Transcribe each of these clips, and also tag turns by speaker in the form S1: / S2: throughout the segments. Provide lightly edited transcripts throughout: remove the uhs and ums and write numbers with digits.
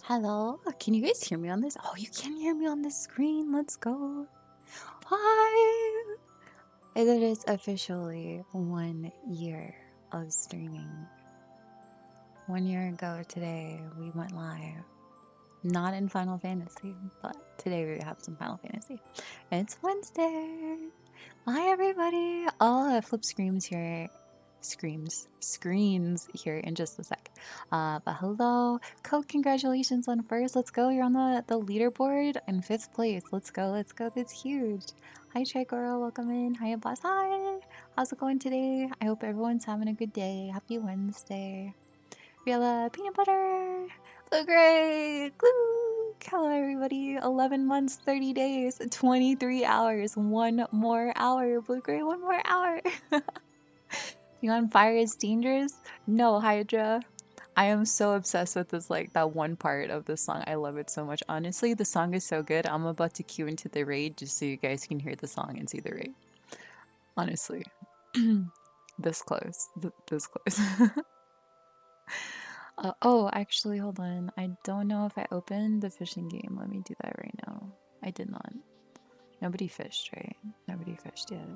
S1: Hello, can you guys hear me on this? Oh, you can hear me on the screen. Let's go. Hi. It is officially 1 year of streaming. 1 year ago today, we went live. Not in Final Fantasy, but today we have some Final Fantasy. It's Wednesday. Hi, everybody. I'll flip screens here. Screens here in just a sec. But hello, Code. Congratulations on first. Let's go. You're on the leaderboard in 5th place. Let's go. Let's go. That's huge. Hi, Trigoro. Welcome in. Hi, boss. Hi. How's it going today? I hope everyone's having a good day. Happy Wednesday. Riella, peanut butter. Blue gray. Glue. Hello, everybody. 11 months, 30 days, 23 hours. One more hour. Blue gray, one more hour. Being on fire is dangerous? No, Hydra. I am so obsessed with this, like, that one part of the song. I love it so much. Honestly, the song is so good. I'm about to cue into the raid just so you guys can hear the song and see the raid. Honestly. This close. This close. Oh, actually, hold on. I don't know if I opened the fishing game. Let me do that right now. I did not. Nobody fished, right? Nobody fished yet.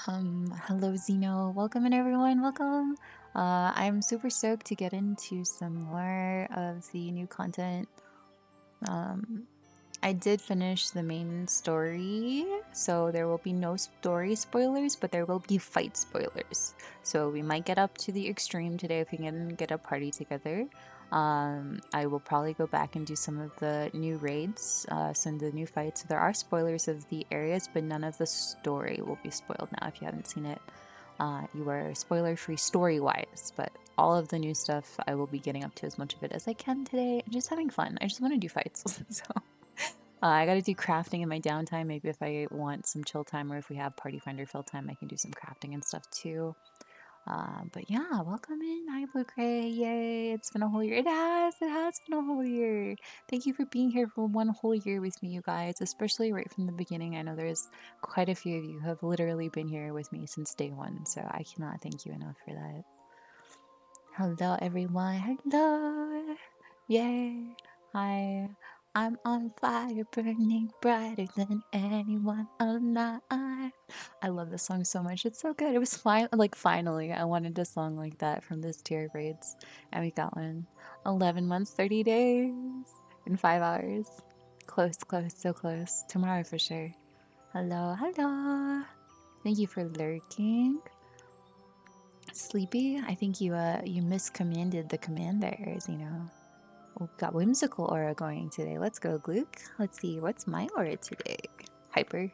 S1: Hello Zeno. Welcome in everyone. Welcome. I'm super stoked to get into some more of the new content. I did finish the main story, so there will be no story spoilers, but there will be fight spoilers. So we might get up to the extreme today if we can get a party together. I will probably go back and do some of the new raids, some of the new fights. There are spoilers of the areas, but none of the story will be spoiled now if you haven't seen it. You are spoiler free story wise, but all of the new stuff I will be getting up to as much of it as I can today. I'm just having fun. I just want to do fights. So I gotta do crafting in my downtime. Maybe if I want some chill time or if we have Party Finder fill time, I can do some crafting and stuff too. But yeah, welcome in. Hi, Blue Gray. Yay. It's been a whole year. It has. It has been a whole year. Thank you for being here for one whole year with me, you guys, especially right from the beginning. I know there's quite a few of you who have literally been here with me since day one, so I cannot thank you enough for that. Hello, everyone. Hello. Yay. Hi. I'm on fire, burning brighter than anyone alive. I love this song so much. It's so good. It was fine. Like, finally, I wanted a song like that from this tier of raids. And we got one. 11 months, 30 days, in 5 hours. Close, close, so close. Tomorrow for sure. Hello, hello. Thank you for lurking. Sleepy, I think you miscommanded the commanders, you know. Oh, got whimsical aura going today. Let's go, Gluck. Let's see, what's my aura today? Hyper.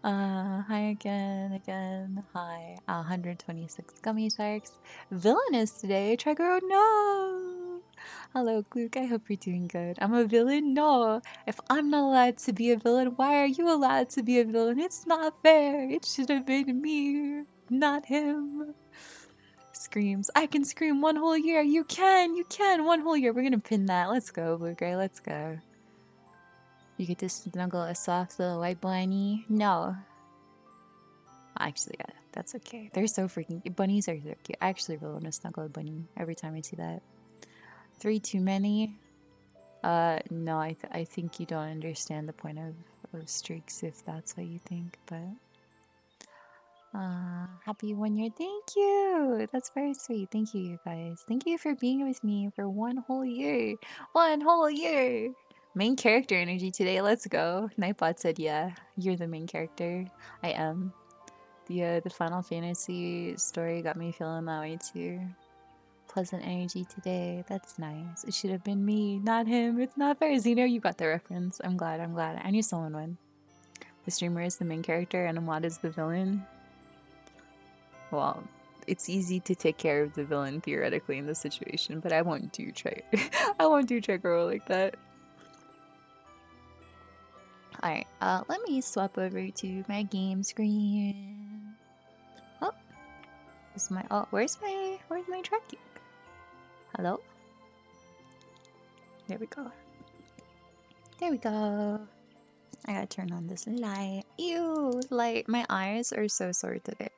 S1: Hi again. Hi. 126 gummy sharks. Villainous today. Trigger, no! Hello, Gluck. I hope you're doing good. I'm a villain? No. If I'm not allowed to be a villain, why are you allowed to be a villain? It's not fair. It should have been me, not him. Screams. I can scream one whole year. You can. One whole year. We're gonna pin that. Let's go, Blue Gray. Let's go. You get to snuggle a soft little white bunny? No. Actually, yeah, that's okay. They're so freaking cute. Bunnies are so cute. I actually really want to snuggle a bunny every time I see that. 3 too many? No, I think you don't understand the point of streaks if that's what you think, but... happy 1 year. Thank you. That's very sweet. Thank you, you guys. Thank you for being with me for one whole year. One whole year. Main character energy today. Let's go. Nightbot said, yeah, you're the main character. I am. The Final Fantasy story got me feeling that way too. Pleasant energy today. That's nice. It should have been me, not him. It's not fair. Zeno, you got the reference. I'm glad. I knew someone would. The streamer is the main character and Ahmad is the villain. Well, it's easy to take care of the villain theoretically in this situation, but I won't do I won't do Trigger like that. Alright, let me swap over to my game screen. Oh, where's my tracking? Hello? There we go. There we go. I gotta turn on this light. Ew, light. My eyes are so sore today.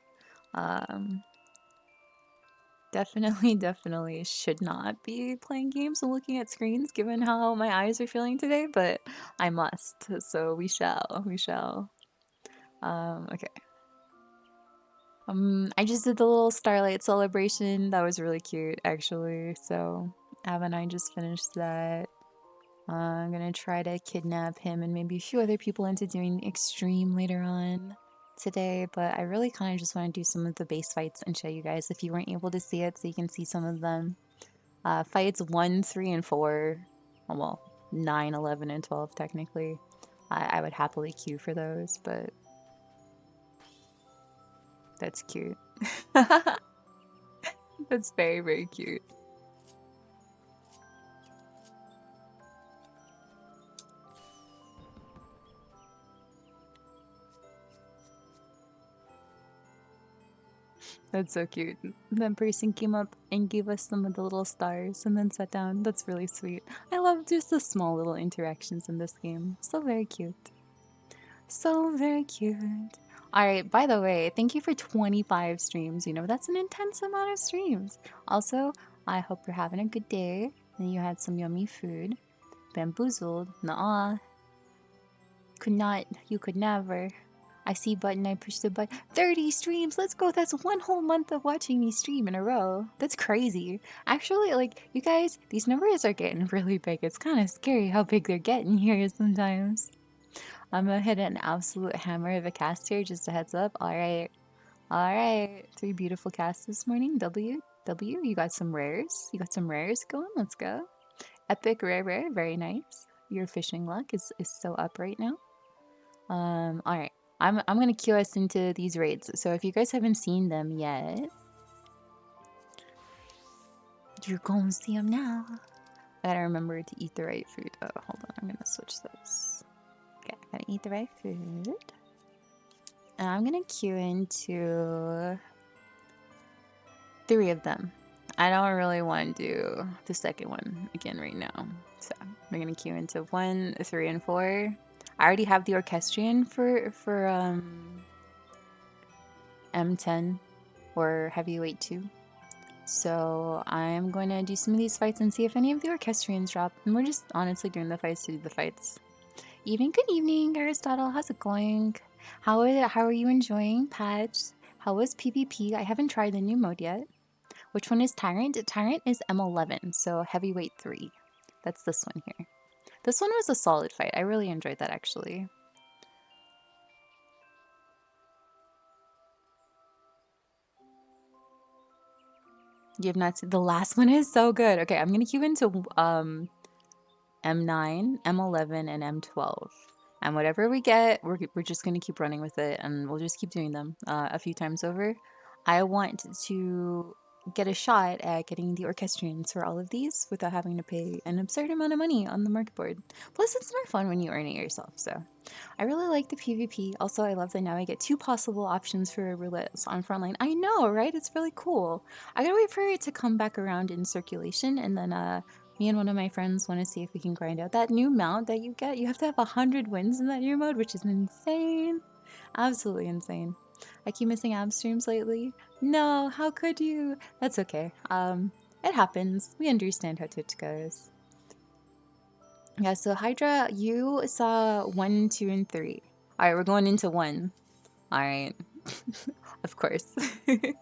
S1: Definitely, definitely should not be playing games and looking at screens given how my eyes are feeling today, but I must. So we shall. We shall. Okay. I just did the little starlight celebration. That was really cute, actually. So Av and I just finished that. I'm gonna try to kidnap him and maybe a few other people into doing extreme later on today, but I really kind of just want to do some of the base fights and show you guys if you weren't able to see it, so you can see some of them. Fights 1, 3, and 4. Well, 9, 11, and 12 technically. I would happily queue for those, but that's cute. That's very, very cute. That's so cute. That person came up and gave us some of the little stars and then sat down. That's really sweet. I love just the small little interactions in this game. So very cute. So very cute. Alright, by the way, thank you for 25 streams. You know, that's an intense amount of streams. Also, I hope you're having a good day and you had some yummy food. Bamboozled. Nuh-uh. Could not. You could never. I see button, I push the button. 30 streams, let's go. That's one whole month of watching me stream in a row. That's crazy. Actually, like, you guys, these numbers are getting really big. It's kind of scary how big they're getting here sometimes. I'm gonna hit an absolute hammer of a cast here, just a heads up. Alright. Alright. 3 beautiful casts this morning. W. You got some rares. You got some rares going. Let's go. Epic rare. Very nice. Your fishing luck is so up right now. Alright. I'm gonna cue us into these raids. So if you guys haven't seen them yet, you're gonna see them now. I gotta remember to eat the right food. Oh, hold on. I'm gonna switch this. Okay, I gotta eat the right food. And I'm gonna queue into 3 of them. I don't really want to do the second one again right now. So I'm gonna queue into 1, 3, and 4. I already have the orchestrion for M10 or heavyweight 2. So I'm going to do some of these fights and see if any of the orchestrions drop. And we're just honestly doing the fights to do the fights. Good evening, Aristotle. How's it going? How are you enjoying Patch? How was PvP? I haven't tried the new mode yet. Which one is Tyrant? Tyrant is M11, so heavyweight 3. That's this one here. This one was a solid fight. I really enjoyed that actually. You have not seen the last one is so good. Okay, I'm gonna queue into M9, M11, and M12. And whatever we get, we're just gonna keep running with it, and we'll just keep doing them a few times over. I want to get a shot at getting the orchestrions for all of these without having to pay an absurd amount of money on the market board. Plus, it's more fun when you earn it yourself, so I really like the PvP. Also, I love that now I get 2 possible options for roulettes on frontline. I know, right? It's really cool. I gotta wait for it to come back around in circulation, and then me and one of my friends want to see if we can grind out that new mount that you get. You have to have 100 wins in that new mode, which is insane. Absolutely insane. I keep missing ab streams lately. No, how could you? That's okay. It happens. We understand how Twitch goes. Yeah, so Hydra, you saw 1, 2, and 3. Alright, we're going into 1. Alright. Of course. Good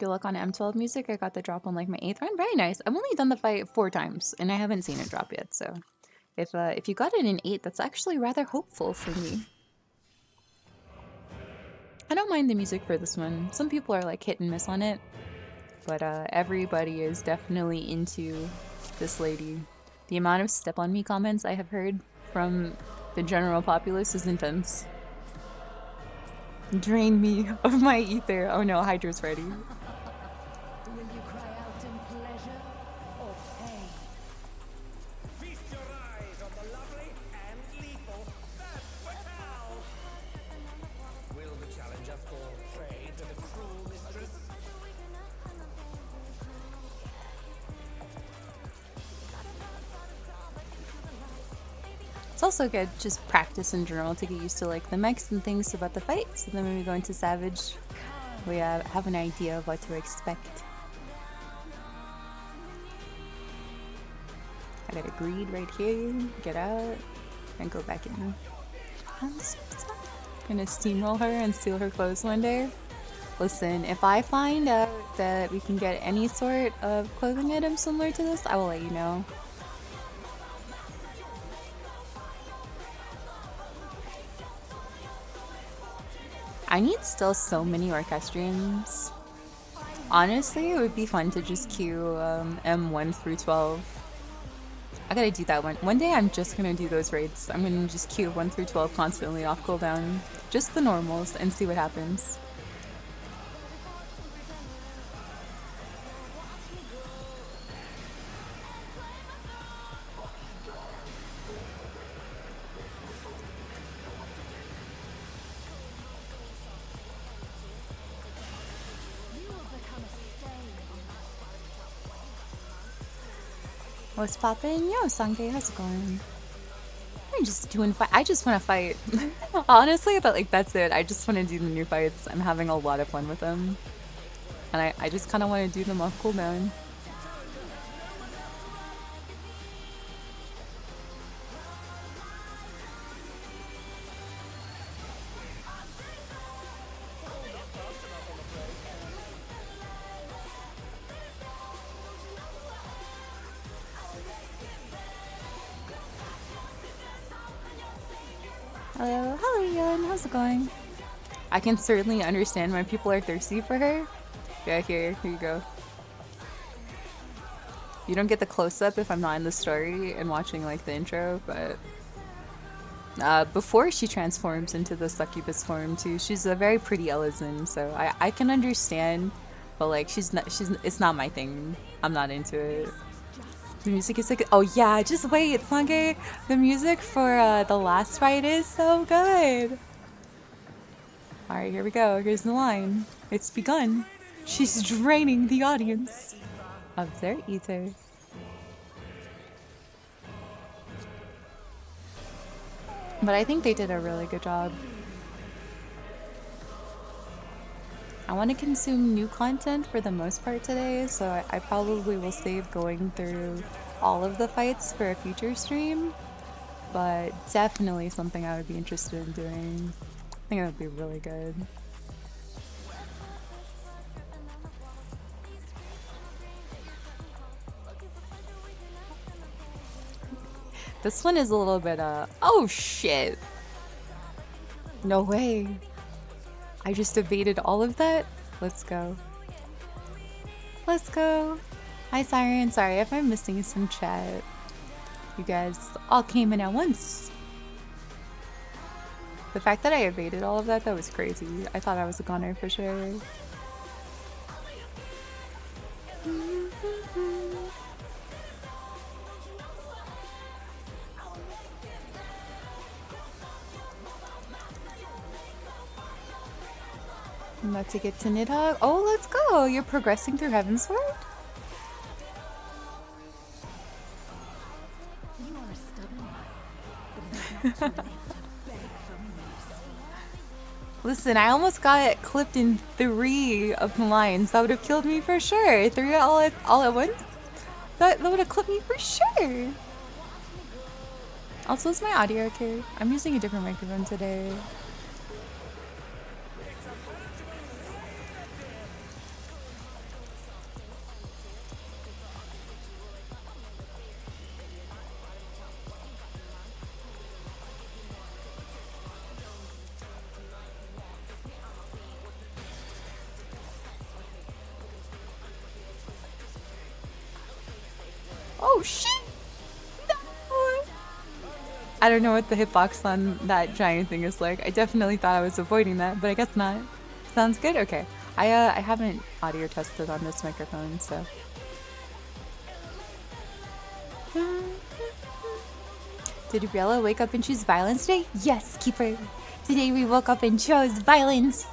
S1: luck on M12 music. I got the drop on like my 8th run. Very nice. I've only done the fight 4 times, and I haven't seen it drop yet, so if you got it in 8, that's actually rather hopeful for me. I don't mind the music for this one. Some people are like hit and miss on it, but everybody is definitely into this lady. The amount of step on me comments I have heard from the general populace is intense. Drain me of my ether. Oh no, Hydra's ready. It's also good just practice in general to get used to like the mechs and things about the fight. So then when we go into Savage, we have an idea of what to expect. I got a greed right here. Get out and go back in. I'm gonna steamroll her and steal her clothes one day. Listen, if I find out that we can get any sort of clothing item similar to this, I will let you know. I need still so many orchestriums. Honestly, it would be fun to just queue M1 through 12. I gotta do that one. One day I'm just gonna do those raids. I'm gonna just queue 1 through 12 constantly off cooldown. Just the normals and see what happens. What's poppin'? Yo, Sange, how's it going? I'm just doing fight. I just want to fight. Honestly, that's it. I just want to do the new fights. I'm having a lot of fun with them. And I just kind of want to do them off cooldown. Hello, Ian. How's it going? I can certainly understand why people are thirsty for her. Yeah, here you go. You don't get the close-up if I'm not in the story and watching like the intro, but before she transforms into the succubus form too, she's a very pretty Ellison, so I can understand, but like it's not my thing. I'm not into it. The music is like, oh yeah, just wait, Sange. The music for the last fight is so good. Alright, here we go. Here's the line. It's begun. She's draining the audience of their ether. But I think they did a really good job. I want to consume new content for the most part today, so I probably will save going through all of the fights for a future stream. But definitely something I would be interested in doing. I think it would be really good. This one is a little bit, oh shit! No way! I just evaded all of that? Let's go. Let's go! Hi Siren, sorry if I'm missing some chat. You guys all came in at once. The fact that I evaded all of that was crazy. I thought I was a goner for sure. I'm about to get to Nidhogg. Oh, let's go! You're progressing through Heavensward? Listen, I almost got clipped in 3 of the lines. That would have killed me for sure. 3 all at once? That would have clipped me for sure. Also, is my audio okay? I'm using a different microphone today. Oh shit! No! I don't know what the hitbox on that giant thing is like. I definitely thought I was avoiding that, but I guess not. Sounds good? Okay. I haven't audio tested on this microphone, so. Did Riella wake up and choose violence today? Yes, Keeper. Today we woke up and chose violence.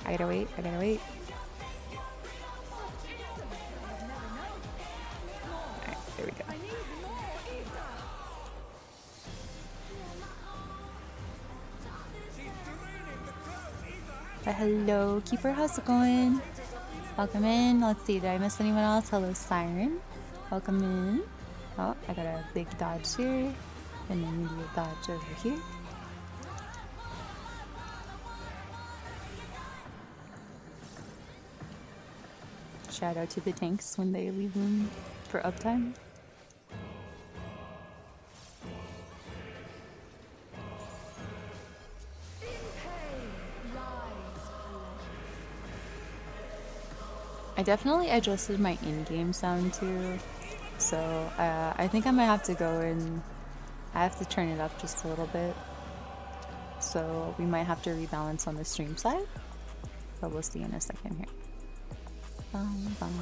S1: I gotta wait. Alright, there we go. But hello, Keeper, how's it going? Welcome in. Let's see, did I miss anyone else? Hello, Siren. Welcome in. Oh, I got a big dodge here and a medium dodge over here. Shout out to the tanks when they leave room for uptime. I definitely adjusted my in-game sound too, so I think I might have to go and I have to turn it up just a little bit. So we might have to rebalance on the stream side, but we'll see in a second here. Bum, bum.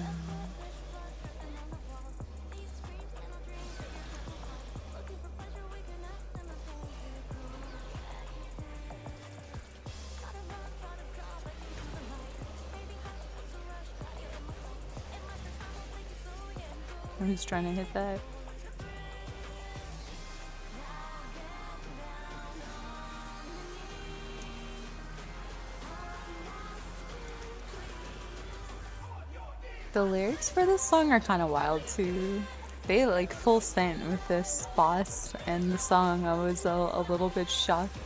S1: I'm just trying to hit that. The lyrics for this song are kind of wild too. They like full sent with this boss and the song. I was a little bit shocked.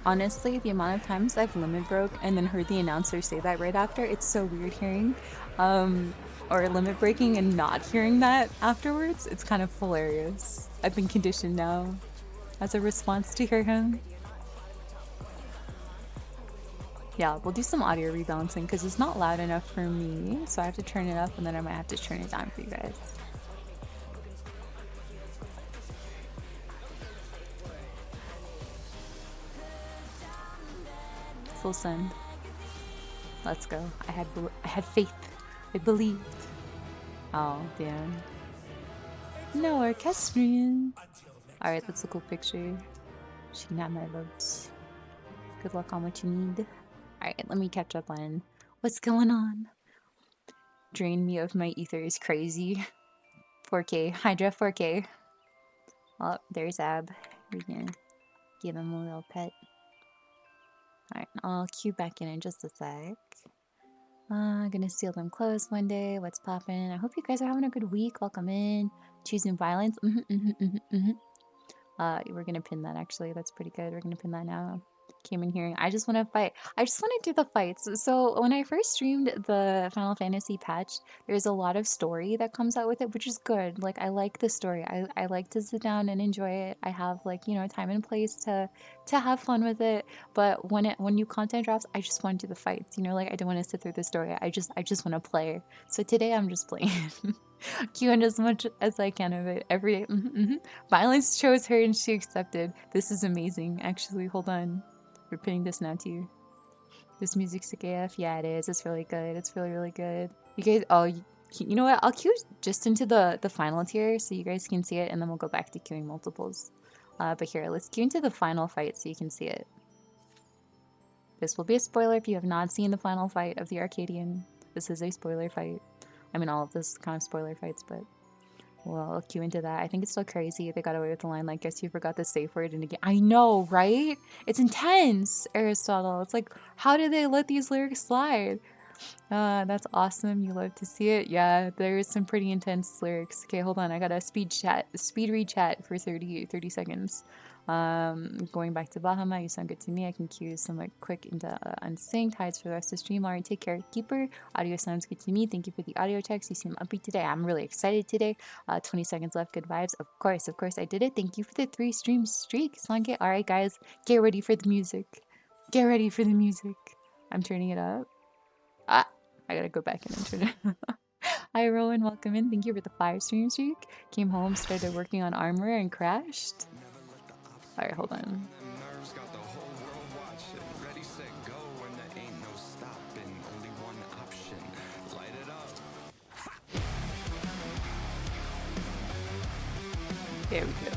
S1: Honestly, the amount of times I've limit broke and then heard the announcer say that right after, it's so weird hearing. Or limit breaking and not hearing that afterwards, it's kind of hilarious. I've been conditioned now as a response to hear him. Yeah, we'll do some audio rebalancing because it's not loud enough for me, so I have to turn it up and then I might have to turn it down for you guys. Full send. Let's go. I had faith. I believed. Oh, damn. No orchestrion. Alright, that's a cool picture. She can have my votes. Good luck on what you need. Alright, let me catch up on what's going on. Drain me of my ether is crazy. 4K. Hydra 4K. Oh, there's Ab. We're gonna give him a little pet. Alright, I'll queue back in just a sec. Gonna seal them closed one day. What's poppin'? I hope you guys are having a good week. Welcome in. Choosing violence. We're gonna pin that actually. That's pretty good. We're gonna pin that now. Came in here. I just want to fight. I just want to do the fights. So when I first streamed the Final Fantasy patch, there's a lot of story that comes out with it, which is good. Like I like the story. I like to sit down and enjoy it. I have like, you know, time and place to have fun with it. But when new content drops, I just want to do the fights. You know, like I don't want to sit through the story. I just want to play. So today I'm just playing. Queuing as much as I can of it every day. Violence chose her and she accepted. This is amazing. Actually, hold on. We're pinning this now too. This music's sick AF. Yeah, it is. It's really good. It's really, really good. You guys, oh, you know what? I'll queue just into the final tier so you guys can see it, and then we'll go back to queuing multiples. But here, let's queue into the final fight so you can see it. This will be a spoiler if you have not seen the final fight of the Arcadian. This is a spoiler fight. I mean, all of this kind of spoiler fights, but we'll queue into that. I think it's still crazy they got away with the line like, guess you forgot the safe word in a game. I know, right? It's intense, Aristotle. It's like, how did they let these lyrics slide? That's awesome. You love to see it. Yeah, there's some pretty intense lyrics. Okay, hold on. I got a speed read chat for 30 seconds. Going back to Bahama, you sound good to me. I can cue some like quick into unsynced hides for the rest of the stream. Alright, take care, Keeper. Audio sounds good to me. Thank you for the audio text. You seem upbeat today. I'm really excited today. 20 seconds left. Good vibes. Of course, I did it. Thank you for the 3 stream streak. Slanke. Alright, guys, get ready for the music. Get ready for the music. I'm turning it up. I gotta go back and turn it. Hi, Rowan. Welcome in. Thank you for the 5 stream streak. Came home, started working on armor, and crashed. Alright, hold on. There we go.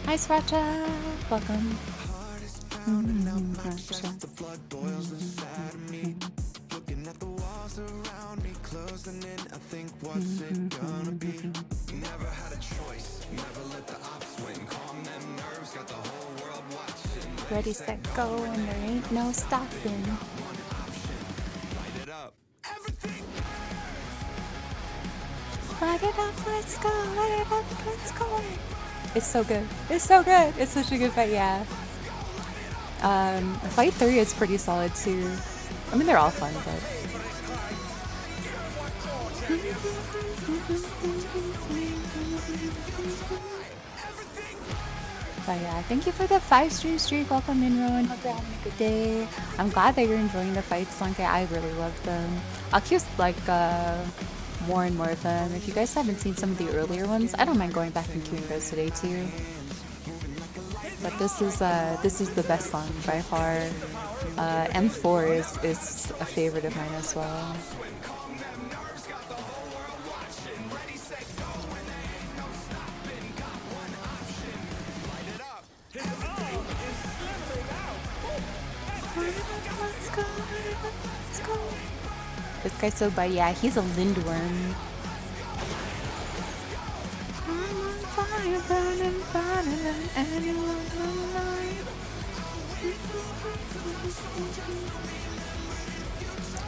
S1: Hi, Sriracha. Welcome.
S2: Looking at the walls around me closing in, I think what's it gonna be? Never had a choice, never let the ops win. Calm them nerves, got the whole world watching.
S1: Ready, set, go, and there ain't no stopping.
S2: Light it up. Everything.
S1: Light it up, let's go, light it up, let's go. It's so good. It's so good. It's such a good fight, yeah. Fight 3 is pretty solid too. I mean, they're all fun, but. But yeah, thank you for the 5-stream streak. Welcome in, Rowan. Hope you're having a good day. I'm glad that you're enjoying the fights, Lanka. I really love them. I'll keep like more and more of them. If you guys haven't seen some of the earlier ones, I don't mind going back and queuing those today too. But this is the best song by far. M4 is a favorite of mine as well. Let's go. This guy's so bad. Yeah, he's a lindworm.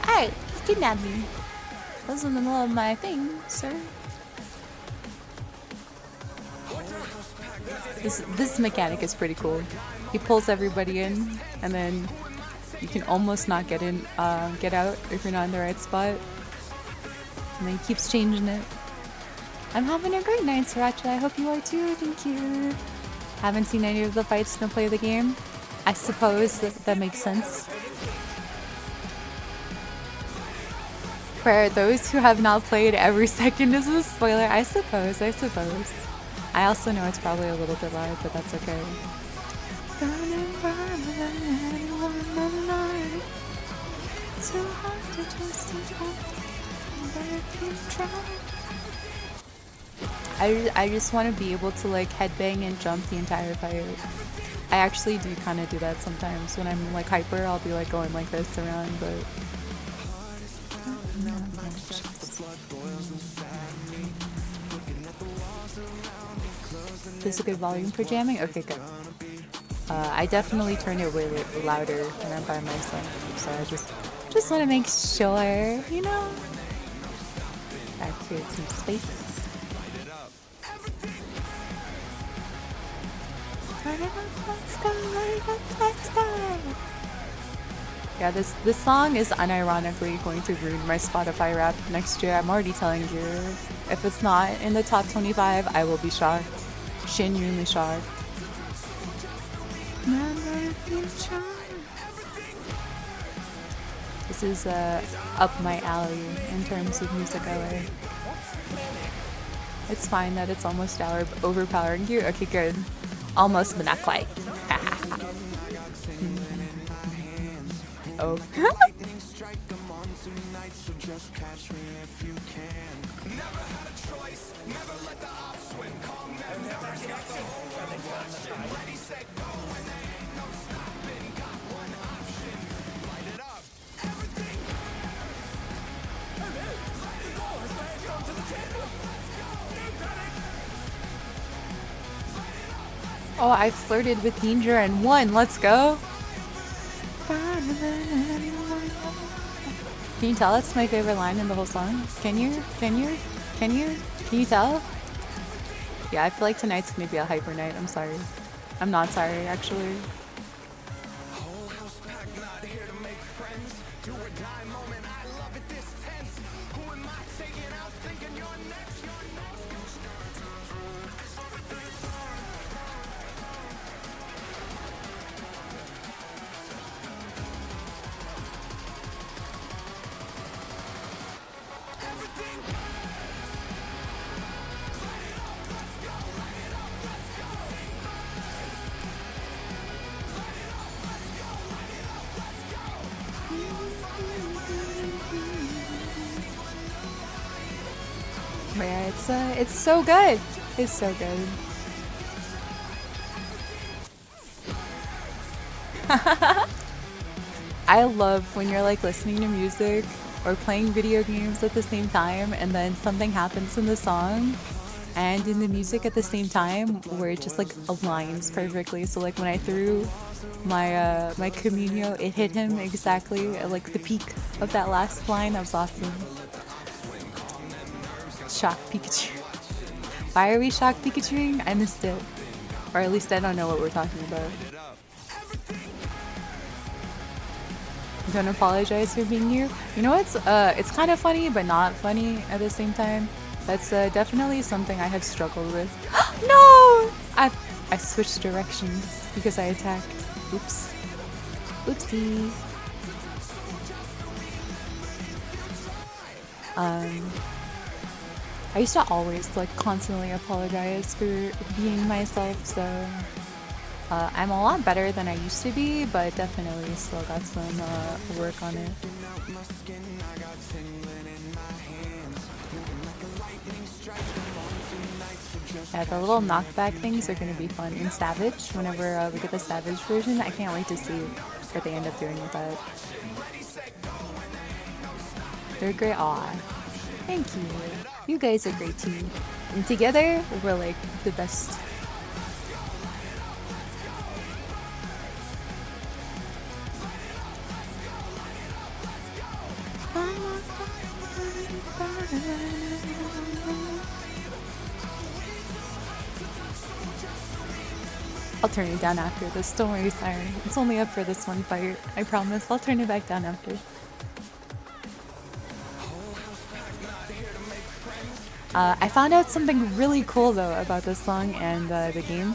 S1: Hey, you kidnapped me. That was in the middle of my thing, sir. This mechanic is pretty cool. He pulls everybody in, and then you can almost not get in, get out if you're not in the right spot. And then he keeps changing it. I'm having a great night, Sriracha. I hope you are too. Thank you. Haven't seen any of the fights to play the game. I suppose that makes sense. For those who have not played, every second is a spoiler. I suppose. I also know it's probably a little bit loud, but that's okay. I just want to be able to like headbang and jump the entire fight. I actually do kind of do that sometimes when I'm like hyper. I'll be like going like this around, but this is a good volume for jamming. Okay, good. I definitely turn it way louder when I'm by myself, so I just want to make sure, you know. I create some space. Let's go. Yeah, this song is unironically going to ruin my Spotify rap next year. I'm already telling you. If it's not in the top 25, I will be shocked. Genuinely shocked. This is up my alley in terms of music I like. It's fine that it's almost overpowering you. Okay, good. Almost, but not quite. Oh. Oh, I flirted with danger and won. Let's go. Can you tell it's my favorite line in the whole song? Can you tell? Yeah, I feel like tonight's gonna be a hyper night. I'm sorry. I'm not sorry, actually. But yeah, it's so good. It's so good. I love when you're like listening to music or playing video games at the same time and then something happens in the song and in the music at the same time where it just like aligns perfectly. So like when I threw my Camino, it hit him exactly at like the peak of that last line. That was awesome. Shock Pikachu. Why are we shock Pikachuing? I missed it. Or at least I don't know what we're talking about. Don't apologize for being here. You know what's it's kind of funny but not funny at the same time. That's definitely something I have struggled with. No! I switched directions because I attacked. Oops. Oopsie. I used to always like constantly apologize for being myself, so I'm a lot better than I used to be, but definitely still got some work on it. Yeah, the little knockback things are going to be fun in Savage. Whenever we get the Savage version, I can't wait to see what they end up doing with that. They're great. Aw, thank you. You guys are great too. And together, we're like the best. I'll turn it down after this. Don't worry, Siren. It's only up for this one fight. I promise. I'll turn it back down after. I found out something really cool though about this song and the game.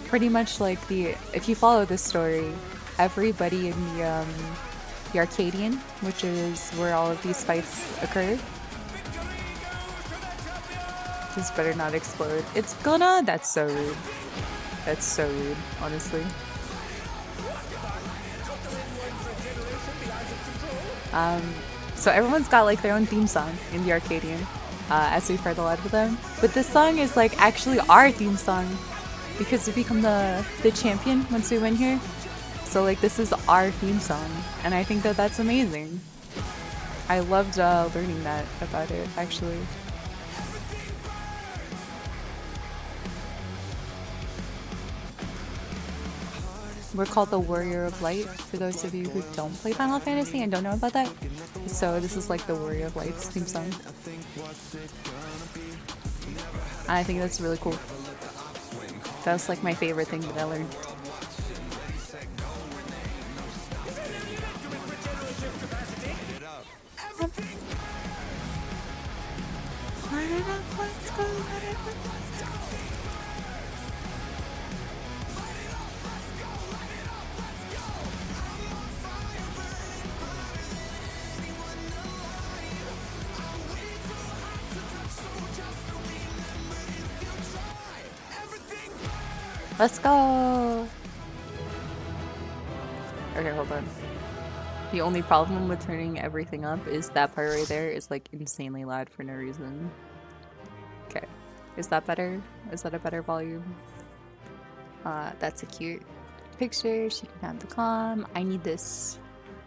S1: Pretty much like if you follow this story, everybody in the Arcadian, which is where all of these fights occur. This better not explode. It's gonna. That's so rude. That's so rude, honestly. So everyone's got like their own theme song in the Arcadian, as we've heard a lot of them. But this song is like actually our theme song because we become the champion once we win here. So like this is our theme song, and I think that that's amazing. I loved learning that about it actually. We're called the Warrior of Light, for those of you who don't play Final Fantasy and don't know about that. So this is like the Warrior of Light's theme song. I think that's really cool. That was like my favorite thing that I learned. Let's go! Okay, hold on. The only problem with turning everything up is that part right there is like insanely loud for no reason. Okay. Is that better? Is that a better volume? That's a cute picture. She can have the calm. I need this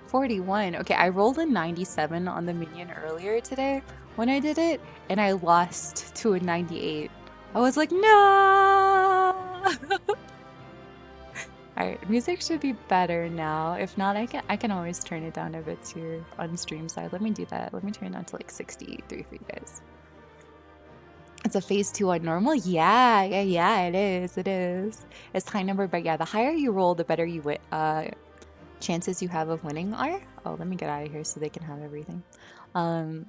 S1: 41. Okay, I rolled a 97 on the minion earlier today when I did it, and I lost to a 98. I was like, no! Alright, music should be better now. If not, I can always turn it down a bit here on stream side. Let me do that. Let me turn it down to like 63 for you guys. It's a phase 2 on normal? Yeah, it is. It is. It's high number, but yeah, the higher you roll, the better you chances you have of winning are. Oh, let me get out of here so they can have everything. But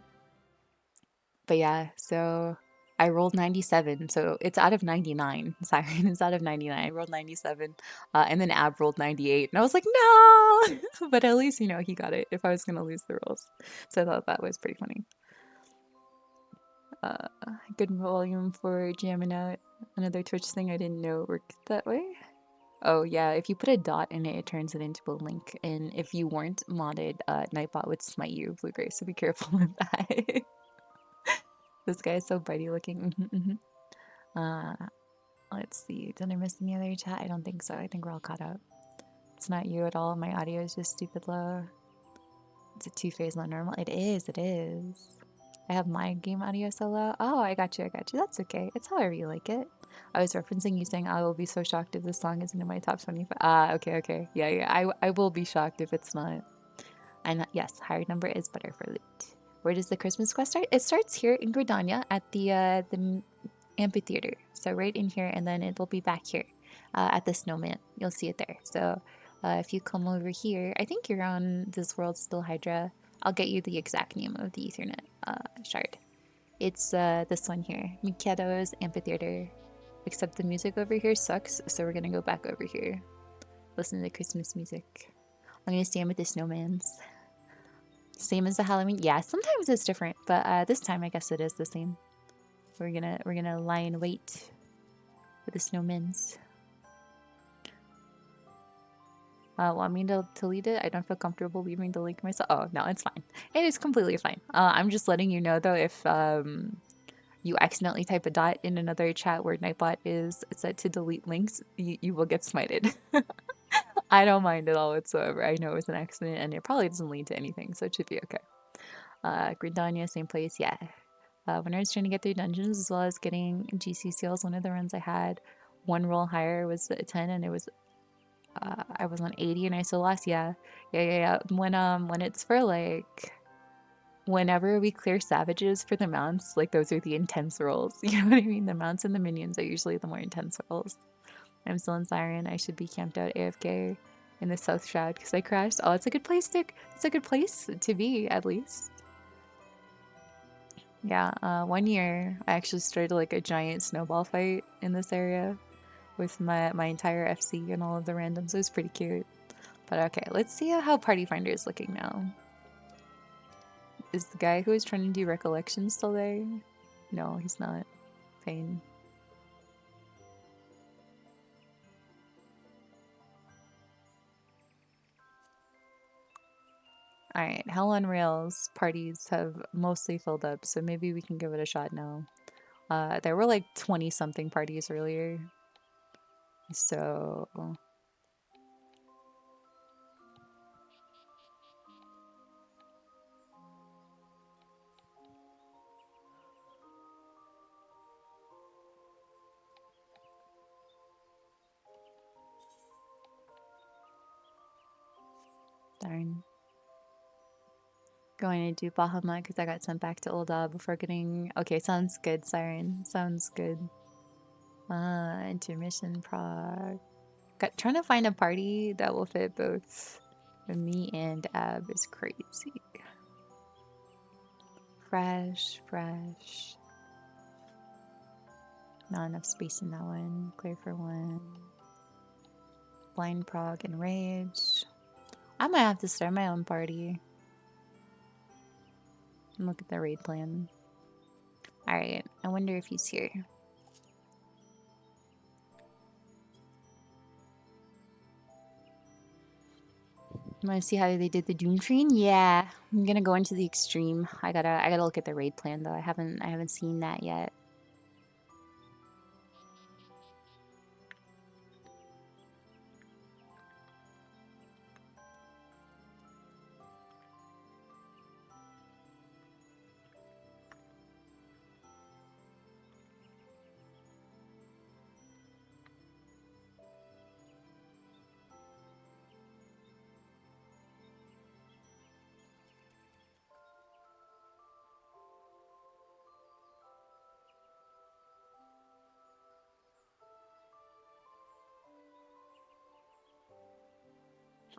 S1: yeah, so I rolled 97, so it's out of 99. Siren is out of 99. I rolled 97, and then Ab rolled 98, and I was like, no! But at least, you know, he got it if I was going to lose the rolls. So I thought that was pretty funny. Good volume for jamming out. Another Twitch thing I didn't know worked that way. Oh yeah, if you put a dot in it, it turns it into a link. And if you weren't modded, Nightbot would smite you, Blue Gray, so be careful with that. This guy is so bitey looking. Uh, let's see. Did I miss any other chat? I don't think so. I think we're all caught up. It's not you at all. My audio is just stupid low. It's a two-phase, not normal. It is. It is. I have my game audio so low. Oh, I got you. I got you. That's okay. It's however you like it. I was referencing you saying I will be so shocked if this song isn't in my top 25. Ah, okay, okay. Yeah, yeah. I will be shocked if it's not. And yes, higher number is better for loot. Where does the Christmas quest start? It starts here in Gridania at the amphitheater. So right in here, and then it'll be back here at the snowman. You'll see it there. So if you come over here, I think you're on this world still, Hydra. I'll get you the exact name of the Ethernet shard. It's this one here, Mikado's Amphitheater. Except the music over here sucks, so we're gonna go back over here. Listen to the Christmas music. I'm gonna stand with the snowmans. Same as the Halloween. Yeah, sometimes it's different, but this time I guess it is the same. We're gonna lie in wait for the snowmans. Want me to delete it? I don't feel comfortable leaving the link myself. Oh no, it's fine. It is completely fine. I'm just letting you know though if you accidentally type a dot in another chat where Nightbot is set to delete links, you will get smited. I don't mind at all whatsoever. I know it was an accident and it probably doesn't lead to anything, so it should be okay. Gridania, same place, yeah. When I was trying to get through dungeons as well as getting GC seals, one of the runs I had, one roll higher was a 10 and it was I was on 80 and I still lost. Yeah. When it's for like whenever we clear savages for the mounts, like those are the intense rolls. You know what I mean? The mounts and the minions are usually the more intense rolls. I'm still in Siren. I should be camped out AFK in the South Shroud because I crashed. Oh, it's a good place it's a good place to be at least. Yeah, 1 year I actually started like a giant snowball fight in this area with my entire FC and all of the randoms. It was pretty cute. But okay, let's see how Party Finder is looking now. Is the guy who was trying to do recollection still there? No, he's not. Pain. Alright, Hell on Rails parties have mostly filled up, so maybe we can give it a shot now. There were like 20 something parties earlier. So darn. Going to do Bahama because I got sent back to Ulda before getting... Okay, sounds good, Siren. Sounds good. Intermission prog. Trying to find a party that will fit both me and Ab is crazy. Fresh. Not enough space in that one. Clear for one. Blind prog and rage. I might have to start my own party. And look at the raid plan. Alright, I wonder if he's here. You want to see how they did the Doom Train? Yeah, I'm gonna go into the extreme. I gotta look at the raid plan though. I haven't seen that yet.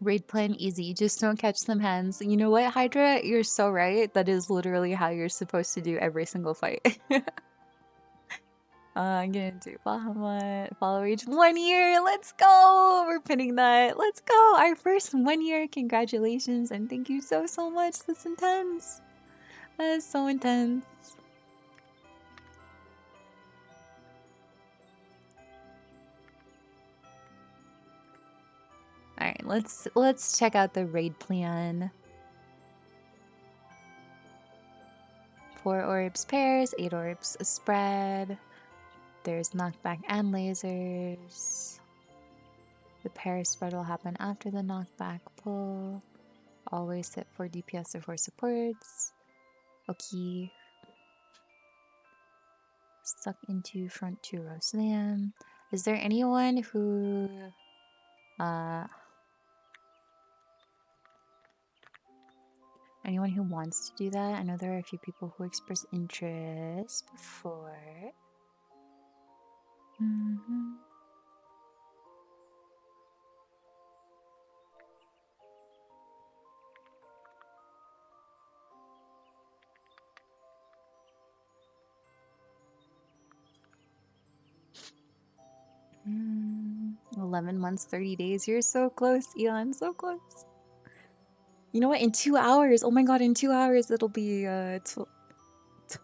S1: Raid plan easy, just don't catch some hands. You know what, Hydra? You're so right. That is literally how you're supposed to do every single fight. I'm gonna do Bahamut, follow each 1 year. Let's go! We're pinning that. Let's go! Our first 1 year. Congratulations and thank you so much. That's intense. That is so intense. Alright, let's check out the raid plan. 4 orbs pairs, 8 orbs spread. There's knockback and lasers. The pair spread will happen after the knockback pull. Always hit for DPS or for supports. Okay. Stuck into front 2 row slam. Is there anyone who anyone who wants to do that? I know there are a few people who expressed interest before. 11 months, 30 days. You're so close, Eon. So close. You know what? In 2 hours. Oh my god, in 2 hours it'll be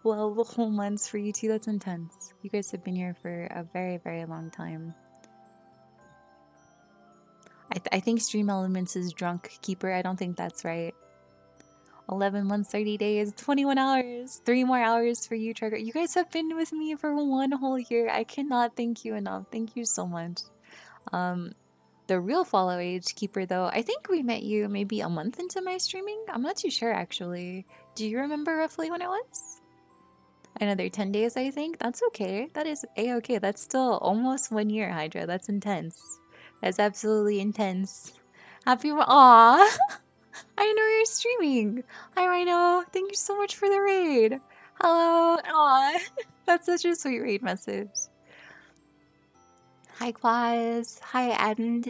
S1: 12 whole months for you two. That's intense. You guys have been here for a very, very long time. I think Stream Elements is drunk keeper. I don't think that's right. 11 months, 30 days, 21 hours. 3 more hours for you, Trigger. You guys have been with me for 1 whole year. I cannot thank you enough. Thank you so much. The real follow age keeper, though, I think we met you maybe a month into my streaming. I'm not too sure, actually. Do you remember roughly when it was? Another 10 days, I think. That's okay. That is a-okay. That's still almost 1 year, Hydra. That's intense. That's absolutely intense. Happy Aw! I know you're streaming. Hi, Rhino. Thank you so much for the raid. Hello. Aw. That's such a sweet raid message. Hi, Quaz. Hi, Adam.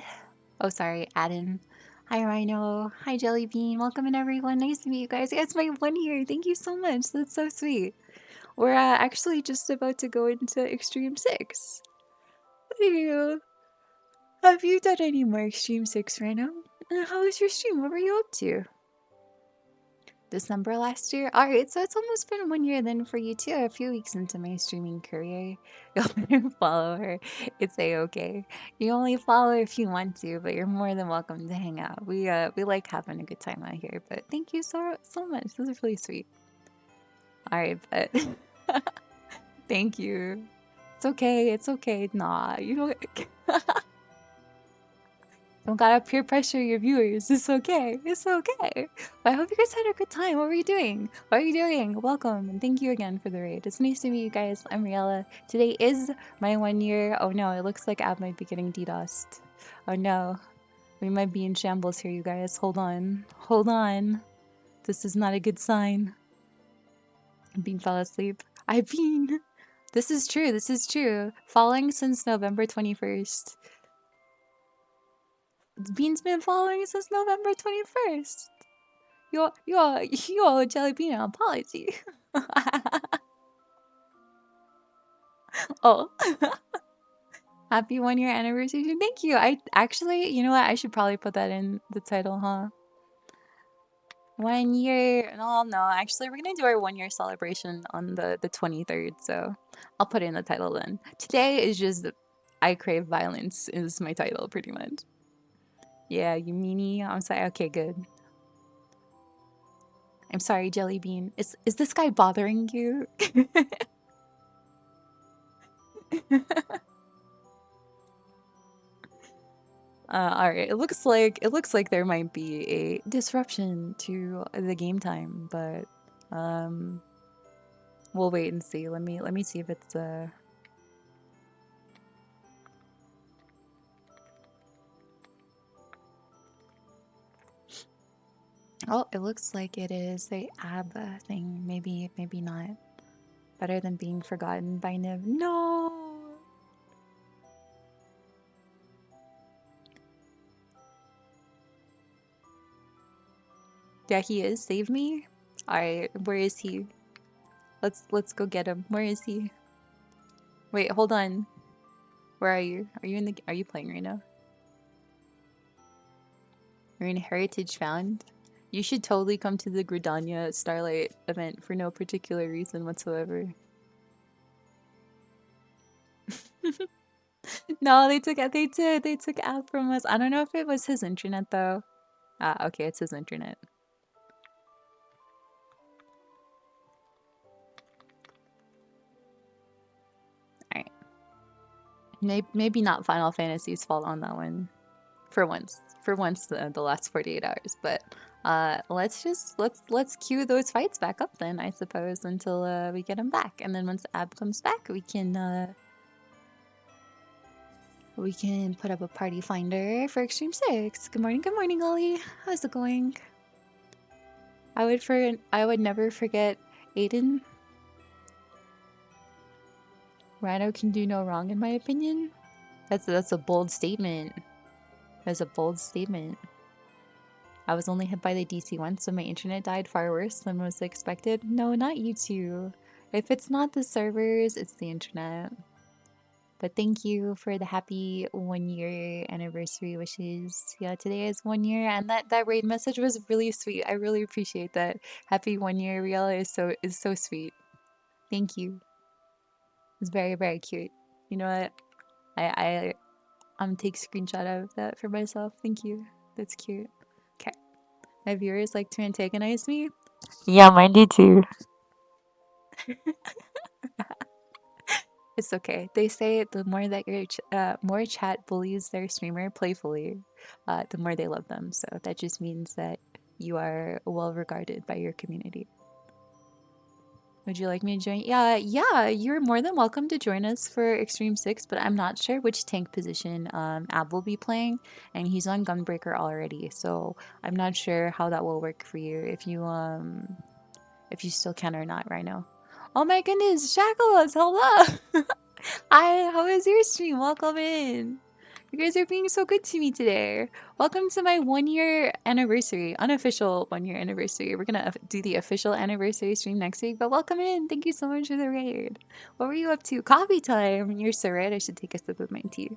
S1: Oh, sorry, Adam. Hi, Rhino. Hi, Jellybean. Welcome in, everyone. Nice to meet you guys. It's my 1 year. Thank you so much. That's so sweet. We're actually just about to go into Extreme 6. Have you done any more Extreme 6 right now? How was your stream? What were you up to? December last year? Alright, so it's almost been 1 year then for you too. A few weeks into my streaming career. You'll follow her. It's a-okay. You only follow if you want to, but you're more than welcome to hang out. We like having a good time out here, but thank you so much. This is really sweet. Alright, but thank you. It's okay, it's okay. Nah, you don't gotta peer pressure your viewers. It's okay. It's okay. But I hope you guys had a good time. What were you doing? What are you doing? Welcome and thank you again for the raid. It's nice to meet you guys. I'm Riella. Today is my 1 year. Oh no, it looks like Ab might be getting DDoSed. Oh no. We might be in shambles here, you guys. Hold on. Hold on. This is not a good sign. Bean fell asleep. I've been. This is true. This is true. Falling since November 21st. Bean's been following since November 21st. Your Jellybean apology. Oh. Happy 1 year anniversary. Thank you. I actually, you know what? I should probably put that in the title, huh? 1 year. No. Actually, we're gonna do our 1 year celebration on the 23rd, so I'll put it in the title then. Today is just I crave violence is my title, pretty much. Yeah, you meanie. I'm sorry. Okay, good. I'm sorry, Jellybean. Is this guy bothering you? Alright, it looks like there might be a disruption to the game time, but we'll wait and see. Let me see if it's Oh, it looks like it is a ab thing. Maybe not. Better than being forgotten by Niv. No. Yeah, he is. Save me. Alright, where is he? Let's go get him. Where is he? Wait, hold on. Where are you? Are you playing right now? You're in Heritage Found? You should totally come to the Gridania Starlight event for no particular reason whatsoever. No, they took Al from us. I don't know if it was his internet though. Ah, okay, it's his internet. Maybe not Final Fantasy's fault on that one. For once, the last 48 hours. But let's cue those fights back up then, I suppose, until we get them back. And then once Ab comes back, we can put up a party finder for Extreme 6. Good morning, Ollie. How's it going? I would never forget Aiden. Rhino can do no wrong, in my opinion. That's a bold statement. That's a bold statement. I was only hit by the DC once, so my internet died far worse than was expected. No, not you two. If it's not the servers, it's the internet. But thank you for the happy 1 year anniversary wishes. Yeah, today is 1 year, and that raid message was really sweet. I really appreciate that. Happy 1 year, Riella is so sweet. Thank you. It's very, very cute. You know what? I'm take screenshot of that for myself. Thank you. That's cute. Okay. My viewers like to antagonize me. Yeah, mine do too. It's okay. They say the more that your more chat bullies their streamer playfully, the more they love them. So that just means that you are well regarded by your community. Would you like me to join? Yeah, you're more than welcome to join us for Extreme 6, but I'm not sure which tank position Ab will be playing, and he's on Gunbreaker already, so I'm not sure how that will work for you if you still can or not right now. Oh my goodness, Shackles, hello! Hi, how is your stream? Welcome in. You guys are being so good to me today. Welcome to my 1 year anniversary, unofficial 1 year anniversary. We're gonna do the official anniversary stream next week, but welcome in. Thank you so much for the raid. What were you up to? Coffee time. You're so right. I should take a sip of my tea.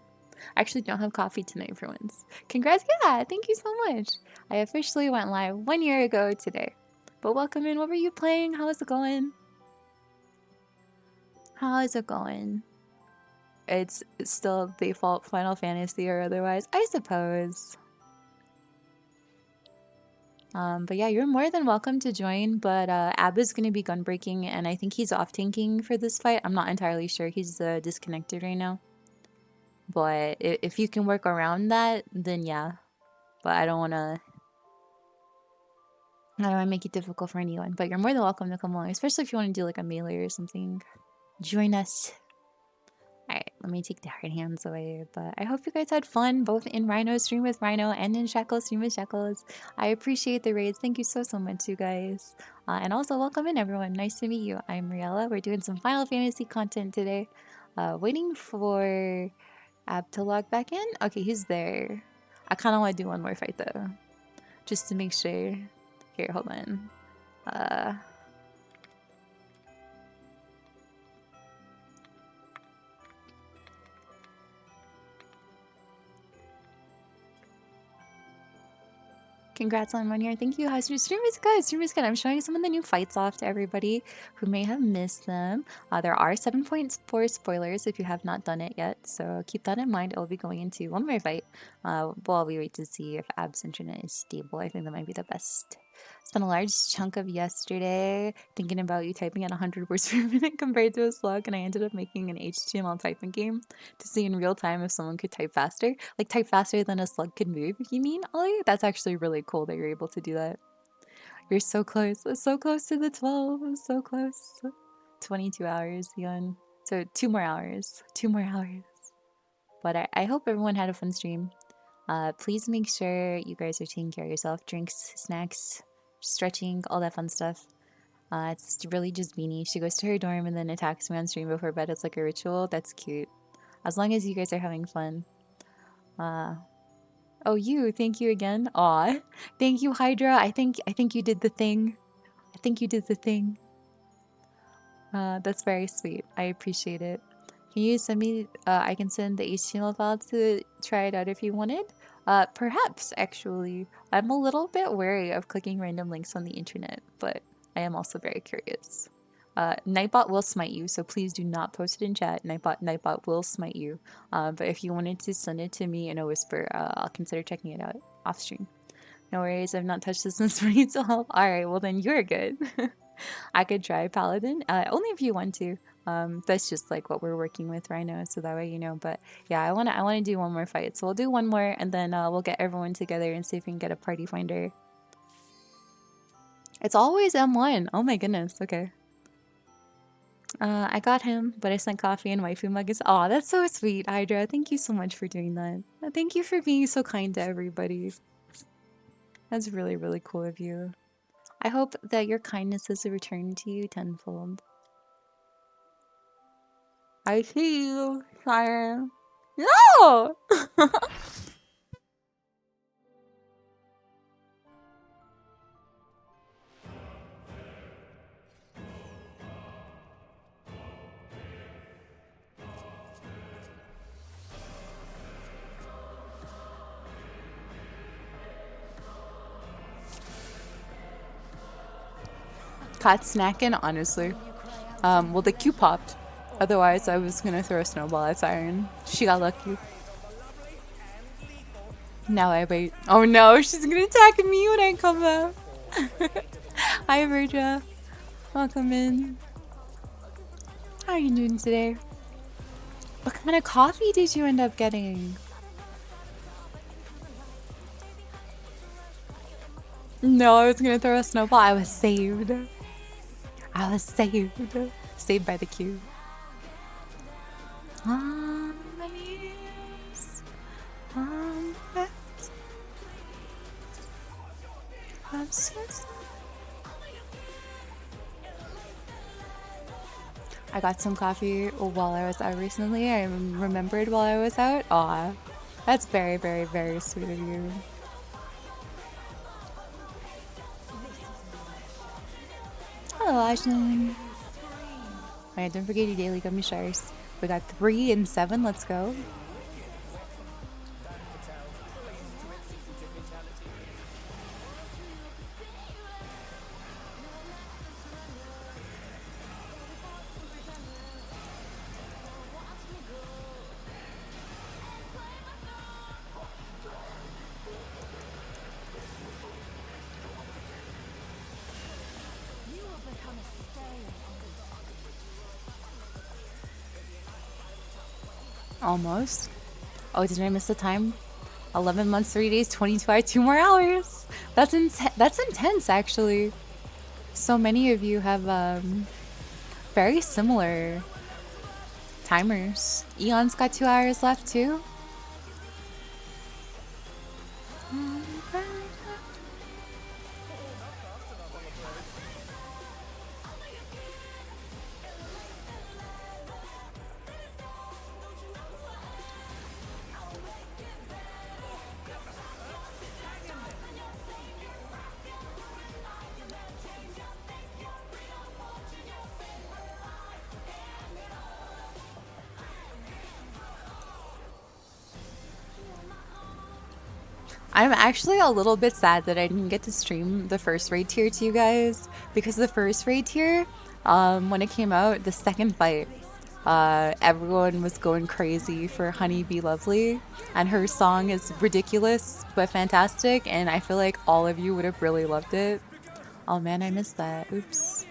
S1: I actually don't have coffee tonight for once. Congrats, yeah, thank you so much. I officially went live 1 year ago today. But welcome in. What were you playing? How is it going? How is it going? It's still default Final Fantasy or otherwise, I suppose. But yeah, you're more than welcome to join. But Ab is going to be gun breaking, and I think he's off tanking for this fight. I'm not entirely sure. He's disconnected right now. But if you can work around that, then yeah. But I don't want to make it difficult for anyone. But you're more than welcome to come along, especially if you want to do like a melee or something. Join us. Alright, let me take the hard hands away. But I hope you guys had fun, both in Rhino's stream with Rhino and in Shackles' stream with Shackles. I appreciate the raids. Thank you so much, you guys. And also, welcome in, everyone. Nice to meet you. I'm Riella. We're doing some Final Fantasy content today. Waiting for Ab to log back in. Okay, he's there. I kind of want to do one more fight, though. Just to make sure. Here, hold on. Congrats on 1 year. Thank you. How's your stream is good? Stream is good. I'm showing some of the new fights off to everybody who may have missed them. There are 7.4 spoilers if you have not done it yet, so keep that in mind. It'll be going into one more fight while we wait to see if Ab's internet is stable. I think that might be the best. Spent a large chunk of yesterday thinking about you typing at 100 words per minute compared to a slug, and I ended up making an HTML typing game to see in real time if someone could type faster. Like, type faster than a slug could move, you mean, Ollie? That's actually really cool that you're able to do that. You're so close. So close to the 12. So close. 22 hours, Yon. So 2 more hours. 2 more hours. But I hope everyone had a fun stream. Please make sure you guys are taking care of yourself. Drinks, snacks, stretching, all that fun stuff. It's really just Beanie. She goes to her dorm and then attacks me on stream before bed. It's like a ritual. That's cute. As long as you guys are having fun. Oh, you. Thank you again. Aw. Thank you, Hydra. I think you did the thing. I think you did the thing. That's very sweet. I appreciate it. Can you send me, I can send the HTML file to try it out if you wanted? Perhaps, actually. I'm a little bit wary of clicking random links on the internet, but I am also very curious. Nightbot will smite you, so please do not post it in chat. Nightbot will smite you. But if you wanted to send it to me in a whisper, I'll consider checking it out off stream. No worries, I've not touched this since 2012. Alright, well then you're good. I could try Paladin, only if you want to. That's just like what we're working with right now, so that way you know. But yeah, I wanna do one more fight, so we'll do one more, and then we'll get everyone together and see if we can get a party finder. It's always M1. Oh my goodness. Okay. I got him, but I sent coffee and waifu mug. Aw, that's so sweet, Hydra. Thank you so much for doing that. Thank you for being so kind to everybody. That's really, really cool of you. I hope that your kindness is returned to you tenfold. I see you, Sire. No! Caught snacking, honestly. Well, the Q popped. Otherwise, I was gonna throw a snowball at Siren. She got lucky. Now I wait. Oh no, she's gonna attack me when I come out. Hi, Virgia. Welcome in. How are you doing today? What kind of coffee did you end up getting? No, I was gonna throw a snowball. I was saved. I was saved. Saved by the Q. On my knees. On my bed. I'm so sorry. I got some coffee while I was out recently. I remembered while I was out. Aw, that's very, very, very sweet of you. Hello, Ashlyn. Alright, don't forget your daily gummy shares. We got 3 and 7. Let's go. Almost. Oh, did I miss the time? 11 months, 3 days, 22 hours, 2 more hours. That's intense, actually. So many of you have very similar timers. Eon's got 2 hours left too. I'm actually a little bit sad that I didn't get to stream the first raid tier to you guys, because the first raid tier, when it came out, the second fight, everyone was going crazy for Honey Be Lovely, and her song is ridiculous but fantastic, and I feel like all of you would have really loved it. Oh man, I missed that. Oops.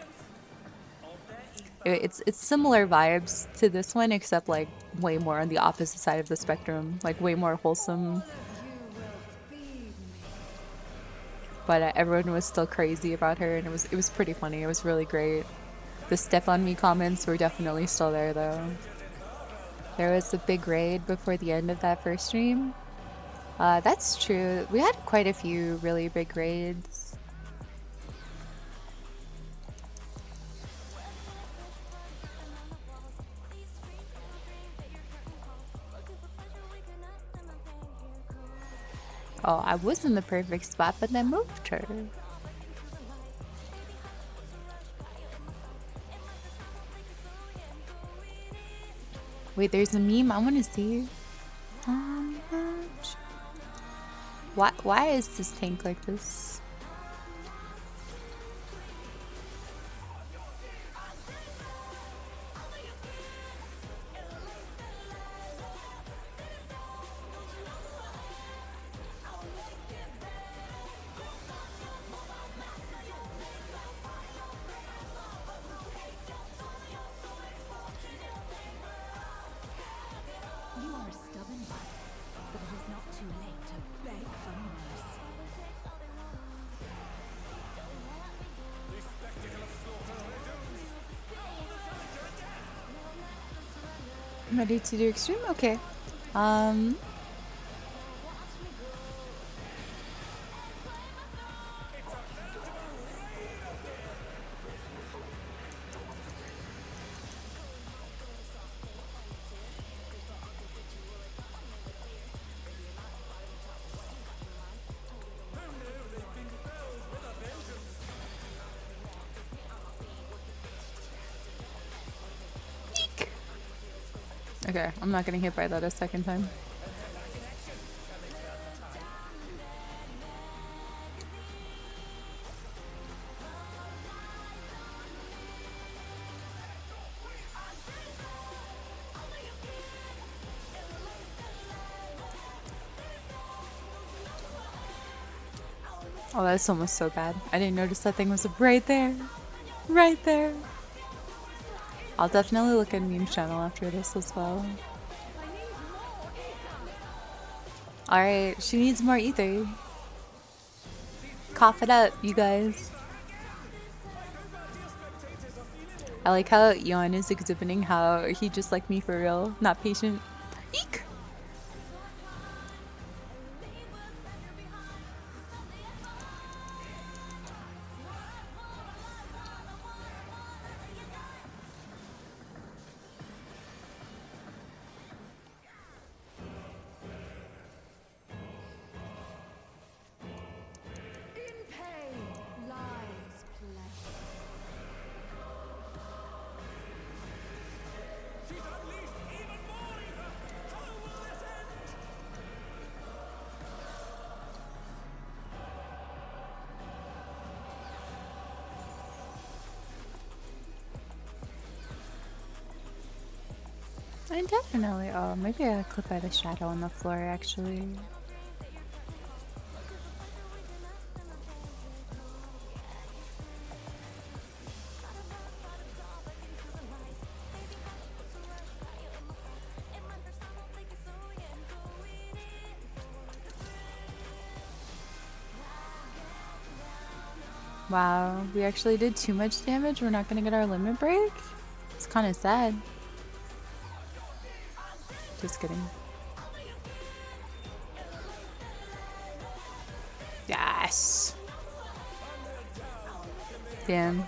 S1: It's similar vibes to this one, except like way more on the opposite side of the spectrum, like way more wholesome. But everyone was still crazy about her, and it was pretty funny. It was really great. The step on me comments were definitely still there though. There was a big raid before the end of that first stream. That's true. We had quite a few really big raids. Oh, I was in the perfect spot, but then moved her. Wait, there's a meme I want to see. Why is this tank like this? Ready to do extreme? Okay. Um. Eek. Okay, I'm not getting hit by that a second time. Oh, that's almost so bad. I didn't notice that thing was right there. Right there. I'll definitely look at Meme's channel after this as well. Alright, she needs more ether. Cough it up, you guys. I like how Yon is exhibiting how he just like me for real, not patient. Eek! I definitely. Oh, maybe I clip out a shadow on the floor actually. Wow, we actually did too much damage. We're not gonna get our limit break? It's kind of sad. Just kidding. Yes! Damn.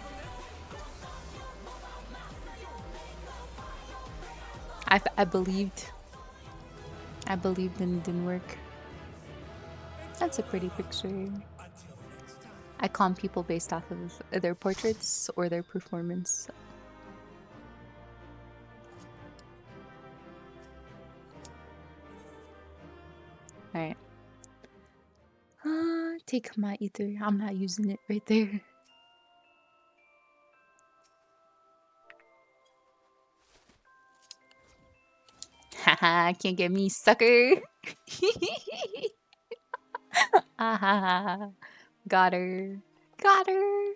S1: I believed. I believed and it didn't work. That's a pretty picture. I comp people based off of their portraits or their performance. Alright. Take my ether. I'm not using it right there. Haha, can't get me, sucker. Ah, got her. Got her.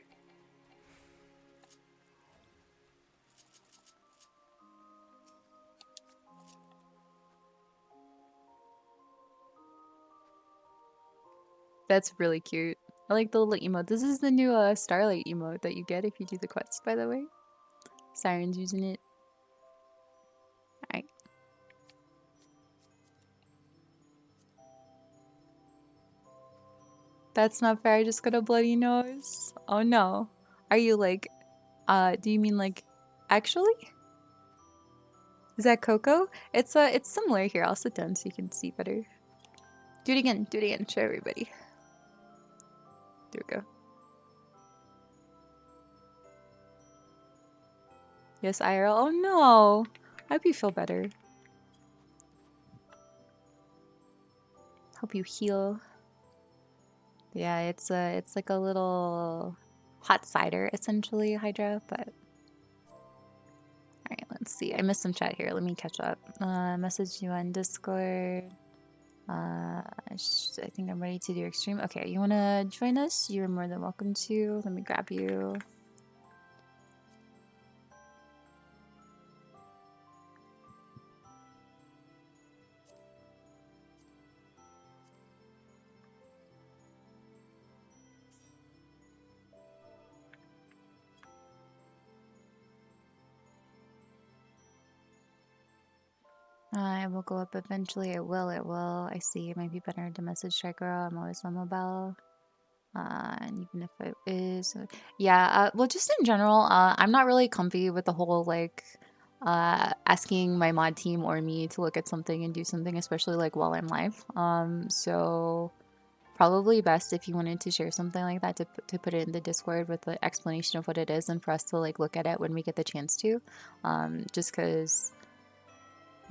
S1: That's really cute. I like the little emote. This is the new Starlight emote that you get if you do the quest, by the way. Siren's using it. Alright. That's not fair. I just got a bloody nose. Oh no. Are you like, do you mean like, actually? Is that Coco? It's similar here. I'll sit down so you can see better. Do it again. Do it again. Show everybody. There we go. Yes, IRL. Oh no. I hope you feel better. Hope you heal. Yeah, it's like a little hot cider essentially, Hydra, but alright, let's see. I missed some chat here. Let me catch up. Message you on Discord. I think I'm ready to do extreme. Okay, you wanna join us? You're more than welcome to. Let me grab you. I will go up eventually. It will. It will. I see. It might be better to message Shy Girl. I'm always on mobile. And even if it is, yeah. Well, just in general, I'm not really comfy with the whole like asking my mod team or me to look at something and do something, especially like while I'm live. So probably best if you wanted to share something like that to put it in the Discord with the explanation of what it is and for us to like look at it when we get the chance to. Just because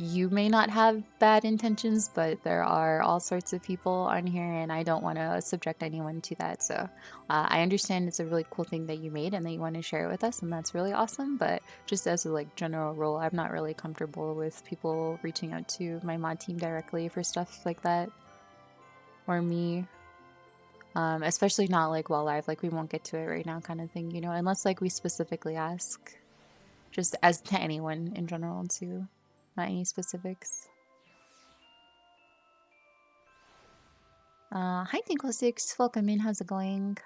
S1: you may not have bad intentions, but there are all sorts of people on here, and I don't want to subject anyone to that. So I understand it's a really cool thing that you made and that you want to share it with us, and that's really awesome. But just as a like general rule, I'm not really comfortable with people reaching out to my mod team directly for stuff like that, or me. Especially not like while live, like we won't get to it right now, kind of thing, you know, unless like we specifically ask, just as to anyone in general, too, not any specifics. Hi Twinkle6, welcome in, how's it going?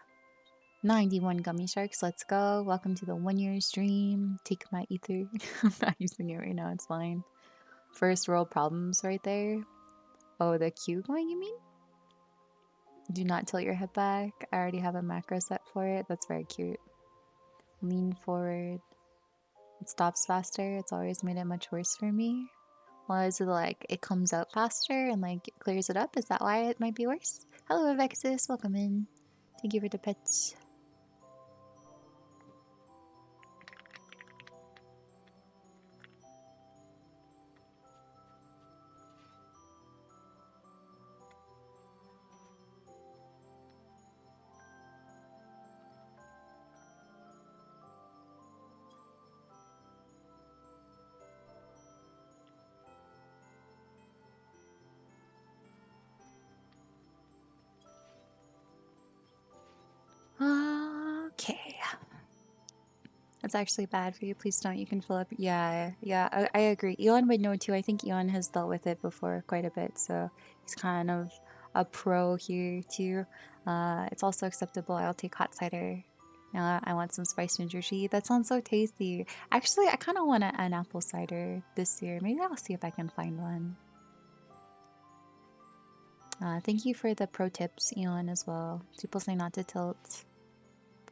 S1: 91 Gummy Sharks, let's go. Welcome to the 1 year stream. Take my ether. I'm not using it right now, it's fine. First world problems right there. Oh, the Q going, you mean? Do not tilt your head back. I already have a macro set for it. That's very cute. Lean forward. It stops faster. It's always made it much worse for me. Well, is it like it comes out faster and like it clears it up? Is that why it might be worse? Hello, Avexis. Welcome in. Thank you for the pets. Okay. That's actually bad for you. Please don't. You can fill up. Yeah, yeah, I agree. Eon would know too. I think Eon has dealt with it before quite a bit, so he's kind of a pro here too. It's also acceptable. I'll take hot cider. I want some spiced ginger tea. That sounds so tasty. Actually, I kind of want an apple cider this year. Maybe I'll see if I can find one. Thank you for the pro tips, Eon, as well. People say not to tilt.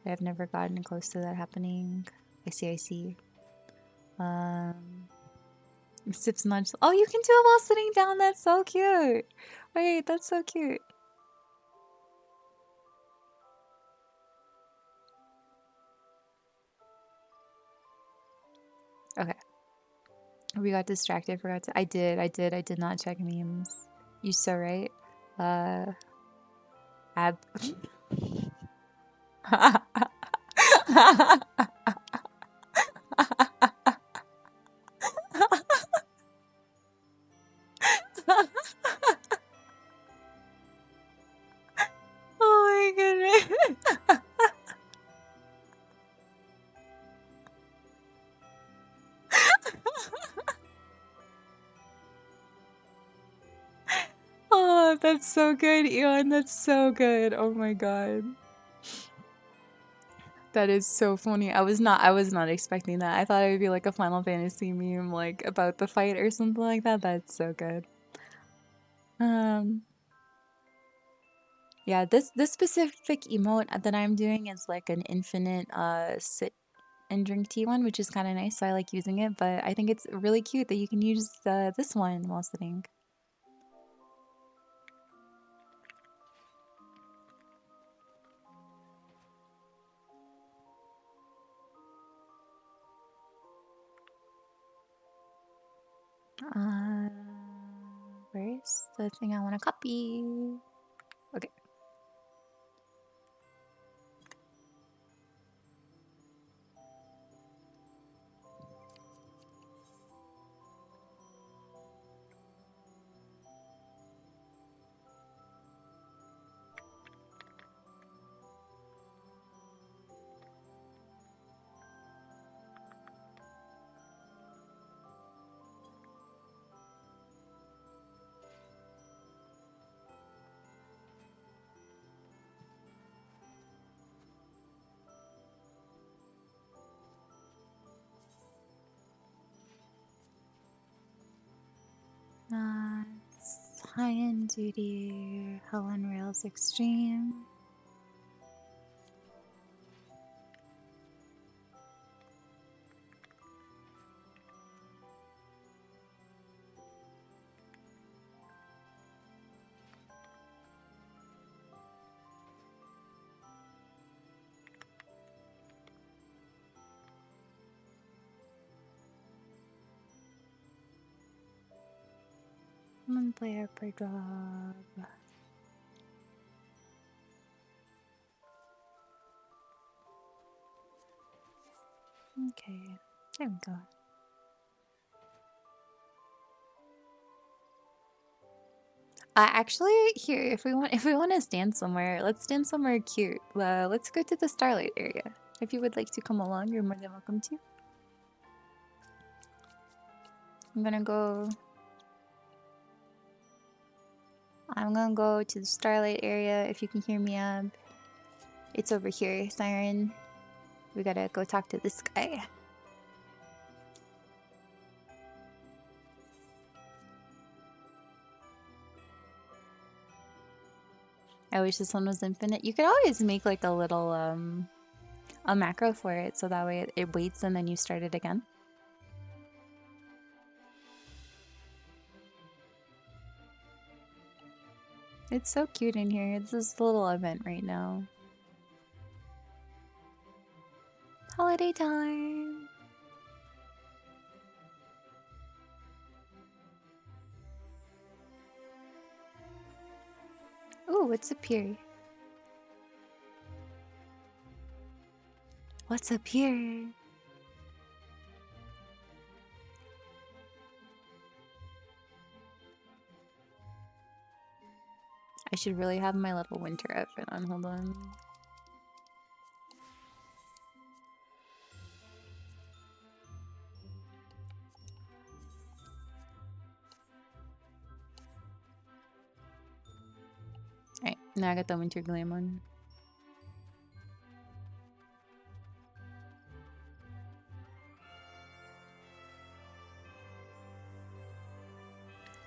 S1: I've never gotten close to that happening. I see, I see. Sips nudge. Oh, you can do it while sitting down. That's so cute. Wait, that's so cute. Okay. We got distracted. Forgot to. I did not check memes. You so right. Ab. Oh my goodness. Oh, that's so good, Eon. That's so good. Oh my god. That is so funny. I was not expecting that. I thought it would be like a Final Fantasy meme like about the fight or something like that. That's so good. Um yeah, this specific emote that I'm doing is like an infinite sit and drink tea one, which is kind of nice. So I like using it, but I think it's really cute that you can use this one while sitting. Uh, where's the thing I want to copy? Okay. High End Duty, Hell on Rails Extreme. Player per job. Okay, there we go. Actually, here, if we want to stand somewhere, let's stand somewhere cute. Let's go to the Starlight area. If you would like to come along, you're more than welcome to. I'm gonna go to the Starlight area. If you can hear me up, it's over here, Siren. We gotta go talk to this guy. I wish this one was infinite. You could always make like a little a macro for it, so that way it waits and then you start it again. It's so cute in here. This is a little event right now. Holiday time. Ooh, what's up here? What's up here? I should really have my little winter outfit on. Hold on. Alright, now I got the winter glam on.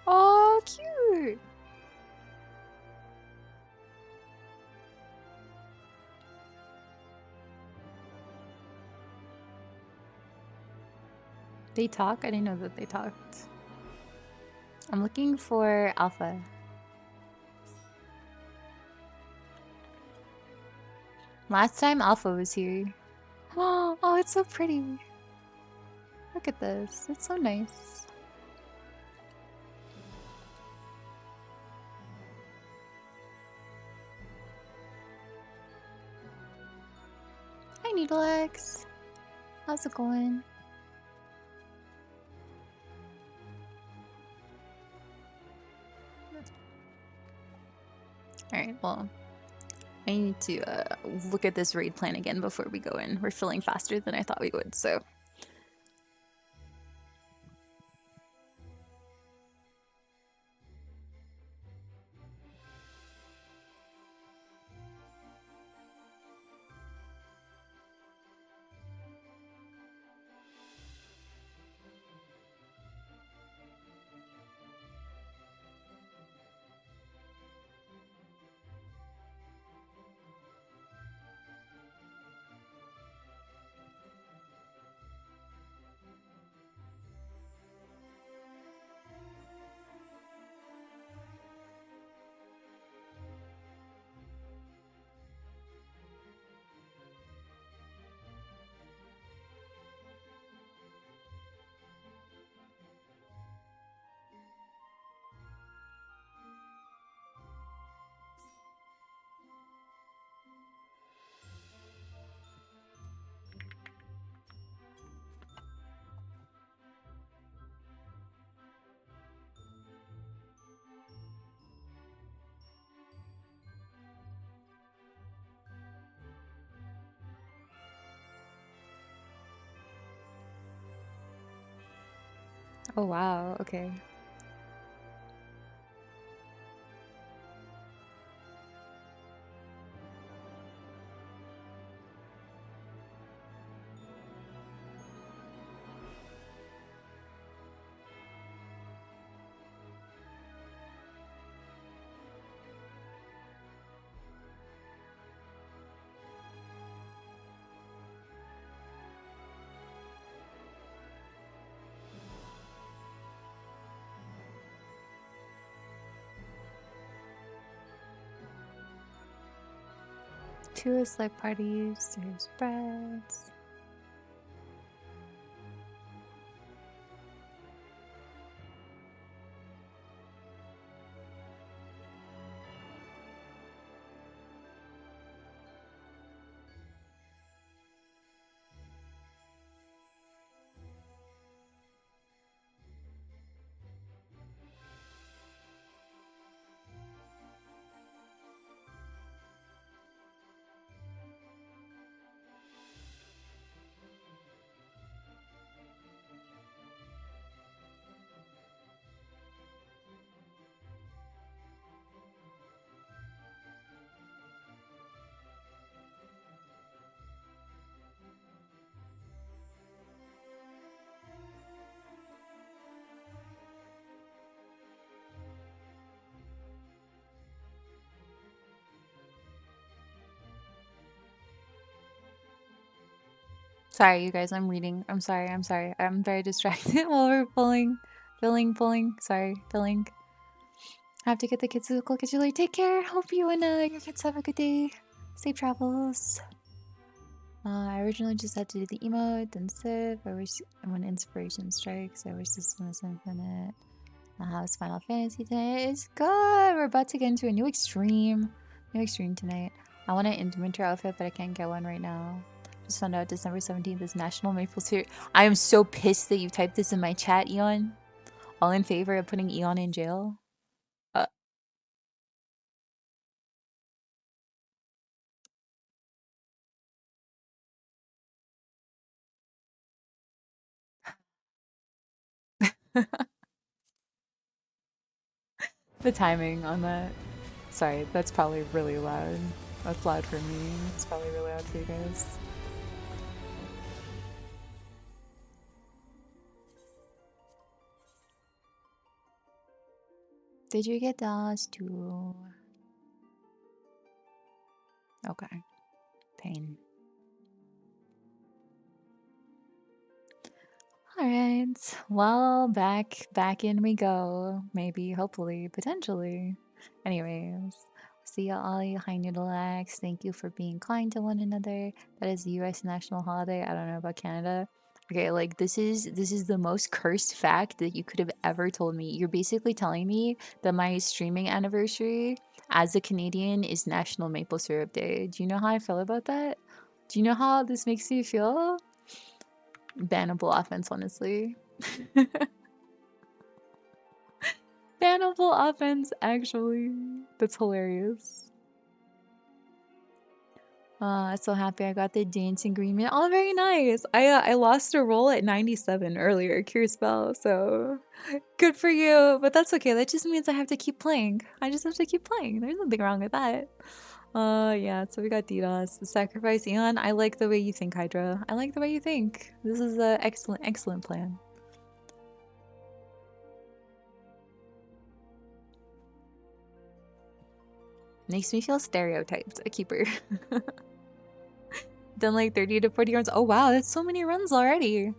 S1: Oh, cute! They talk? I didn't know that they talked. I'm looking for Alpha. Last time Alpha was here. Oh, it's so pretty. Look at this. It's so nice. Hi, Needlex. How's it going? Alright, well, I need to look at this raid plan again before we go in. We're filling faster than I thought we would, so. Oh, wow. Okay. Two is like parties, there's breads. Sorry, you guys, I'm reading. I'm sorry, I'm sorry. I'm very distracted while we're pulling. Sorry, pulling. I have to get the kids to school. Get you late. Take care. Hope you and your kids have a good day. Safe travels. I originally just had to do the emote, then sip. I wish when inspiration strikes. I wish this was infinite. How's Final Fantasy tonight? It's good. We're about to get into a new extreme. New extreme tonight. I want an winter outfit, but I can't get one right now. Just found out December 17th is National Maple Syrup. I am so pissed that you typed this in my chat, Eon. All in favor of putting Eon in jail? Uh, the timing on that. Sorry, that's probably really loud. That's loud for me. It's probably really loud for you guys. Did you get those too? Okay. Pain. All right. Well, back in we go. Maybe, hopefully, potentially. Anyways, see you all, you high noodle acts. Thank you for being kind to one another. That is the U.S. national holiday. I don't know about Canada. Okay, like this is the most cursed fact that you could have ever told me. You're basically telling me that my streaming anniversary as a Canadian is National Maple Syrup Day. Do you know how I feel about that? Do you know how this makes me feel? Bannable offense, honestly. Bannable offense, actually. That's hilarious. So happy I got the dance agreement. Oh, very nice. I lost a roll at 97 earlier, Cure Spell, so good for you. But that's okay. That just means I have to keep playing. I just have to keep playing. There's nothing wrong with that. Yeah, so we got DDoS, the sacrifice. Eon, I like the way you think, Hydra. I like the way you think. This is an excellent plan. Makes me feel stereotyped, a keeper. Done like 30 to 40 runs. Oh wow, that's so many runs already.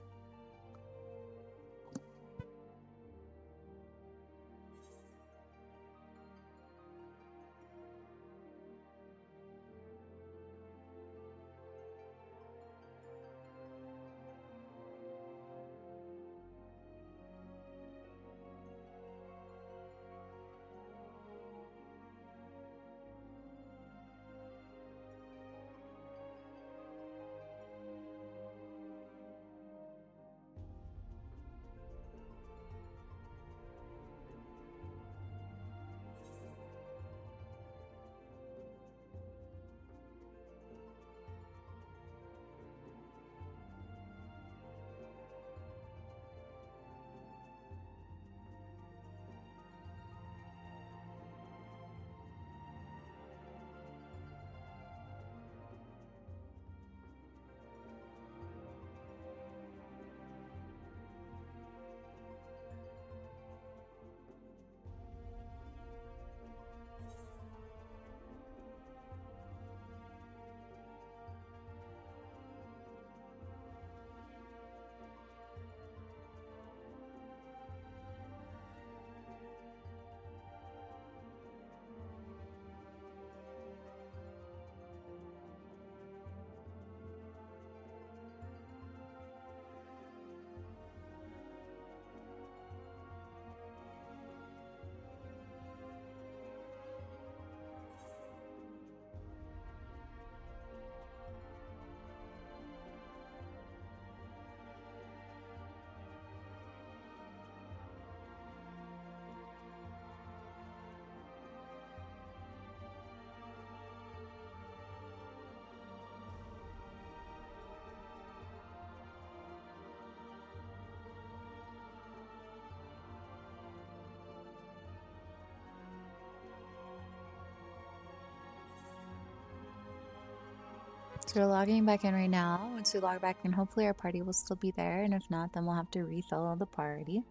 S1: So we're logging back in right now. Once we log back in, hopefully our party will still be there. And if not, then we'll have to refill the party.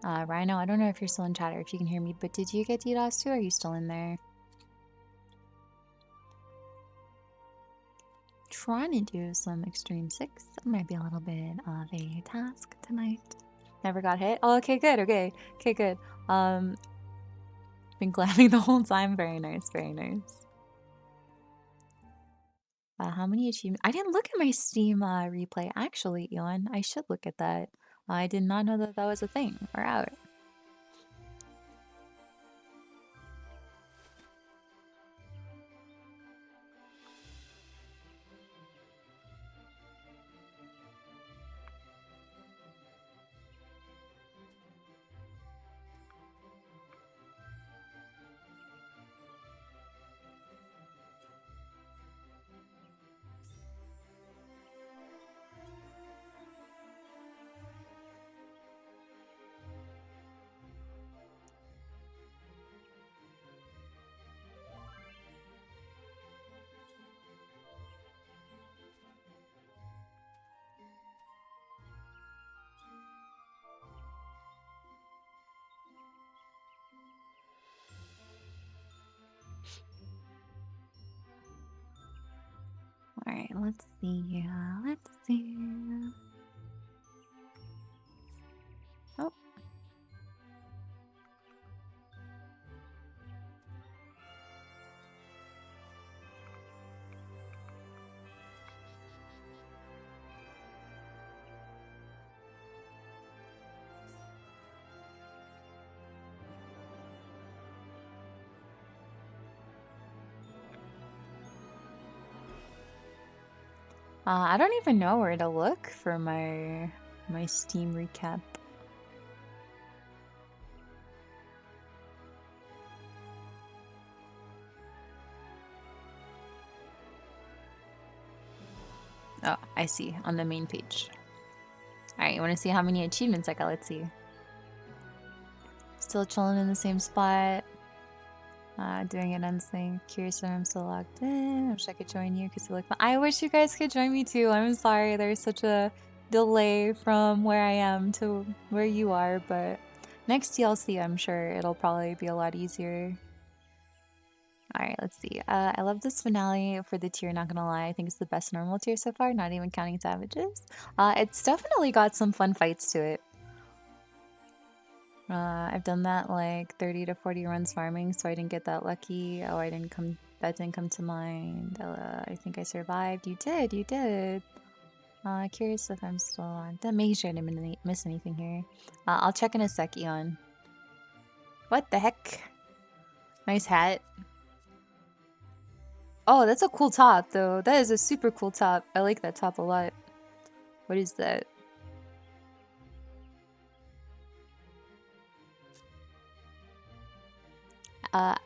S1: Rhino, I don't know if you're still in chat or if you can hear me, but did you get DDoS too? Or are you still in there? Trying to do some Extreme 6. That might be a little bit of a task tonight. Never got hit? Oh, okay, good, okay. Okay, good. Been glamming the whole time. Very nice, very nice. How many achievements? I didn't look at my Steam replay, actually, Elon. I should look at that. I did not know that that was a thing. We're out. Alright, let's see. Let's see. Oh. I don't even know where to look for my Steam recap. Oh, I see, on the main page. Alright, you want to see how many achievements I got? Let's see. Still chilling in the same spot. Doing it unsync. Curious if I'm still logged in. I wish I could join you because you look fun. I wish you guys could join me too. I'm sorry there's such a delay from where I am to where you are, but next DLC I'm sure it'll probably be a lot easier. Alright, let's see. I love this finale for the tier, not gonna lie. I think it's the best normal tier so far, not even counting savages. It's definitely got some fun fights to it. I've done that like 30 to 40 runs farming, so I didn't get that lucky. Oh, that didn't come to mind. I think I survived. You did, you did. Curious if I'm still on. Then make sure I didn't miss anything here. I'll check in a sec, Eon. What the heck? Nice hat. Oh, that's a cool top, though. That is a super cool top. I like that top a lot. What is that?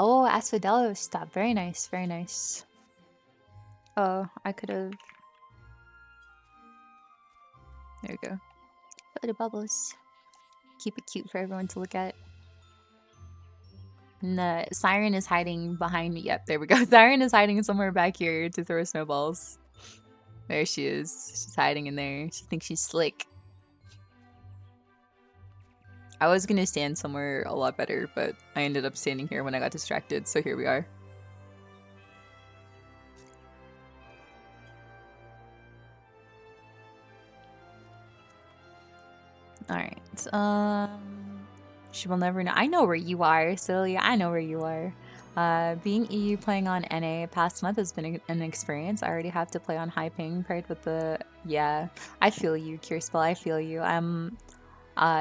S1: Oh, Asphodelos top. Very nice, very nice. Oh, I could have... There we go. Photo bubbles. Keep it cute for everyone to look at. And the Siren is hiding behind me. Yep, there we go. Siren is hiding somewhere back here to throw snowballs. There she is. She's hiding in there. She thinks she's slick. I was gonna stand somewhere a lot better, but I ended up standing here when I got distracted, so here we are. Alright, she will never know. I know where you are, Celia. I know where you are. Being EU playing on NA past month has been an experience. I already have to play on high ping paired with the... Yeah, I feel you, Kirspel. I feel you.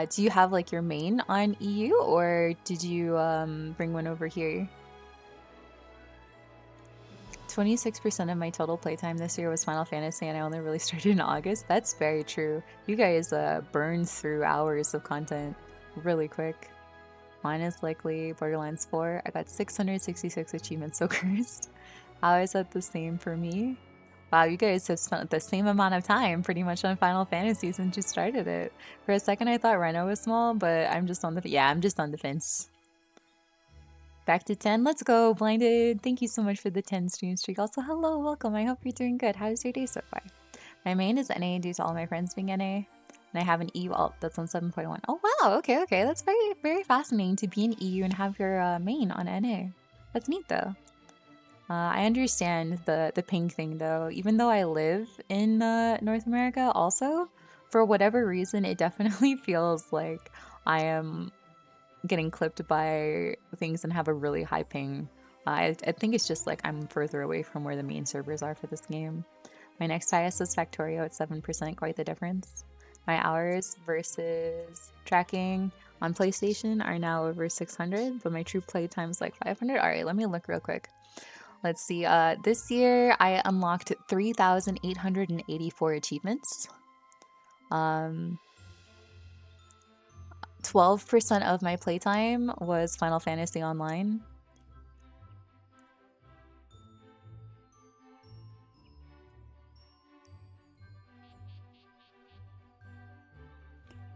S1: Do you have like your main on EU or did you bring one over here? 26% of my total playtime this year was Final Fantasy and I only really started in August. That's very true. You guys burned through hours of content really quick. Mine is likely Borderlands 4. I got 666 achievements, so cursed. How is that the same for me? Wow, you guys have spent the same amount of time pretty much on Final Fantasy since you started it. For a second I thought Reno was small, but I'm just on the... Yeah, I'm just on the fence. Back to 10. Let's go, Blinded. Thank you so much for the 10 stream streak. Also, hello, welcome. I hope you're doing good. How's your day so far? My main is NA due to all my friends being NA. And I have an EU alt that's on 7.1. Oh, wow. Okay, okay. That's very, very fascinating to be in EU and have your main on NA. That's neat, though. I understand the ping thing, though. Even though I live in North America also, for whatever reason, it definitely feels like I am getting clipped by things and have a really high ping. I think it's just like I'm further away from where the main servers are for this game. My next highest is Factorio at 7%, quite the difference. My hours versus tracking on PlayStation are now over 600, but my true play time is like 500. All right, let me look real quick. Let's see. This year I unlocked 3,884 achievements. 12% of my playtime was Final Fantasy Online.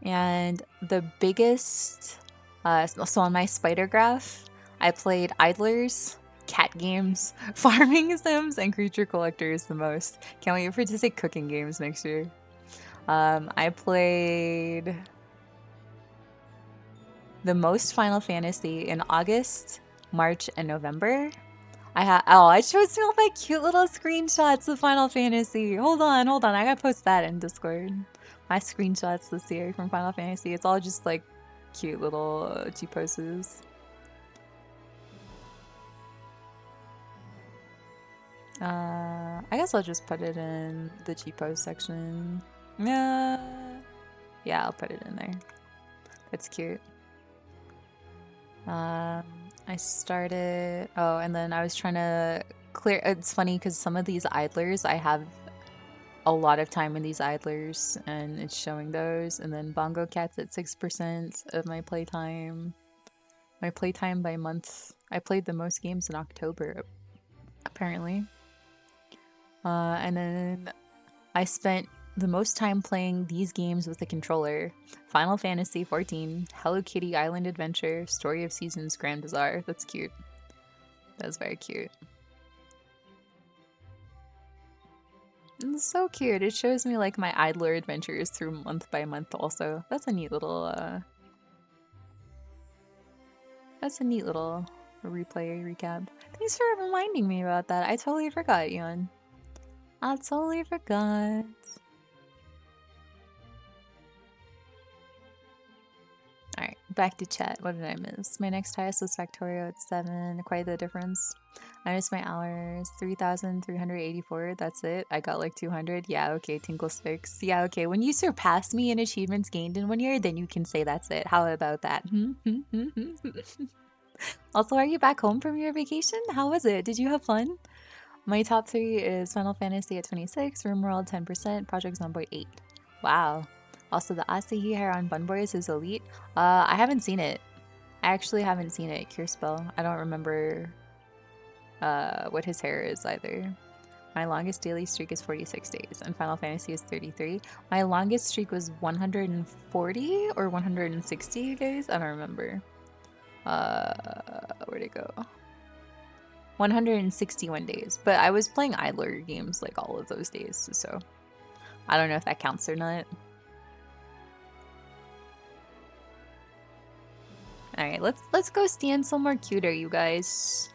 S1: And the biggest, so on my spider graph, I played Idlers, cat games, farming sims, and creature collectors the most. Can't wait for it to say cooking games next year. I played the most Final Fantasy in August, March, and November. I chose all my cute little screenshots of Final Fantasy. Hold on. I gotta post that in Discord. My screenshots this year from Final Fantasy. It's all just like cute little cheap poses. I guess I'll just put it in the cheapos section. Yeah, I'll put it in there. That's cute. I started. Oh, and then I was trying to clear. It's funny because some of these idlers, I have a lot of time in these idlers, and it's showing those. And then Bongo Cat's at 6% of my playtime. My playtime by month. I played the most games in October, apparently. And then I spent the most time playing these games with the controller. Final Fantasy XIV, Hello Kitty Island Adventure, Story of Seasons, Grand Bazaar. That's cute. That's very cute. It's so cute. It shows me like my idler adventures through month by month also. That's a neat little replay recap. Thanks for reminding me about that. I totally forgot, Yon. I totally forgot. Alright, back to chat. What did I miss? My next highest was Factorio at 7. Quite the difference. I missed my hours. 3,384. That's it. I got like 200. Yeah, okay. Tinkle Sticks. Yeah, okay. When you surpass me in achievements gained in 1 year, then you can say that's it. How about that? Also, are you back home from your vacation? How was it? Did you have fun? My top 3 is Final Fantasy at 26, RimWorld 10%, Project Zomboid 8. Wow. Also, the Asahi hair on Bun Boys is elite. I haven't seen it. I actually haven't seen it, Kierspell. I don't remember what his hair is either. My longest daily streak is 46 days, and Final Fantasy is 33. My longest streak was 140 or 160 days? I don't remember. Where'd it go? 161 days. But I was playing idler games like all of those days, so I don't know if that counts or not. Alright, let's go stand somewhere cuter, you guys.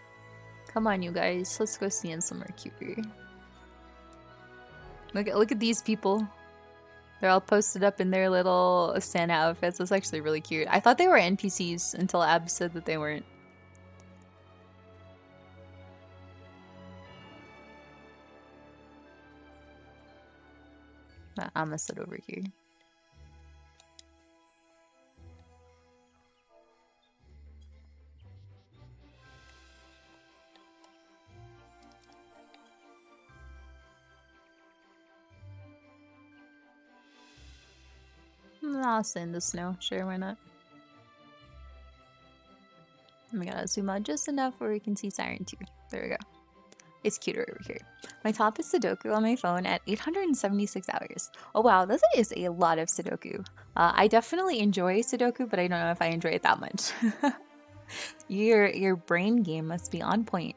S1: Come on, you guys. Let's go stand somewhere cuter. Look at these people. They're all posted up in their little Santa outfits. That's actually really cute. I thought they were NPCs until Ab said that they weren't. I'm gonna sit over here. I'll sit in the snow. Sure, why not? We gotta zoom out just enough where we can see Siren 2. There we go. It's cuter over here. My top is Sudoku on my phone at 876 hours. Oh wow, that is a lot of Sudoku. I definitely enjoy Sudoku, but I don't know if I enjoy it that much. Your brain game must be on point.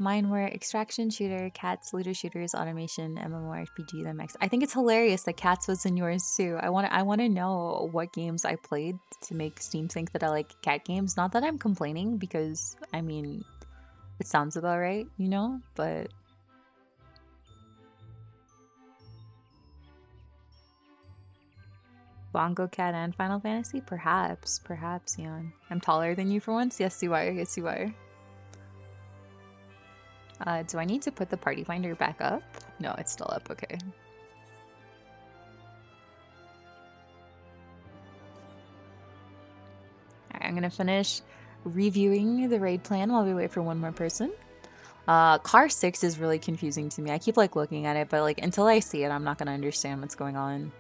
S1: Mine were extraction shooter, cats, looter shooters, automation, MMORPG, then Max. I think it's hilarious that cats was in yours too. I want to know what games I played to make Steam think that I like cat games. Not that I'm complaining, because I mean, it sounds about right, you know, but Bongo Cat and Final Fantasy? Perhaps, Jan. I'm taller than you for once? Yes, you are. Yes, you are. Do I need to put the party finder back up? No, it's still up. Okay. All right, I'm gonna finish reviewing the raid plan while we wait for one more person. Car 6 is really confusing to me. I keep like looking at it, but like until I see it, I'm not gonna understand what's going on.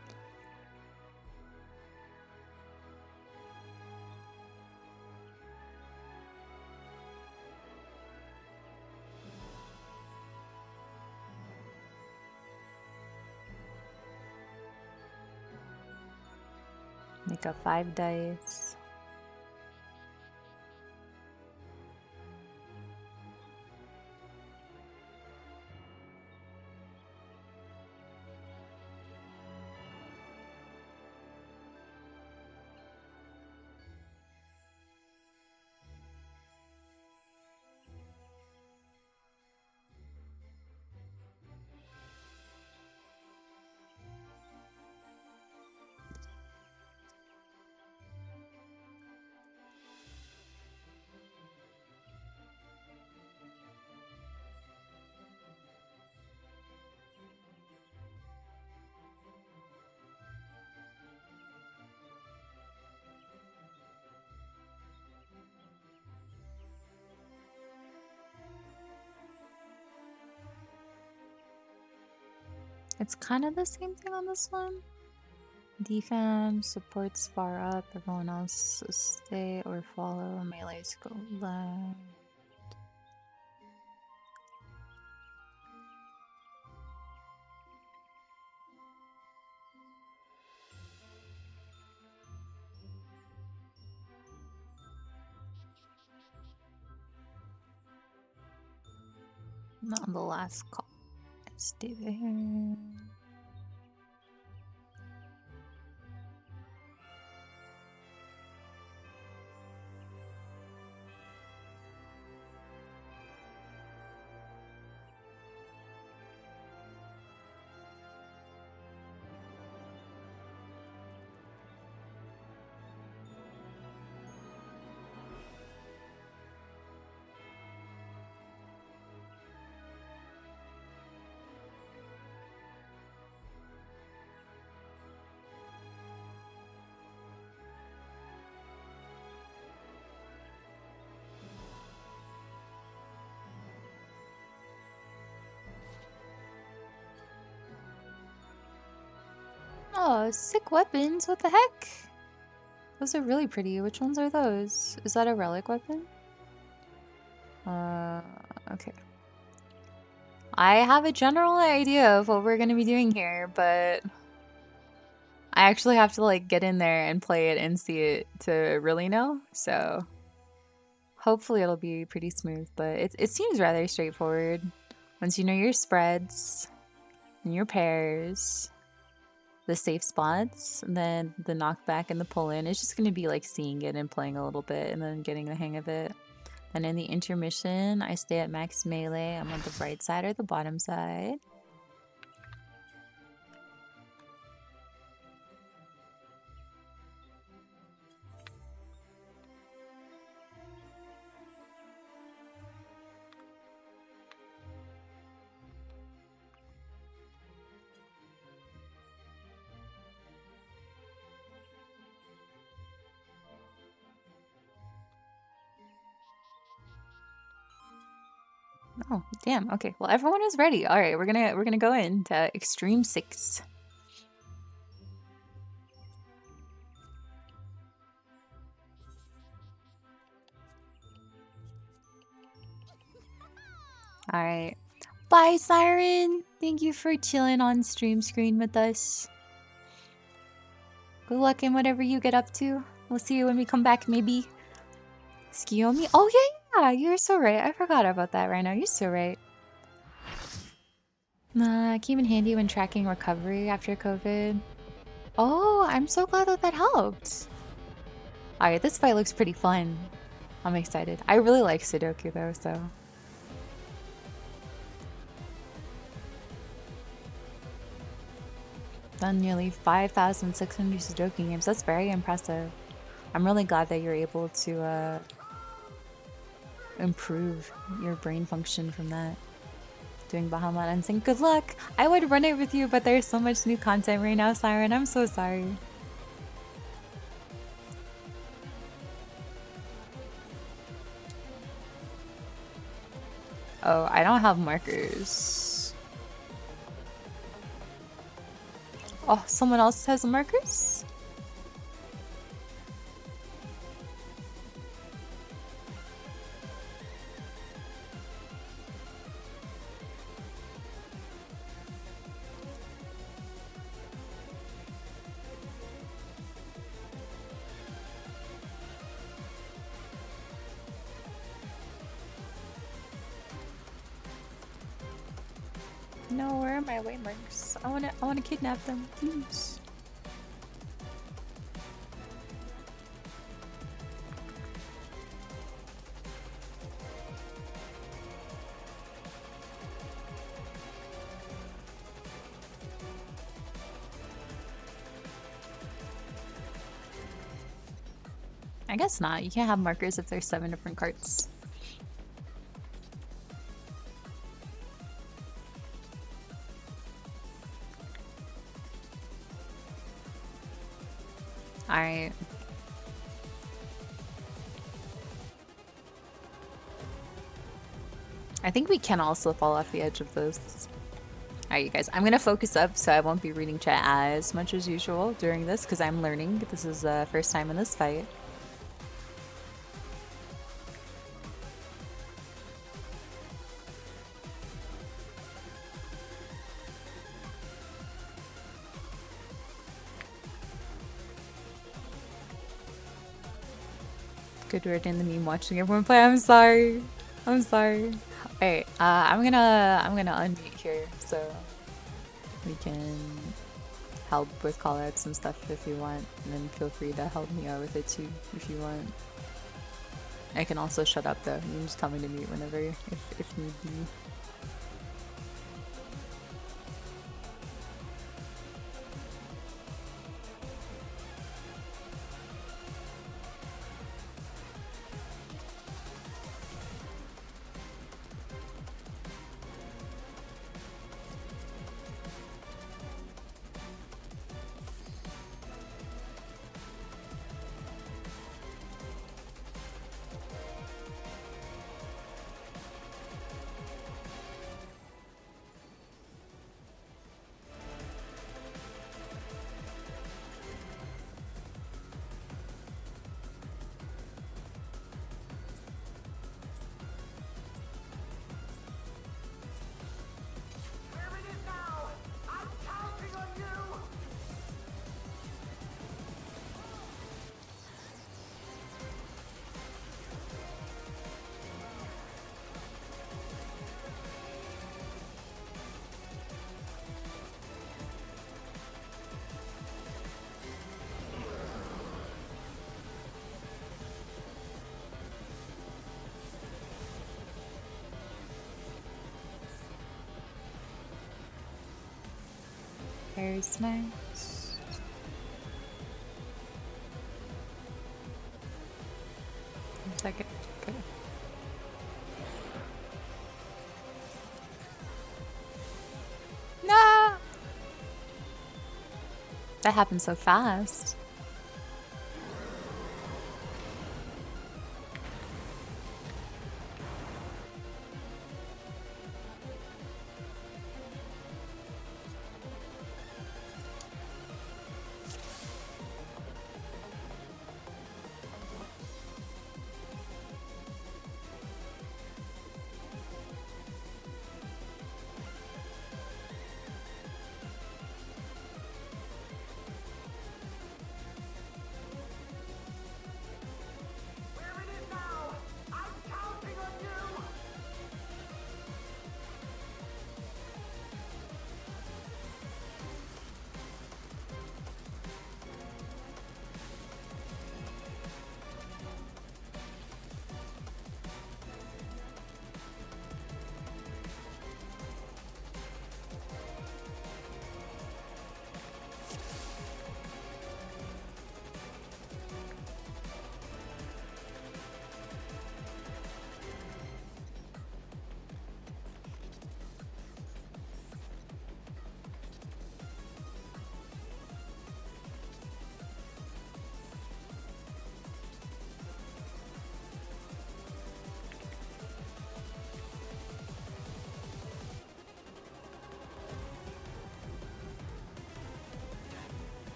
S1: Make up 5 dice. It's kind of the same thing on this one. Defam supports far up, everyone else stay or follow, melees go left. Not the last call. Stay there. Oh, sick weapons. What the heck? Those are really pretty. Which ones are those? Is that a relic weapon? Okay. I have a general idea of what we're gonna be doing here, but I actually have to like get in there and play it and see it to really know. So hopefully it'll be pretty smooth, but it seems rather straightforward. Once you know your spreads and your pairs, the safe spots, and then the knockback and the pull in, it's just gonna be like seeing it and playing a little bit and then getting the hang of it. And in the intermission, I stay at max melee. I'm on the right side or the bottom side. Oh, damn. Okay. Well, everyone is ready. All right, we're gonna go into Extreme 6. All right. Bye, Siren. Thank you for chilling on stream screen with us. Good luck in whatever you get up to. We'll see you when we come back, maybe. Skiyomi? Oh, yeah. You're so right. I forgot about that right now. You're so right. Came in handy when tracking recovery after COVID. Oh, I'm so glad that that helped. Alright, this fight looks pretty fun. I'm excited. I really like Sudoku though, so. Done nearly 5,600 Sudoku games. That's very impressive. I'm really glad that you're able to improve your brain function from that. Doing Bahamut and saying good luck. I would run it with you, but there's so much new content right now, Siren. I'm so sorry. Oh, I don't have markers. Oh, someone else has markers? No, where are my waymarks? I wanna kidnap them, please. I guess not. You can't have markers if there's 7 different carts. Alright. I think we can also fall off the edge of this. Alright, you guys. I'm gonna focus up so I won't be reading chat as much as usual during this because I'm learning. This is the first time in this fight. Good word in the meme watching everyone play. I'm sorry. I'm sorry. Alright, I'm gonna unmute here so we can help with callouts and stuff if you want, and then feel free to help me out with it too if you want. I can also shut up though. You can just tell me to mute whenever if need be. Very nice. One second. Okay. No! That happened so fast.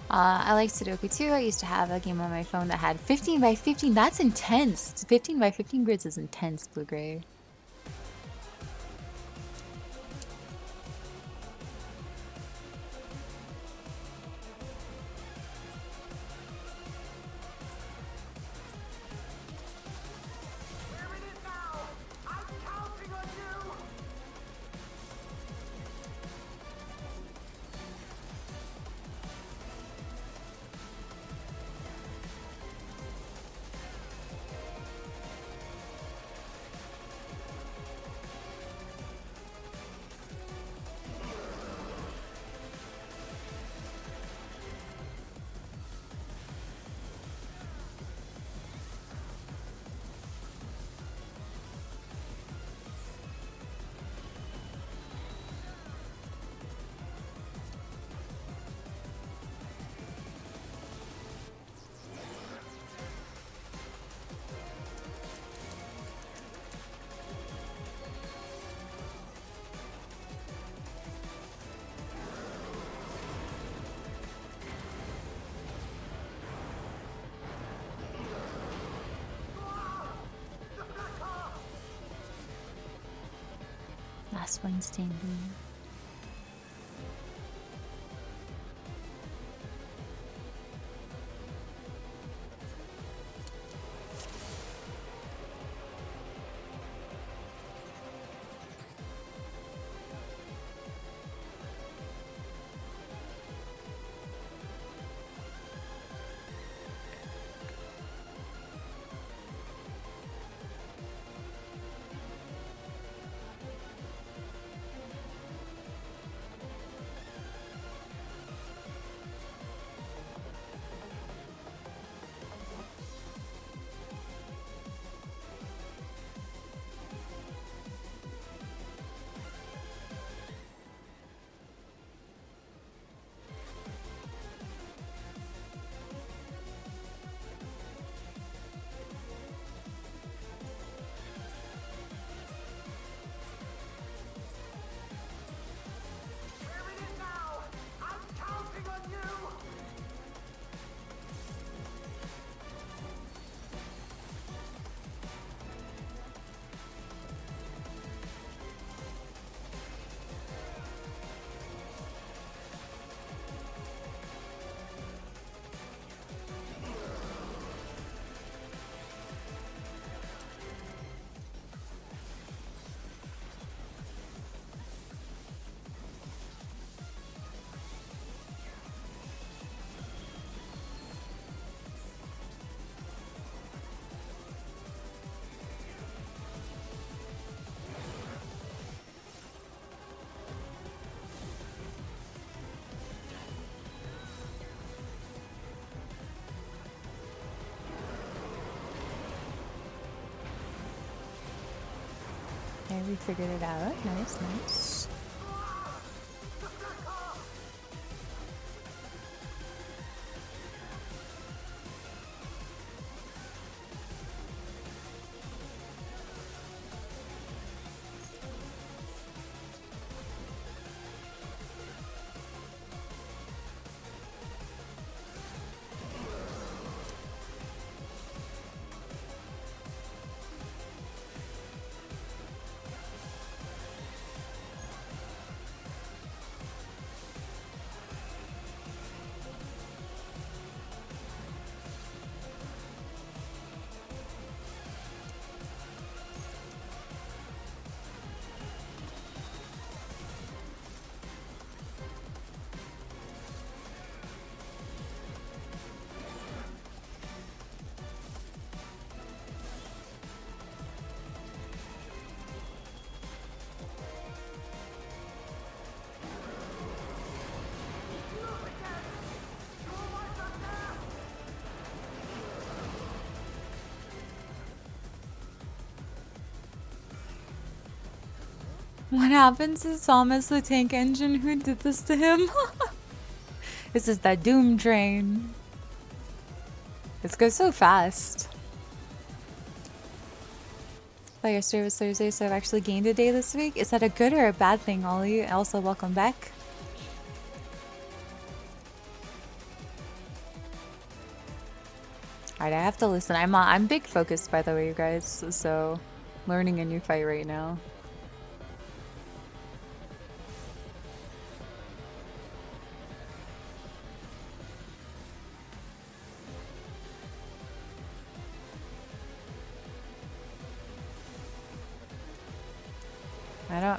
S1: I like Sudoku too. I used to have a game on my phone that had 15 by 15. That's intense. 15 by 15 grids is intense, Blue Gray. Last one standing. Okay, we figured it out. Nice, nice. What happens to Thomas the Tank Engine? Who did this to him? This is that Doom Train. This goes so fast. But yesterday was Thursday, so I've actually gained a day this week. Is that a good or a bad thing, Ollie? Also, welcome back. Alright, I have to listen. I'm big focused, by the way, you guys. So, learning a new fight right now.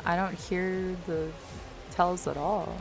S1: I don't hear the tells at all.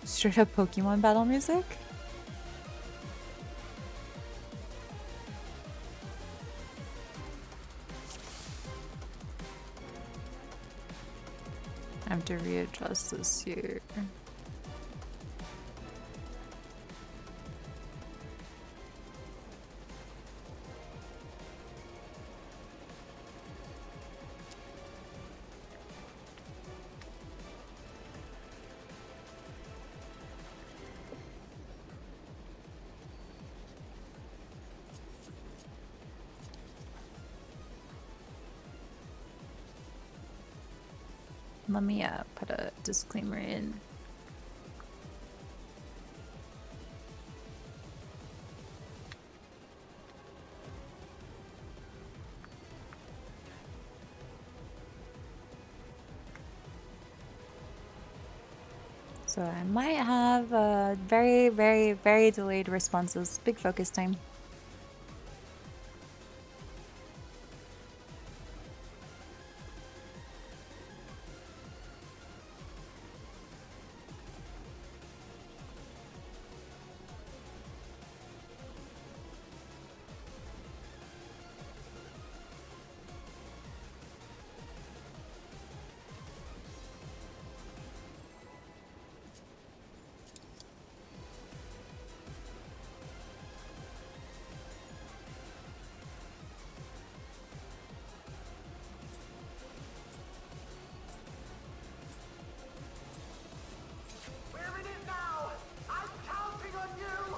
S1: Straight up Pokemon battle music? I have to readjust this here. Let me put a disclaimer in. So I might have very, very, very delayed responses. Big focus time.
S2: Where it is now! I'm counting on you!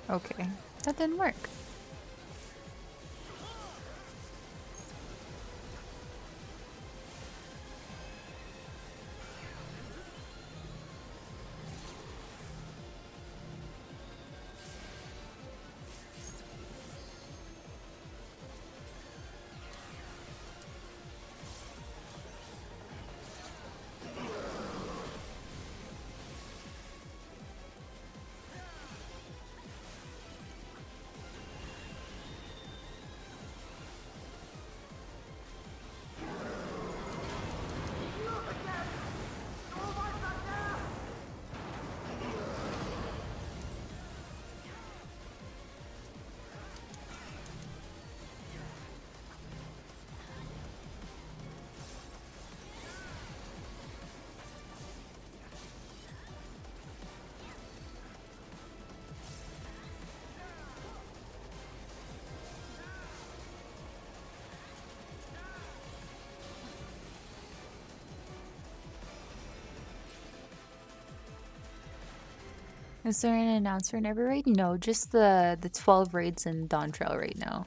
S1: Okay, that didn't work. Is there an announcer in every raid? No, just the 12 raids in Dawn Trail right now.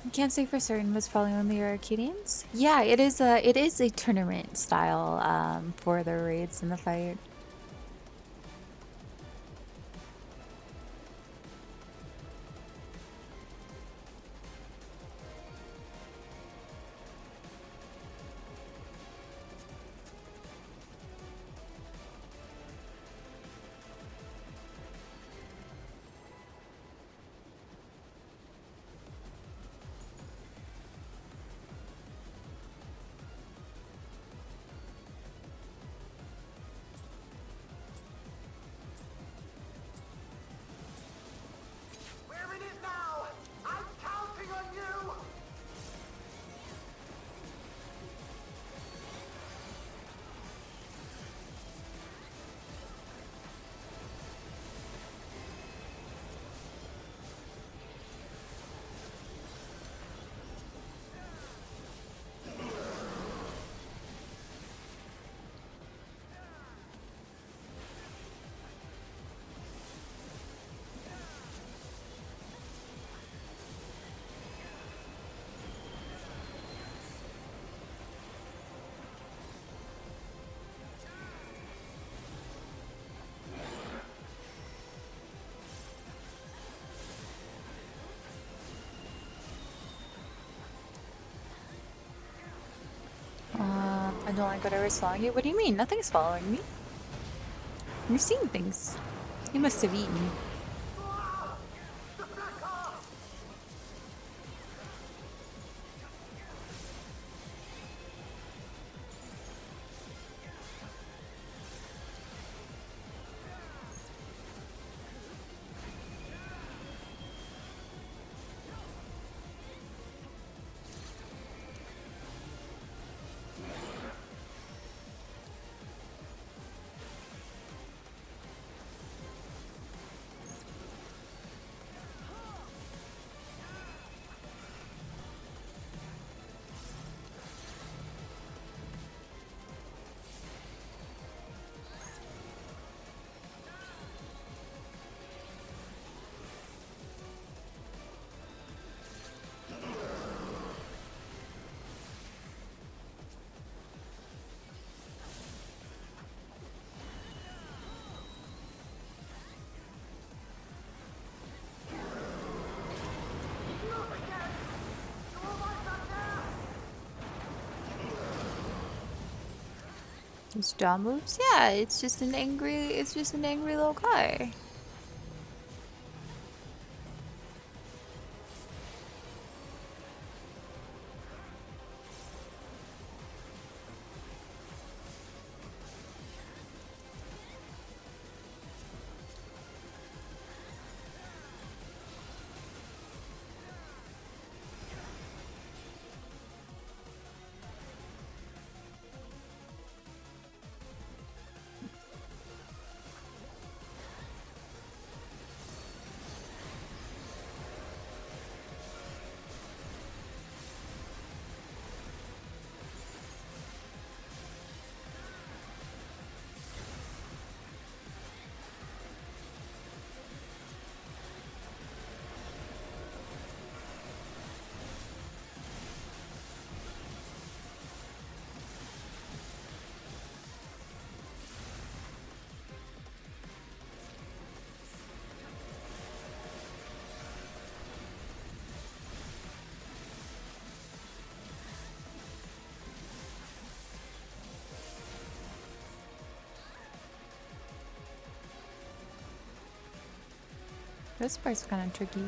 S1: I can't say for certain what's probably only your Arcadians. Yeah, it is a tournament style for the raids in the fight.
S2: Where it is now! I'm counting on you!
S1: I don't like whatever's following you. What do you mean? Nothing's following me. You're seeing things. You must have eaten. His jaw moves? Yeah, it's just an angry little guy. This part's kind of tricky.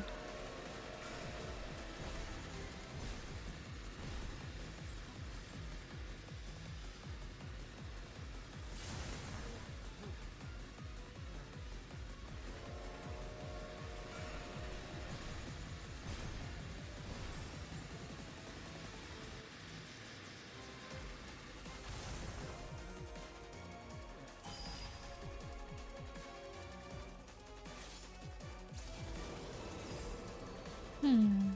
S1: Hmm.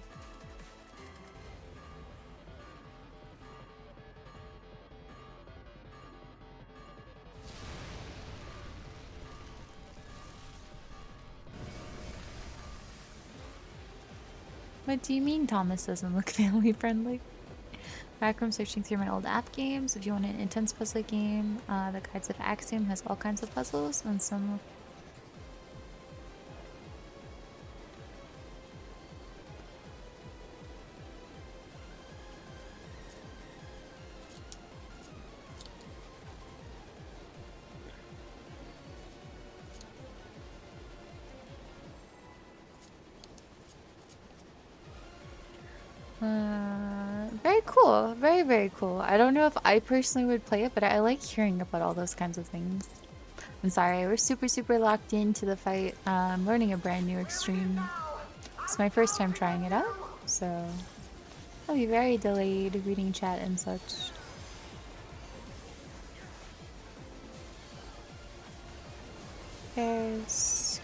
S1: What do you mean Thomas doesn't look family friendly? Back from searching through my old app games. If you want an intense puzzle game, the Guides of Axiom has all kinds of puzzles and some. Very cool. Very, very cool. I don't know if I personally would play it, but I like hearing about all those kinds of things. I'm sorry, we're super, super locked into the fight. I'm learning a brand new extreme. It's my first time trying it out, so I'll be very delayed reading chat and such. There's...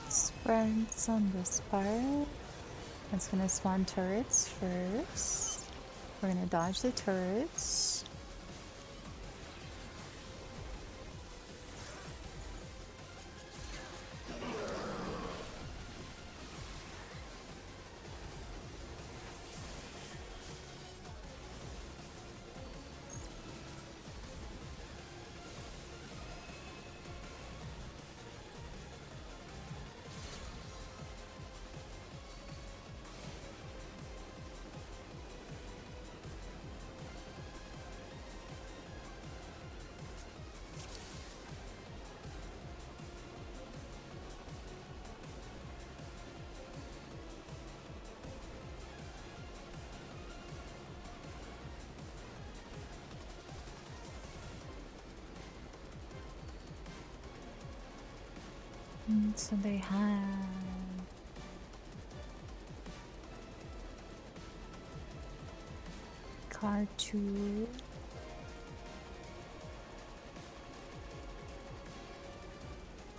S1: Sprints on this part. It's gonna spawn turrets first. We're gonna dodge the turrets. So they have car 2,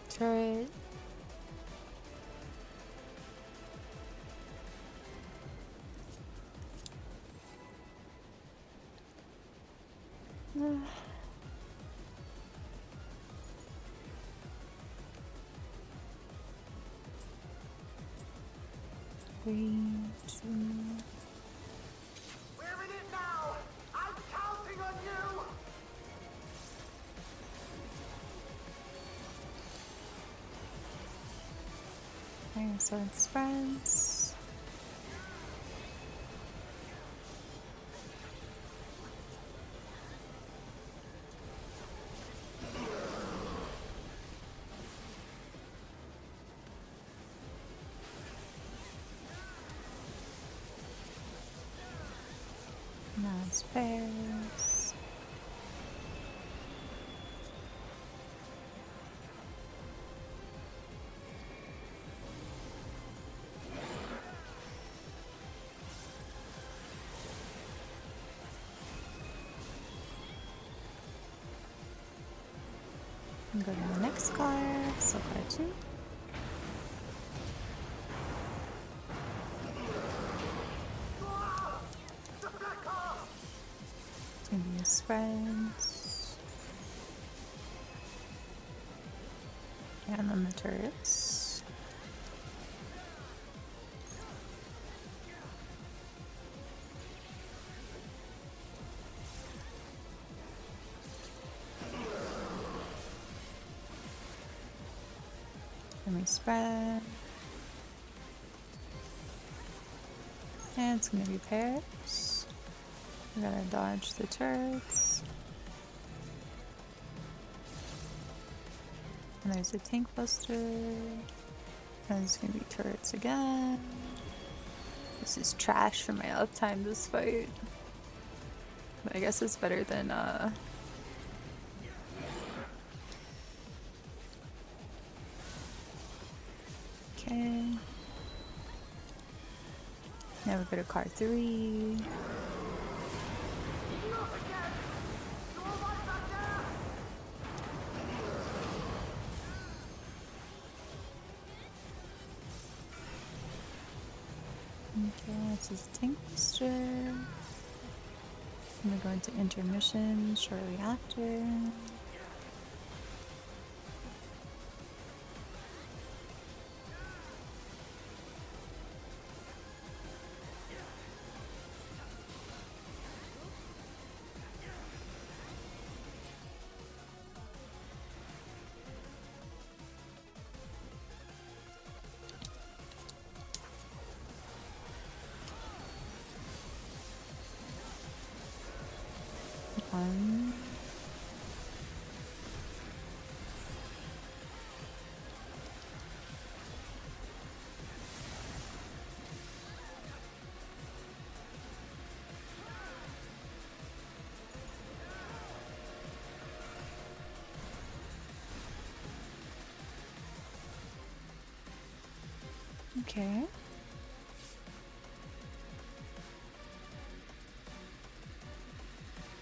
S1: turret, three, two.
S2: We're in it now! I'm counting on you!
S1: Okay, so it spreads. Now it spares. Go to the next card. So far 2. It's gonna be a spreads. And then the turrets. Let me spread. And it's gonna be pairs. We gotta dodge the turrets. And there's a tank buster. And there's gonna be turrets again. This is trash for my uptime this fight. But I guess it's better than okay. Now we go to card 3. Okay, this is tank booster. I'm gonna go into intermission shortly after. One. Okay.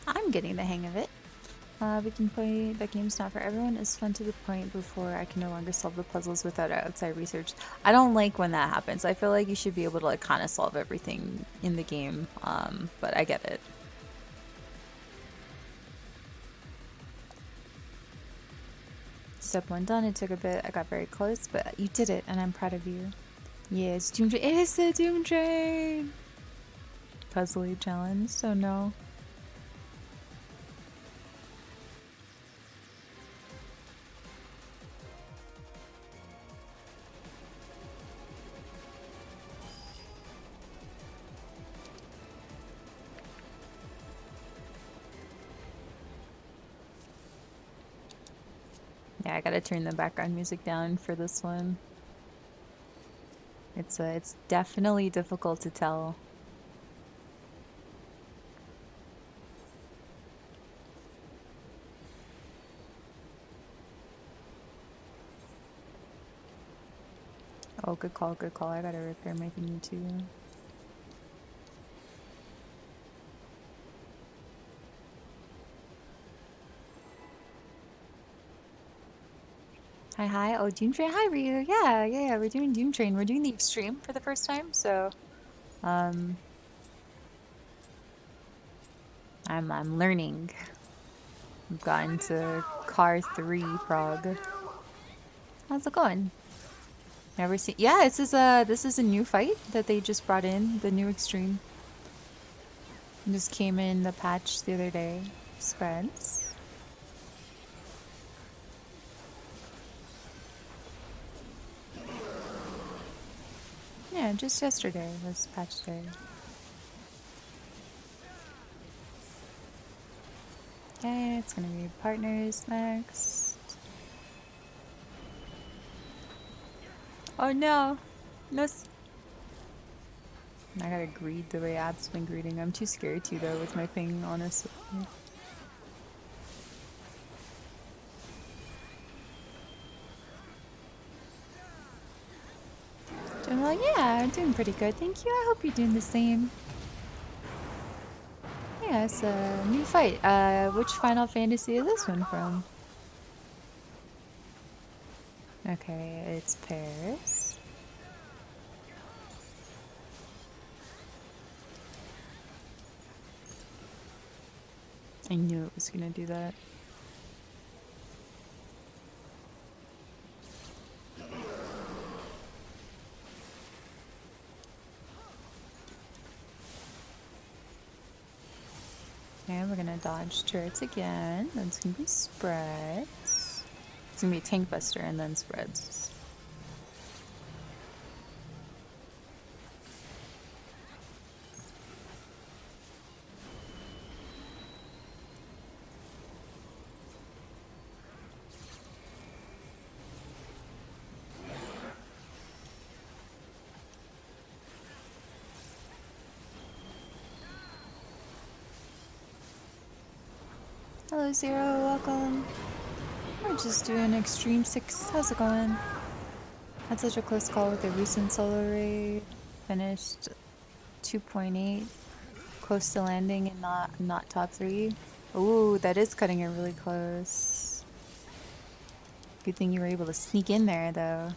S1: I'm getting the hang of it. We can play that game's not for everyone. It's fun to the point before I can no longer solve the puzzles without outside research. I don't like when that happens. I feel like you should be able to like kind of solve everything in the game, but I get it. Step 1 done. It took a bit. I got very close, but you did it, and I'm proud of you. Yeah, it's Doom Train. It's the Doom Train! Puzzly challenge, so no. Yeah, I gotta turn the background music down for this one. It's definitely difficult to tell. Oh, good call, good call. I gotta repair my thingy too. Hi, hi. Oh, Doom Train. Hi, Ryu. Yeah. We're doing Doom Train. We're doing the extreme for the first time, so I'm learning. I've gotten to Car 3 Prague. How's it going? Never seen. Yeah, this is a new fight that they just brought in, the new extreme. It just came in the patch the other day. Spreads. Yeah, just yesterday was patch day. Okay, it's gonna be partners next. Oh no! No. I gotta greet the way Ab's been greeting. I'm too scared to though with my ping, honestly. Doing well, yeah, I'm doing pretty good. Thank you. I hope you're doing the same. Yeah, it's a new fight. Which Final Fantasy is this one from? Okay, it's Paris. I knew it was gonna do that. Okay, we're gonna dodge turrets again. That's gonna be spreads. It's gonna be tank buster and then spreads. Hello, Zero. Welcome. We're just doing Extreme 6. How's it going? Had such a close call with the recent solo raid. Finished 2.8. Close to landing and not top 3. Ooh, that is cutting it really close. Good thing you were able to sneak in there, though.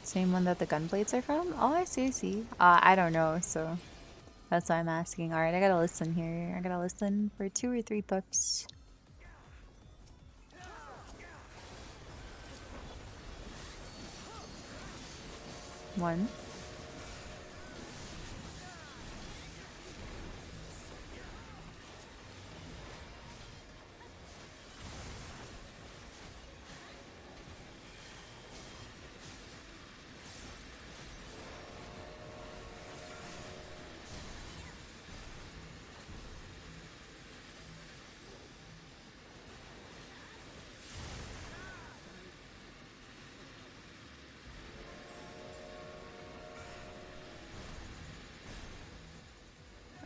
S1: Same one that the gunblades are from? Oh, I see, I see. I don't know, so that's why I'm asking. Alright, I gotta listen here. I gotta listen for 2 or 3 pups. One.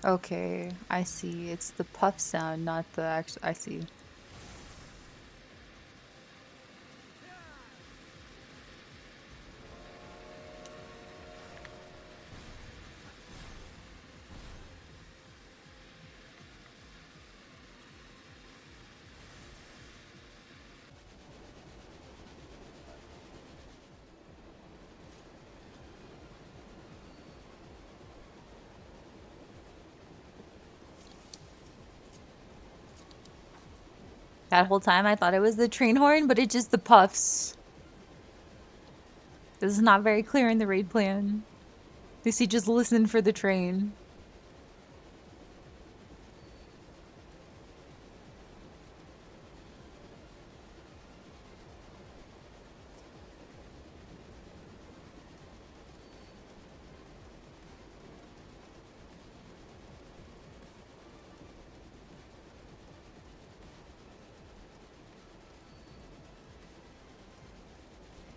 S1: Okay, I see. It's the puff sound, not the actual. I see. That whole time I thought it was the train horn, but it's just the puffs. This is not very clear in the raid plan. They say just listen for the train.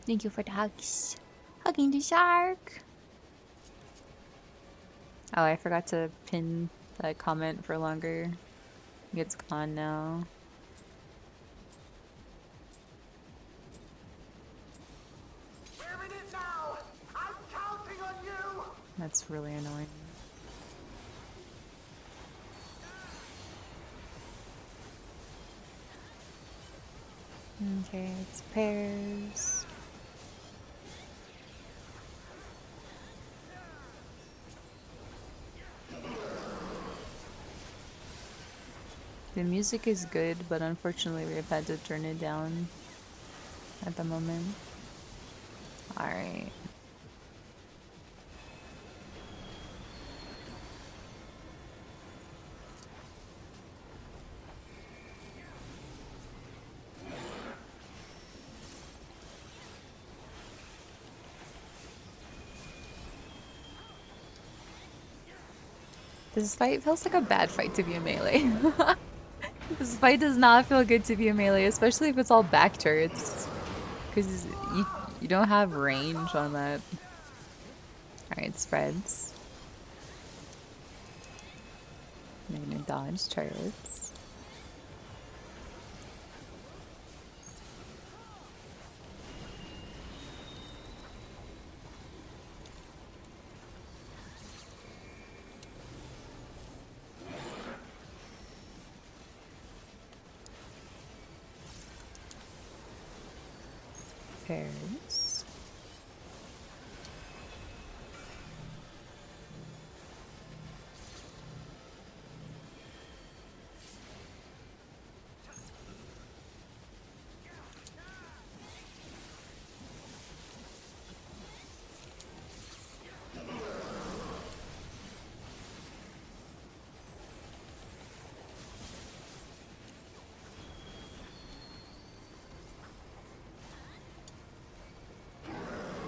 S1: Thank you for the hugs. Hugging the shark. Oh, I forgot to pin that comment for longer. It's gone now. That's really annoying. Okay, it's pairs. The music is good, but unfortunately we've had to turn it down at the moment. Alright. This fight feels like a bad fight to be a melee. This fight does not feel good to be a melee, especially if it's all back turrets. Because you don't have range on that. Alright, spreads. I'm gonna dodge turrets. pairs.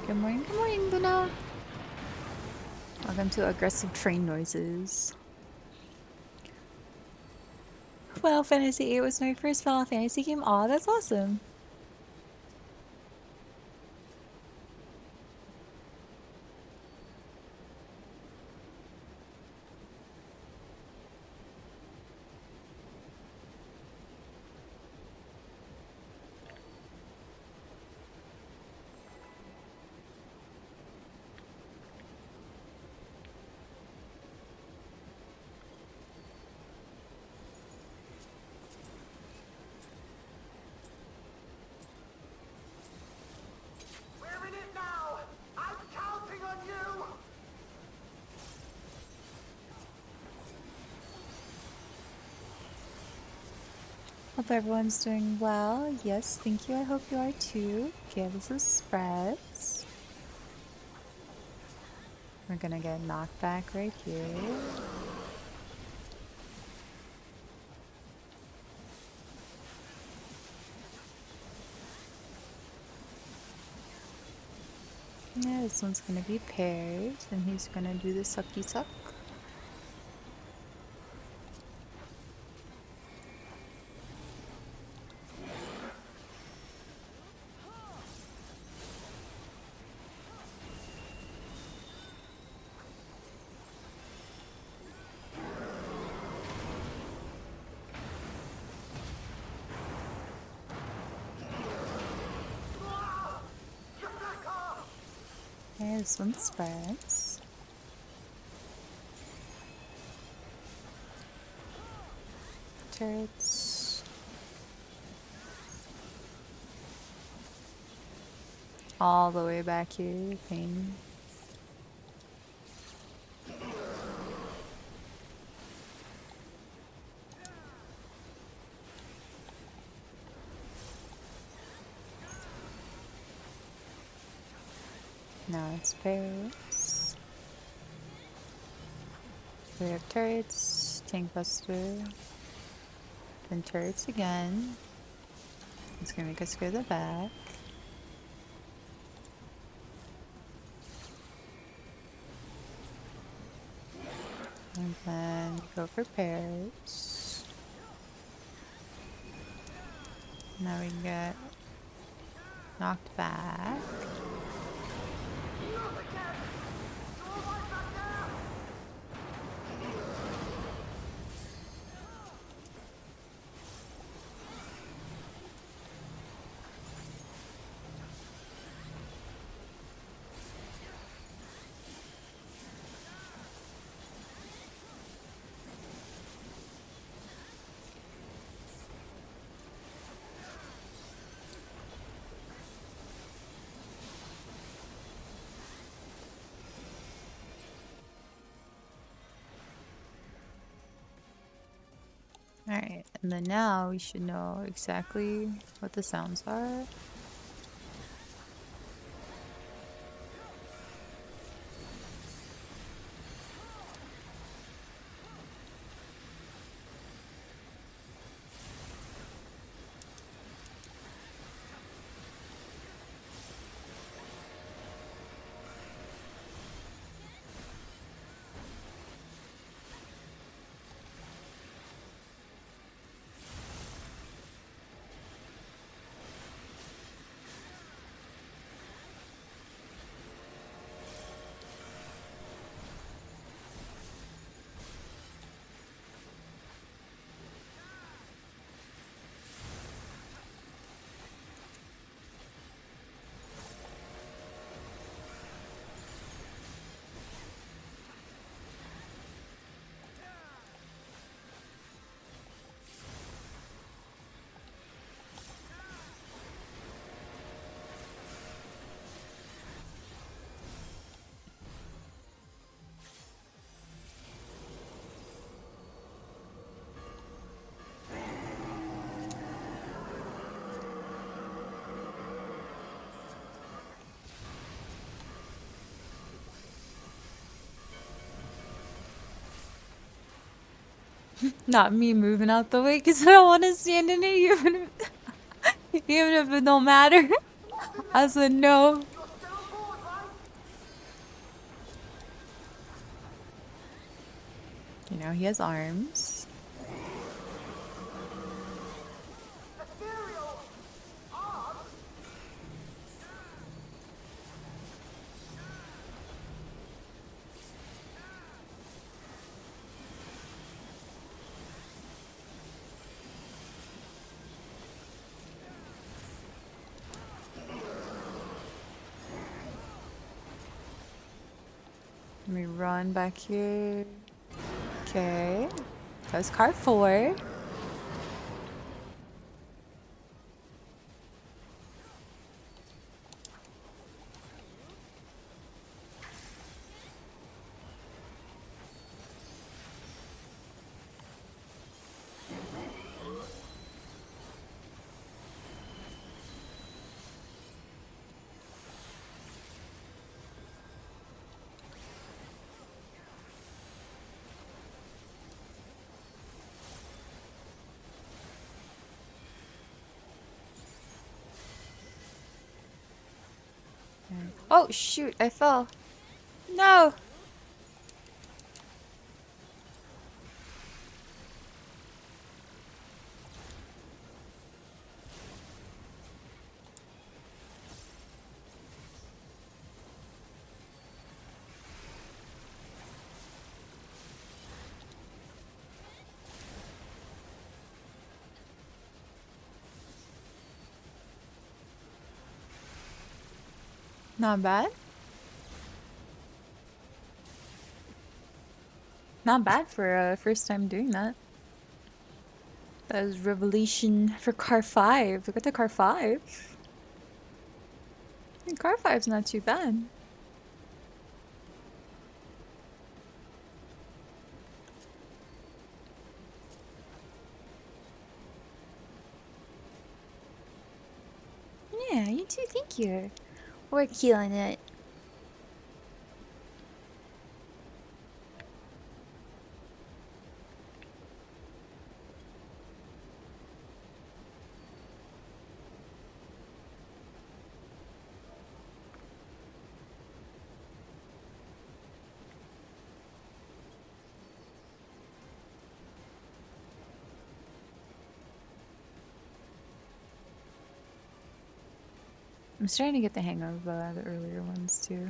S1: Good morning, Luna. Welcome to aggressive train noises. Final Fantasy VIII was my first Final Fantasy game. Aw, that's awesome.
S2: We're in it now! I'm counting on you!
S1: Hope everyone's doing well. Yes, thank you. I hope you are too. Okay, this is spreads. We're gonna get knocked back right here. Yeah, this one's gonna be pairs, and he's gonna do the sucky suck. Okay, this one spreads. Turrets. All the way back here, pain. Now it's pairs. We have turrets, tank buster, then turrets again. It's gonna make us go to the back. And then go for pairs. Now we get knocked back. Alright, and then now we should know exactly what the sounds are. Not me moving out the way because I don't want to stand in it even if it don't matter. I said no. You know, he has arms. Let me run back here. Okay. That's card 4. Oh, shoot. I fell. No. Not bad. Not bad for a first time doing that. That was revelation for car 5. Look at the car 5. Car 5's not too bad. Yeah, you too. Thank you. We're killing it. I'm starting to get the hang of the earlier ones too.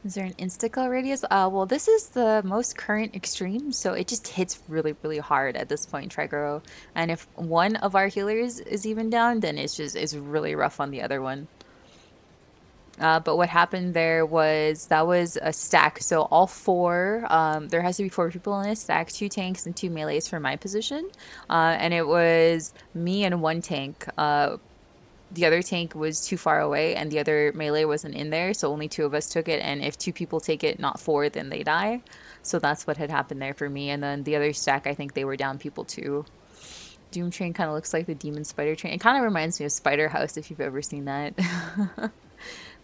S1: Is there an insta-kill radius? Well, this is the most current extreme, so it just hits really, really hard at this point, Trigro. And if one of our healers is even down, then it's really rough on the other one. But what happened there was that was a stack. So all 4, there has to be 4 people in a stack, 2 tanks and 2 melees for my position. And it was me and 1 tank. The other tank was too far away and the other melee wasn't in there, so only 2 of us took it. And if 2 people take it, not 4, then they die. So that's what had happened there for me. And then the other stack, I think they were down people too. Doom Train kind of looks like the Demon Spider Train. It kind of reminds me of Spider House if you've ever seen that.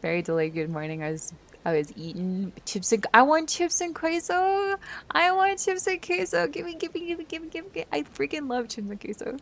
S1: Very delayed good morning. I was eating chips and I want chips and queso. I want chips and queso. Give me, give me, give me, give me, give me. I freaking love chips and queso.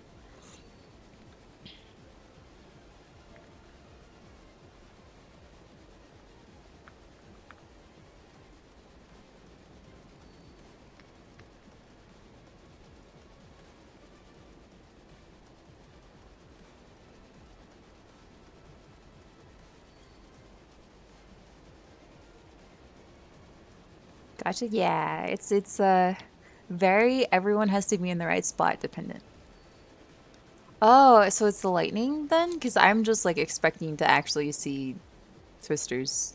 S1: Gotcha. Yeah, it's very everyone has to be in the right spot dependent. Oh, so it's the lightning then? Because I'm just like expecting to actually see twisters.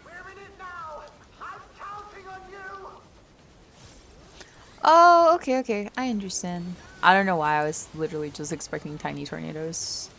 S2: We're in it now. I'm counting on you.
S1: Oh, okay, okay. I understand. I don't know why I was literally just expecting tiny tornadoes.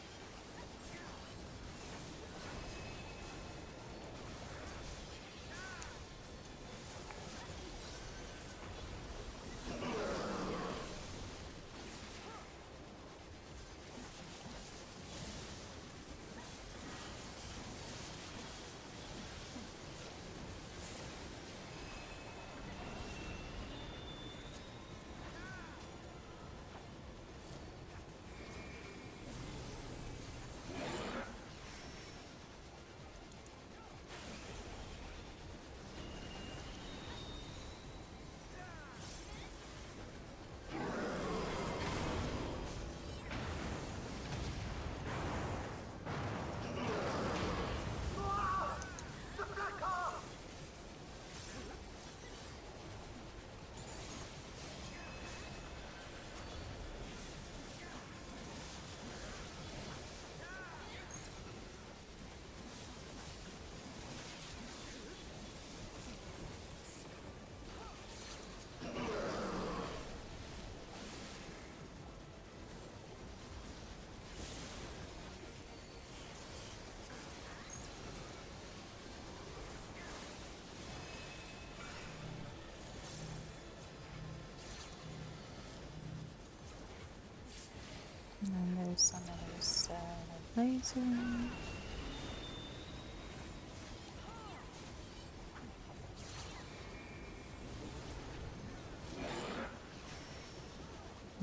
S1: And there's another set of lasers.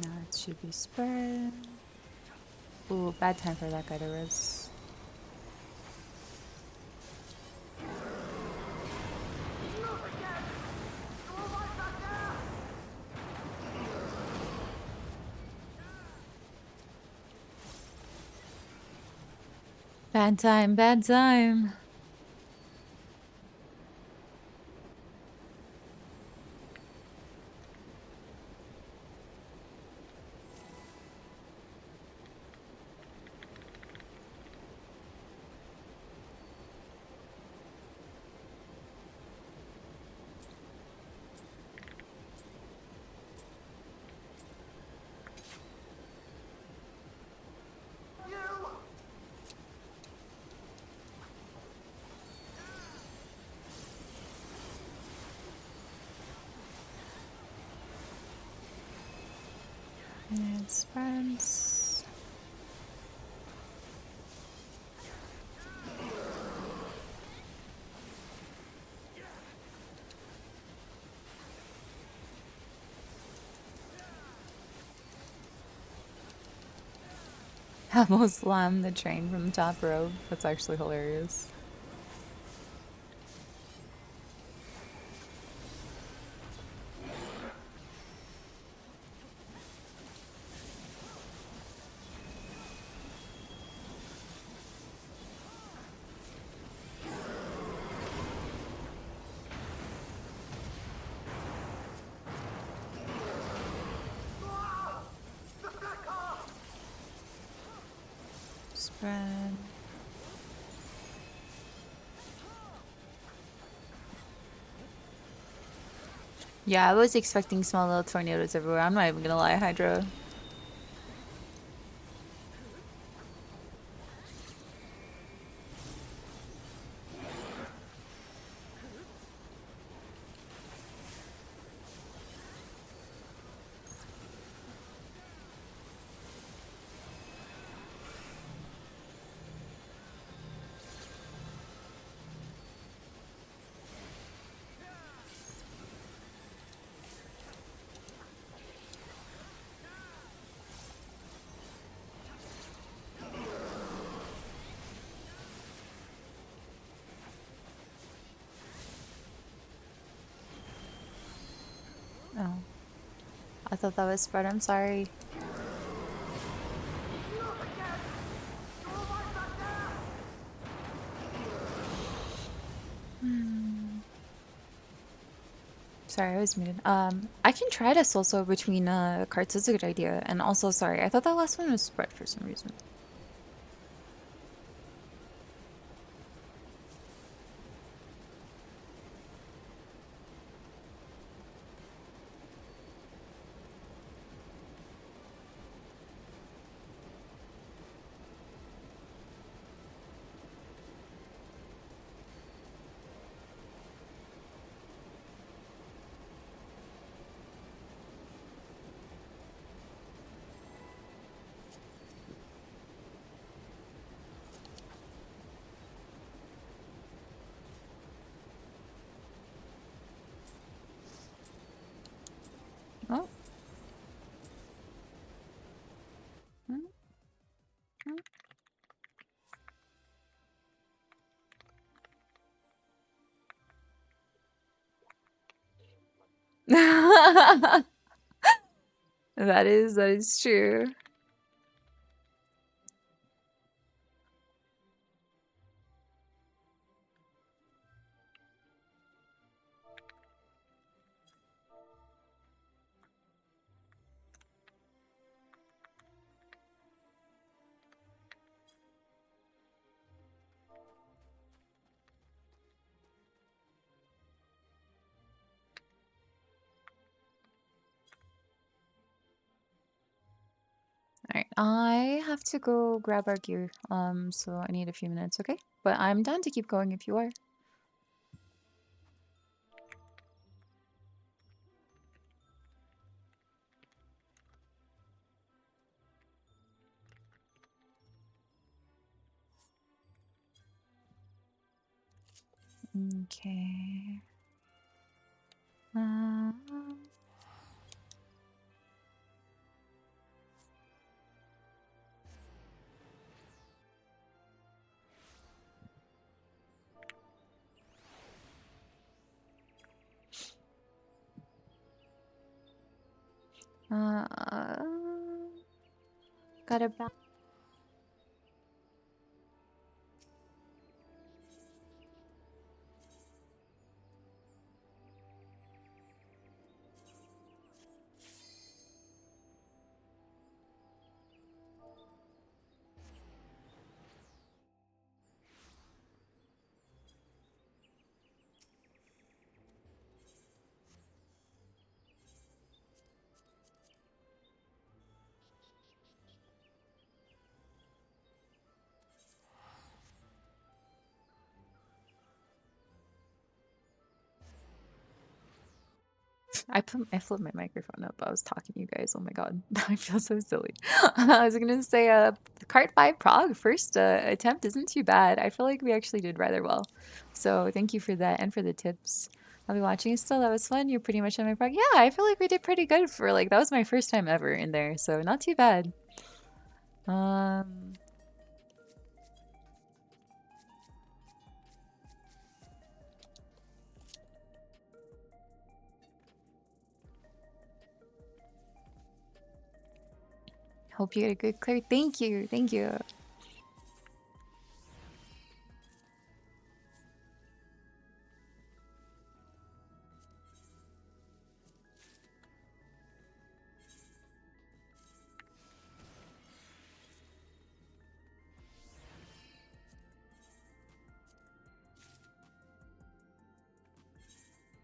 S1: Now it should be spread. Ooh, bad time for that guy to res. Bad time, bad time. And it spreads. Almost slammed the train from the top rope. That's actually hilarious. Spread. Yeah, I was expecting small little tornadoes everywhere. I'm not even gonna lie, Hydra. Oh. I thought that was spread. I'm sorry. Sorry, I was muted. I can try to also between cards. That's a good idea. And also, sorry, I thought that last one was spread for some reason. Oh. That is true. All right, I have to go grab our gear. So I need a few minutes, okay? But I'm down to keep going if you are. Okay. Uh, uh, got about I flipped my microphone up. I was talking to you guys. Oh my god, I feel so silly. I was gonna say, Cart 5 Prague first attempt isn't too bad. I feel like we actually did rather well. So thank you for that and for the tips. I'll be watching it still. That was fun. You're pretty much on my Prague. Yeah, I feel like we did pretty good for like that was my first time ever in there, so not too bad. Um, hope you get a good clear. Thank you. Thank you.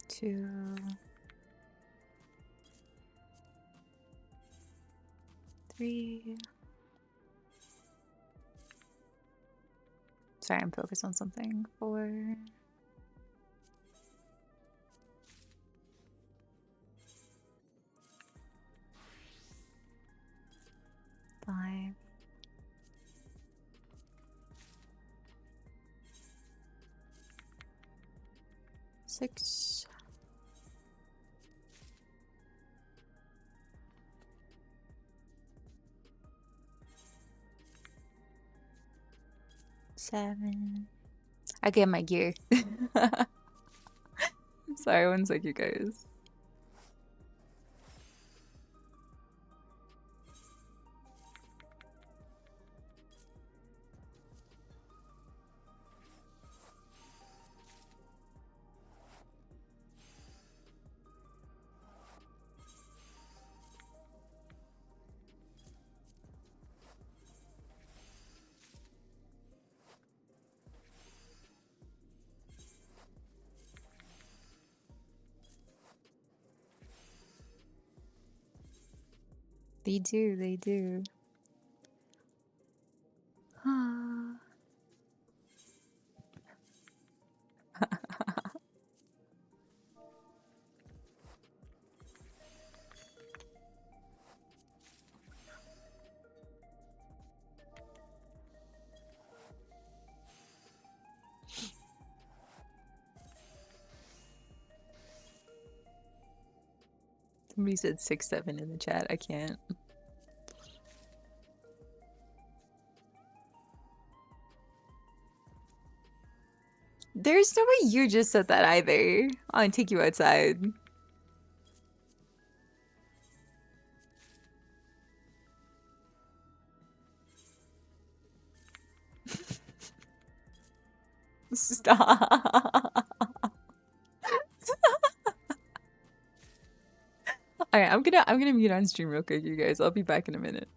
S1: Two, three. Sorry, I'm focused on something. 4, 5, 6, 7. I get my gear. Sorry, one sec, you guys. They do, they do. Somebody said 6, 7 in the chat. I can't. There's no way you just said that either. I'll take you outside. Stop. Alright, I'm gonna mute on stream real quick, you guys. I'll be back in a minute.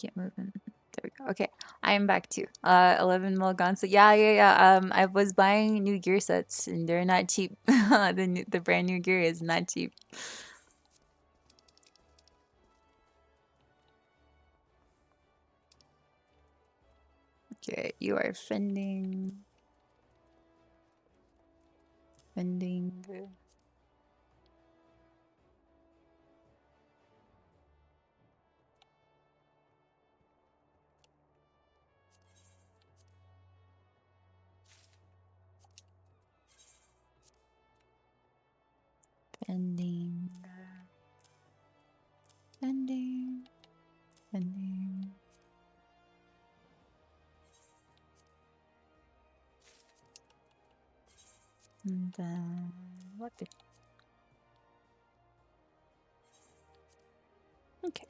S1: can't move in. There we go. Okay, I am back too. 11 mil gone. So yeah. I was buying new gear sets and they're not cheap. The brand new gear is not cheap. Okay, you are fending. Fending. Fending. Fending. Fending. And then what the okay.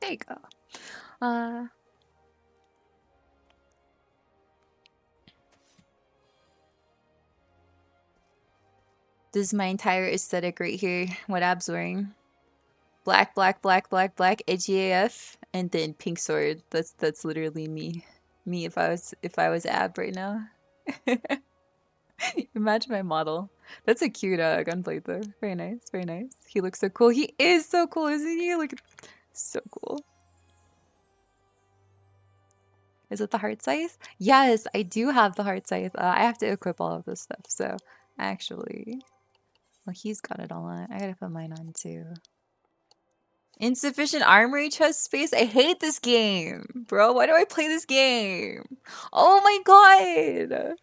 S1: There you go. This is my entire aesthetic right here. What Ab's wearing. Black, edgy AF, and then pink sword. That's literally me. Me if I was Ab right now. Imagine my model. That's a cute gunplate though. Very nice, very nice. He looks so cool. He is so cool, isn't he? Look at so cool. Is it the heart scythe? Yes, I do have the heart scythe. I have to equip all of this stuff. So actually, well, he's got it all on. I gotta put mine on too. Insufficient armory chest space? I hate this game. Bro, why do I play this game? Oh my god!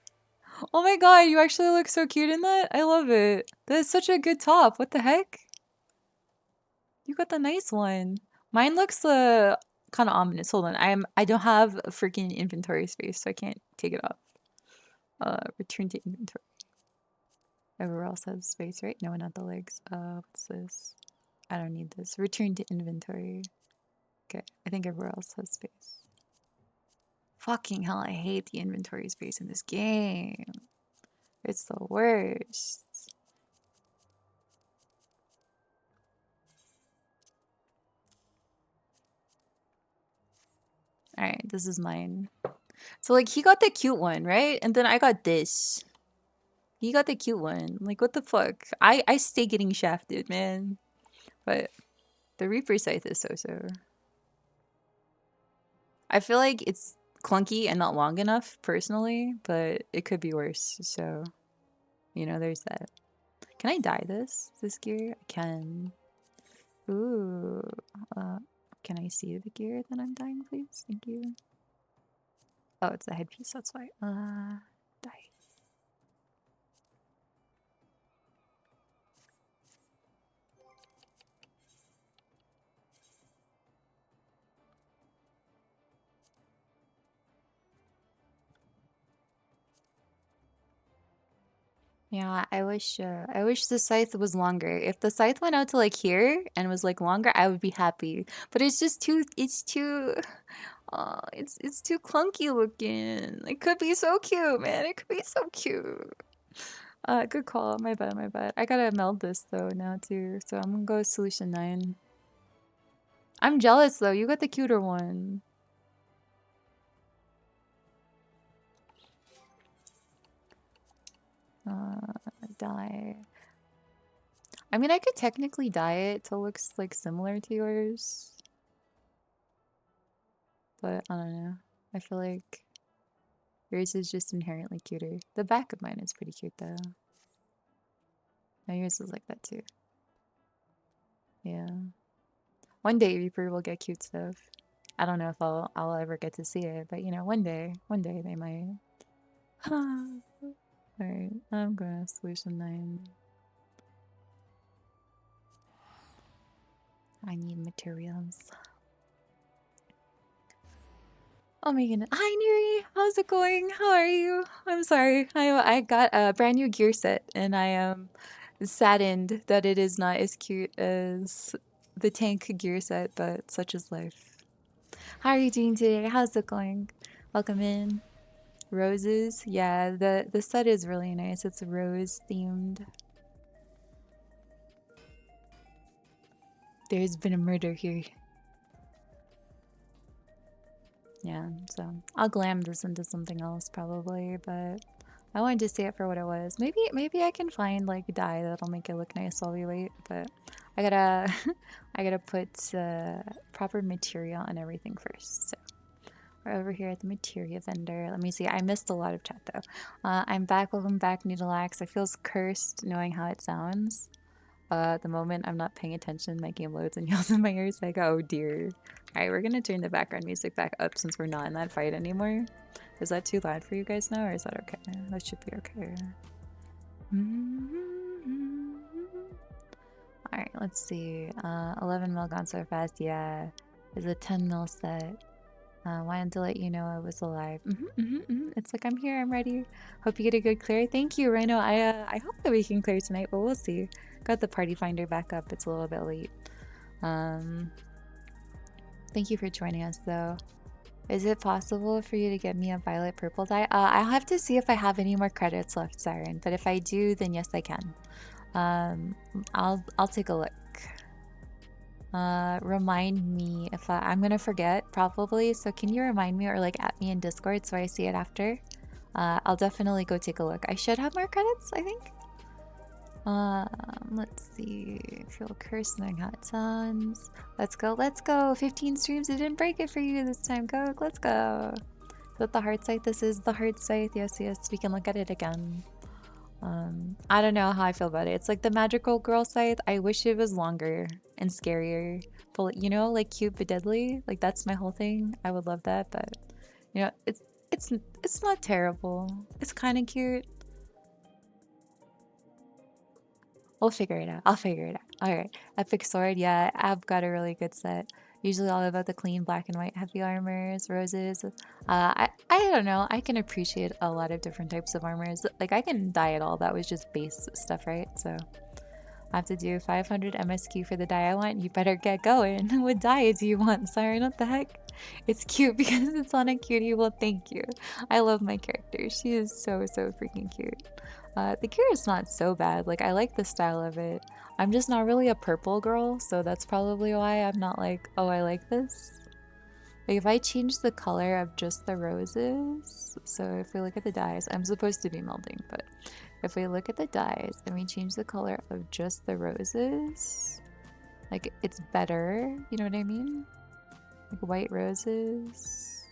S1: Oh my god, you actually look so cute in that. I love it. That is such a good top. What the heck? You got the nice one. Mine looks kind of ominous. Hold on. I don't have a freaking inventory space, so I can't take it off. Return to inventory. Everywhere else has space, right? No, not the legs. What's this? I don't need this. Return to inventory. Okay, I think everywhere else has space. Fucking hell, I hate the inventory space in this game. It's the worst. Alright, this is mine. So, like, he got the cute one, right? And then I got this. He got the cute one. Like, what the fuck? I stay getting shafted, man. But the Reaper Scythe is so-so. I feel like it's clunky and not long enough, personally, but it could be worse. So, you know, there's that. Can I dye this gear? I can. Ooh. Can I see the gear that I'm dyeing, please? Thank you. Oh, it's the headpiece, that's why. Dye. Yeah, I wish the scythe was longer. If the scythe went out to like here and was like longer, I would be happy. But it's just too it's too clunky looking. It could be so cute, man. It could be so cute. Good call. My bad, my bad. I gotta meld this though now too. So I'm gonna go solution 9. I'm jealous though. You got the cuter one. Dye. I mean, I could technically dye it to look like similar to yours. But I don't know. I feel like yours is just inherently cuter. The back of mine is pretty cute though. No, yours is like that too. Yeah. One day Reaper will get cute stuff. I don't know if I'll ever get to see it, but you know, one day they might. Alright, I'm gonna solution 9. I need materials. Oh my goodness. Hi Neri, how's it going? How are you? I'm sorry. I got a brand new gear set and I am saddened that it is not as cute as the tank gear set, but such is life. How are you doing today? How's it going? Welcome in. Roses? Yeah, the set is really nice. It's rose themed. There's been a murder here. Yeah, so I'll glam this into something else probably, but I wanted to see it for what it was. Maybe I can find like dye that'll make it look nice while we wait, but I gotta I gotta put proper material and everything first. So we're over here at the materia vendor. Let me see. I missed a lot of chat though. I'm back. Welcome back, Needleaxe. I feels cursed knowing how it sounds. At the moment, I'm not paying attention. My game loads and yells in my ears like, oh dear. All right, we're gonna turn the background music back up since we're not in that fight anymore. Is that too loud for you guys now, or is that okay? That should be okay. All right, let's see. 11 mil gone so fast. Yeah, it's a 10 mil set. Wanted to let you know I was alive. It's like I'm here. I'm ready. Hope you get a good clear. Thank you, Rhino. I hope that we can clear tonight, but we'll see. Got the party finder back up. It's a little bit late. Thank you for joining us, though. Is it possible for you to get me a violet purple dye? I'll have to see if I have any more credits left, Siren. But if I do, then yes, I can. I'll take a look. Remind me if I'm gonna forget probably. So can you remind me or like at me in Discord so I see it after? I'll definitely go take a look. I should have more credits, I think. Let's see. Feel cursed knowing how it sounds. Let's go, let's go. 15 streams, it didn't break it for you this time, Coke. Let's go. Is that the heart scythe? This is the heart scythe. Yes, yes, we can look at it again. I don't know how I feel about it. It's like the magical girl scythe. I wish it was longer and scarier. But you know, like cute but deadly. Like that's my whole thing. I would love that, but you know, it's not terrible. It's kind of cute. We'll figure it out. I'll figure it out. All right. Epic sword. Yeah, I've got a really good set. Usually all about the clean black and white heavy armors, roses. I don't know. I can appreciate a lot of different types of armors. Like I can dye it all. That was just base stuff, right? So I have to do 500 MSQ for the dye I want. You better get going. What dye do you want, Siren? What the heck? It's cute because it's on a cutie. Well, thank you. I love my character. She is so freaking cute. The gear is not so bad. Like, I like the style of it. I'm just not really a purple girl, so that's probably why I'm not like, oh, I like this. Like, if I change the color of just the roses, so if we look at the dyes, I'm supposed to be melting, but if we look at the dyes and we change the color of just the roses, like, it's better, you know what I mean? Like, white roses.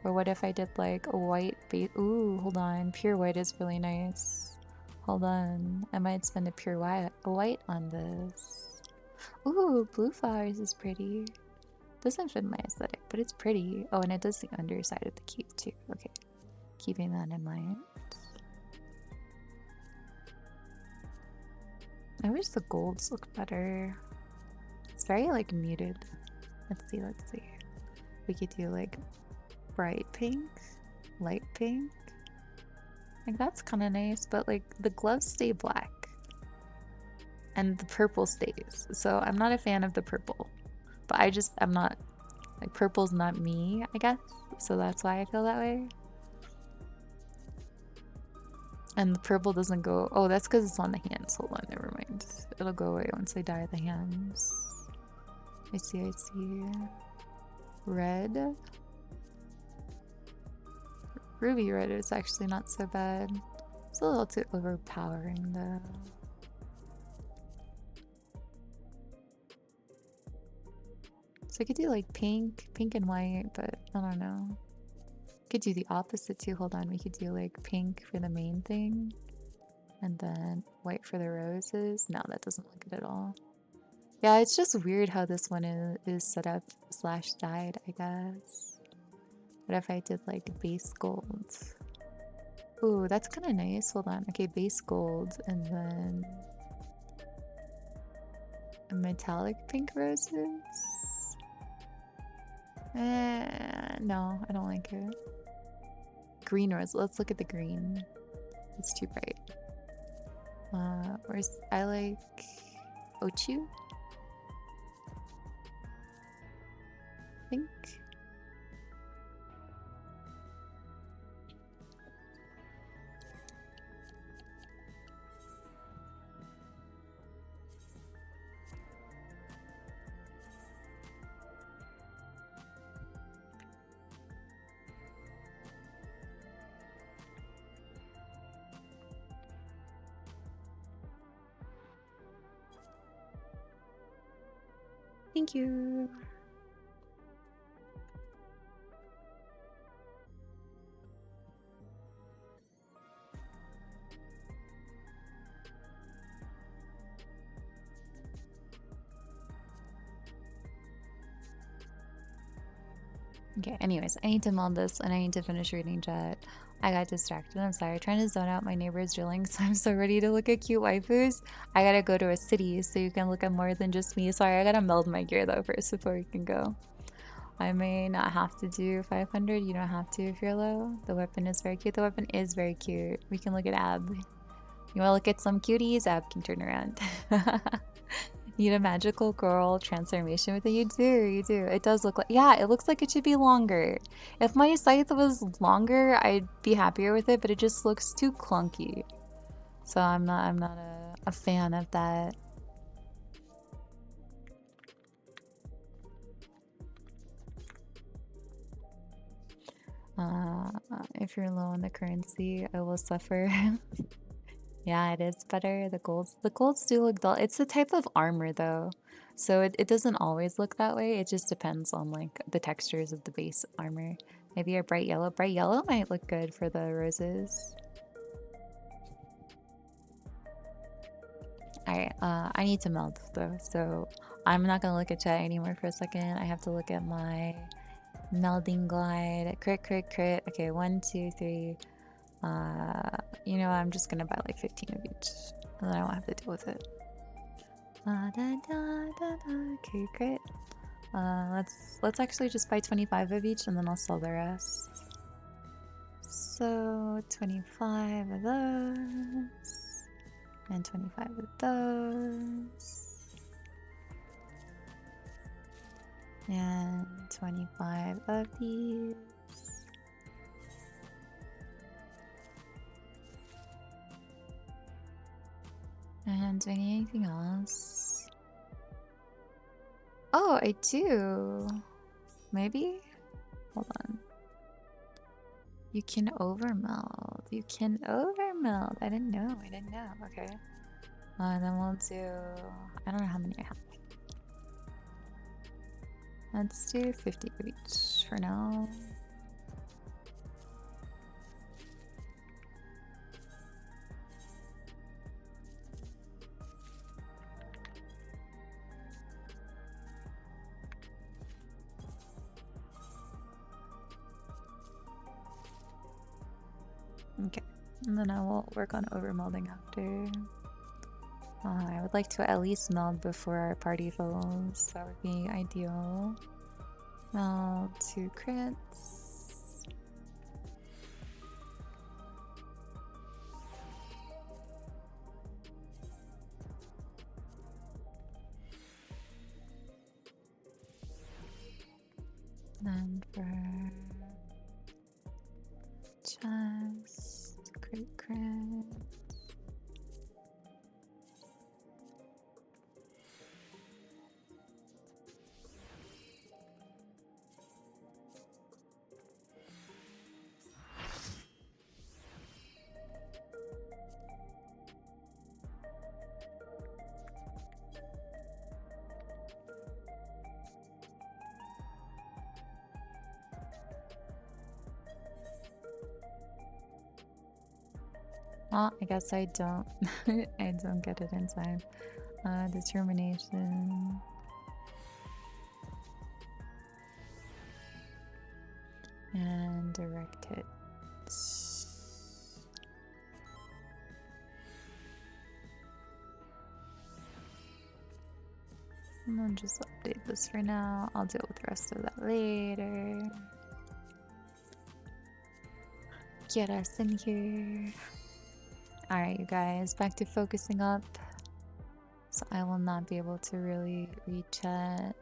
S1: Or what if I did, like, a white base? Ooh, hold on. Pure white is really nice. Hold on. I might spend a pure white on this. Ooh, blue flowers is pretty. Doesn't fit my aesthetic, but it's pretty. Oh, and it does the underside of the cape too. Okay. Keeping that in mind. I wish the golds looked better. It's very like muted. Let's see, let's see. We could do like bright pink, light pink. Like that's kind of nice, but like the gloves stay black and the purple stays. So I'm not a fan of the purple, but I'm not, like purple's not me, I guess. So that's why I feel that way. And the purple doesn't go, oh, that's because it's on the hands. Hold on, never mind. It'll go away once I dye the hands. I see. Red. Ruby red is actually not so bad. It's a little too overpowering though. So I could do like pink and white, but I don't know. Could do the opposite too. Hold on, we could do like pink for the main thing and then white for the roses. No, that doesn't look good at all. Yeah, it's just weird how this one is set up / dyed, I guess. What if I did like base gold? Ooh, that's kind of nice. Hold on. Okay, base gold and then a metallic pink roses. No, I don't like it. Green rose. Let's look at the green. It's too bright. I like Ochu? I think. Thank you. Okay, anyways, I need to meld this and I need to finish reading chat. I got distracted. I'm sorry. Trying to zone out my neighbor's drilling, so I'm so ready to look at cute waifus. I gotta go to a city so you can look at more than just me. Sorry, I gotta meld my gear though first before we can go. I may not have to do 500. You don't have to if you're low. The weapon is very cute. The weapon is very cute. We can look at Ab. You wanna look at some cuties? Ab can turn around. Need a magical girl transformation with it? You do, you do. It does look like, yeah, it looks like it should be longer. If my scythe was longer, I'd be happier with it, but it just looks too clunky. So I'm not a fan of that. If you're low on the currency, I will suffer. Yeah, it is better. The golds do look dull. It's the type of armor though. So it doesn't always look that way. It just depends on like the textures of the base armor. Maybe a bright yellow. Bright yellow might look good for the roses. Alright, I need to meld though, so I'm not gonna look at chat anymore for a second. I have to look at my melding glide. Crit, crit, crit. Okay, 1, 2, 3. You know, I'm just gonna buy like 15 of each, and then I won't have to deal with it. Okay, great. Let's actually just buy 25 of each, and then I'll sell the rest. So 25 of those, and 25 of those, and 25 of these. And do I need anything else? Oh, I do. Maybe? Hold on. You can overmeld. You can overmeld. I didn't know. I didn't know. Okay. Then we'll do... I don't know how many I have. Let's do 50 of each for now. Okay, and then I will work on overmelding after. I would like to at least meld before our party fills. That would be ideal. Meld 2 crits. Then for chest, crit, crit. Oh, I guess I don't. I don't get it inside. Determination. And direct hit. And then just update this for now. I'll deal with the rest of that later. Get us in here. Alright, you guys, back to focusing up. So I will not be able to really read chat.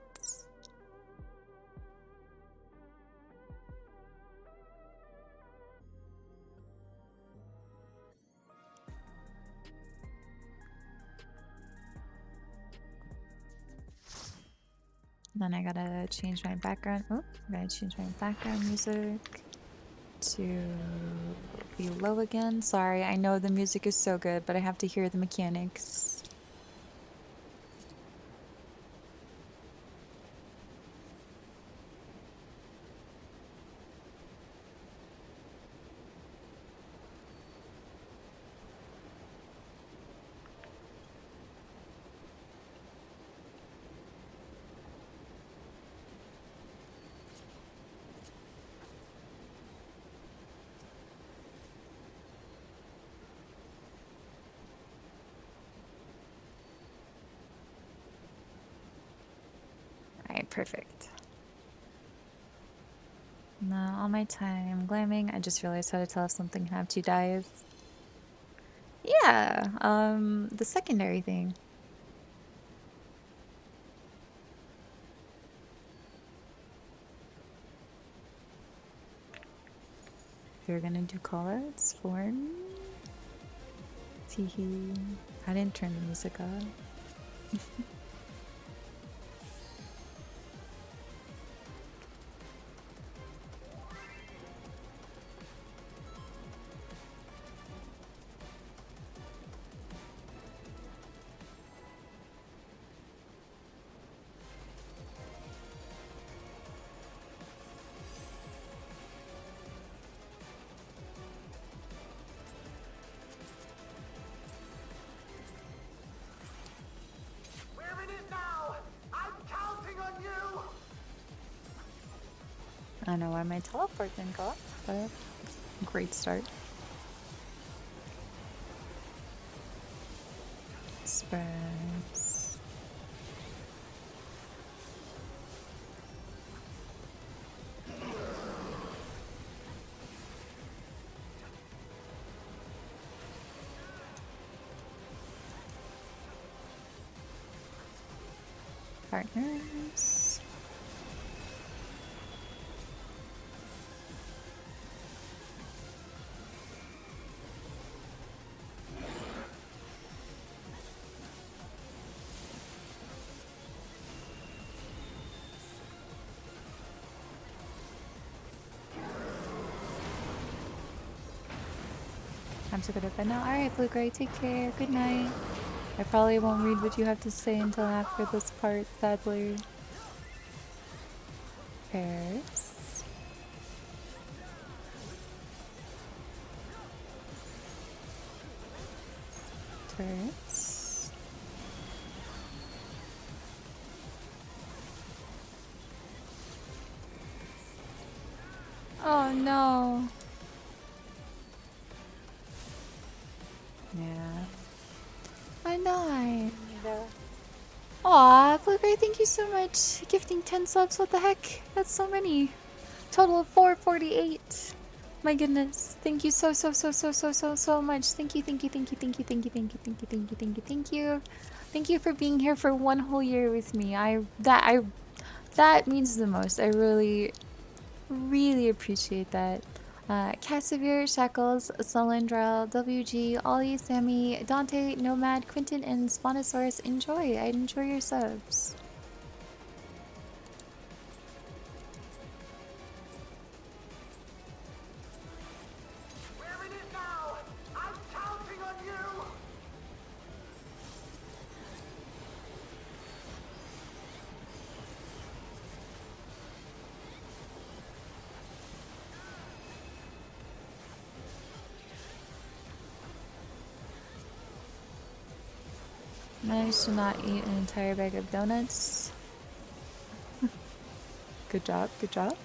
S1: Then I gotta change my background. Oh, I gotta change my background music to be low again. Sorry, I know the music is so good, but I have to hear the mechanics. Perfect. Now, all my time glamming. I just realized how to tell if something have two dyes. Yeah, the secondary thing. If you're gonna do callouts for me. Teehee. I didn't turn the music on. I don't know why my teleport didn't go up, but great start. Spreads. Partners. Time to go to bed now. Alright, Blue Gray, take care. Good night. I probably won't read what you have to say until after this part, sadly. Pairs. Turrets. Oh no. Yeah. I know. Aw, Blueberry, thank you so much. Gifting 10 subs, what the heck? That's so many. Total of 448. My goodness. Thank you so much. Thank you, thank you, thank you, thank you, thank you, thank you, thank you, thank you, thank you, thank you. Thank you for being here for one whole year with me. That means the most. I really appreciate that. Casimir, Shackles, Solendrel, WG, Ollie, Sammy, Dante, Nomad, Quentin, and Spinosaurus, enjoy. I enjoy your subs. Managed to not eat an entire bag of donuts. Good job, good job.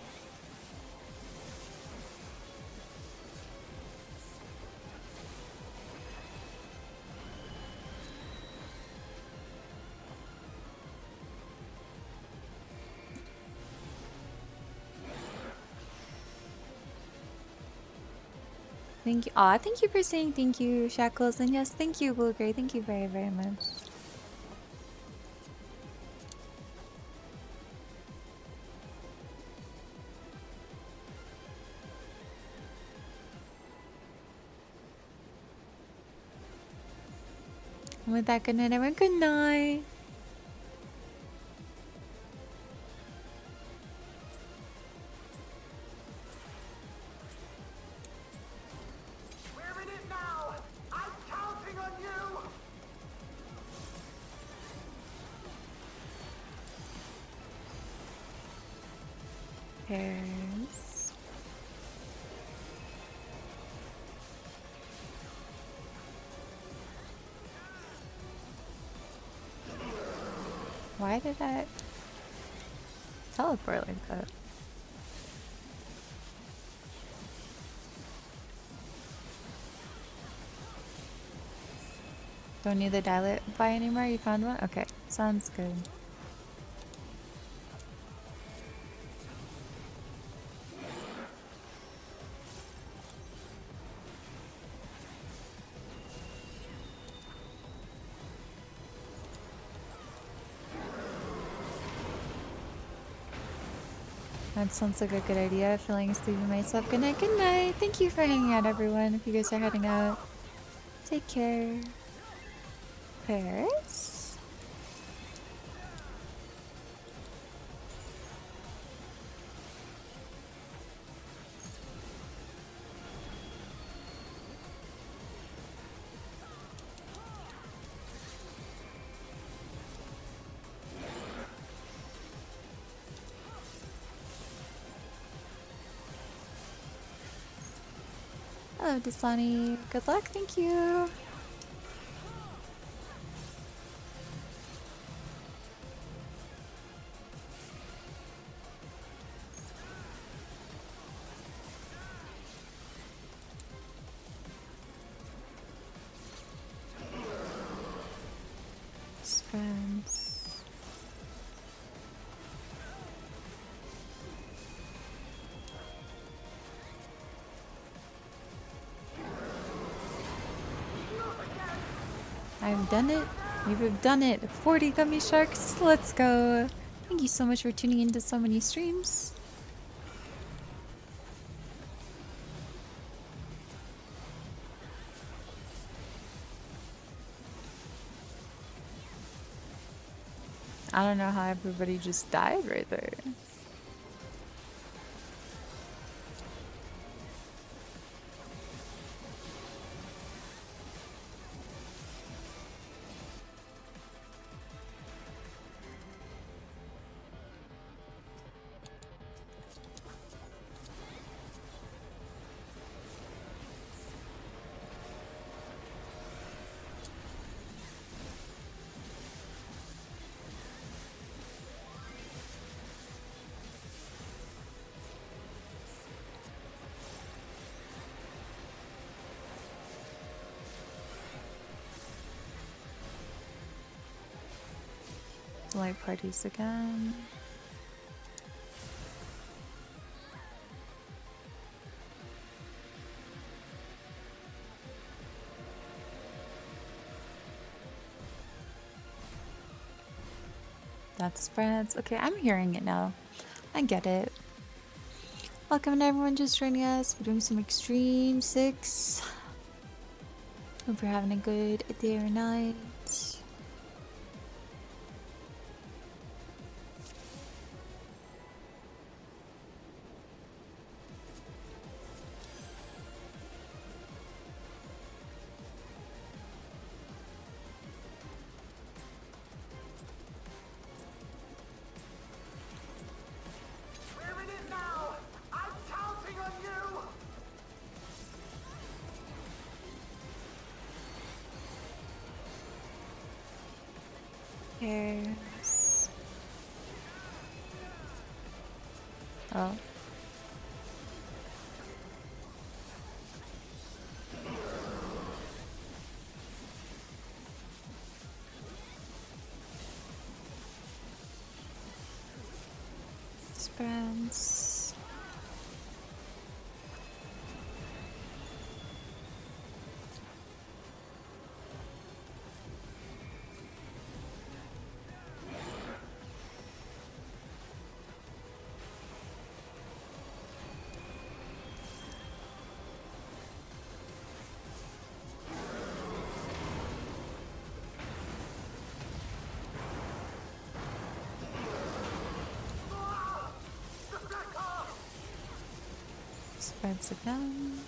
S1: Thank you. Aw, thank you for saying thank you, Shackles. And yes, thank you, Blue Gray. Thank you very, very much. And with that, good night, everyone. Good night. Pairs. Why did that teleport like that? Don't need the dial-it buy anymore? You found one? Okay, sounds good. That sounds like a good idea. Feeling sleepy myself. Good night, good night. Thank you for hanging out, everyone. If you guys are heading out, take care. Paris? Hello, Dasani. Good luck. Thank you. Friends. I've done it. We've done it. 40 gummy sharks. Let's go. Thank you so much for tuning into so many streams. I don't know how everybody just died right there. Light parties again. That's France. Okay, I'm hearing it now. I get it. Welcome to everyone just joining us. We're doing some Extreme 6. Hope you're having a good day or night. Cares. Oh. Friends. Spreads again.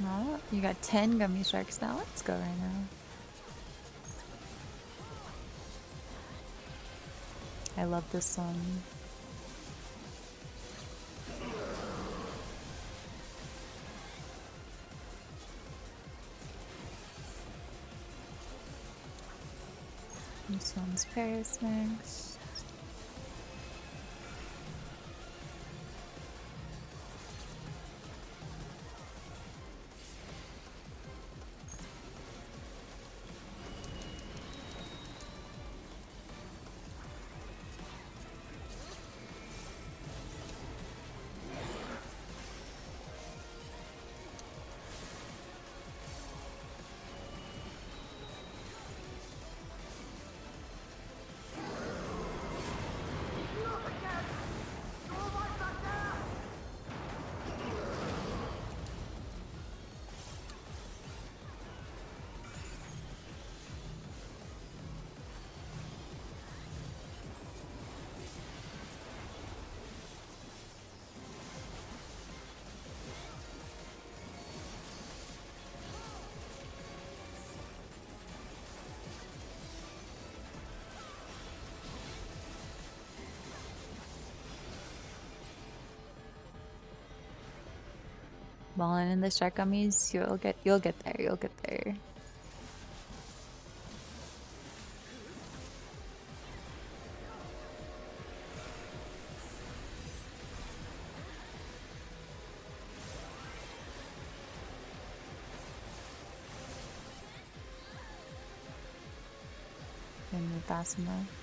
S1: Oh, you got 10 gummy sharks now. Let's go right now. I love this song. This one's Paris next. Fallen in the shark gummies, you'll get there, you'll get there. Gonna move fast enough.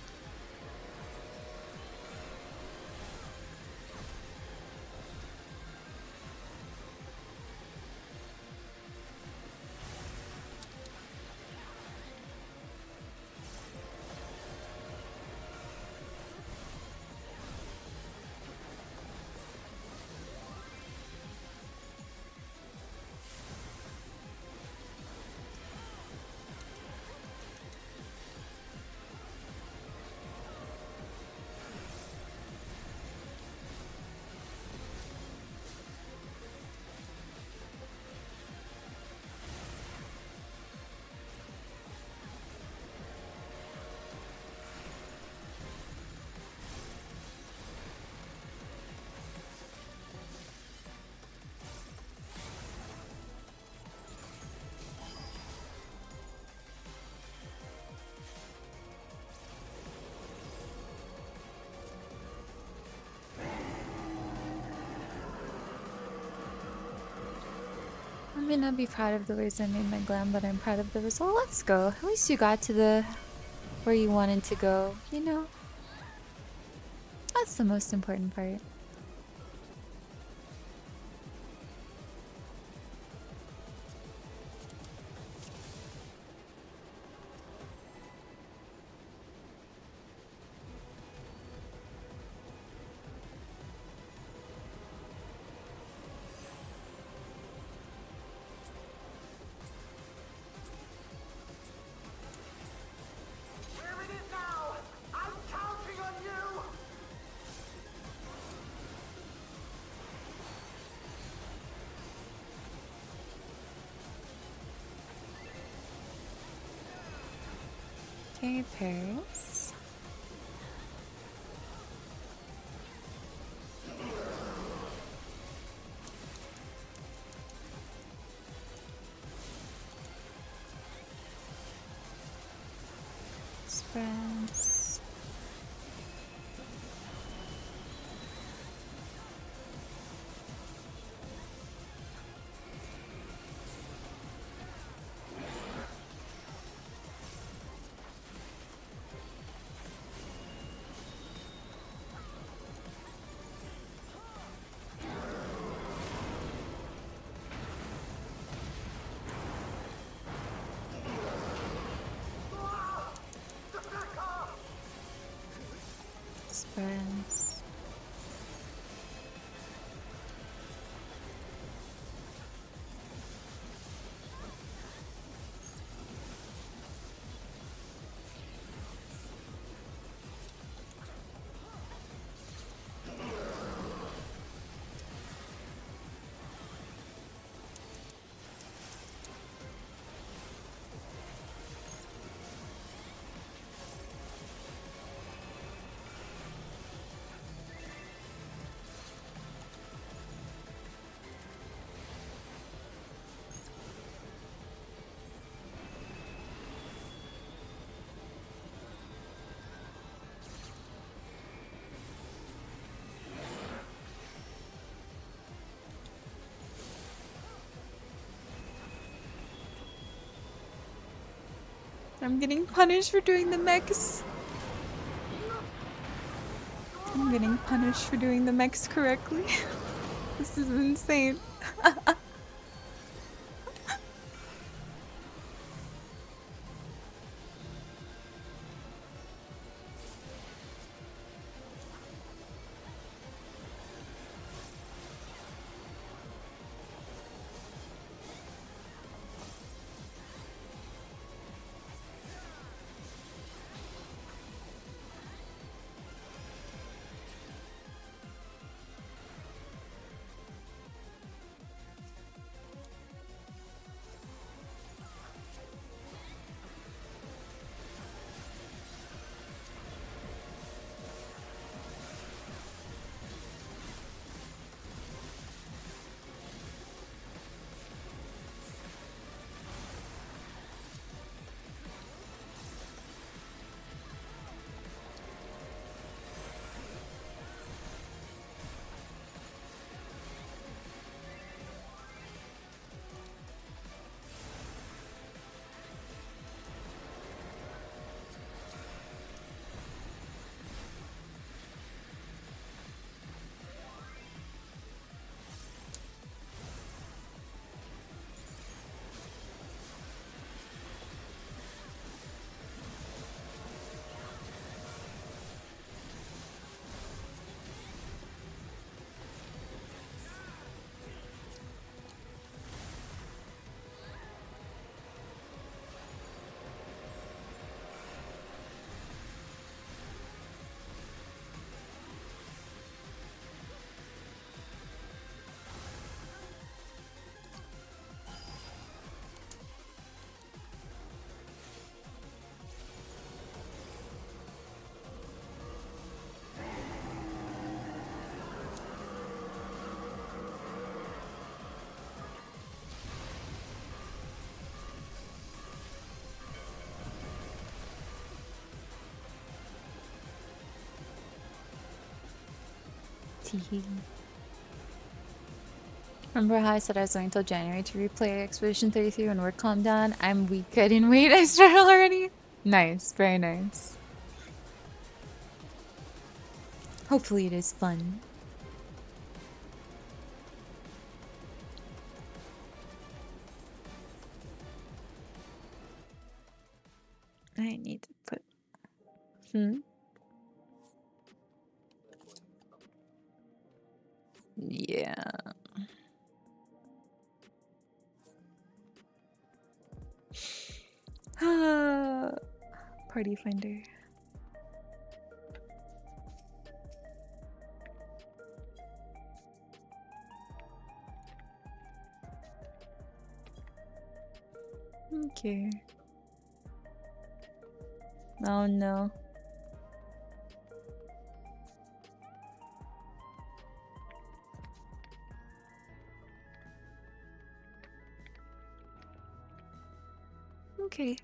S1: I may not be proud of the ways I made my glam, but I'm proud of the result. Let's go. At least you got to the where you wanted to go, you know? That's the most important part.
S2: Here it is now! I'm counting on you!
S1: Okay, Paris. Spreads. Spreads. I'm getting punished for doing the mechs. I'm getting punished for doing the mechs correctly. This is insane. Teehee. Remember how I said I was waiting until January to replay Expedition 33 when work calmed down? I'm weak. I didn't wait. I started already. Nice. Very nice. Hopefully it is fun. I need to put... Yeah. Party finder. Okay. Oh no. Okay.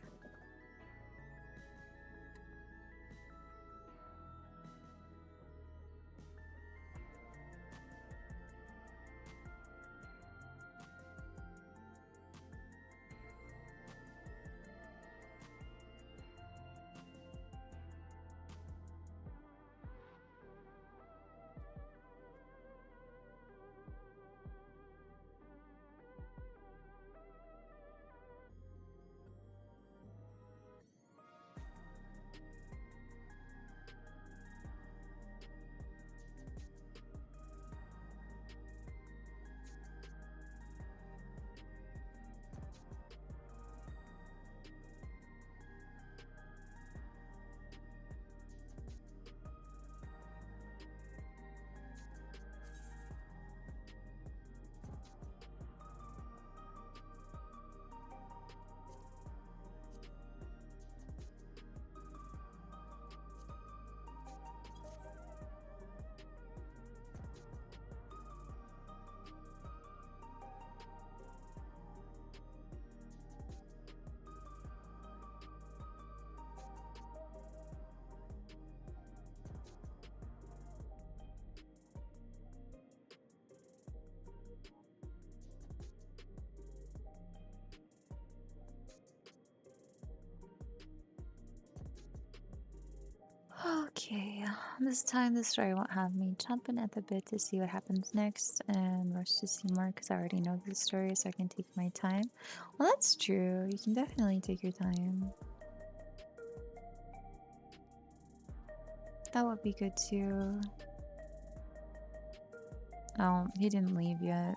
S1: Okay, this time the story won't have me chomping at the bit to see what happens next and rush to see more because I already know the story, so I can take my time. Well, that's true. You can definitely take your time. That would be good too. Oh, he didn't leave yet.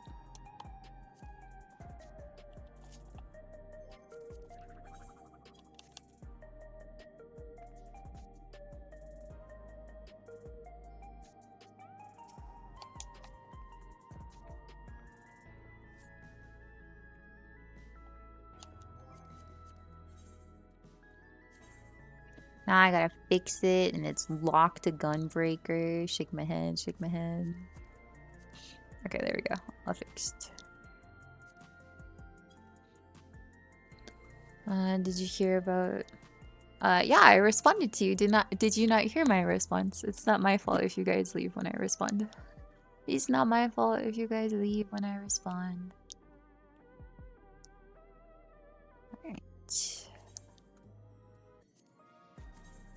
S1: Now I gotta fix it and it's locked to gunbreaker. Shake my head, shake my head. Okay, there we go. All fixed. Did you hear about... yeah, I responded to you. Did you not hear my response? It's not my fault if you guys leave when I respond. It's not my fault if you guys leave when I respond. Alright.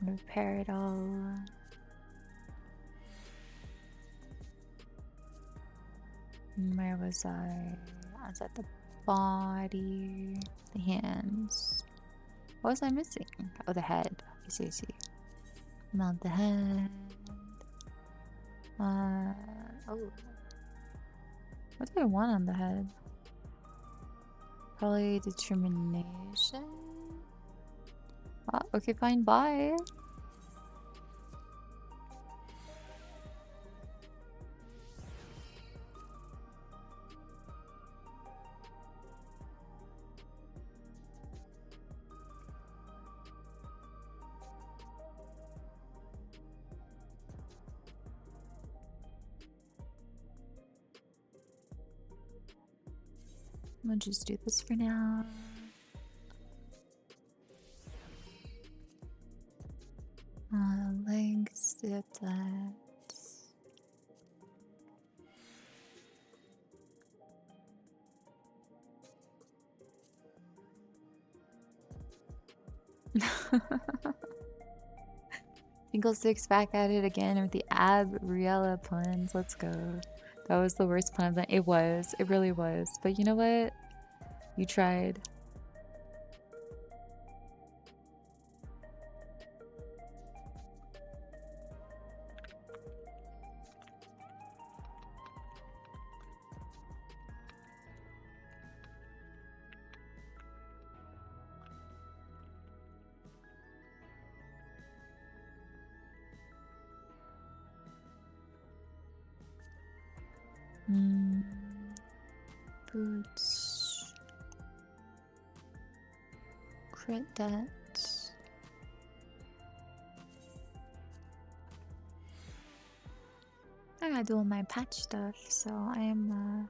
S1: Repair it all. Where was I? I was at the body, the hands. What was I missing? Oh, the head. I see, I see. Not the head. Oh. What do I want on the head? Probably determination? Oh, okay, fine, bye. We'll just do this for now. Legs, that. Single Six back at it again with the Abriella puns. Let's go. That was the worst pun of the. It was. It really was. But you know what? You tried. Boots. Crit that. I gotta do all my patch stuff, so I am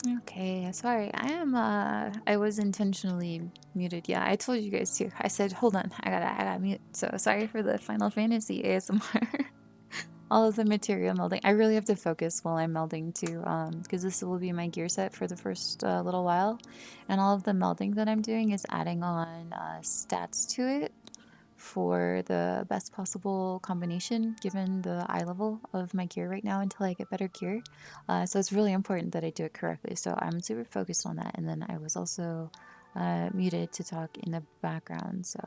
S1: Okay, sorry. I was intentionally muted. Yeah, I told you guys too. I said, hold on, I gotta mute. So sorry for the Final Fantasy ASMR. All of the material melding. I really have to focus while I'm melding too, because this will be my gear set for the first little while. And all of the melding that I'm doing is adding on stats to it for the best possible combination given the eye level of my gear right now until I get better gear. So it's really important that I do it correctly. So I'm super focused on that. And then I was also muted to talk in the background. So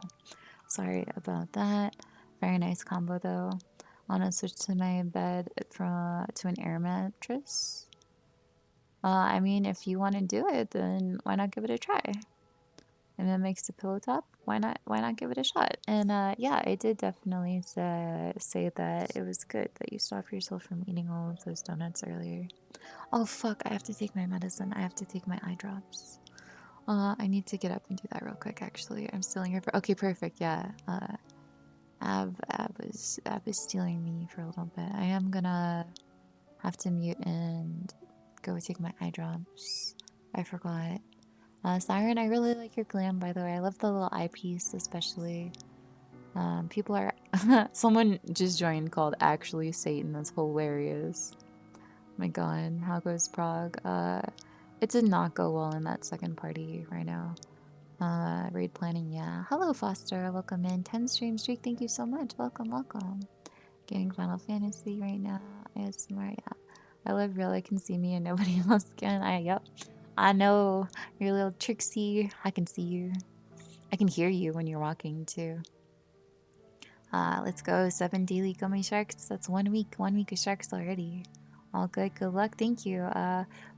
S1: sorry about that. Very nice combo though. Wanna switch to my bed from to an air mattress? I mean, if you want to do it, then why not give it a try? And it makes the pillow top. Why not give it a shot? And yeah, I did definitely say that it was good that you stopped yourself from eating all of those donuts earlier. Oh fuck, I have to take my medicine. I have to take my eye drops. I need to get up and do that real quick actually. I'm still here for okay, perfect. Yeah. Ab is stealing me for a little bit. I am gonna have to mute and go take my eye drops. I forgot. Siren, I really like your glam, by the way. I love the little eyepiece, especially. People are. Someone just joined called Actually Satan. That's hilarious. My god, how goes Prague? It did not go well in that second party right now. Raid planning, yeah. Hello, Foster. Welcome in. 10 stream streak. Thank you so much. Welcome, welcome. Getting Final Fantasy right now. ASMR, yeah. I live real. I can see me and nobody else can. Yep. I know you're a little tricksy. I can see you. I can hear you when you're walking too. Let's go. 7 daily gummy sharks. That's 1 week. 1 week of sharks already. All good. Good luck. Thank you.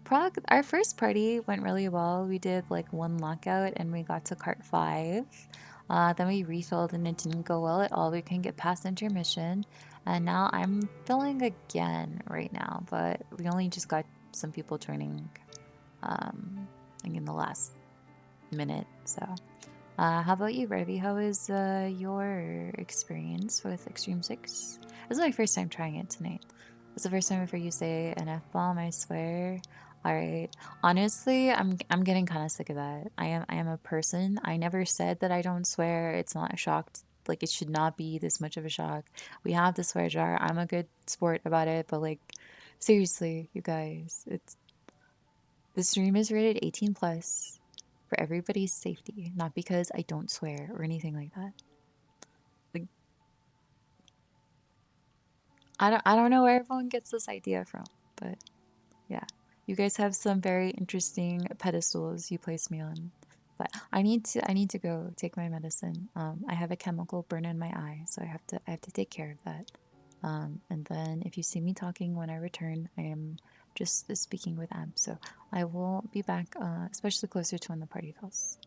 S1: Prague, our first party went really well. We did like one lockout and we got to cart 5. Then we refilled and it didn't go well at all. We couldn't get past intermission. And now I'm filling again right now, but we only just got some people joining like in the last minute. So, how about you, Ravi? How is your experience with Extreme 6? This is my first time trying it tonight. It's the first time I've heard you say an F bomb, I swear. All right. Honestly, I'm getting kind of sick of that. I am a person. I never said that I don't swear. It's not a shock. Like it should not be this much of a shock. We have the swear jar. I'm a good sport about it, but like seriously, you guys, it's the stream is rated 18 plus for everybody's safety, not because I don't swear or anything like that. Like I don't know where everyone gets this idea from, but yeah. You guys have some very interesting pedestals you place me on. But I need to go take my medicine. I have a chemical burn in my eye, so I have to take care of that. And then if you see me talking when I return, I am just speaking with Ab. So I will be back, especially closer to when the party fills.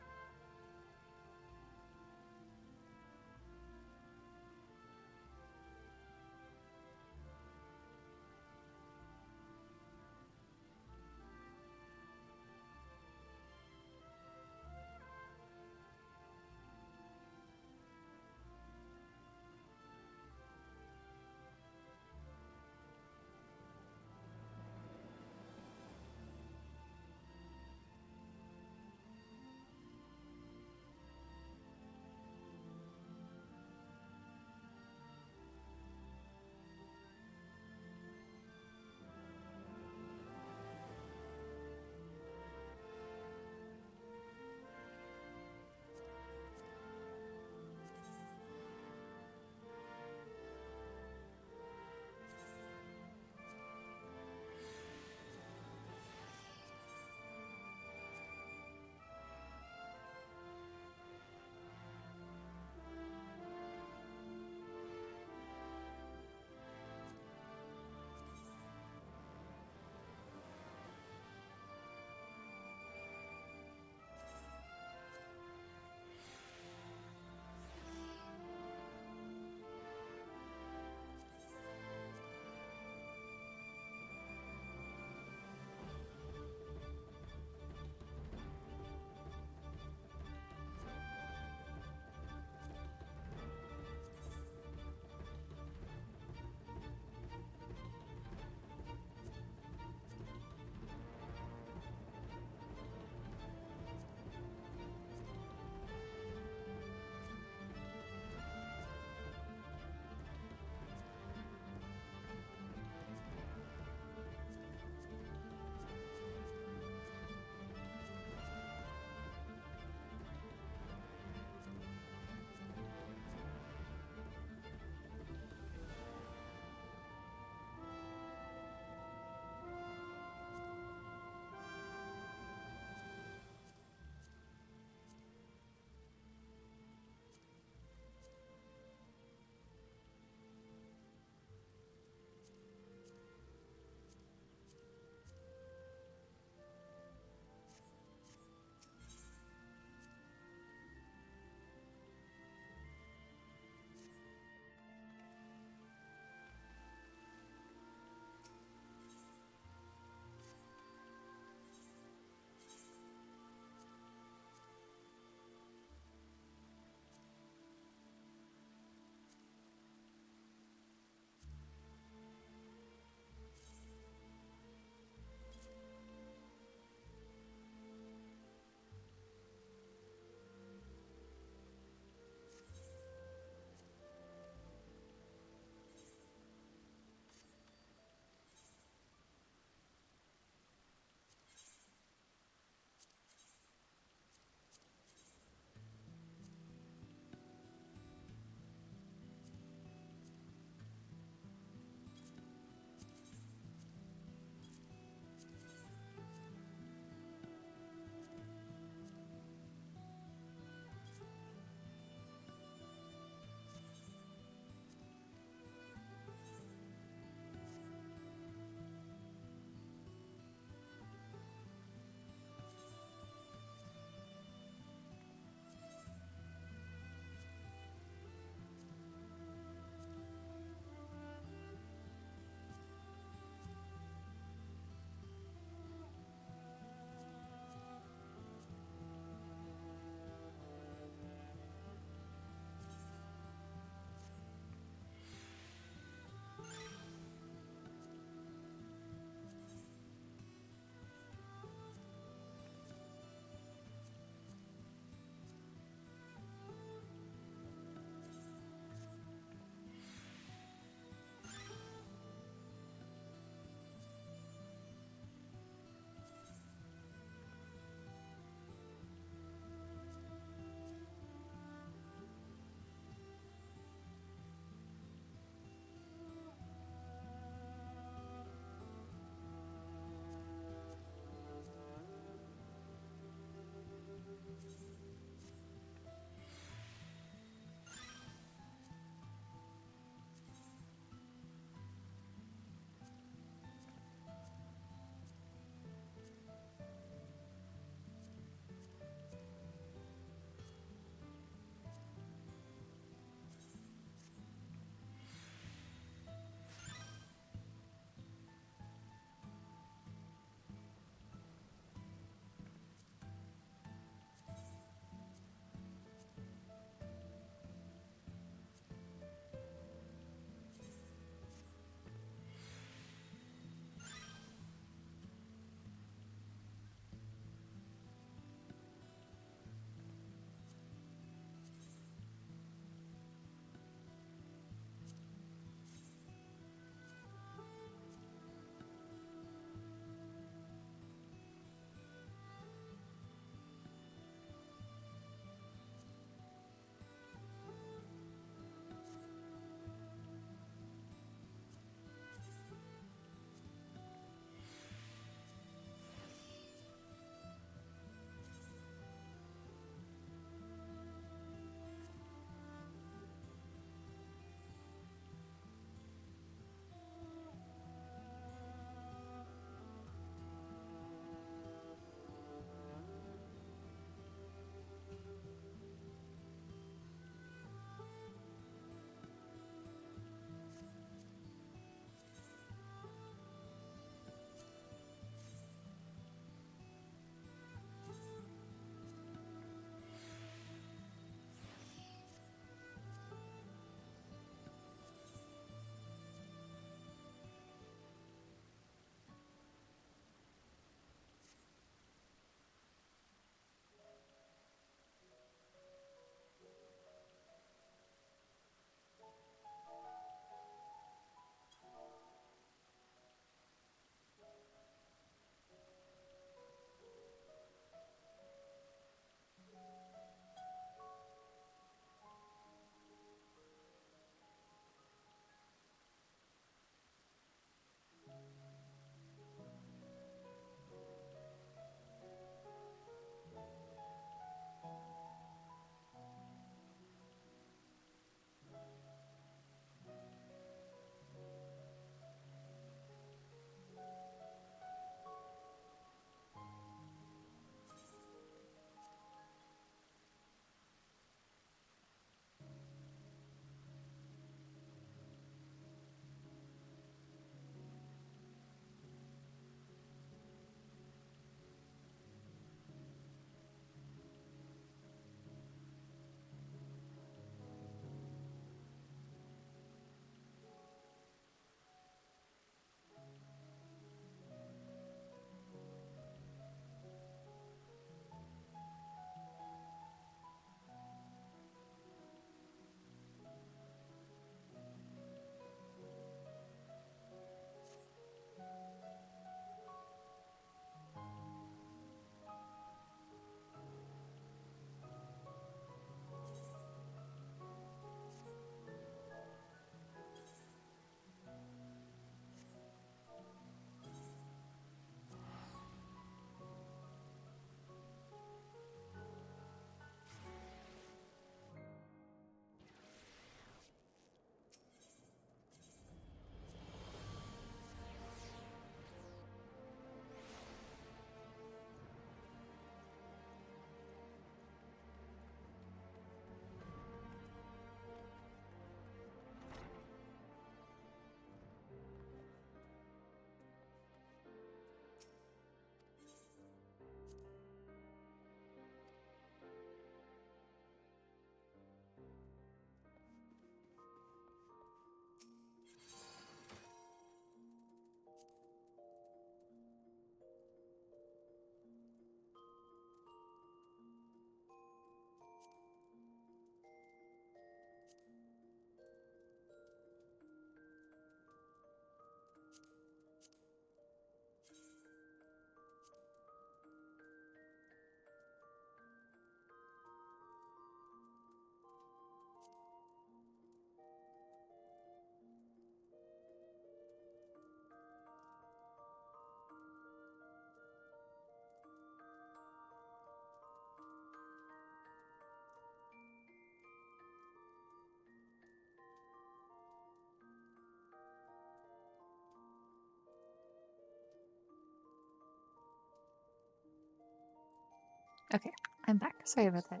S1: Okay, I'm back. Sorry about that.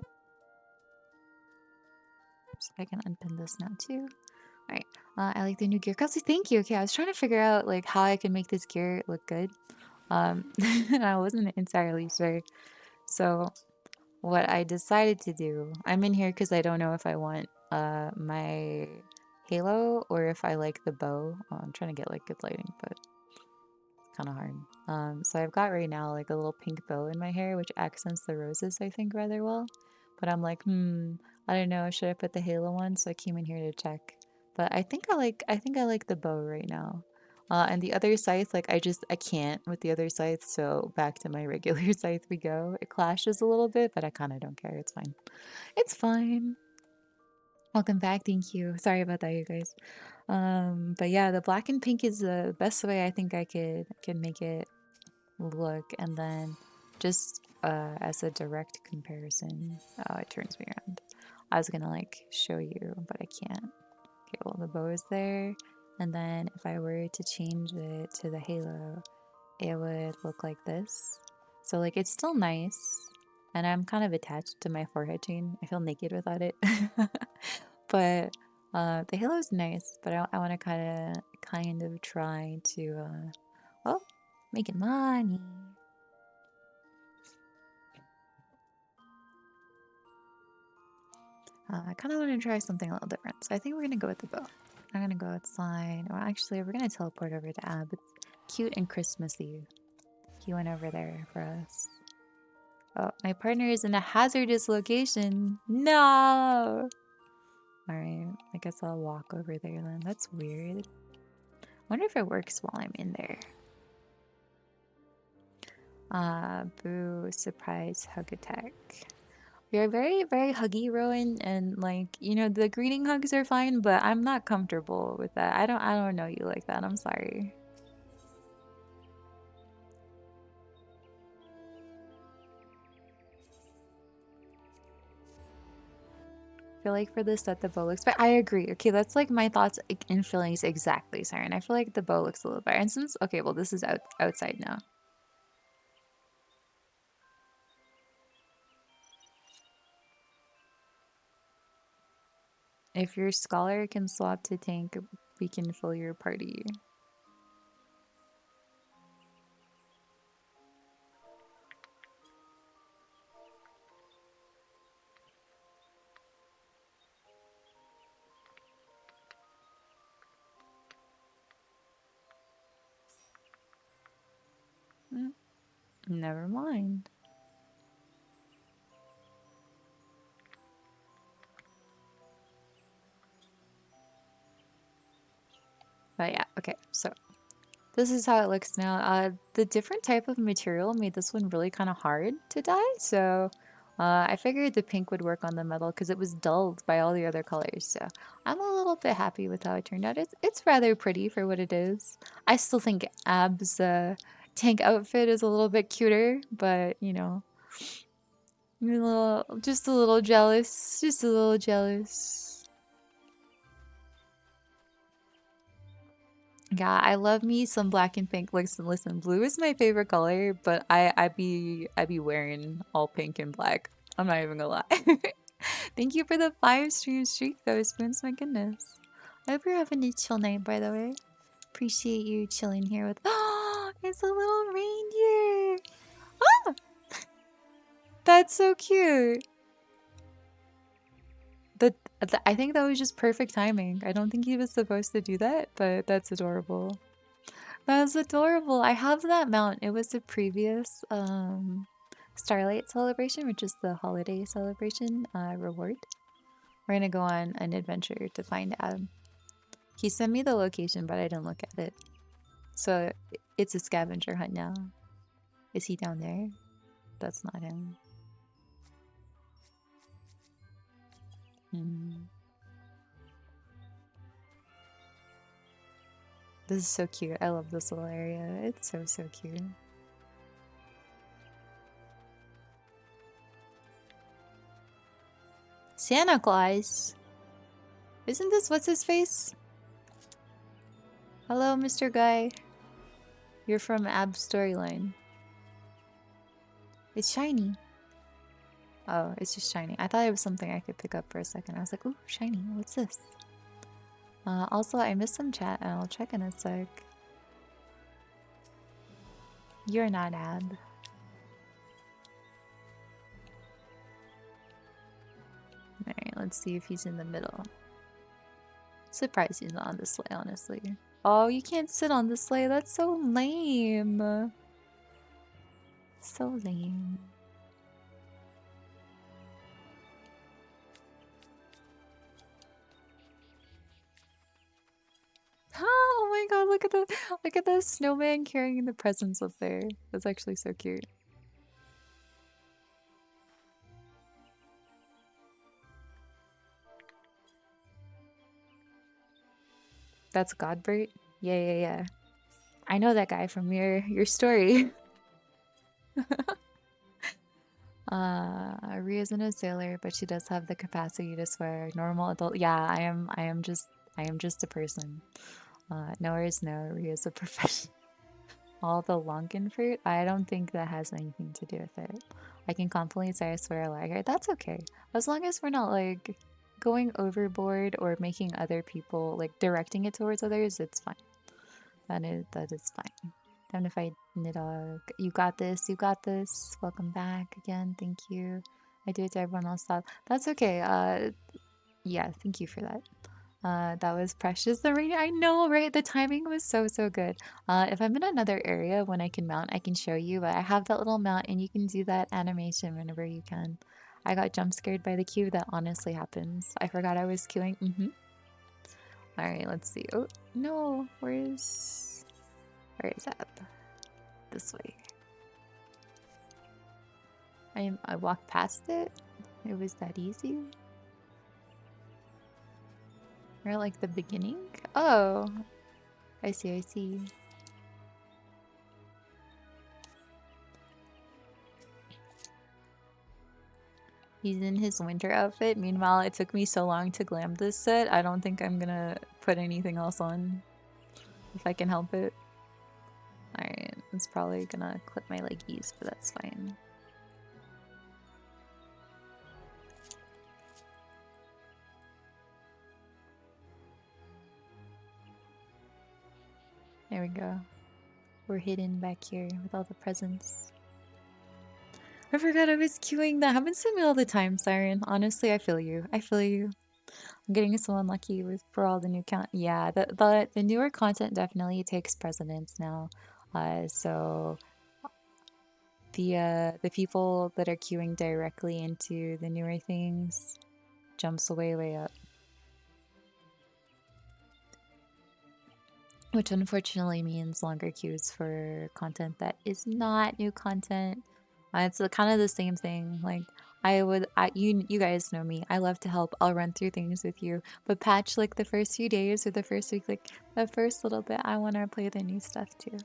S1: So I can unpin this now too. All right. I like the new gear. Kelsey, thank you. Okay, I was trying to figure out like how I can make this gear look good. I wasn't entirely sure. So what I decided to do, I'm in here because I don't know if I want my halo or if I like the bow. Oh, I'm trying to get like good lighting, but it's kind of hard. So I've got right now like a little pink bow in my hair, which accents the roses, I think, rather well. But I'm like, I don't know. Should I put the halo one? So I came in here to check. But I think I like the bow right now. And the other scythe, like I can't with the other scythe, so back to my regular scythe we go. It clashes a little bit, but I kind of don't care. It's fine. It's fine. Welcome back. Thank you. Sorry about that, you guys. But yeah, the black and pink is the best way I think I could make it look, and then just as a direct comparison. Oh, it turns me around. I was gonna like show you, but I can't. Okay, well the bow is there, and then if I were to change it to the halo, it would look like this. So like it's still nice, and I'm kind of attached to my forehead chain. I feel naked without it. But the halo is nice, but I want to kind of try to oh, making money. I kind of want to try something a little different. So I think we're going to go with the bow. I'm going to go outside. Or actually, we're going to teleport over to Ab. It's cute and Christmassy. He went over there for us. Oh, my partner is in a hazardous location. No! Alright, I guess I'll walk over there then. That's weird. Wonder if it works while I'm in there. Boo, surprise, hug attack. We are very, very huggy, Rowan, and like, the greeting hugs are fine, but I'm not comfortable with that. I don't know you like that. I'm sorry. I feel like for this set the bow looks better. I agree. Okay, that's like my thoughts and feelings exactly, Siren. I feel like the bow looks a little better. And since okay, well this is outside now. If your scholar can swap to tank, we can fill your party. Mm, never mind. But yeah, okay, so this is how it looks now. The different type of material made this one really kind of hard to dye, so I figured the pink would work on the metal because it was dulled by all the other colors. So I'm a little bit happy with how it turned out. It's rather pretty for what it is. I still think Ab's tank outfit is a little bit cuter, but just a little jealous, just a little jealous. Yeah, I love me some black and pink. Listen, blue is my favorite color, but I be wearing all pink and black. I'm not even gonna lie. Thank you for the 5 stream streak though, Spoons, my goodness. I hope you're having a chill night, by the way. Appreciate you chilling here with oh, it's a little reindeer. Ah, that's so cute. The, I think that was just perfect timing. I don't think he was supposed to do that, but that's adorable. That's adorable. I have that mount. It was the previous Starlight celebration, which is the holiday celebration reward. We're gonna go on an adventure to find out. He sent me the location, but I didn't look at it. So it's a scavenger hunt now. Is he down there? That's not him. Hmm. This is so cute. I love this little area. It's so, so cute. Santa Claus? Isn't this what's his face? Hello, Mr. Guy. You're from Ab's storyline. It's shiny. Oh, it's just shiny. I thought it was something I could pick up for a second. I was like, ooh, shiny. What's this? Also, I missed some chat and I'll check in a sec. You're not ad. Alright, let's see if he's in the middle. Surprised he's not on the sleigh, honestly. Oh, you can't sit on the sleigh. That's so lame. So lame. Oh my god, look at the snowman carrying the presents up there. That's actually so cute. That's Godbert? Yeah. I know that guy from your story. Ria isn't a sailor, but she does have the capacity to swear. Normal adult. Yeah, I am just a person. No worries, no. Ria's a professional. All the Lunken fruit? I don't think that has anything to do with it. I can confidently say I swear a lager. That's okay. As long as we're not like going overboard or making other people like directing it towards others, it's fine. That is fine. Damnified Nidog. You got this, you got this. Welcome back again. Thank you. I do it to everyone else. That's okay. Yeah, thank you for that. That was precious. The rain, I know, right? The timing was so good. If I'm in another area when I can mount, I can show you, but I have that little mount and you can do that animation whenever you can. I got jump scared by the queue. That honestly happens. I forgot I was queuing. All right, let's see. Oh, no. Where is that? This way. I walked past it. It was that easy. Or like the beginning? Oh, I see. He's in his winter outfit. Meanwhile, it took me so long to glam this set. I don't think I'm gonna put anything else on if I can help it. Alright, it's probably gonna clip my leggies, but that's fine. There we go. We're hidden back here with all the presents. I forgot I was queuing. That happens to me all the time, Siren. Honestly, I feel you. I'm getting so unlucky with for all the new count. Yeah, the newer content definitely takes precedence now. So the people that are queuing directly into the newer things jumps way up. Which unfortunately means longer queues for content that is not new content. It's kind of the same thing. Like you guys know me. I love to help. I'll run through things with you. But patch like the first few days or the first week, like the first little bit, I want to play the new stuff too.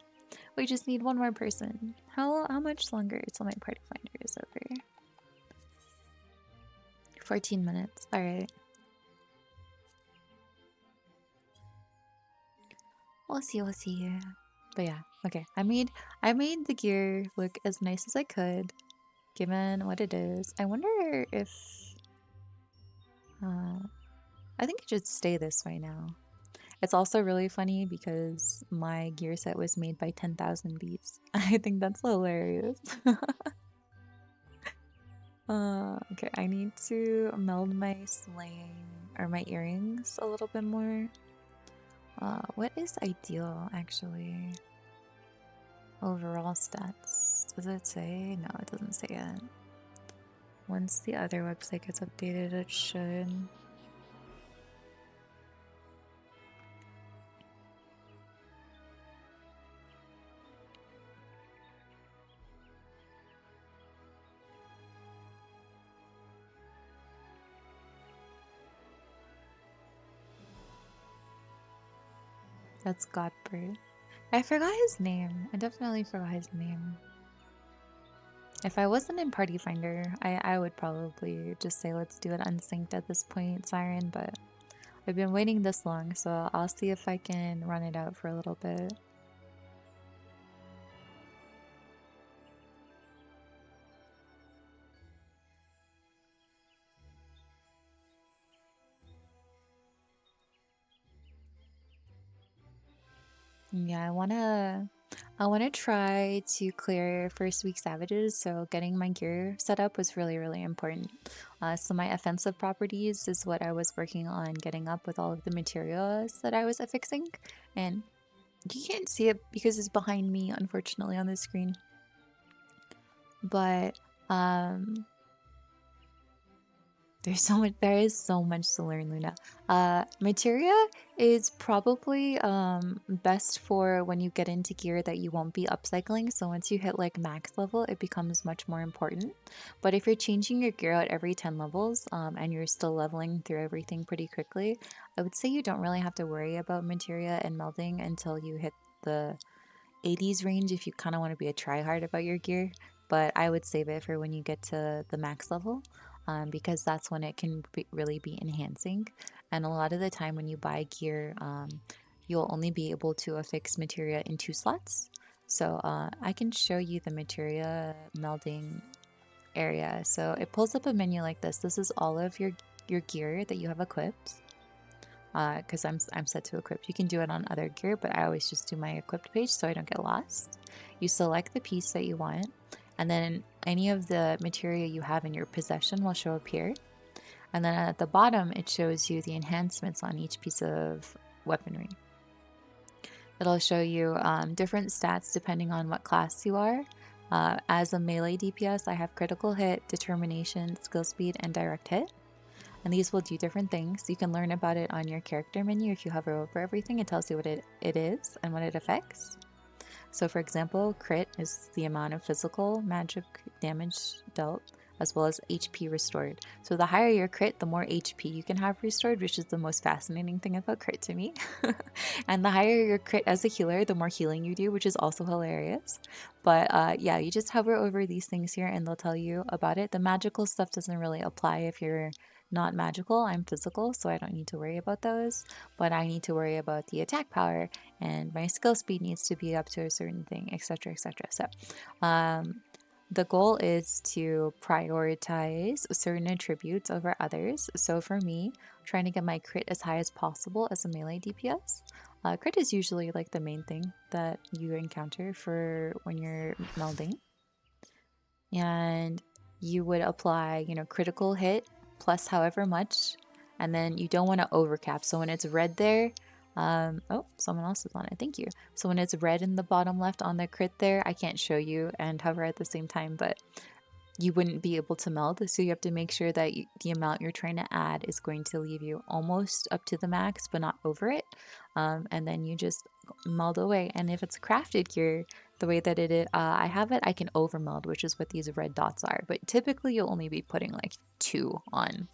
S1: We just need one more person. How much longer till my party finder is over? 14 minutes. All right. We'll see. But yeah, okay. I made the gear look as nice as I could, given what it is. I wonder if I think it should stay this way now. It's also really funny because my gear set was made by 10,000 beats. I think that's hilarious. Okay, I need to meld my sling or my earrings a little bit more. What is ideal actually? Overall stats. Does it say? No, it doesn't say it. Once the other website gets updated, it should. That's Godbert. I forgot his name. I definitely forgot his name. If I wasn't in Party Finder, I would probably just say let's do it unsynced at this point, Siren, but I've been waiting this long, so I'll see if I can run it out for a little bit. Yeah, I wanna try to clear first week savages, so getting my gear set up was really, really important. So my offensive properties is what I was working on getting up with all of the materials that I was affixing. And you can't see it because it's behind me, unfortunately, on the screen. But um there is so much to learn, Luna. Materia is probably best for when you get into gear that you won't be upcycling. So once you hit like max level, it becomes much more important. But if you're changing your gear out every 10 levels, and you're still leveling through everything pretty quickly, I would say you don't really have to worry about materia and melding until you hit the 80s range if you kind of want to be a tryhard about your gear, but I would save it for when you get to the max level, because that's when it can really be enhancing. And a lot of the time when you buy gear, you'll only be able to affix materia in 2 slots. So I can show you the materia melding area. So it pulls up a menu like this. This is all of your gear that you have equipped. Because I'm set to equipped. You can do it on other gear, but I always just do my equipped page so I don't get lost. You select the piece that you want, and then any of the material you have in your possession will show up here. And then at the bottom, it shows you the enhancements on each piece of weaponry. It'll show you different stats depending on what class you are. As a melee DPS, I have critical hit, determination, skill speed, and direct hit. And these will do different things. You can learn about it on your character menu. If you hover over everything, it tells you what it is and what it affects. So for example, crit is the amount of physical magic damage dealt, as well as HP restored. So the higher your crit, the more HP you can have restored, which is the most fascinating thing about crit to me. And the higher your crit as a healer, the more healing you do, which is also hilarious. But yeah, you just hover over these things here and they'll tell you about it. The magical stuff doesn't really apply if you're not magical. I'm physical, so I don't need to worry about those. But I need to worry about the attack power, and my skill speed needs to be up to a certain thing, etc., etc. So, the goal is to prioritize certain attributes over others. So for me, trying to get my crit as high as possible as a melee DPS. Crit is usually like the main thing that you encounter for when you're melding. And you would apply, critical hit plus however much, and then you don't want to overcap. So when it's red there, oh, someone else is on it. Thank you. So when it's red in the bottom left on the crit there, I can't show you and hover at the same time, but you wouldn't be able to meld. So you have to make sure that the amount you're trying to add is going to leave you almost up to the max, but not over it. And then you just meld away. And if it's crafted gear, the way that I have it, I can over meld, which is what these red dots are. But typically, you'll only be putting like 2 on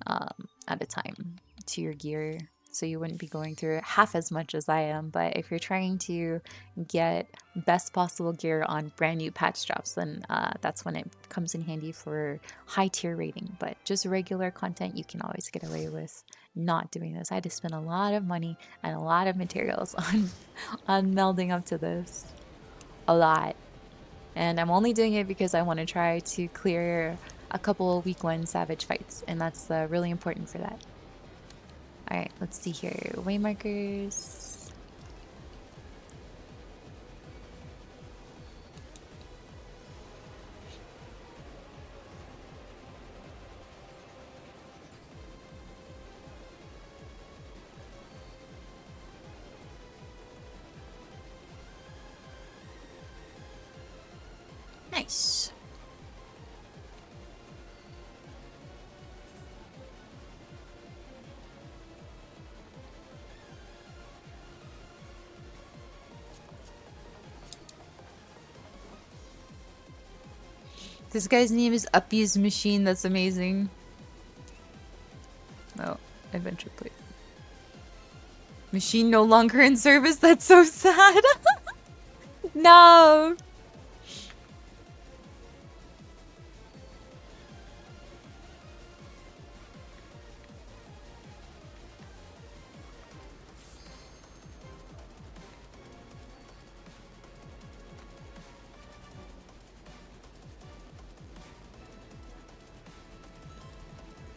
S1: at a time to your gear. So you wouldn't be going through half as much as I am. But if you're trying to get best possible gear on brand new patch drops, then that's when it comes in handy for high tier rating. But just regular content, you can always get away with not doing this. I had to spend a lot of money and a lot of materials on melding up to this. A lot. And I'm only doing it because I want to try to clear a couple week 1 savage fights. And that's really important for that. All right, let's see here. Waymarkers. Nice. This guy's name is Uppy's Machine. That's amazing. Oh, adventure plate. Machine no longer in service. That's so sad. No.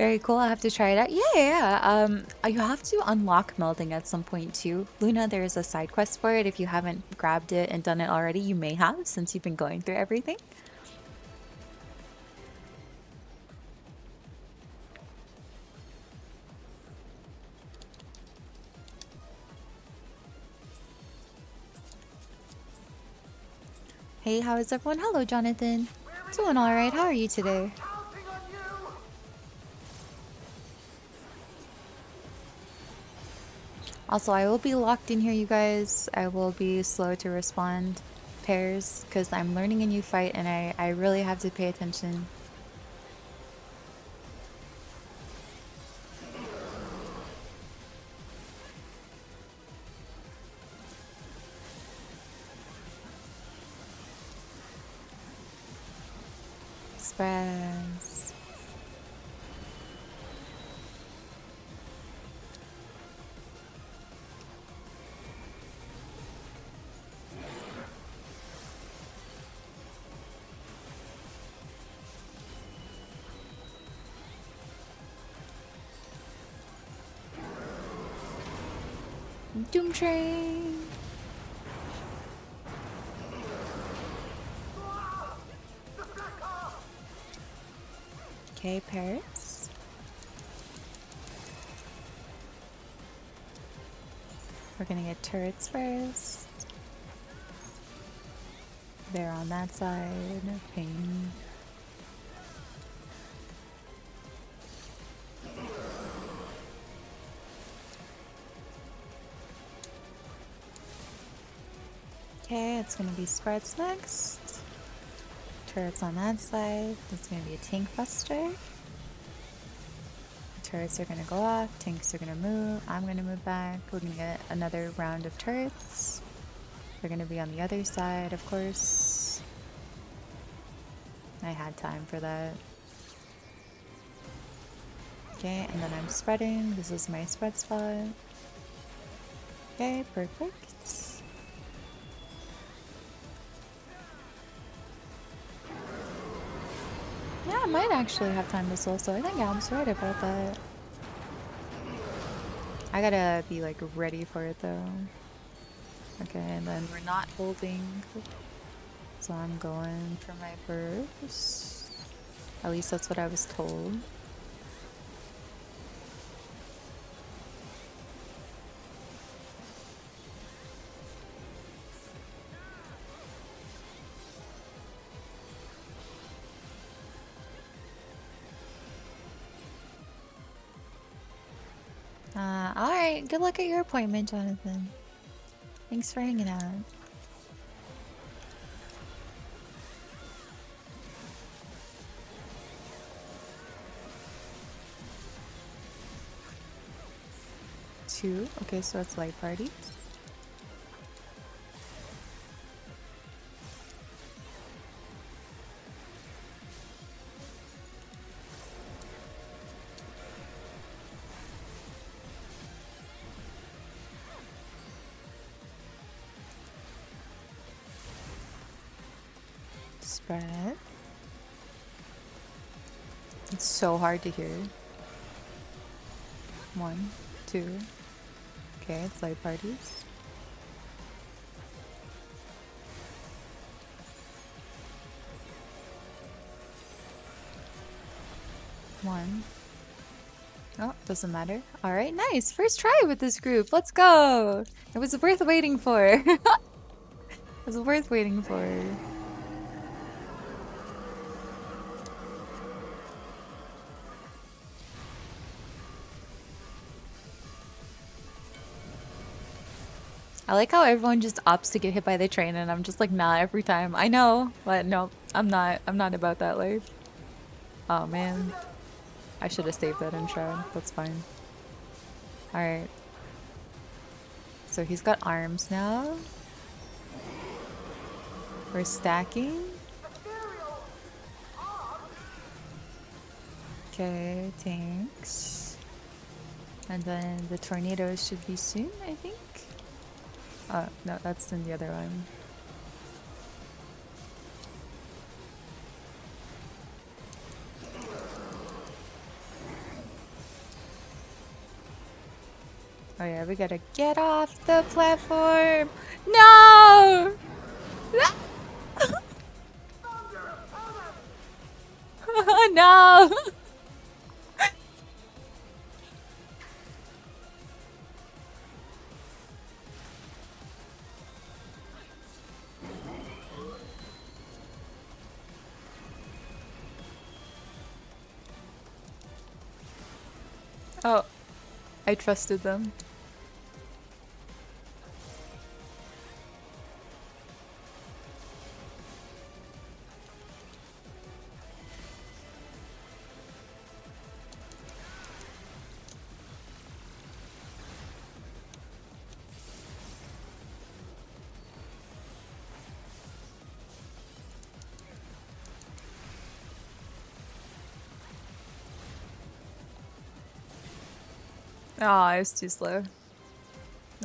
S1: Very cool. I'll have to try it out. Yeah. You have to unlock melding at some point too. Luna, there's a side quest for it. If you haven't grabbed it and done it already, you may have since you've been going through everything. Hey, how is everyone? Hello, Jonathan. Doing all right. How are you today? Also, I will be locked in here, you guys. I will be slow to respond pairs because I'm learning a new fight and I really have to pay attention. Spaz. Doom Train. Okay, Paris. We're gonna get turrets first. They're on that side. Ping. Okay, it's gonna be Sparts next. Turrets on that side. It's gonna be a tank buster. Turrets are gonna go off. Tanks are gonna move. I'm gonna move back. We're gonna get another round of turrets. They're gonna be on the other side, of course. I had time for that. Okay, and then I'm spreading. This is my spread spot. Okay, perfect. Yeah, I might actually have time to soul, so I think Ab's right about that. I gotta be like ready for it though. Okay, and then we're not holding. So I'm going for my burst. At least that's what I was told. Alright, good luck at your appointment, Jonathan. Thanks for hanging out. Two. Okay, so it's light parties. Spread. It's so hard to hear. 1, 2. Okay, it's light parties. One. Oh, doesn't matter. Alright, nice. First try with this group. Let's go. It was worth waiting for. It was worth waiting for. I like how everyone just opts to get hit by the train and I'm just like, nah, every time. I know, but no, I'm not. I'm not about that life. Oh man. I should have saved that in Shroud. That's fine. Alright. So he's got arms now. We're stacking. Okay, tanks. And then the tornadoes should be soon, I think. Oh, no, that's in the other one. Oh yeah, we gotta get off the platform. No! No! Oh, I trusted them. Oh, I was too slow.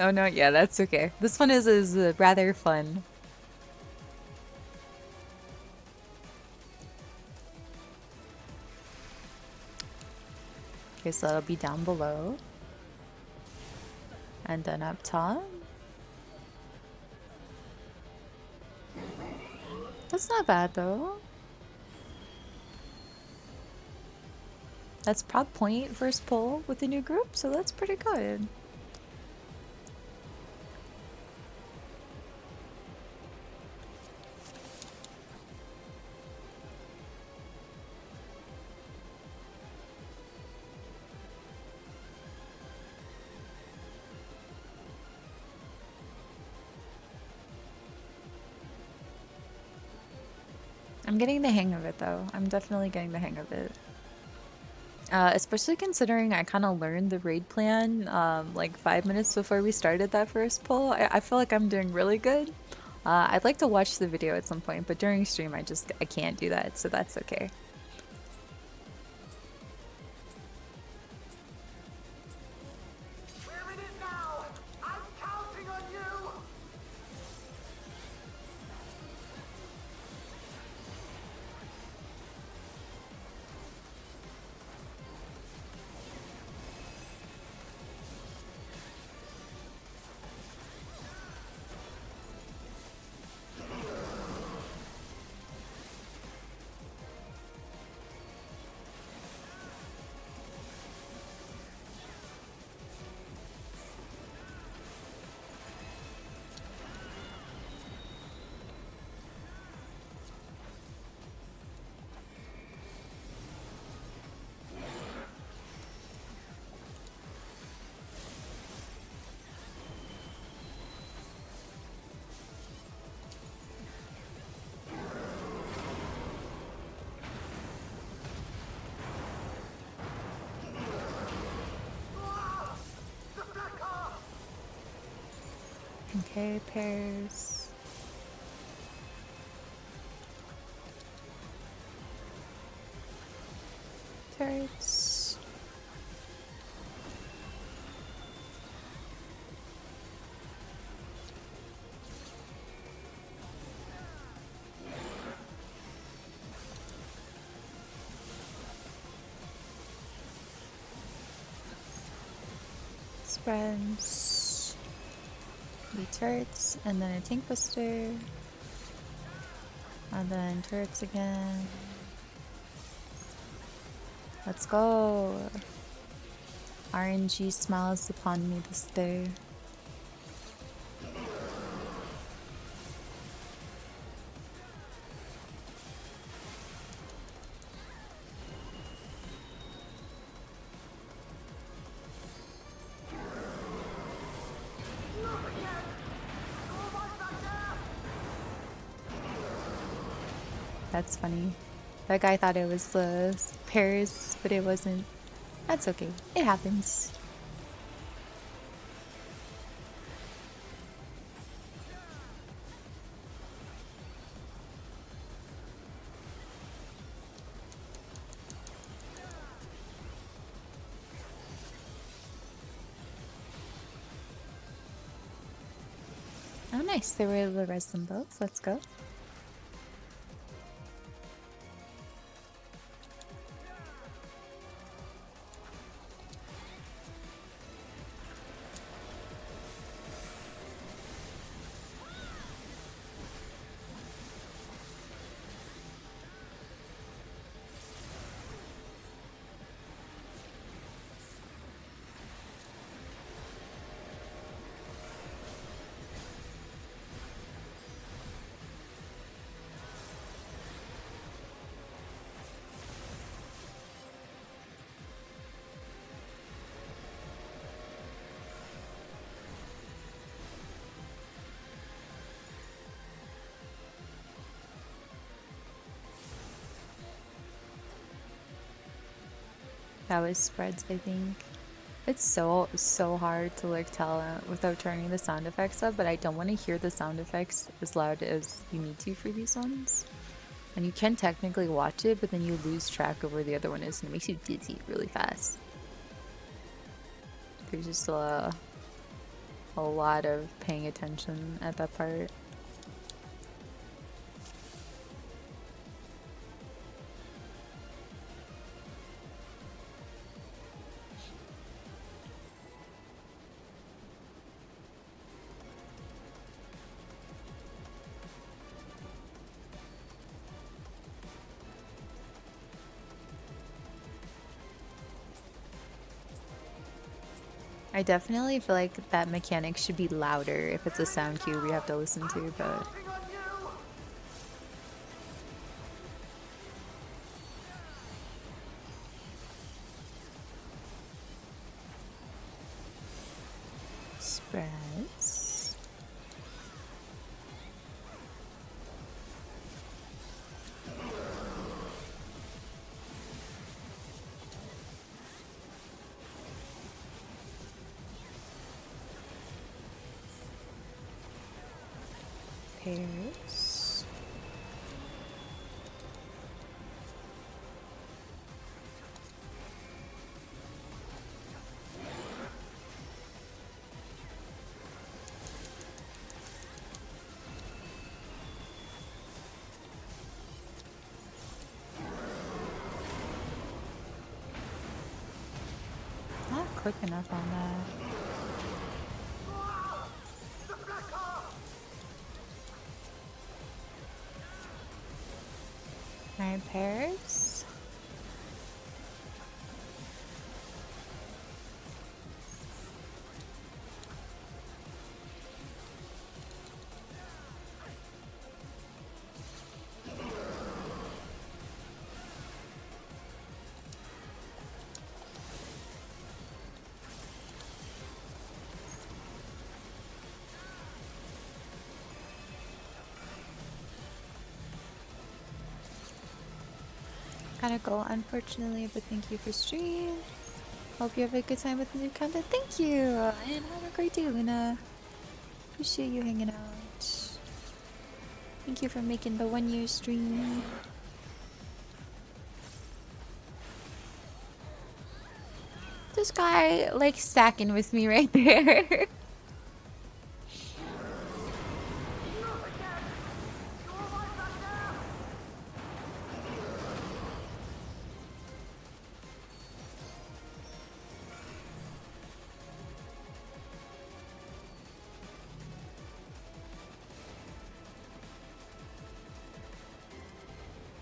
S1: Oh no, yeah, that's okay. This one is rather fun. Okay, so that'll be down below. And then up top. That's not bad though. That's prop point first pull with the new group, so that's pretty good. I'm getting the hang of it though. I'm definitely getting the hang of it. Especially considering I kind of learned the raid plan like 5 minutes before we started that first pull. I feel like I'm doing really good. I'd like to watch the video at some point, but during stream I can't do that, so that's okay.
S2: We're in it now! I'm counting on you!
S1: Okay, pairs. Turrets. Spreads. The turrets, and then a tank buster. And then turrets again. Let's go. RNG smiles upon me this day. That's funny. That guy thought it was the pairs, but it wasn't. That's okay. It happens. Oh, nice. They were able to res them both. Let's go. That was spreads, I think. It's so hard to like tell without turning the sound effects up, but I don't want to hear the sound effects as loud as you need to for these ones. And you can technically watch it, but then you lose track of where the other one is, and it makes you dizzy really fast. There's just a lot of paying attention at that part. I definitely feel like that mechanic should be louder if it's a sound cue we have to listen to, but spreads. Pairs. Not quick enough on that. Alright, pairs. Gotta go, unfortunately, but thank you for stream. Hope you have a good time with the new content. Thank you, and have a great day, Luna. Appreciate you hanging out. Thank you for making the 1 year stream. This guy, like, stacking with me right there.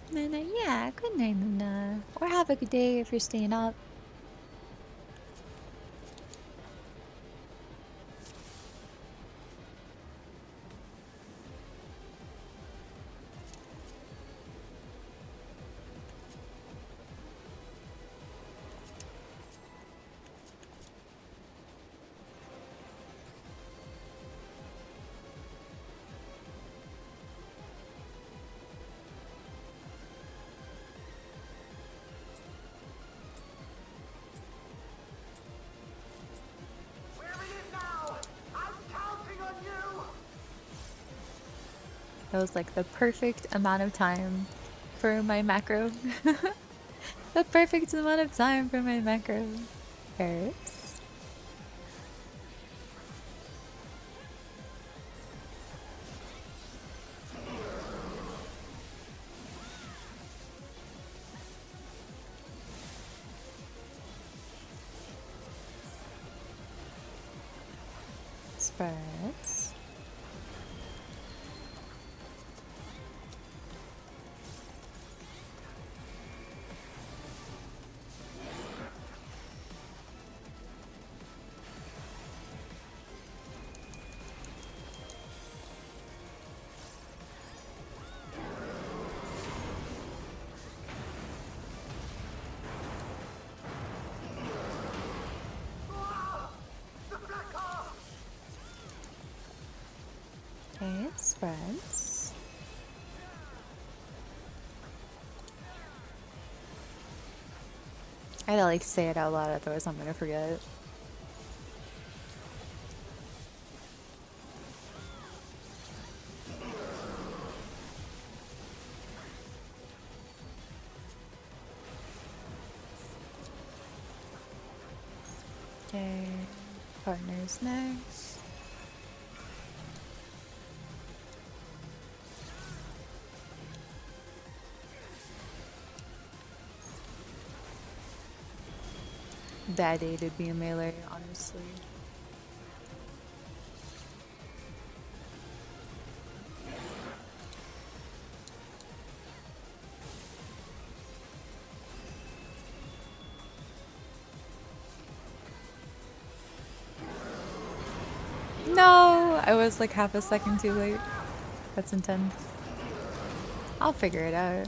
S1: Luna, yeah, good night, Luna. Or have a good day if you're staying up. That was like the perfect amount of time for my macro. The perfect amount of time for my macro. Paris. Spreads. Okay, spreads. I gotta like say it out loud, otherwise I'm gonna forget. Okay, partners next. Bad day to be a melee, honestly. No, I was like half a second too late. That's intense. I'll figure it out.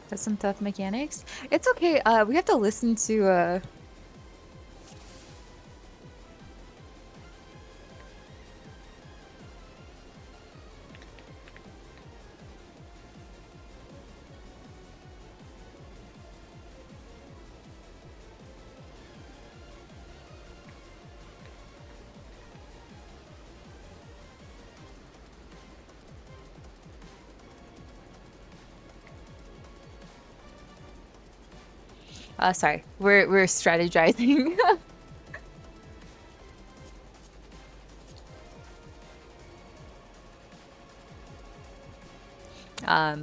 S1: That's some tough mechanics. It's okay. We have to listen to sorry. We're strategizing.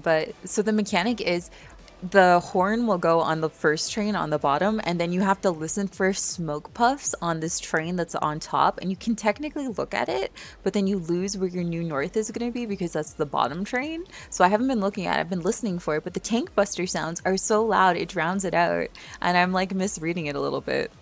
S1: But so the mechanic is the horn will go on the first train on the bottom, and then you have to listen for smoke puffs on this train that's on top, and you can technically look at it, but then you lose where your new north is going to be because that's the bottom train. So I haven't been looking at it, I've been listening for it, but the tank buster sounds are so loud it drowns it out, and I'm like misreading it a little bit.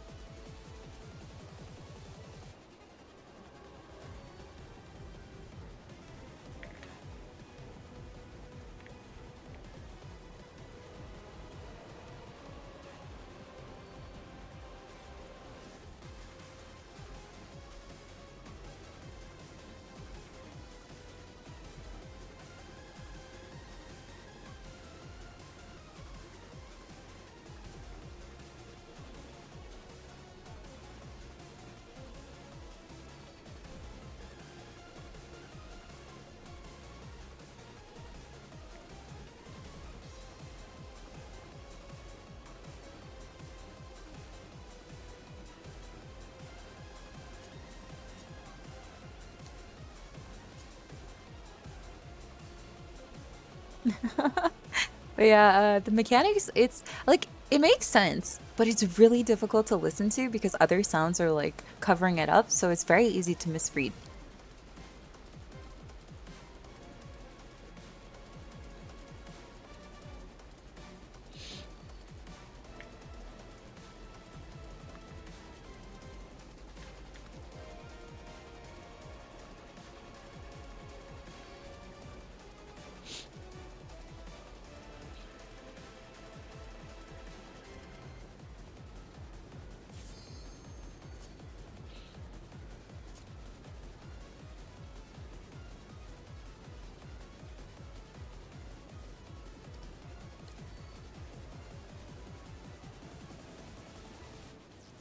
S1: But yeah, the mechanics, it's like it makes sense, but it's really difficult to listen to because other sounds are like covering it up, so it's very easy to misread.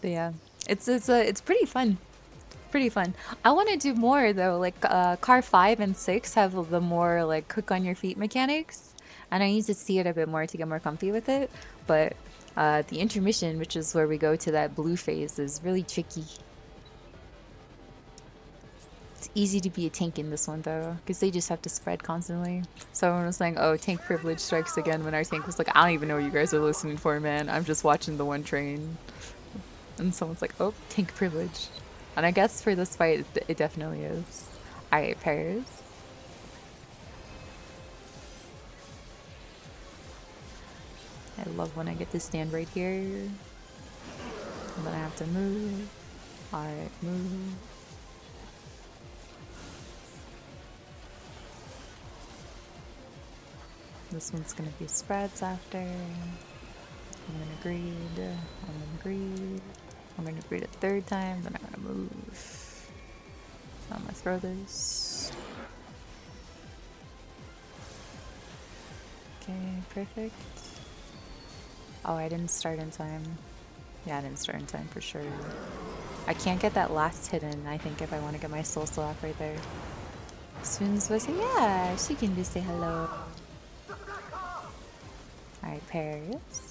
S1: But yeah, it's pretty fun. Pretty fun. I want to do more though. Like car 5 and 6 have the more like cook on your feet mechanics, and I need to see it a bit more to get more comfy with it. But the intermission, which is where we go to that blue phase, is really tricky. It's easy to be a tank in this one though, because they just have to spread constantly. So everyone was saying, "Oh, tank privilege strikes again." When our tank was like, "I don't even know what you guys are listening for, man. I'm just watching the one train." And someone's like, "Oh, tank privilege," and I guess for this fight, it definitely is. All right, pairs. I love when I get to stand right here, and then I have to move. All right, move. This one's gonna be spreads after. I'm gonna greed. I'm gonna greed. I'm gonna greed a third time, then I'm gonna move. I'm gonna throw this. Okay, perfect. Oh, I didn't start in time. Yeah, I didn't start in time for sure. I can't get that last hidden, I think, if I want to get my soul off right there. Spoons was yeah, she can just say hello. Alright, Paris.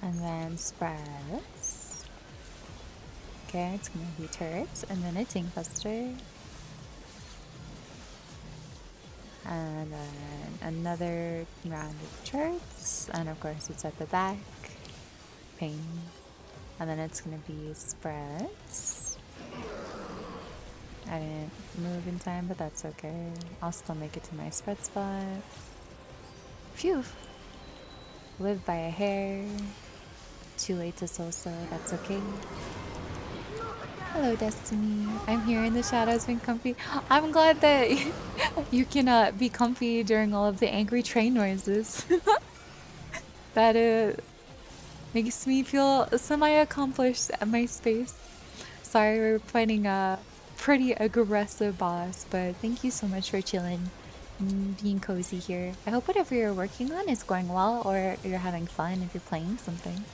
S1: And then spreads. Okay, it's gonna be turrets, and then a tank buster. And then another round of charts, and of course it's at the back. Pain. And then it's gonna be spreads. I didn't move in time, but that's okay. I'll still make it to my spread spot. Phew! Live by a hair. Too late to Sosa, that's okay. Hello, Destiny. I'm here in the shadows being comfy. I'm glad that you can be comfy during all of the angry train noises. That makes me feel semi-accomplished at my space. Sorry, we're fighting a pretty aggressive boss, but thank you so much for chilling and being cozy here. I hope whatever you're working on is going well, or you're having fun if you're playing something.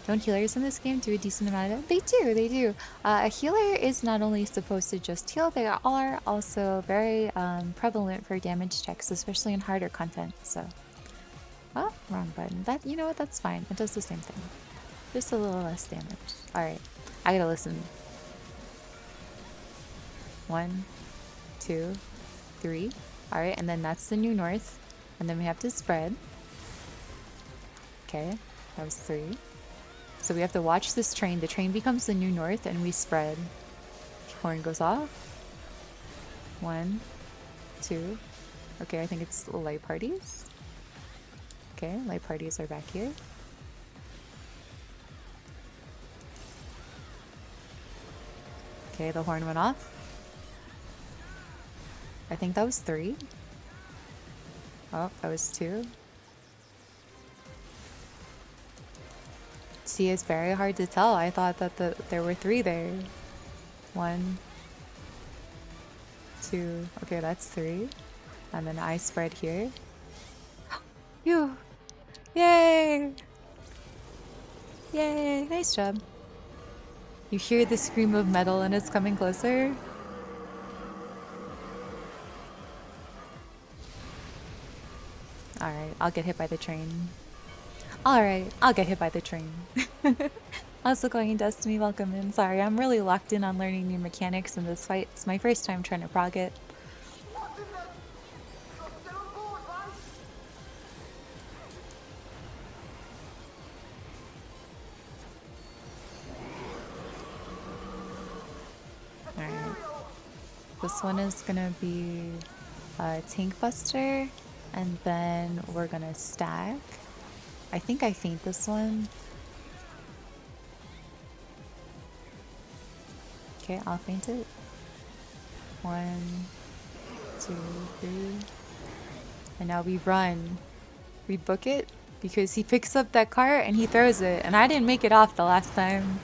S1: Don't healers in this game do a decent amount of it? They do, they do. A healer is not only supposed to just heal, they are also very prevalent for damage checks, especially in harder content, so. Oh, wrong button. That, you know what, that's fine. It does the same thing. Just a little less damage. Alright, I gotta listen. 1, 2, 3. Alright, and then that's the new north. And then we have to spread. Okay, that was 3. So we have to watch this train. The train becomes the new north and we spread. Horn goes off. 1, 2. Okay, I think it's light parties. Okay, light parties are back here. Okay, the horn went off. I think that was 3. Oh, that was 2. See, it's very hard to tell. I thought that there were 3 there. 1, 2. Okay, that's 3. And then I spread here. Phew! Yay! Yay! Nice job. You hear the scream of metal and it's coming closer. Alright, I'll get hit by the train. Alright, I'll get hit by the train. Also going in Destiny, welcome in. Sorry, I'm really locked in on learning new mechanics in this fight. It's my first time trying to prog it. Alright. This one is gonna be a tank buster, and then we're gonna stack. I think I faint this one. Okay, I'll faint it. 1, 2, 3. And now we run. We book it because he picks up that cart and he throws it. And I didn't make it off the last time.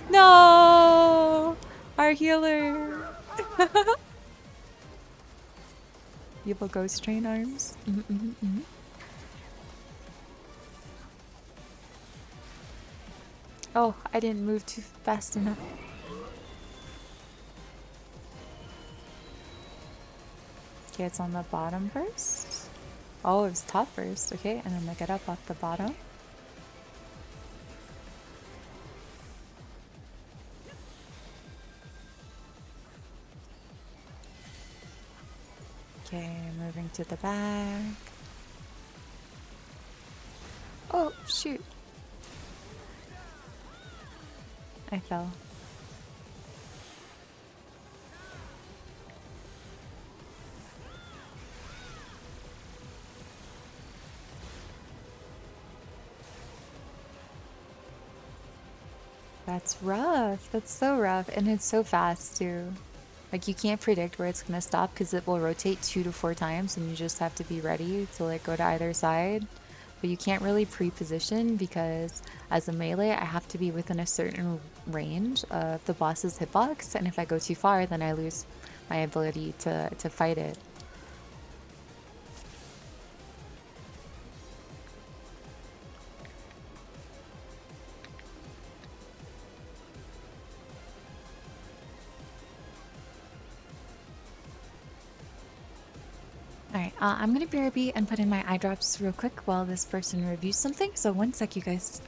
S1: No! Our healer. Evil ghost train arms. Oh, I didn't move too fast enough. Okay, it's on the bottom first. Oh, it was top first. Okay, and then I get up off the bottom. Okay, moving to the back. Oh, shoot. I fell. That's rough. That's so rough. And it's so fast, too. Like, you can't predict where it's going to stop because it will rotate 2 to 4 times and you just have to be ready to, like, go to either side. But you can't really pre-position because as a melee, I have to be within a certain range of the boss's hitbox. And if I go too far, then I lose my ability to fight it. Alright, I'm gonna BRB and put in my eye drops real quick while this person reviews something. So one sec, you guys.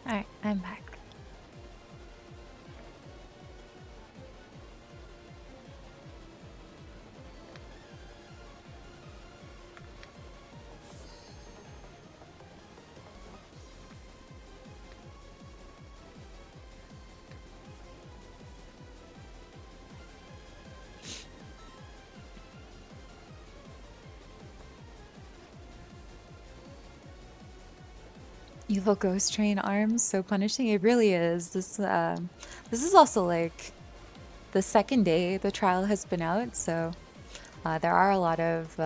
S1: Alright, I'm back. Evil ghost train arms, so punishing. It really is. This is also like the second day the trial has been out, so there are a lot of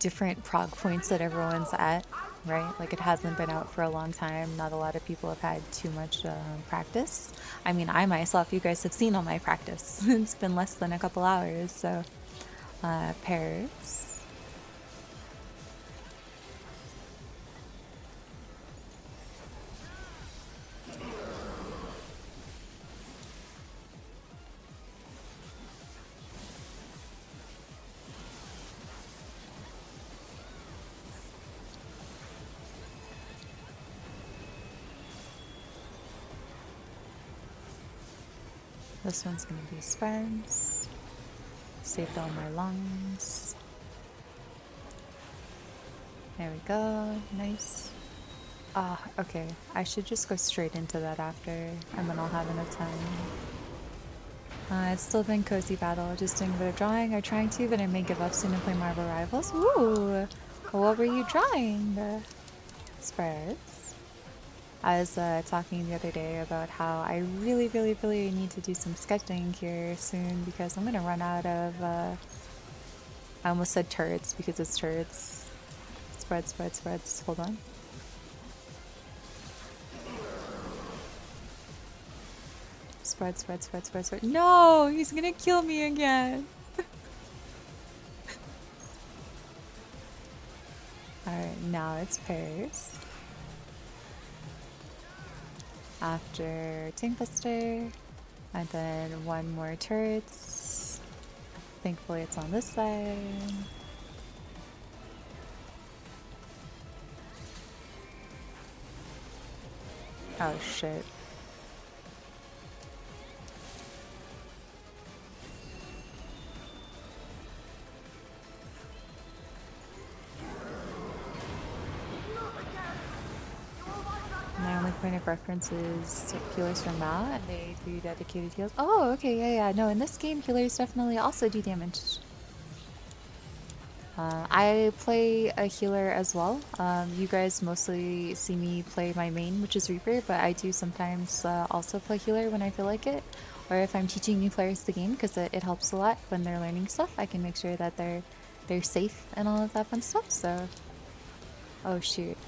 S1: different prog points that everyone's at, right? Like it hasn't been out for a long time. Not a lot of people have had too much practice. I mean, I myself, you guys have seen all my practice. It's been less than a couple hours, so pairs. This one's gonna be spends. Saved all my lungs. There we go. Nice. Ah, okay. I should just go straight into that after, and then I'll have enough time. It's still been cozy battle, just doing a bit of drawing or trying to, but I may give up soon and play Marvel Rivals. Ooh! What were you drawing? Spreads. I was talking the other day about how I really, really, really need to do some sketching here soon because I'm gonna run out of, I almost said turrets because it's turrets. Spread, spread, spreads. Hold on. Spread, spread, spread, spread, spread. No! He's gonna kill me again! Alright, now it's pairs. After Tank Buster. And then one more turrets. Thankfully it's on this side. Oh shit. My only point of reference is healers from Mao, and they do dedicated heals. Oh, okay, yeah. No, in this game, healers definitely also do damage. I play a healer as well. You guys mostly see me play my main, which is Reaper, but I do sometimes also play healer when I feel like it, or if I'm teaching new players the game, because it helps a lot when they're learning stuff. I can make sure that they're safe and all of that fun stuff. So, oh shoot.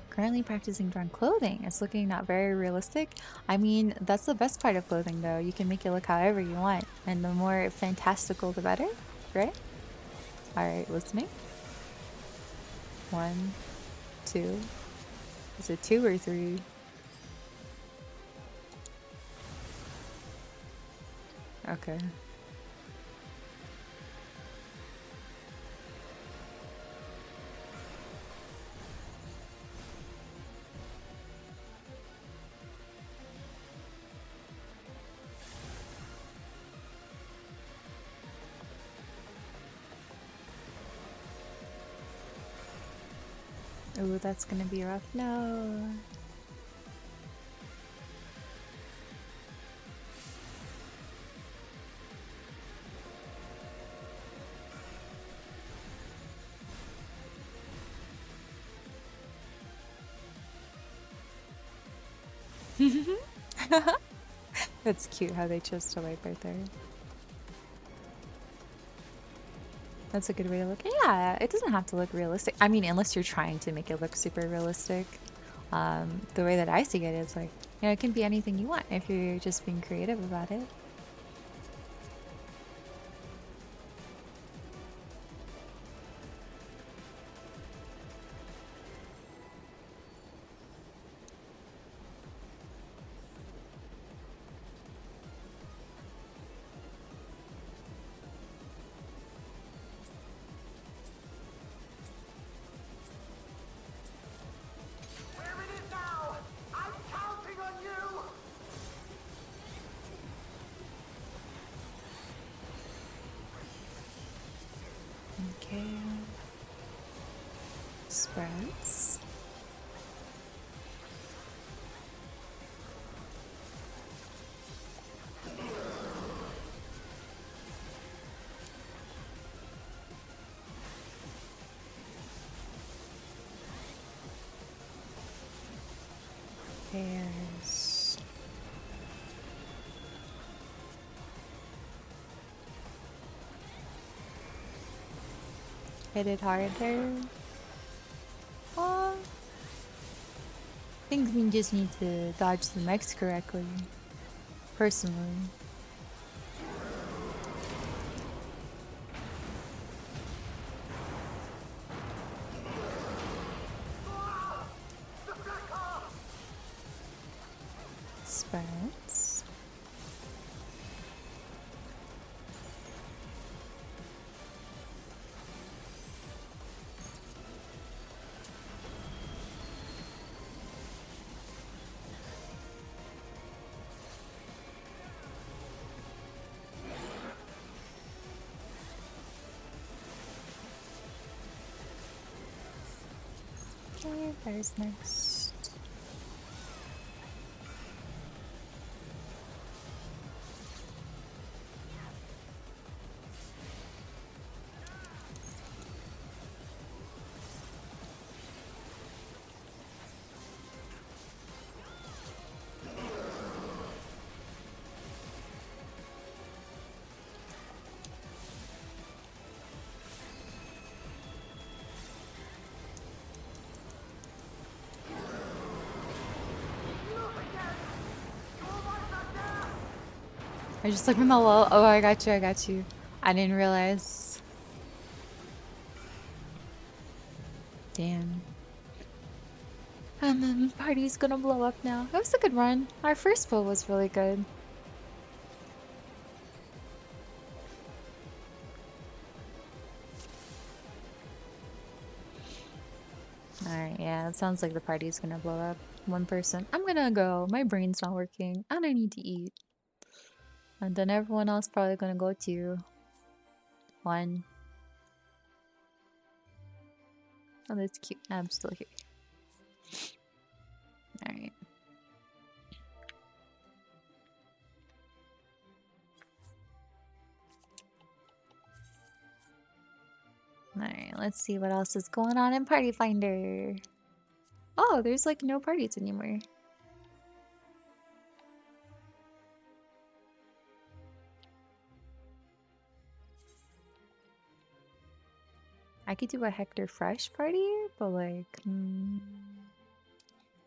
S1: Currently practicing drawing clothing. It's looking not very realistic. I mean, that's the best part of clothing though. You can make it look however you want. And the more fantastical, the better, right? Alright, listening. 1, 2. Is it 2 or 3? Okay. Ooh, that's gonna be rough. No. That's cute how they chose to wipe right there. That's a good way to look. Yeah, it doesn't have to look realistic. I mean, unless you're trying to make it look super realistic. The way that I see it is like, it can be anything you want if you're just being creative about it. Okay. Spreads. Pairs. Hit it harder. Oh. I think we just need to dodge the mechs correctly. Personally. Spreads. Okay, there's next. I just looked in the wall. Oh, I got you. I got you. I didn't realize. Damn. And then party's gonna blow up now. That was a good run. Our first pull was really good. Alright, yeah, it sounds like the party's gonna blow up. One person. I'm gonna go. My brain's not working. And I need to eat. And then everyone else probably gonna go too. One. Oh, that's cute. I'm still here. Alright. Alright, let's see what else is going on in Party Finder. Oh, there's like no parties anymore. I could do a Hector Fresh party, but like,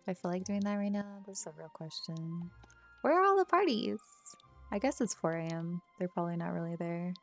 S1: I feel like doing that right now? That's a real question. Where are all the parties? I guess it's 4 a.m. They're probably not really there.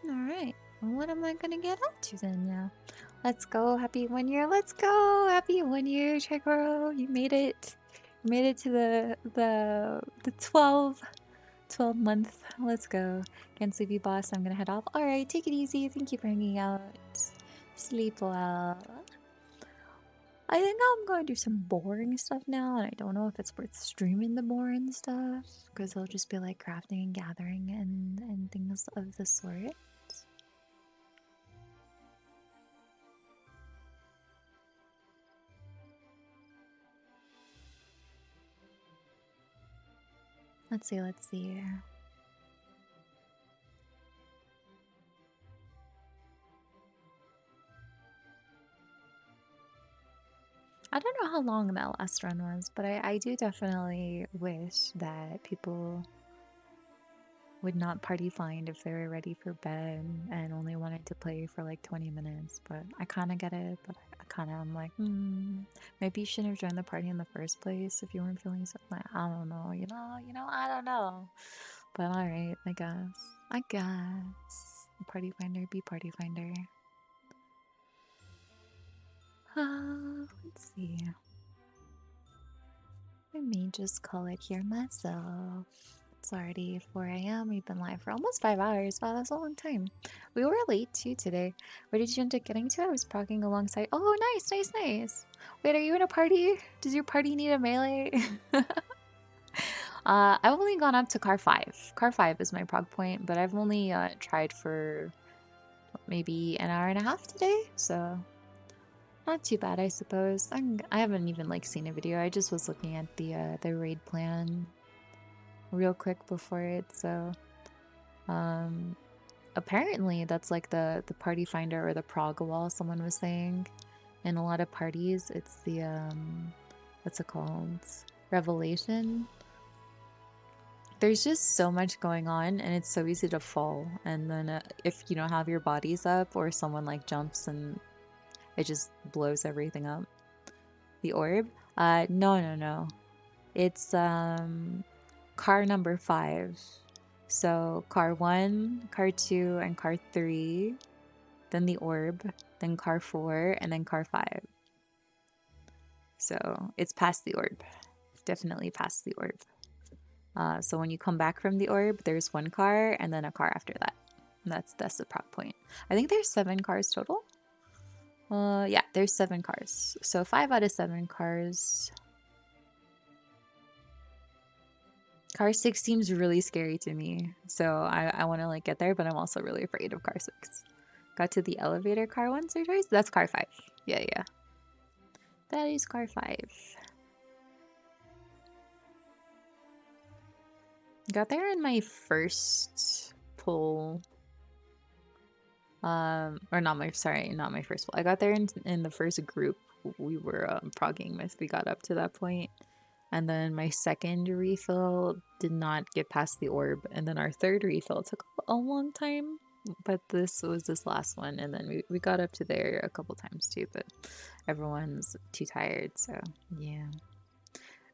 S1: Alright, what am I gonna get up to then now? Let's go, happy 1 year, let's go! Happy 1 year, Chigoro! You made it! You made it to the 12 month. Let's go. Can't sleepy boss, I'm gonna head off. Alright, take it easy. Thank you for hanging out. Sleep well. I think I'm gonna do some boring stuff now, and I don't know if it's worth streaming the boring stuff, because it'll just be like crafting and gathering and things of the sort. Let's see, let's see. I don't know how long that last run was, but I do definitely wish that people would not party find if they were ready for bed and only wanted to play for like 20 minutes. But I kind of get it, but I kind of am like, maybe you shouldn't have joined the party in the first place if you weren't feeling so. Like, I don't know, I don't know. But all right, I guess. I guess. Party finder, be party finder. Let's see. I may just call it here myself. It's already 4 a.m. We've been live for almost 5 hours. Wow, that's a long time. We were late too today. Where did you end up getting to? I was progging alongside. Oh, nice, nice, nice. Wait, are you in a party? Does your party need a melee? I've only gone up to car 5. Car 5 is my prog point, but I've only tried for maybe an hour and a half today, so not too bad, I suppose. I haven't even like seen a video. I just was looking at the raid plan real quick before it, so apparently that's like the party finder or the prog wall someone was saying. In a lot of parties it's the what's it called? Revelation. there's just so much going on and it's so easy to fall. And then if you don't have your bodies up or someone like jumps and it just blows everything up. The orb? No, no, no. It's car number 5. So car 1, car 2, and car 3, then the orb, then car 4, and then car 5. So it's past the orb. Definitely past the orb. So when you come back from the orb, there's one car and then a car after that. That's the prop point. I think there's 7 cars total. Yeah, there's 7 cars. So 5 out of 7 cars. Car 6 seems really scary to me. So I want to like get there, but I'm also really afraid of car 6. Got to the elevator car once or twice? That's car 5. Yeah, yeah. That is car 5. Got there in my first pull. Or not my, sorry, not my first pull. I got there in the first group we were progging with. We got up to that point. And then my second refill did not get past the orb. And then our third refill took a long time. But this was this last one. And then we got up to there a couple times too. But everyone's too tired. So, yeah.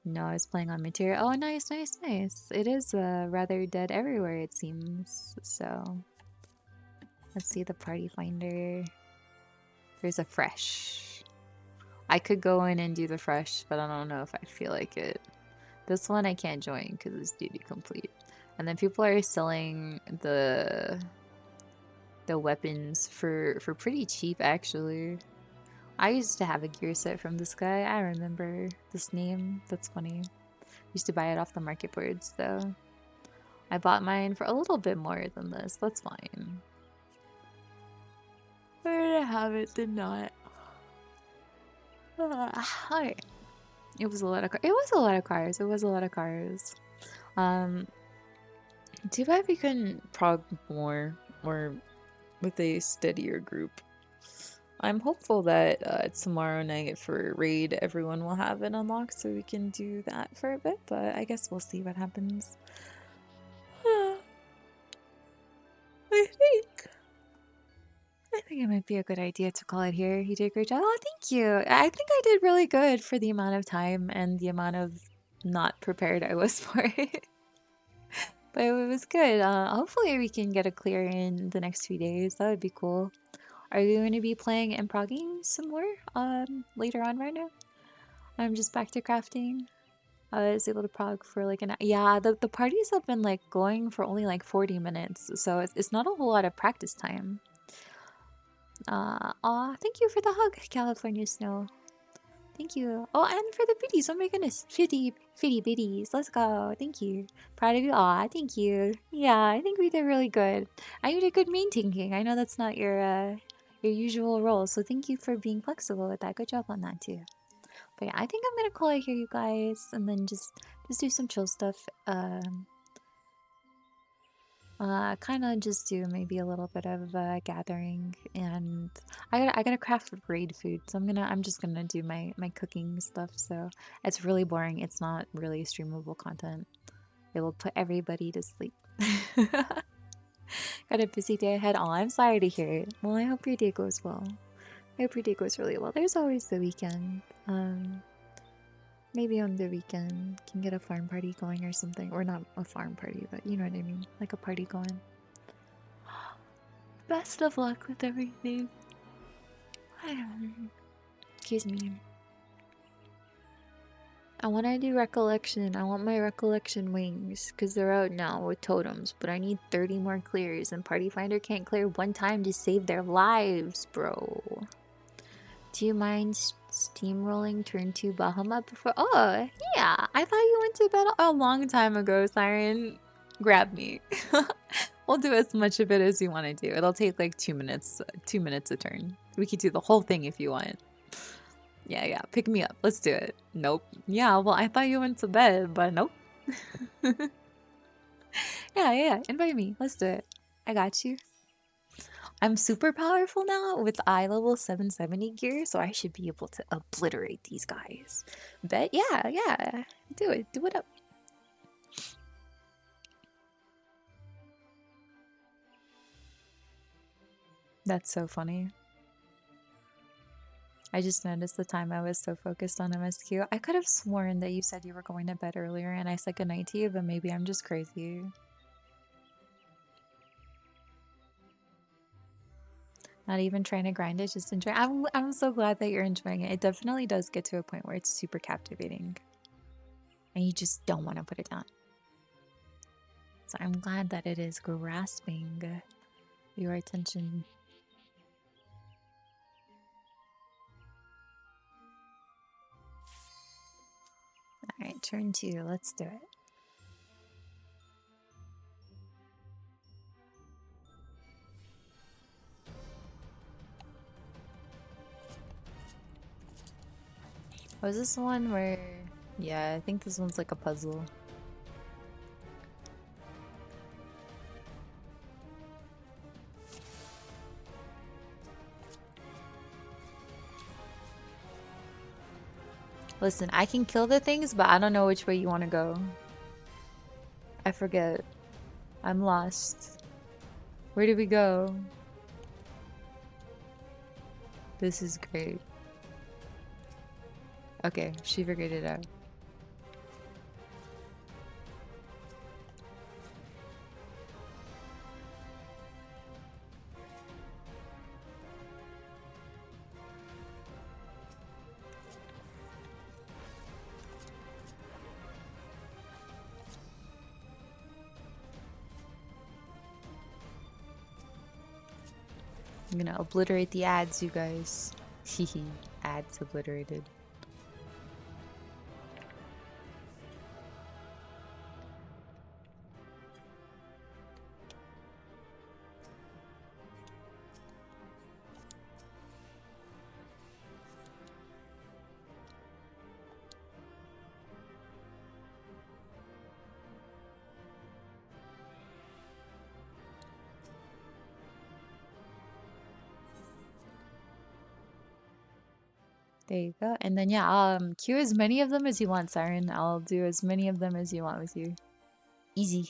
S1: No, I was playing on material. Oh, nice, nice, nice. It is rather dead everywhere, it seems. So, let's see the party finder. There's a fresh. I could go in and do the fresh, but I don't know if I feel like it. This one I can't join because it's duty complete. And then people are selling the weapons for pretty cheap actually. I used to have a gear set from this guy. I remember this name. That's funny. Used to buy it off the market boards though. I bought mine for a little bit more than this. That's fine. I didn't have it, did not. Hi. It was a lot of it was a lot of cars. It was a lot of cars. Too bad we couldn't prog more or with a steadier group. I'm hopeful that tomorrow night for raid everyone will have it unlocked so we can do that for a bit, but I guess we'll see what happens. I think it might be a good idea to call it here. You did a great job. Oh, thank you. I think I did really good for the amount of time and the amount of not prepared I was for it. But it was good. Hopefully we can get a clear in the next few days. That would be cool. Are you going to be playing and progging some more later on right now? I'm just back to crafting. I was able to prog for like an yeah, the parties have been like going for only like 40 minutes, so it's not a whole lot of practice time. Aw, thank you for the hug, California Snow. Thank you. Oh, and for the biddies. Oh my goodness. 50 biddies. Let's go. Thank you. Proud of you. Aw, thank you. Yeah, I think we did really good. I did a good main tanking. I know that's not your usual role, so thank you for being flexible with that. Good job on that too. But yeah, I think I'm gonna call it here, you guys, and then just do some chill stuff. Kind of just do maybe a little bit of gathering, and I gotta craft raid food, so I'm just gonna do my cooking stuff. So it's really boring. It's not really streamable content. It will put everybody to sleep. Got a busy day ahead. Oh, I'm sorry to hear it. Well, I hope your day goes well. I hope your day goes really well. There's always the weekend. Maybe on the weekend can get a farm party going or something. Or not a farm party, but you know what I mean. Like a party going. Best of luck with everything. Excuse me. I want to do recollection. I want my recollection wings because they're out now with totems. But I need 30 more clears, and Party Finder can't clear one time to save their lives, bro. Do you mind steamrolling turn 2 Bahamut before? Oh, yeah. I thought you went to bed a long time ago, Siren. Grab me. We'll do as much of it as you want to do. It'll take like 2 minutes. 2 minutes a turn. We could do the whole thing if you want. Yeah, yeah. Pick me up. Let's do it. Nope. Yeah, well, I thought you went to bed, but nope. Yeah, yeah. Invite me. Let's do it. I got you. I'm super powerful now with eye level 770 gear, so I should be able to obliterate these guys. Bet? Yeah, yeah. Do it. Do it up. That's so funny. I just noticed the time I was so focused on MSQ. I could have sworn that you said you were going to bed earlier and I said goodnight to you, but maybe I'm just crazy. Not even trying to grind it, just enjoy. I'm so glad that you're enjoying it. It definitely does get to a point where it's super captivating. And you just don't want to put it down. So I'm glad that it is grasping your attention. Alright, turn 2. Let's do it. Was this the one where... Yeah, I think this one's like a puzzle. Listen, I can kill the things, but I don't know which way you want to go. I forget. I'm lost. Where do we go? This is great. Okay, she figured it out. I'm gonna obliterate the ads, you guys. Hehe, ads obliterated. There you go. And then yeah, queue as many of them as you want, Siren. I'll do as many of them as you want with you. Easy.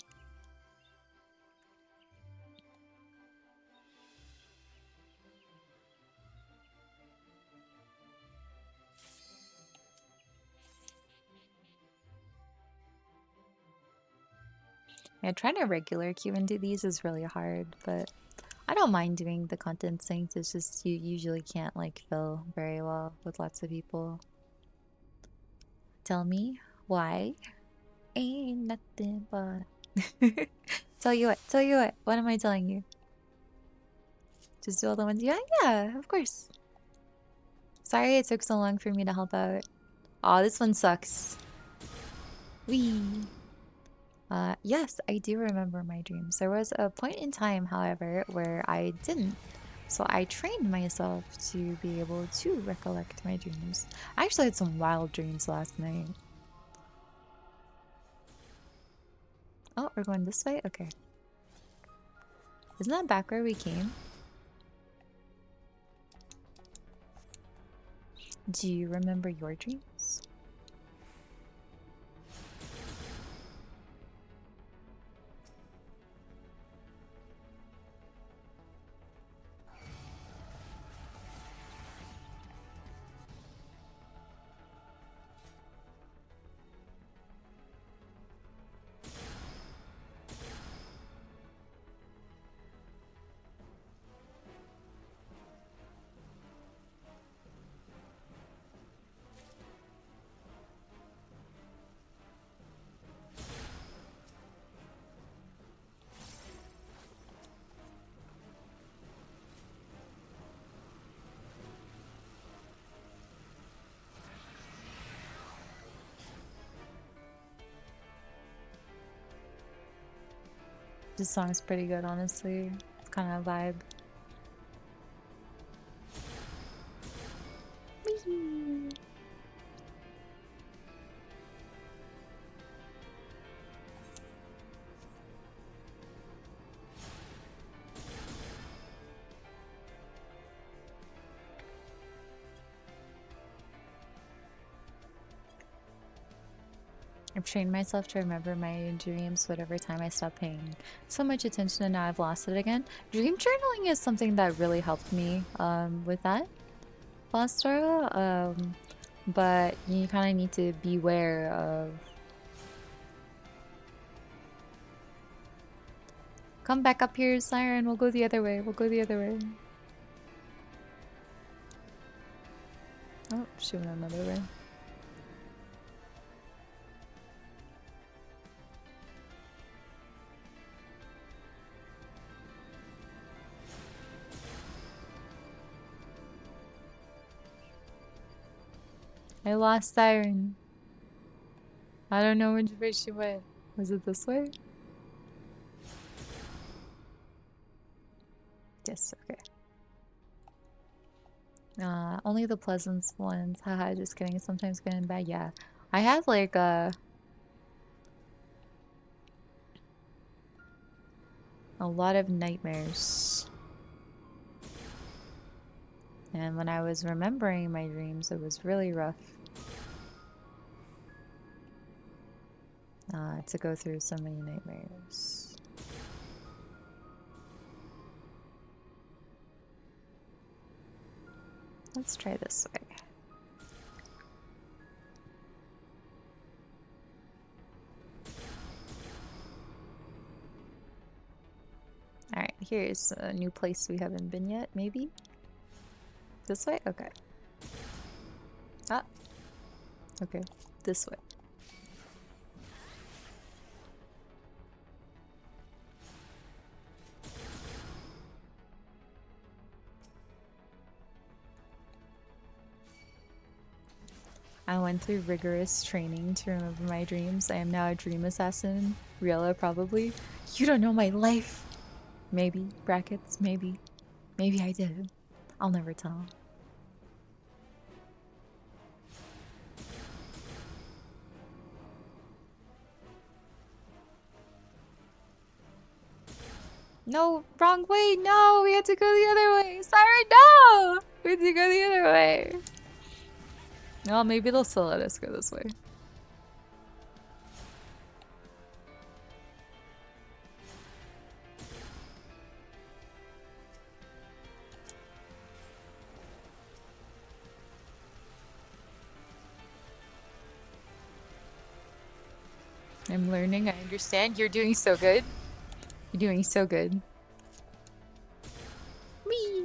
S1: Yeah, trying to regular queue into these is really hard, but I don't mind doing the content syncs. It's just you usually can't like fill very well with lots of people. Tell me why? Ain't nothing but tell you what, tell you what. What am I telling you? Just do all the ones. Yeah, yeah, of course. Sorry it took so long for me to help out. Aw, this one sucks. Wee. Yes, I do remember my dreams. There was a point in time, however, where I didn't. So I trained myself to be able to recollect my dreams. I actually had some wild dreams last night. Oh, we're going this way? Okay. Isn't that back where we came? Do you remember your dreams? This song's pretty good, honestly. It's kind of a vibe. Whee! I've trained myself to remember my dreams whatever time I stop paying so much attention, and now I've lost it again. Dream journaling is something that really helped me with that last trial. But you kind of need to beware of. Come back up here, Siren. We'll go the other way. We'll go the other way. Oh, she went another way. I lost Siren. I don't know which way she went. Was it this way? Yes, okay. Only the pleasant ones. Haha, just kidding. Sometimes good and bad. Yeah. I had like a lot of nightmares. And when I was remembering my dreams, it was really rough. To go through so many nightmares. Let's try this way. Alright, here's a new place we haven't been yet, maybe? This way? Okay. Ah. Okay, this way. I went through rigorous training to remember my dreams. I am now a dream assassin. Riella, probably. You don't know my life! Maybe. Brackets. Maybe. Maybe I did. I'll never tell. No, wrong way. No, we had to go the other way. Siren, no! We had to go the other way. Well, maybe they'll still let us go this way. I'm learning. I understand. You're doing so good. You're doing so good. Whee!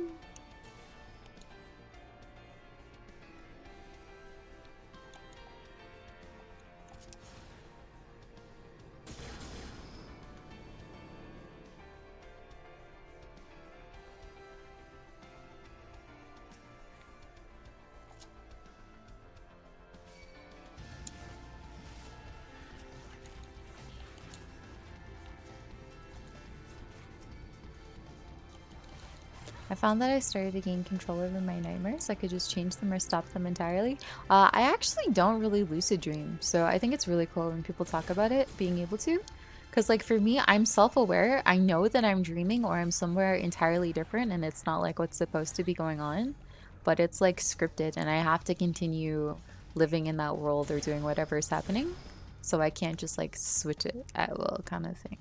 S1: I found that I started to gain control over my nightmares. I could just change them or stop them entirely. I actually don't really lucid dream, so I think it's really cool when people talk about it, being able to. Because, like, for me, I'm self-aware. I know that I'm dreaming or I'm somewhere entirely different and it's not like what's supposed to be going on. But it's, like, scripted and I have to continue living in that world or doing whatever is happening. So I can't just, like, switch it at will kind of thing.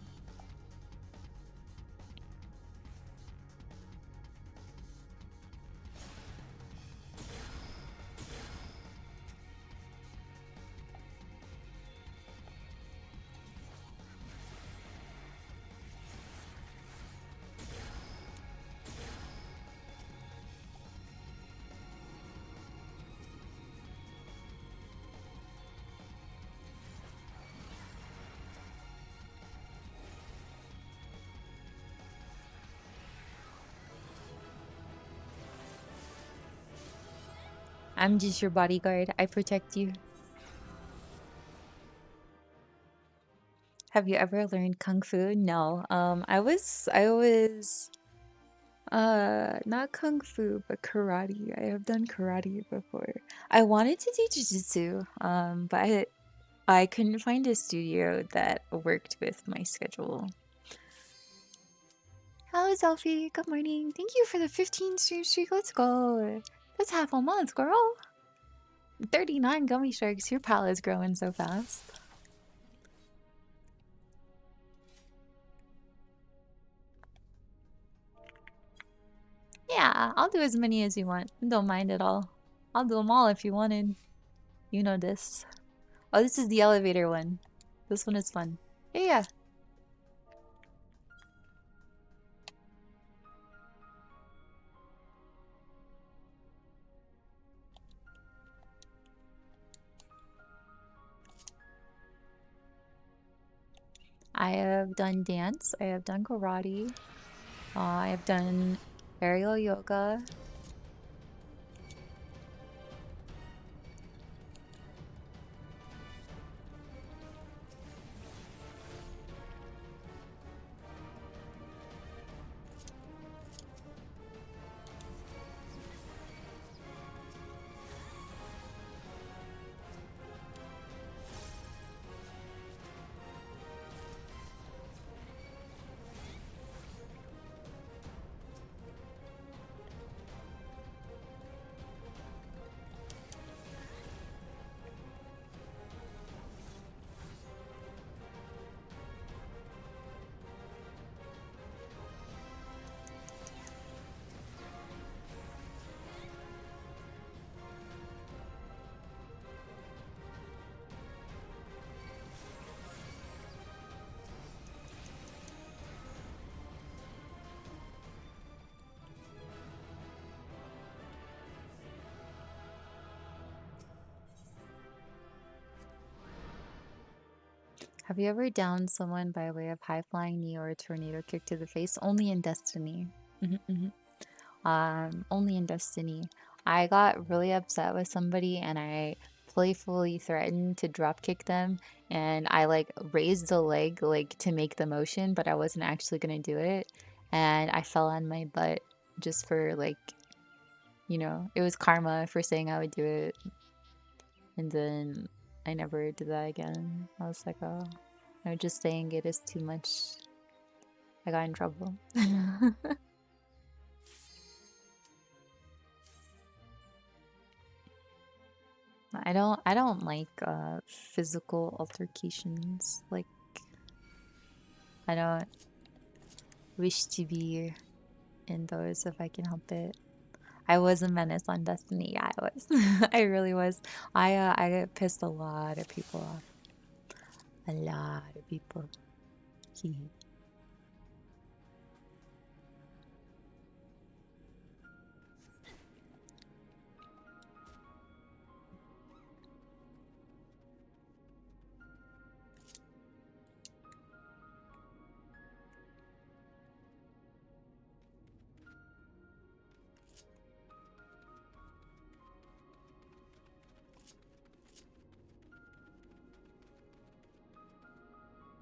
S1: I'm just your bodyguard. I protect you. Have you ever learned kung fu? No. I was not kung fu, but karate. I have done karate before. I wanted to do jiu-jitsu, but I couldn't find a studio that worked with my schedule. Hello, Zelfie. Good morning. Thank you for the 15 stream streak. Let's go. That's half a month, girl. 39 gummy sharks. Your palette's growing so fast. Yeah, I'll do as many as you want. Don't mind at all. I'll do them all if you wanted. You know this. Oh, this is the elevator one. This one is fun. Yeah, yeah. I have done dance. I have done karate. I have done aerial yoga. Have you ever downed someone by way of high flying knee or a tornado kick to the face? Only in Destiny. Only in Destiny. I got really upset with somebody and I playfully threatened to drop kick them and I like raised the leg like to make the motion, but I wasn't actually gonna do it. And I fell on my butt just for like, it was karma for saying I would do it. And then I never did that again. I was like, oh, no, just saying it is too much. I got in trouble. I don't like physical altercations. Like I don't wish to be in those if I can help it. I was a menace on Destiny. Yeah, I was. I really was. I pissed a lot of people off. A lot of people.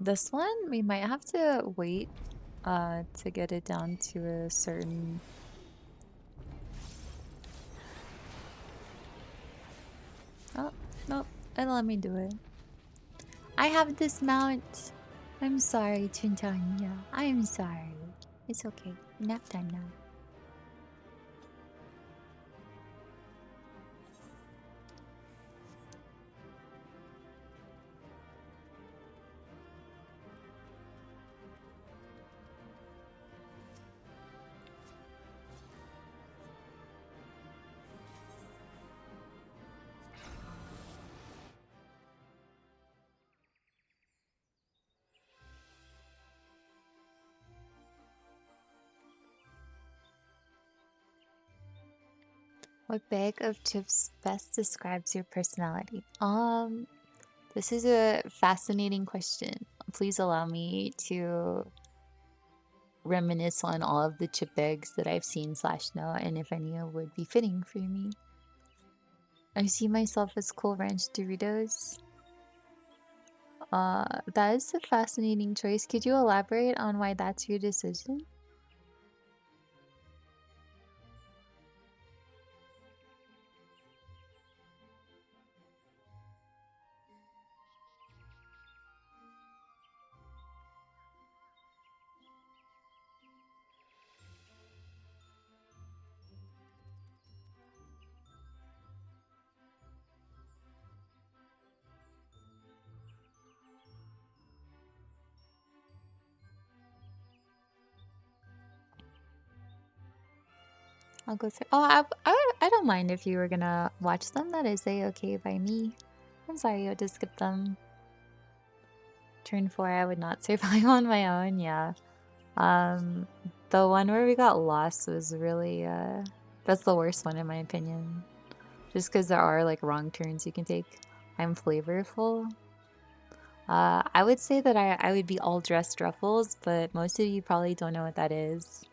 S1: This one we might have to wait to get it down to a certain. Oh, nope. And let me do it. I have this mount. I'm sorry, Twintania. I am sorry. It's okay. Nap time now. What bag of chips best describes your personality? This is a fascinating question. Please allow me to reminisce on all of the chip bags that I've seen slash know and if any would be fitting for me. I see myself as Cool Ranch Doritos. That is a fascinating choice. Could you elaborate on why that's your decision? I'll go through. Oh, I don't mind if you were gonna watch them. That is okay by me. I'm sorry you had to skip them. Turn 4, I would not survive on my own. Yeah. Um, the one where we got lost was really that's the worst one in my opinion. Just because there are like wrong turns you can take. I'm flavorful. I would say that I would be all dressed ruffles, but most of you probably don't know what that is.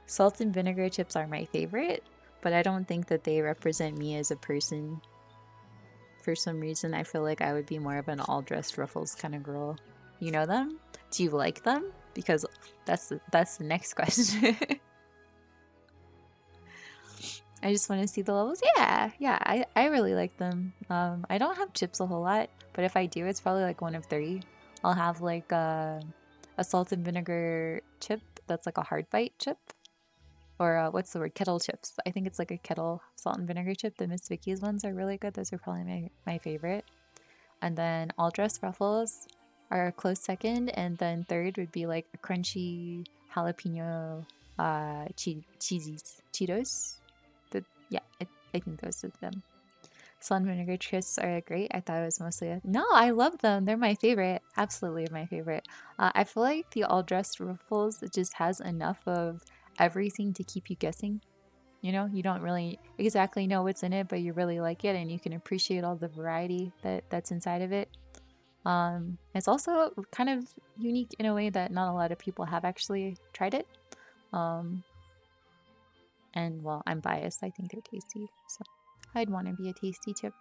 S1: Salt and vinegar chips are my favorite, but I don't think that they represent me as a person. For some reason, I feel like I would be more of an all dressed ruffles kind of girl. You know them? Do you like them? Because that's the next question. I just want to see the levels. Yeah, I really like them. I don't have chips a whole lot, but if I do, it's probably like one of three. I'll have like a salt and vinegar chip that's like a hard bite chip, or what's the word? Kettle chips. I think it's like a kettle salt and vinegar chip. The Miss Vicky's ones are really good. Those are probably my favorite. And then all dressed ruffles are a close second, and then third would be like a crunchy jalapeno cheesies Cheetos. Yeah, I think those are them. Salt and vinegar crisps are great. I thought it was mostly no, I love them. They're my favorite. Absolutely my favorite. I feel like the all dressed ruffles it just has enough of everything to keep you guessing. You know, you don't really exactly know what's in it, but you really like it, and you can appreciate all the variety that's inside of it. It's also kind of unique in a way that not a lot of people have actually tried it. Um, and well, I'm biased. I think they're tasty, so I'd want to be a tasty chip.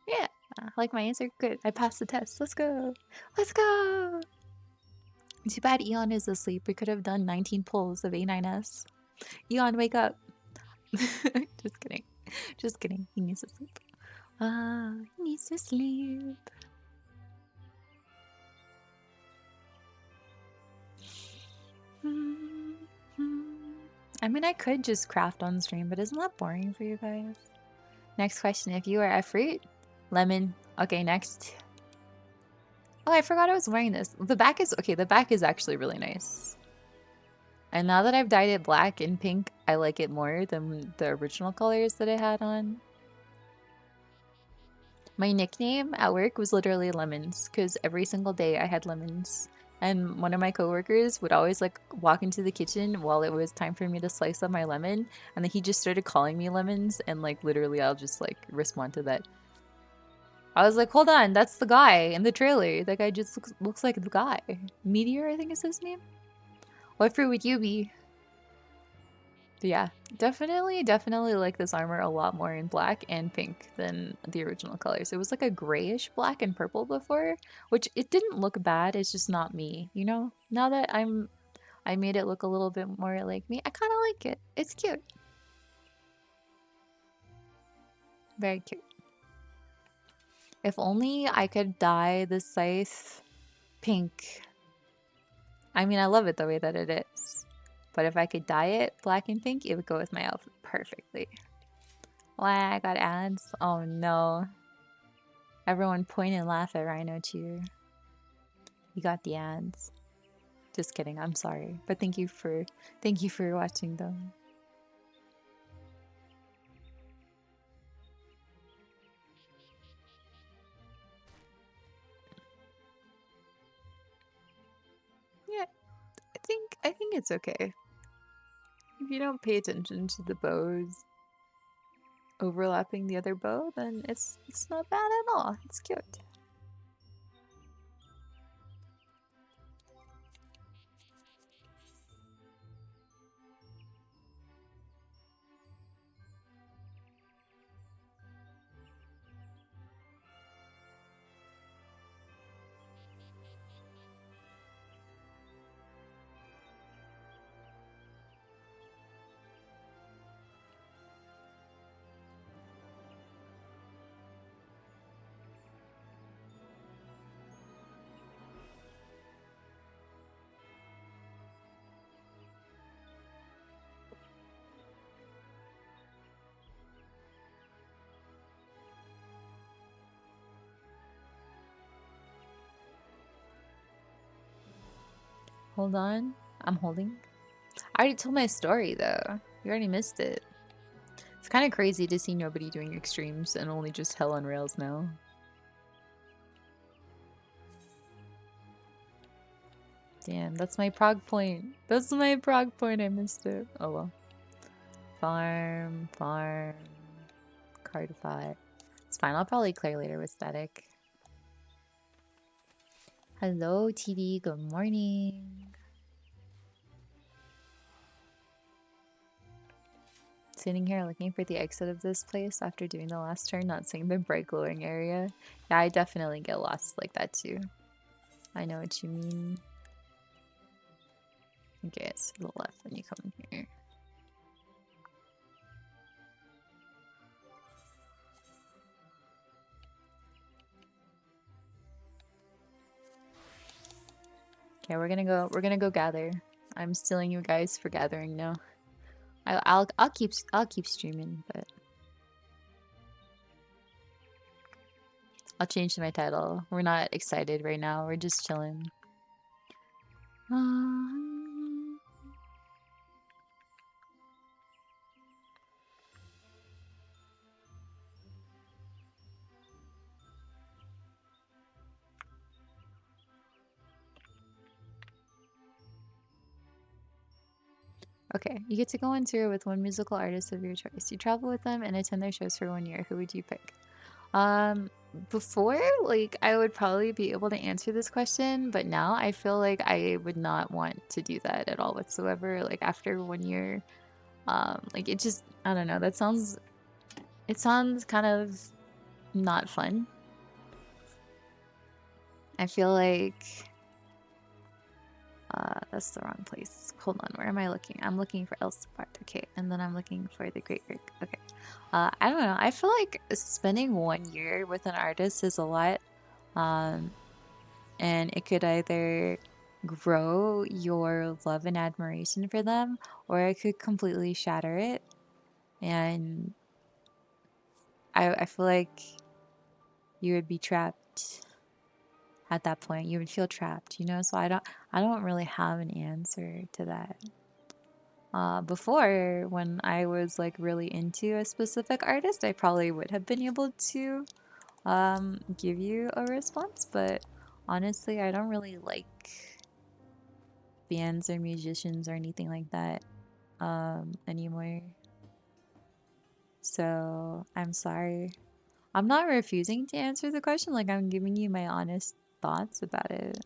S1: Yeah, like my answer. Good. I passed the test. Let's go. Let's go. Too bad Eon is asleep. We could have done 19 pulls of A9S. Eon, wake up. Just kidding. Just kidding. He needs to sleep. He needs to sleep. I mean, I could just craft on stream, but isn't that boring for you guys? Next question. If you are a fruit, lemon. Okay, next. Oh, I forgot I was wearing this. The back is okay. The back is actually really nice. And now that I've dyed it black and pink, I like it more than the original colors that it had on. My nickname at work was literally lemons because every single day I had lemons. And one of my coworkers would always like walk into the kitchen while it was time for me to slice up my lemon, and then he just started calling me lemons, and like literally I'll just like respond to that. I was like, hold on, that's the guy in the trailer. That guy just looks like the guy. Meteor, I think is his name. What fruit would you be? But yeah, definitely like this armor a lot more in black and pink than the original colors. It was like a grayish black and purple before, which it didn't look bad. It's just not me, you know? Now that I made it look a little bit more like me, I kind of like it. It's cute. Very cute. If only I could dye the scythe pink. I mean, I love it the way that it is. But if I could dye it black and pink, it would go with my outfit perfectly. Why I got ads? Oh no. Everyone point and laugh at Rhino Cheer. You got the ads. Just kidding, I'm sorry. But thank you for watching them. Yeah, I think it's okay. If you don't pay attention to the bows overlapping the other bow, then it's not bad at all. It's cute. Hold on. I'm holding. I already told my story though. You already missed it. It's kind of crazy to see nobody doing extremes and only just hell on rails now. Damn, that's my prog point. That's my prog point. I missed it. Oh well. Farm, farm, cardify. It's fine. I'll probably clear later with static. Hello, TD. Good morning. Sitting here looking for the exit of this place after doing the last turn, not seeing the bright glowing area. Yeah, I definitely get lost like that too. I know what you mean. Okay, it's to the left when you come in here. Okay, we're gonna go gather. I'm stealing you guys for gathering now. I'll keep streaming, but I'll change my title. We're not excited right now. We're just chilling. Okay, you get to go on tour with one musical artist of your choice. You travel with them and attend their shows for 1 year. Who would you pick? Before, like, I would probably be able to answer this question, but now I feel like I would not want to do that at all whatsoever. Like, after 1 year, like, it just, I don't know, it sounds kind of not fun. I feel like that's the wrong place. Hold on, where am I looking? I'm looking for Elstapart. Okay, and then I'm looking for the Great Greek. Okay. I don't know. I feel like spending 1 year with an artist is a lot. And it could either grow your love and admiration for them, or it could completely shatter it. And I feel like you would be trapped at that point. You would feel trapped, you know? So I don't really have an answer to that. Before, when I was like really into a specific artist, I probably would have been able to give you a response, but honestly, I don't really like bands or musicians or anything like that anymore. So I'm sorry. I'm not refusing to answer the question, like I'm giving you my honest thoughts about it.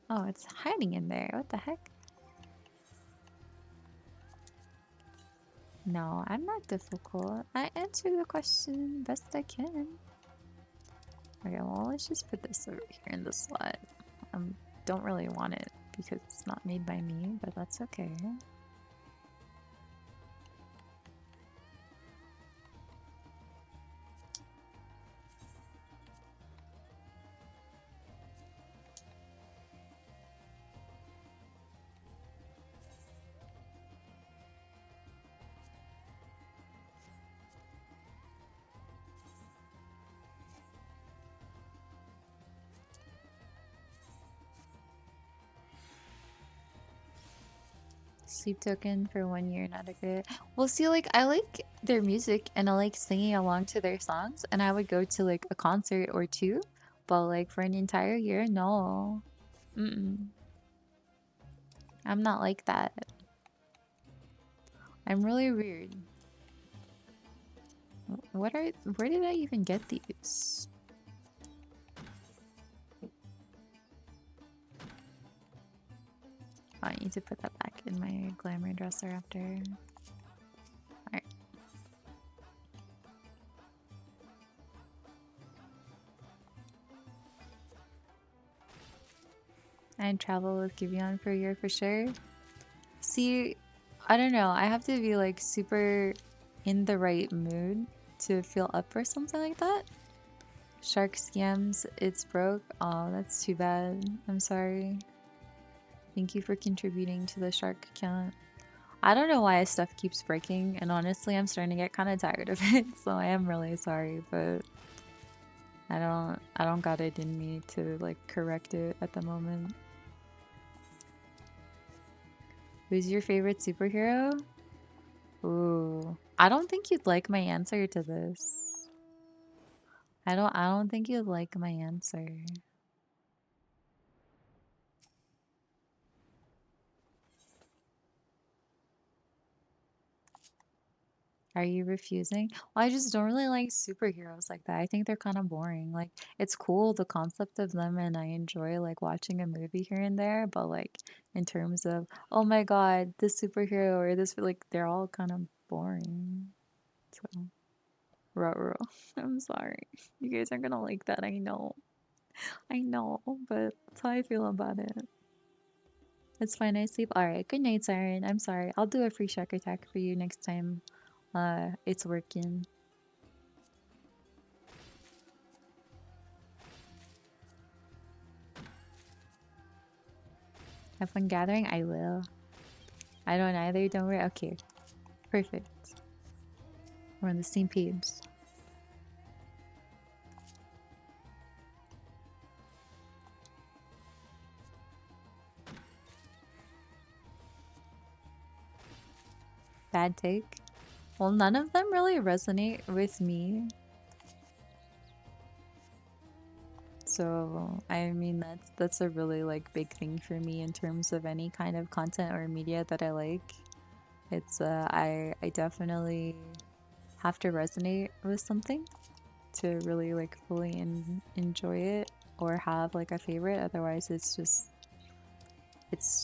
S1: Oh, it's hiding in there. What the heck? No, I'm not difficult. I answer the question best I can. Okay, well, let's just put this over here in the slot. Don't really want it because it's not made by me, but that's okay. Sleep token for 1 year, not a good. Well, see, like, I like their music and I like singing along to their songs, and I would go to like a concert or two, but like for an entire year, no. I'm not like that. I'm really weird. Where did I even get these? Oh, I need to put that back in my glamour dresser after. Alright. I'd travel with Giveon for a year for sure. See, I don't know. I have to be like super in the right mood to feel up for something like that. Shark scams, it's broke. Oh, that's too bad. I'm sorry. Thank you for contributing to the shark account. I don't know why stuff keeps breaking, and honestly, I'm starting to get kind of tired of it. So I am really sorry, but I don't got it in me to like correct it at the moment. Who's your favorite superhero? Ooh, I don't think you'd like my answer to this. I don't think you'd like my answer. Are you refusing? Well, I just don't really like superheroes like that. I think they're kind of boring. Like, it's cool, the concept of them, and I enjoy like watching a movie here and there, but like in terms of, oh my God, this superhero or this, like, they're all kind of boring. So, ruh I'm sorry. You guys aren't gonna like that, I know. I know, but that's how I feel about it. It's fine, I sleep. Alright, good night, Siren. I'm sorry. I'll do a free shark attack for you next time it's working. Have fun gathering? I will. I don't either, don't worry. Okay, perfect. We're on the same page. Bad take. Well, none of them really resonate with me. So, I mean, that's a really like big thing for me in terms of any kind of content or media that I like. It's I definitely have to resonate with something to really like fully enjoy it or have like a favorite. Otherwise, it's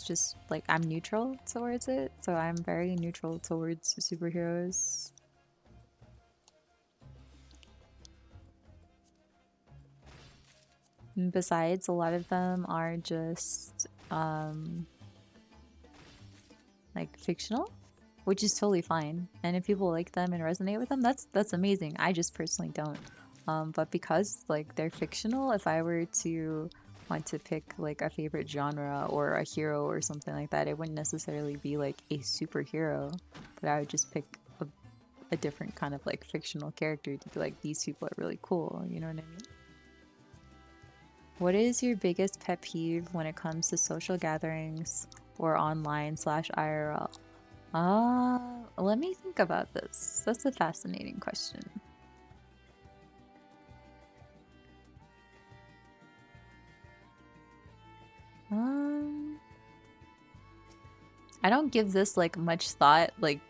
S1: just like I'm neutral towards it. So I'm very neutral towards superheroes. And besides, a lot of them are just like fictional, which is totally fine. And if people like them and resonate with them, that's amazing. I just personally don't. But because like they're fictional, if I were to want to pick like a favorite genre or a hero or something like that, it wouldn't necessarily be like a superhero, but I would just pick a different kind of like fictional character to be like, these people are really cool. You know what I mean? What is your biggest pet peeve when it comes to social gatherings or online slash IRL? Let me think about this. That's a fascinating question. Um, I don't give this like much thought, like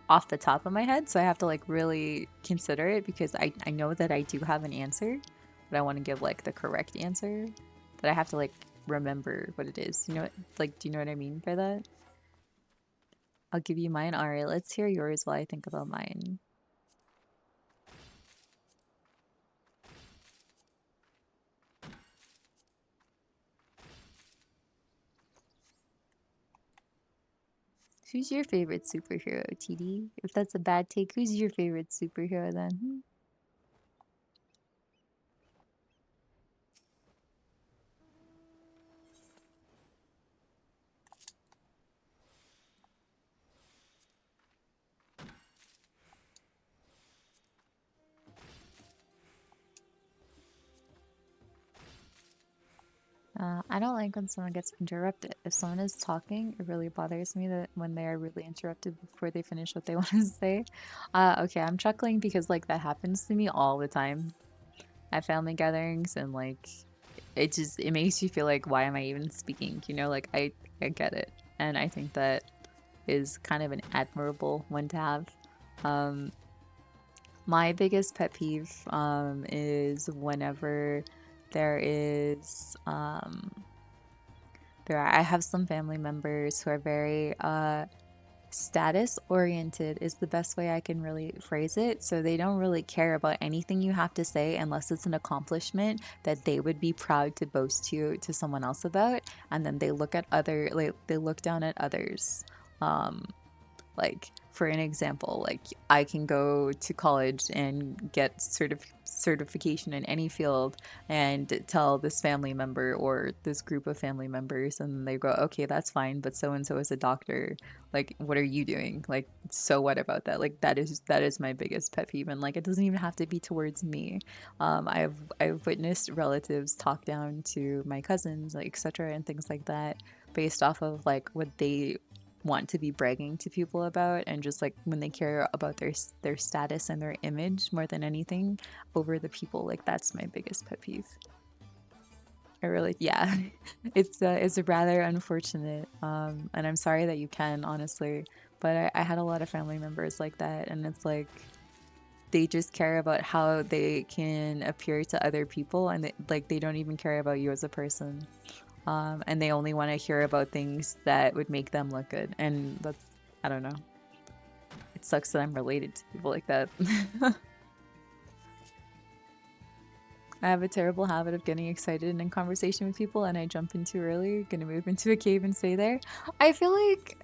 S1: off the top of my head, so I have to like really consider it because I know that I do have an answer, but I want to give like the correct answer, but I have to like remember what it is. You know, like, do you know what I mean by that? I'll give you mine. All right, let's hear yours while I think about mine. Who's your favorite superhero, TD? If that's a bad take, who's your favorite superhero then? I don't like when someone gets interrupted. If someone is talking, it really bothers me that when they are really interrupted before they finish what they want to say. Okay, I'm chuckling because like that happens to me all the time at family gatherings, and like it makes you feel like, why am I even speaking? You know, like I get it, and I think that is kind of an admirable one to have. Um, my biggest pet peeve is whenever there is I have some family members who are very status oriented is the best way I can really phrase it. So they don't really care about anything you have to say unless it's an accomplishment that they would be proud to boast to someone else about, and then they look at other like they look down at others. Um, like, for an example, like I can go to college and get certification in any field and tell this family member or this group of family members, and they go, okay, that's fine, but so and so is a doctor. Like, what are you doing? Like, so what about that? Like, that is my biggest pet peeve, and like it doesn't even have to be towards me. I've witnessed relatives talk down to my cousins, like etc., and things like that, based off of like what they want to be bragging to people about, and just like when they care about their status and their image more than anything over the people. Like that's my biggest pet peeve. I really, yeah, it's rather unfortunate, and I'm sorry that you can honestly, but I had a lot of family members like that, and it's like they just care about how they can appear to other people, and they don't even care about you as a person, and they only want to hear about things that would make them look good, and that's, I don't know. It sucks that I'm related to people like that. I have a terrible habit of getting excited in conversation with people, and I jump in too early, gonna move into a cave and stay there. I feel like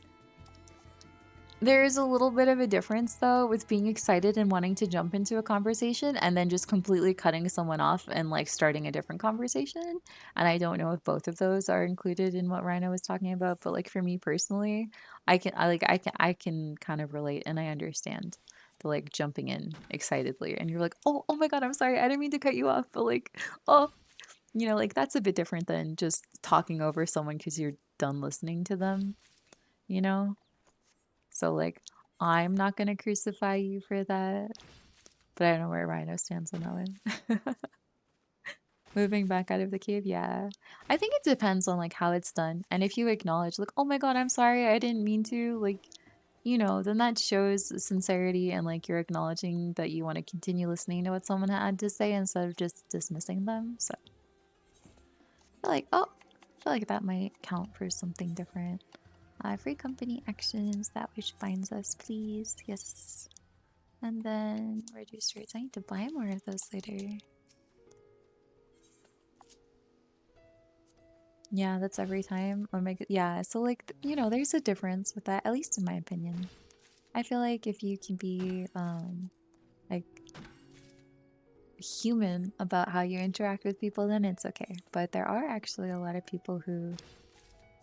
S1: there's a little bit of a difference though with being excited and wanting to jump into a conversation and then just completely cutting someone off and like starting a different conversation. And I don't know if both of those are included in what Rhino was talking about, but like for me personally, I can kind of relate and I understand the like jumping in excitedly and you're like, "Oh my God, I'm sorry. I didn't mean to cut you off." But like, "Oh, like that's a bit different than just talking over someone because you're done listening to them, you know?" So like I'm not gonna crucify you for that, but I don't know where Rhino stands on that one. Moving back out of the cave, yeah. I think it depends on like how it's done. And if you acknowledge like, "Oh my God, I'm sorry, I didn't mean to," like, then that shows sincerity and like you're acknowledging that you want to continue listening to what someone had to say instead of just dismissing them. So I feel like, I feel like that might count for something different. Free company actions, that which binds us, please. Yes. And then reduce rates. I need to buy more of those later. Yeah, that's every time. Oh my god. Yeah, so like, there's a difference with that, at least in my opinion. I feel like if you can be like human about how you interact with people, then it's okay. But there are actually a lot of people who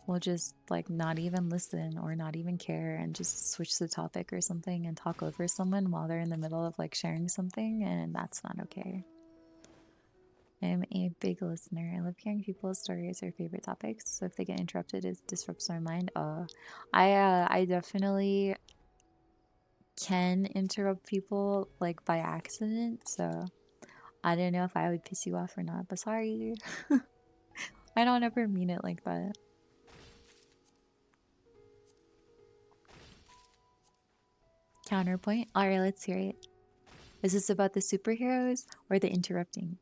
S1: will just like not even listen or not even care and just switch the topic or something and talk over someone while they're in the middle of like sharing something, and that's not okay. I'm a big listener. I love hearing people's stories or favorite topics. So if they get interrupted, it disrupts my mind. I definitely can interrupt people like by accident. So I don't know if I would piss you off or not, but sorry. I don't ever mean it like that. Counterpoint. All right, let's hear it. Is this about the superheroes or the interrupting?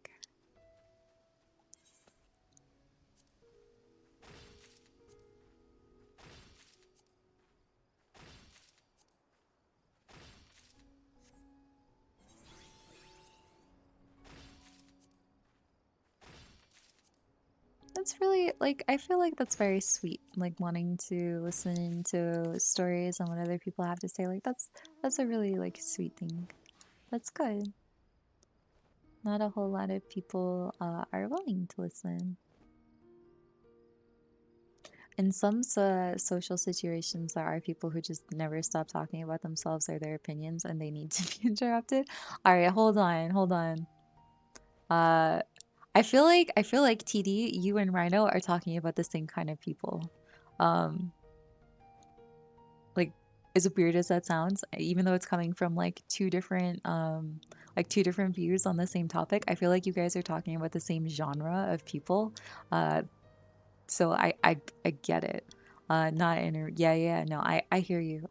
S1: That's really like I feel like that's very sweet. Like wanting to listen to stories and what other people have to say. Like that's a really like sweet thing. That's good. Not a whole lot of people are willing to listen. In some social situations, there are people who just never stop talking about themselves or their opinions, and they need to be interrupted. All right, hold on. Uh, I feel like TD, you and Rhino are talking about the same kind of people. Um, like as weird as that sounds, even though it's coming from like two different views on the same topic, I feel like you guys are talking about the same genre of people. Uh, so I get it. Not in yeah, no, I hear you.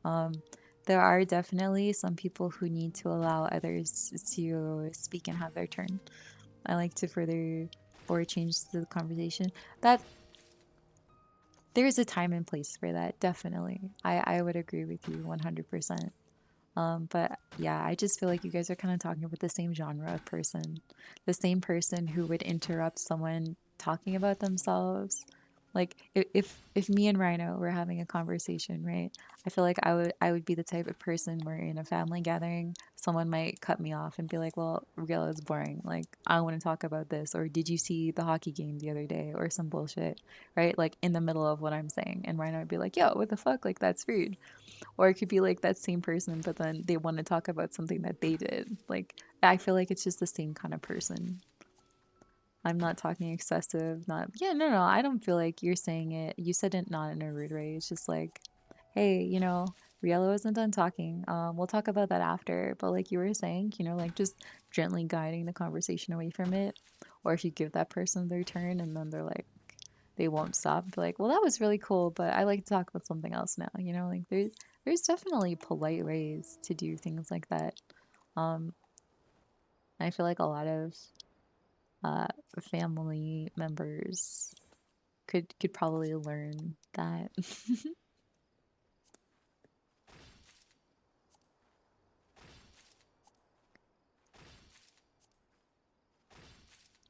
S1: There are definitely some people who need to allow others to speak and have their turn. I like to further or change the conversation. That there is a time and place for that, definitely. I would agree with you 100%. But yeah, I just feel like you guys are kind of talking about the same genre of person, the same person who would interrupt someone talking about themselves. Like if me and Rhino were having a conversation, right? I feel like I would be the type of person where in a family gathering, someone might cut me off and be like, "Well, Real, it's boring. Like I don't want to talk about this." Or did you see the hockey game the other day? Or some bullshit, right? Like in the middle of what I'm saying, and Rhino would be like, "Yo, what the fuck? Like that's rude." Or it could be like that same person, but then they want to talk about something that they did. Like, I feel like it's just the same kind of person. I'm not talking excessive, not, yeah, no, I don't feel like you're saying it. You said it not in a rude way. It's just like, Hey, Riella wasn't done talking. We'll talk about that after. But like you were saying, like just gently guiding the conversation away from it. Or if you give that person their turn and then they're like, they won't stop. Be like, well, that was really cool, but I like to talk about something else now. Like there's definitely polite ways to do things like that. Um, I feel like a lot of uh, family members could probably learn that.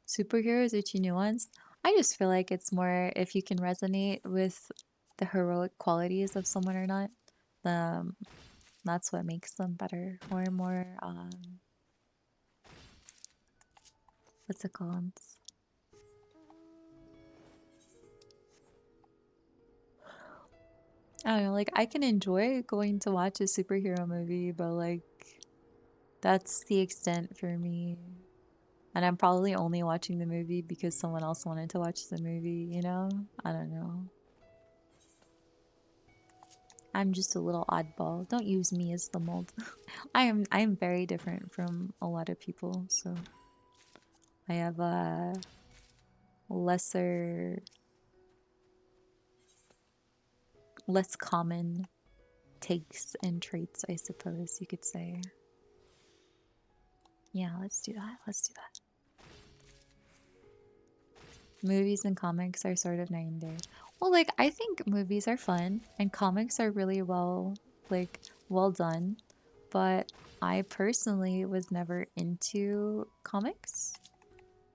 S1: Superheroes are too nuanced. I just feel like it's more if you can resonate with the heroic qualities of someone or not. Um, that's what makes them better or more. What's it called? I don't know. Like I can enjoy going to watch a superhero movie, but like that's the extent for me. And I'm probably only watching the movie because someone else wanted to watch the movie. I don't know. I'm just a little oddball. Don't use me as the mold. I am very different from a lot of people, so I have lesser less common takes and traits, I suppose you could say. Yeah, let's do that. Let's do that. Movies and comics are sort of night and day. Well, like I think movies are fun and comics are really well done, but I personally was never into comics.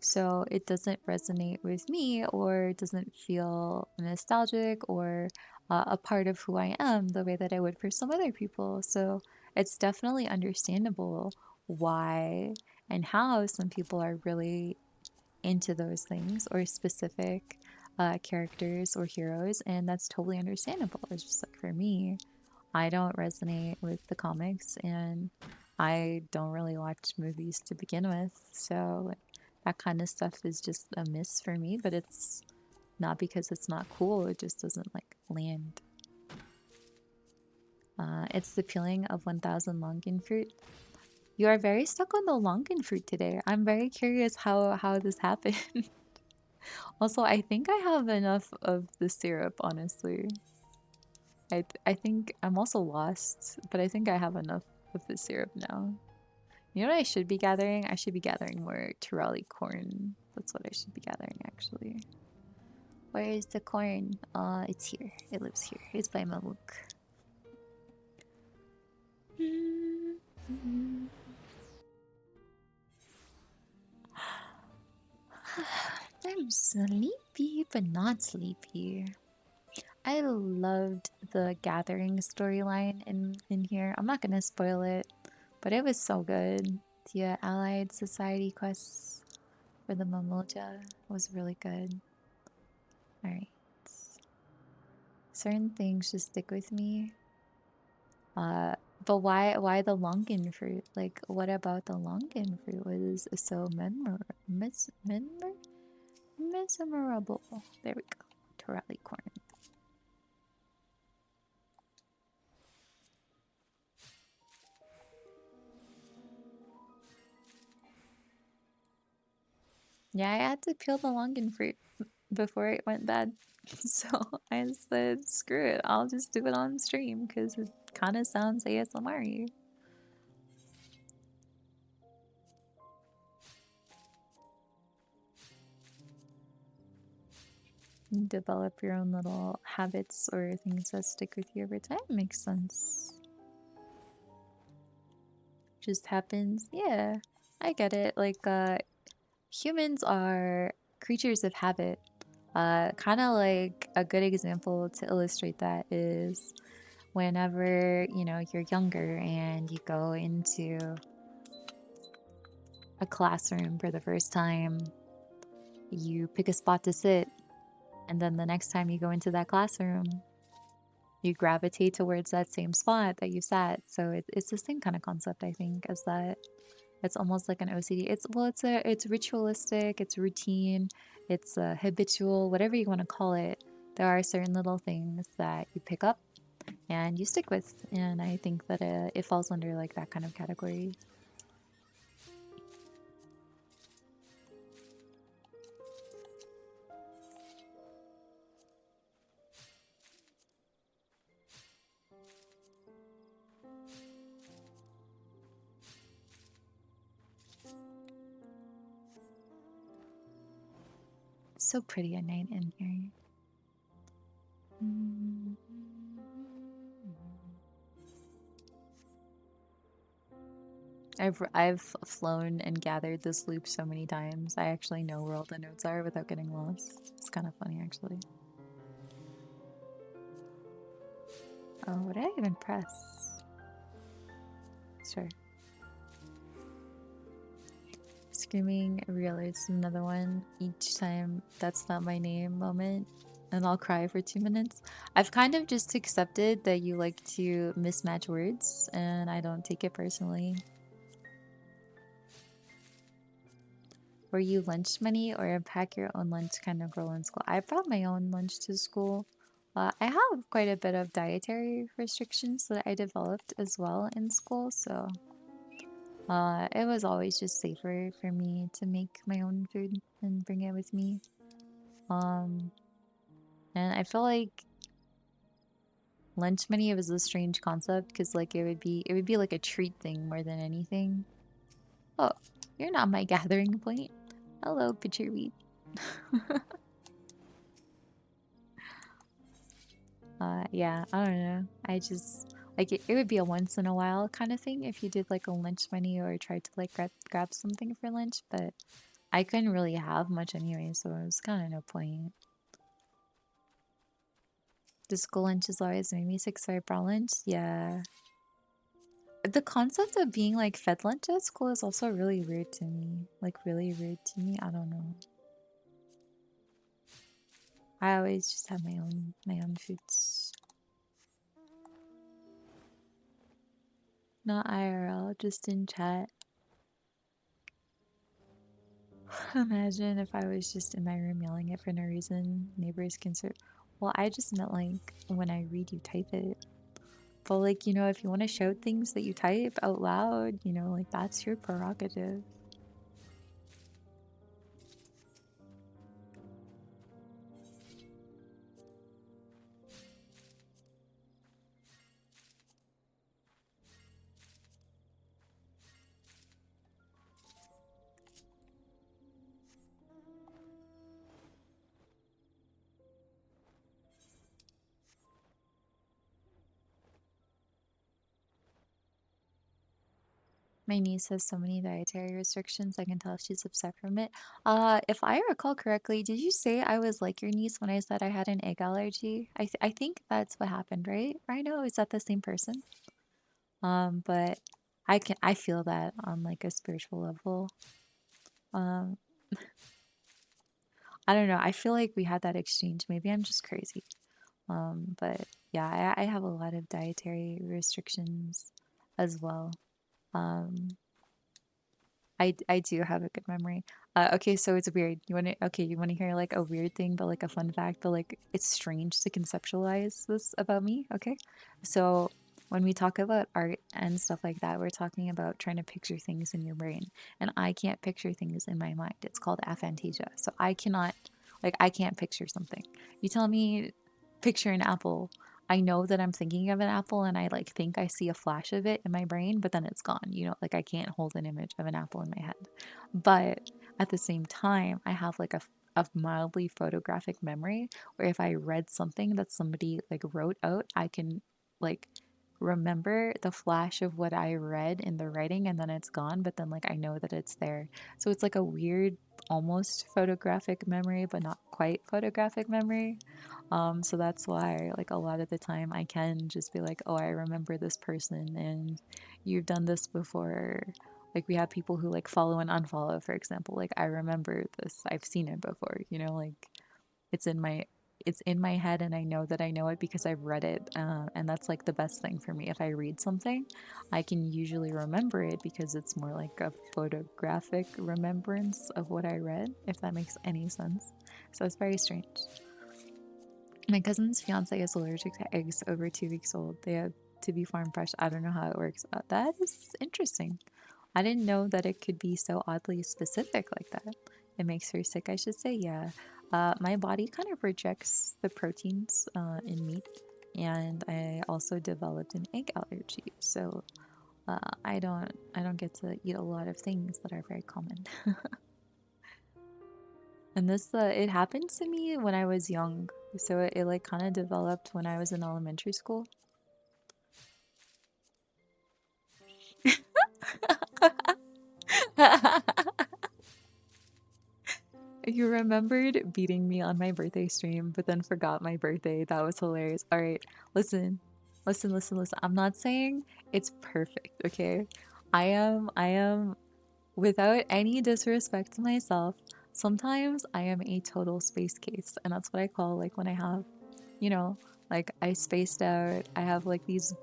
S1: So it doesn't resonate with me or doesn't feel nostalgic or a part of who I am the way that I would for some other people. So it's definitely understandable why and how some people are really into those things or specific characters or heroes, and that's totally understandable. It's just like for me, I don't resonate with the comics, and I don't really watch movies to begin with, so like, that kind of stuff is just a miss for me. But it's not because it's not cool; it just doesn't like land. It's the peeling of 1,000 longan fruit. You are very stuck on the longan fruit today. I'm very curious how this happened. Also, I think I have enough of the syrup, honestly. I think I'm also lost, but I think I have enough of the syrup now. You know what I should be gathering? I should be gathering more Turali corn. That's what I should be gathering, actually. Where is the corn? It's here. It lives here. It's by Maluk. I'm sleepy, but not sleepy. I loved the gathering storyline in here. I'm not gonna spoil it, but it was so good. The Allied Society quests for the Mamoja was really good. All right, certain things just stick with me. Uh, but why the longan fruit? Like, what about the longan fruit was so memorable? There we go. Torelli corn. Yeah, I had to peel the longan fruit before it went bad. So I said, screw it, I'll just do it on stream because it kind of sounds ASMR-y. Develop your own little habits or things that stick with you over time. Makes sense. Just happens. Yeah, I get it. Like, humans are creatures of habit. Kind of like a good example to illustrate that is whenever, you're younger and you go into a classroom for the first time, you pick a spot to sit, and then the next time you go into that classroom, you gravitate towards that same spot that you sat. So it's the same kind of concept, I think, as that. It's almost like an OCD. It's ritualistic, it's routine, it's habitual, whatever you want to call it. There are certain little things that you pick up, and you stick with. And I think that it falls under like that kind of category. It's so pretty at night in here. I've flown and gathered this loop so many times. I actually know where all the notes are without getting lost. It's kind of funny, actually. Oh, what did I even press? Sure. Screaming realize another one each time that's not my name moment, and I'll cry for 2 minutes. I've kind of just accepted that you like to mismatch words, and I don't take it personally. Were you lunch money or a pack your own lunch kind of girl in school? I brought my own lunch to school. I have quite a bit of dietary restrictions that I developed as well in school, so it was always just safer for me to make my own food and bring it with me. Um, and I feel like lunch money was a strange concept because like it would be like a treat thing more than anything. Oh, you're not my gathering point. Hello, pitcher weed. Yeah, I don't know. I just like it would be a once in a while kind of thing if you did like a lunch money or tried to like grab something for lunch, but I couldn't really have much anyway, so it was kind of no point. The school lunch is always made me sick, so I brought lunch. Yeah. The concept of being like fed lunch at school is also really weird to me. Like really weird to me. I don't know. I always just have my own foods. Not IRL, just in chat. Imagine if I was just in my room yelling it for no reason. Neighbors can sort. Well, I just meant like when I read, you type it. But like, if you want to shout things that you type out loud, like that's your prerogative. My niece has so many dietary restrictions. I can tell she's upset from it. If I recall correctly, did you say I was like your niece when I said I had an egg allergy? I think that's what happened, right? Rhino, is that the same person? But I feel that on like a spiritual level. Um, I don't know. I feel like we had that exchange. Maybe I'm just crazy. But yeah, I have a lot of dietary restrictions as well. Um, I do have a good memory. Okay, so it's weird. You want to hear like a weird thing, but like a fun fact, but like it's strange to conceptualize this about me. Okay, so when we talk about art and stuff like that, we're talking about trying to picture things in your brain, and I can't picture things in my mind. It's called aphantasia. So I can't picture something. You tell me picture an apple. I know that I'm thinking of an apple and I like think I see a flash of it in my brain, but then it's gone. Like I can't hold an image of an apple in my head. But at the same time, I have like a mildly photographic memory where if I read something that somebody like wrote out, I can like remember the flash of what I read in the writing and then it's gone, but then like I know that it's there. So it's like a weird almost photographic memory, but not quite photographic memory. So that's why, like, a lot of the time I can just be like, oh, I remember this person and you've done this before. Like, we have people who like follow and unfollow, for example. Like, I remember this, I've seen it before, like it's in my. It's in my head, and I know that I know it because I've read it, and that's like the best thing for me. If I read something, I can usually remember it because it's more like a photographic remembrance of what I read, if that makes any sense. So it's very strange. My cousin's fiance is allergic to eggs over 2 weeks old. They have to be farm fresh. I don't know how it works. That is interesting. I didn't know that it could be so oddly specific like that. It makes her sick, I should say. Yeah. My body kind of rejects the proteins in meat, and I also developed an egg allergy. So I don't get to eat a lot of things that are very common. And this it happened to me when I was young. So it like kind of developed when I was in elementary school. You remembered beating me on my birthday stream, but then forgot my birthday. That was hilarious. All right, listen, listen. I'm not saying it's perfect, okay? I am, without any disrespect to myself, sometimes I am a total space case. And that's what I call like when I have, you know, like I spaced out, I have like these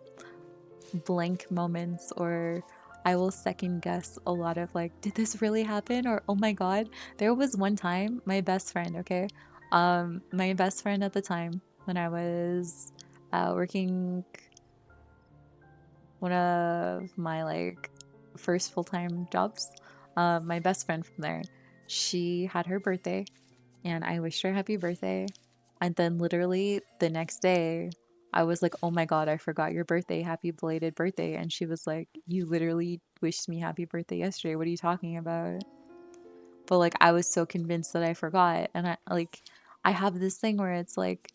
S1: blank moments, or I will second guess a lot of like, did this really happen? Or oh my god, there was one time my best friend, okay? My best friend at the time when I was working one of my like first full-time jobs, my best friend from there, she had her birthday and I wished her happy birthday. And then literally the next day, I was like, "Oh my god, I forgot your birthday. Happy belated birthday." And she was like, "You literally wished me happy birthday yesterday. What are you talking about?" But like I was so convinced that I forgot. And I have this thing where it's like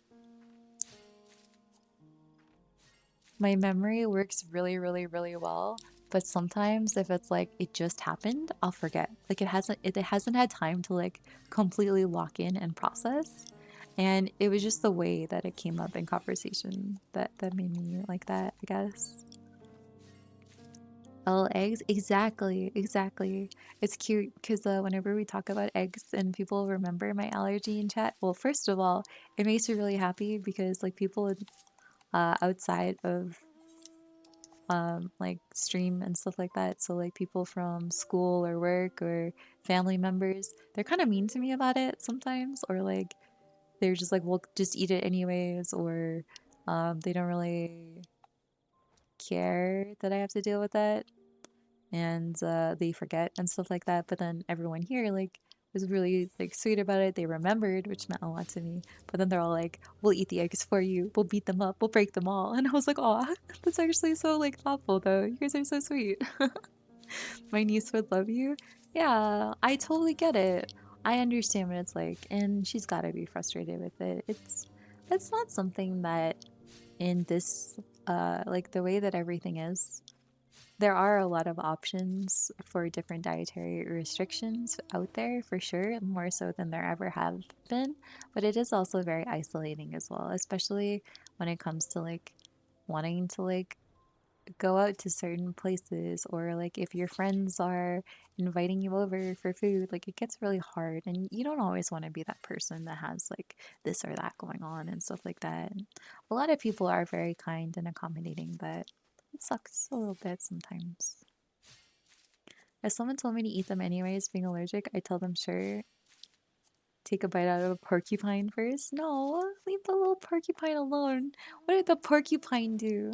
S1: my memory works really, really, really well. But sometimes if it's like it just happened, I'll forget. Like it hasn't had time to like completely lock in and process. And it was just the way that it came up in conversation that made me like that, I guess. Oh, eggs? Exactly, exactly. It's cute because whenever we talk about eggs and people remember my allergy in chat, well, first of all, it makes me really happy because like people outside of like stream and stuff like that. So like people from school or work or family members, they're kind of mean to me about it sometimes, or like they're just like, "We'll just eat it anyways," or they don't really care that I have to deal with that, and they forget and stuff like that. But then everyone here like was really like sweet about it. They remembered, which meant a lot to me. But then they're all like, "We'll eat the eggs for you. We'll beat them up. We'll break them all." And I was like, "Oh, that's actually so like thoughtful, though. You guys are so sweet." My niece would love you. Yeah, I totally get it. I understand what it's like, and she's got to be frustrated with it. It's not something that in this like the way that everything is, there are a lot of options for different dietary restrictions out there for sure, more so than there ever have been, but it is also very isolating as well, especially when it comes to like wanting to like go out to certain places, or like if your friends are inviting you over for food, like it gets really hard and you don't always want to be that person that has like this or that going on and stuff like that. And a lot of people are very kind and accommodating, but it sucks a little bit sometimes. If someone told me to eat them anyways, being allergic, I tell them sure, take a bite out of a porcupine first. No, leave the little porcupine alone. What did the porcupine do?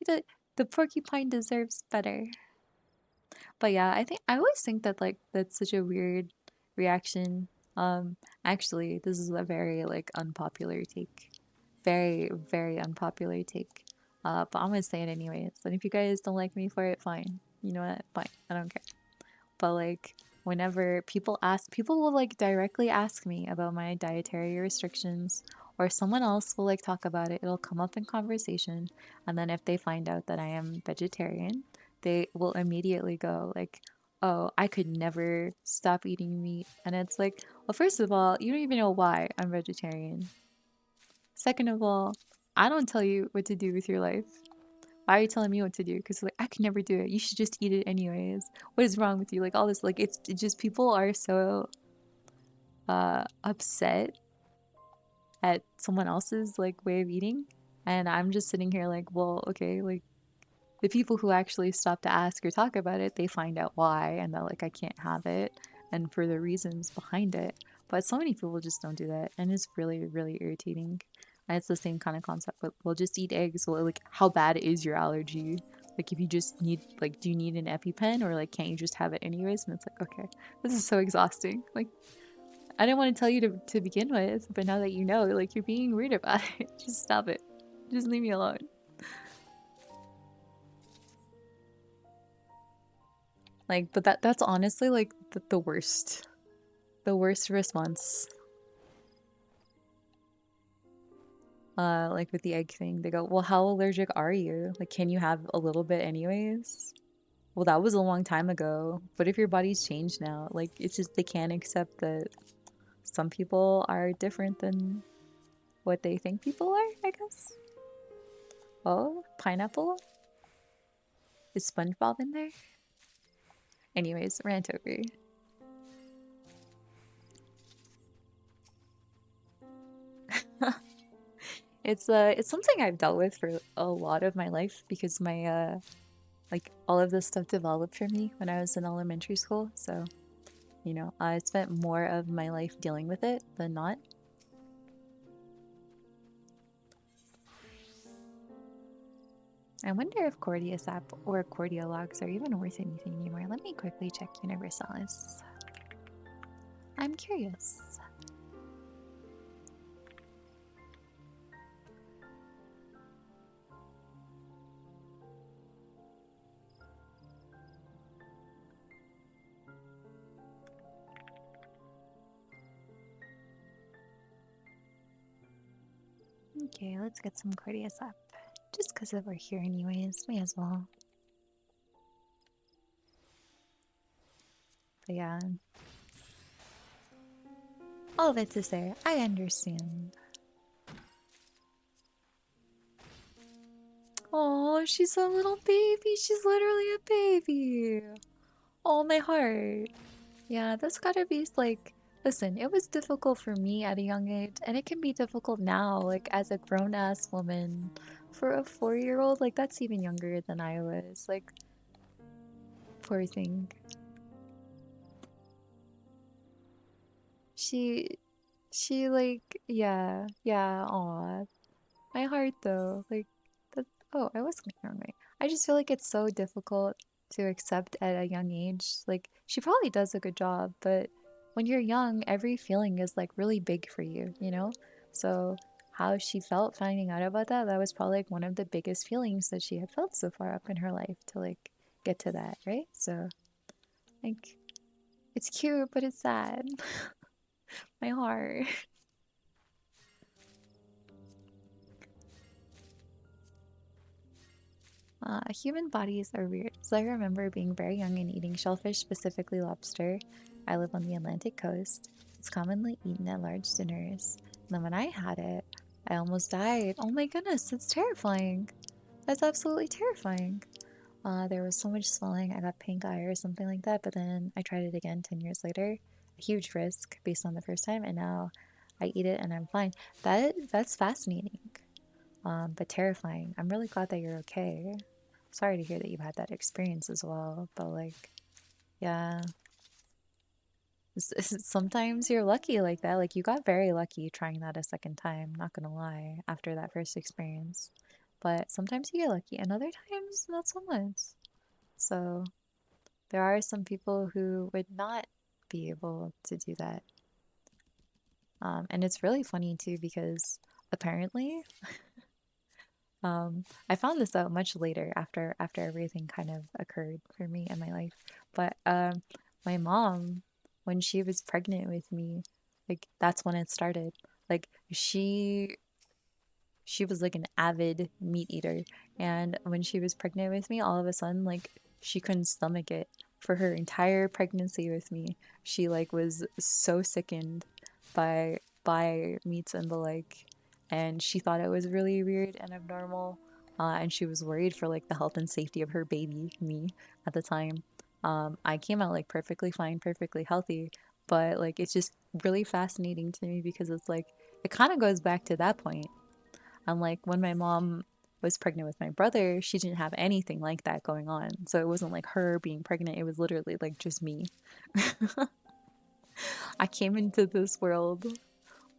S1: The, the porcupine deserves better. But yeah, I always think that like that's such a weird reaction. Actually, this is a very like unpopular take. Very, very unpopular take. But I'm gonna say it anyways. And if you guys don't like me for it, fine. You know what? Fine. I don't care. But like whenever people will like directly ask me about my dietary restrictions, or someone else will like talk about it. It'll come up in conversation, and then if they find out that I am vegetarian, they will immediately go like, "Oh, I could never stop eating meat." And it's like, well, first of all, you don't even know why I'm vegetarian. Second of all, I don't tell you what to do with your life. Why are you telling me what to do? Because like I could never do it. You should just eat it anyways. What is wrong with you? Like all this, like it's just people are so upset at someone else's like way of eating, and I'm just sitting here like, well, okay, like the people who actually stop to ask or talk about it, they find out why, and that like I can't have it, and for the reasons behind it. But so many people just don't do that, and it's really, really irritating. It's the same kind of concept. But we'll just eat eggs. Well, like, how bad is your allergy? Like, if you just need, like, do you need an EpiPen or like, can't you just have it anyways? And it's like, okay, this is so exhausting. Like, I didn't want to tell you to begin with, but now that you know, like, you're being weird about it. Just stop it. Just leave me alone. Like, but that's honestly like the worst. The worst response. Like with the egg thing, they go, "Well, how allergic are you? Like, can you have a little bit anyways?" Well, that was a long time ago. But if your body's changed now, like, it's just they can't accept that some people are different than what they think people are, I guess. Oh, pineapple? Is SpongeBob in there? Anyways, rant over. It's something I've dealt with for a lot of my life because my like all of this stuff developed for me when I was in elementary school. So, you know, I spent more of my life dealing with it than not. I wonder if Cordyceps or Cordialogs are even worth anything anymore. Let me quickly check Universalis. I'm curious. Okay, let's get some Cordyceps. Just because we're here anyways, may as well. But yeah, all of it to say, I understand. Oh, she's a little baby. She's literally a baby. Oh, my heart. Yeah, that's gotta be like, listen, it was difficult for me at a young age, and it can be difficult now, like as a grown ass woman. For a 4-year old, like that's even younger than I was. Like, poor thing. She, like, yeah, aw. My heart though, like, that's, oh, I was going the wrong way. I just feel like it's so difficult to accept at a young age. Like, she probably does a good job, but when you're young, every feeling is like really big for you, you know? So, how she felt finding out about that, that was probably like one of the biggest feelings that she had felt so far up in her life to like get to that, right? So, like, it's cute, but it's sad. My heart. Human bodies are weird. So I remember being very young and eating shellfish, specifically lobster. I live on the Atlantic coast. It's commonly eaten at large dinners. And then when I had it, I almost died. Oh my goodness, that's terrifying. That's absolutely terrifying. There was so much swelling. I got pink eye or something like that. But then I tried it again 10 years later. A huge risk based on the first time, and now I eat it and I'm fine. That's fascinating, but terrifying. I'm really glad that you're okay. Sorry to hear that you've had that experience as well, but like, yeah, sometimes you're lucky like that. Like, you got very lucky trying that a second time, not gonna lie, after that first experience. But sometimes you get lucky, and other times, not so much. So, there are some people who would not be able to do that. And it's really funny too because apparently I found this out much later after everything kind of occurred for me in my life. But my mom, when she was pregnant with me, like that's when it started. Like she was like an avid meat eater, and when she was pregnant with me, all of a sudden like she couldn't stomach it for her entire pregnancy with me. She like was so sickened by meats and the like, and she thought it was really weird and abnormal, and she was worried for like the health and safety of her baby, me, at the time. I came out like perfectly fine, perfectly healthy, but like it's just really fascinating to me because it's like it kind of goes back to that point. And like when my mom was pregnant with my brother, she didn't have anything like that going on. So it wasn't like her being pregnant, it was literally like just me. I came into this world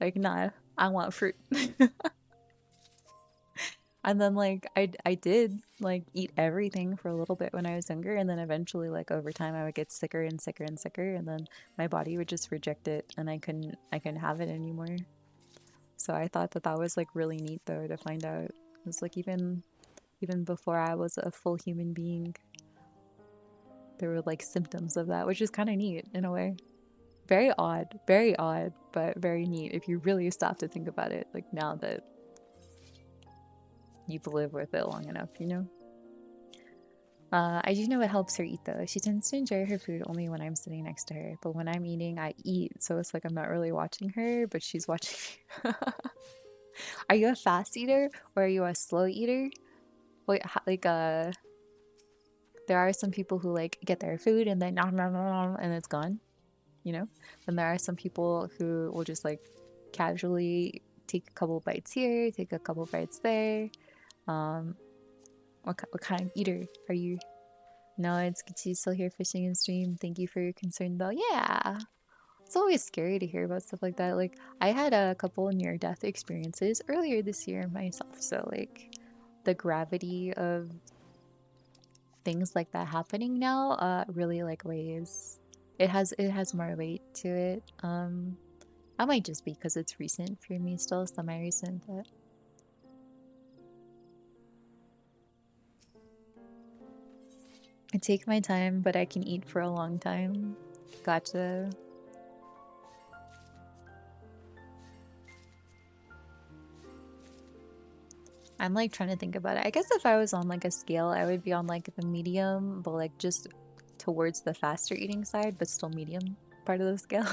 S1: like, nah, I want fruit. And then like I did like eat everything for a little bit when I was younger, and then eventually like over time I would get sicker and sicker and sicker, and then my body would just reject it, and I couldn't have it anymore. So I thought that that was like really neat though to find out. It was like even before I was a full human being, there were like symptoms of that, which is kind of neat in a way. Very odd, but very neat if you really stop to think about it. Like now that you've lived with it long enough, you know? I do know what helps her eat though. She tends to enjoy her food only when I'm sitting next to her, but when I'm eating, I eat. So it's like I'm not really watching her, but she's watching me. Are you a fast eater or are you a slow eater? Wait, like there are some people who like get their food and then nom, nom, nom, nom, and it's gone, you know? Then there are some people who will just like casually take a couple bites here, take a couple bites there. Um, what kind of eater are you? No, it's good to still here fishing and stream. Thank you for your concern though. Yeah. It's always scary to hear about stuff like that. Like I had a couple near death experiences earlier this year myself. So like the gravity of things like that happening now really like weighs. It has more weight to it. I might just be because it's recent for me still, semi recent, but I take my time, but I can eat for a long time. Gotcha. I'm like trying to think about it. I guess if I was on like a scale, I would be on like the medium, but like just towards the faster eating side, but still medium part of the scale.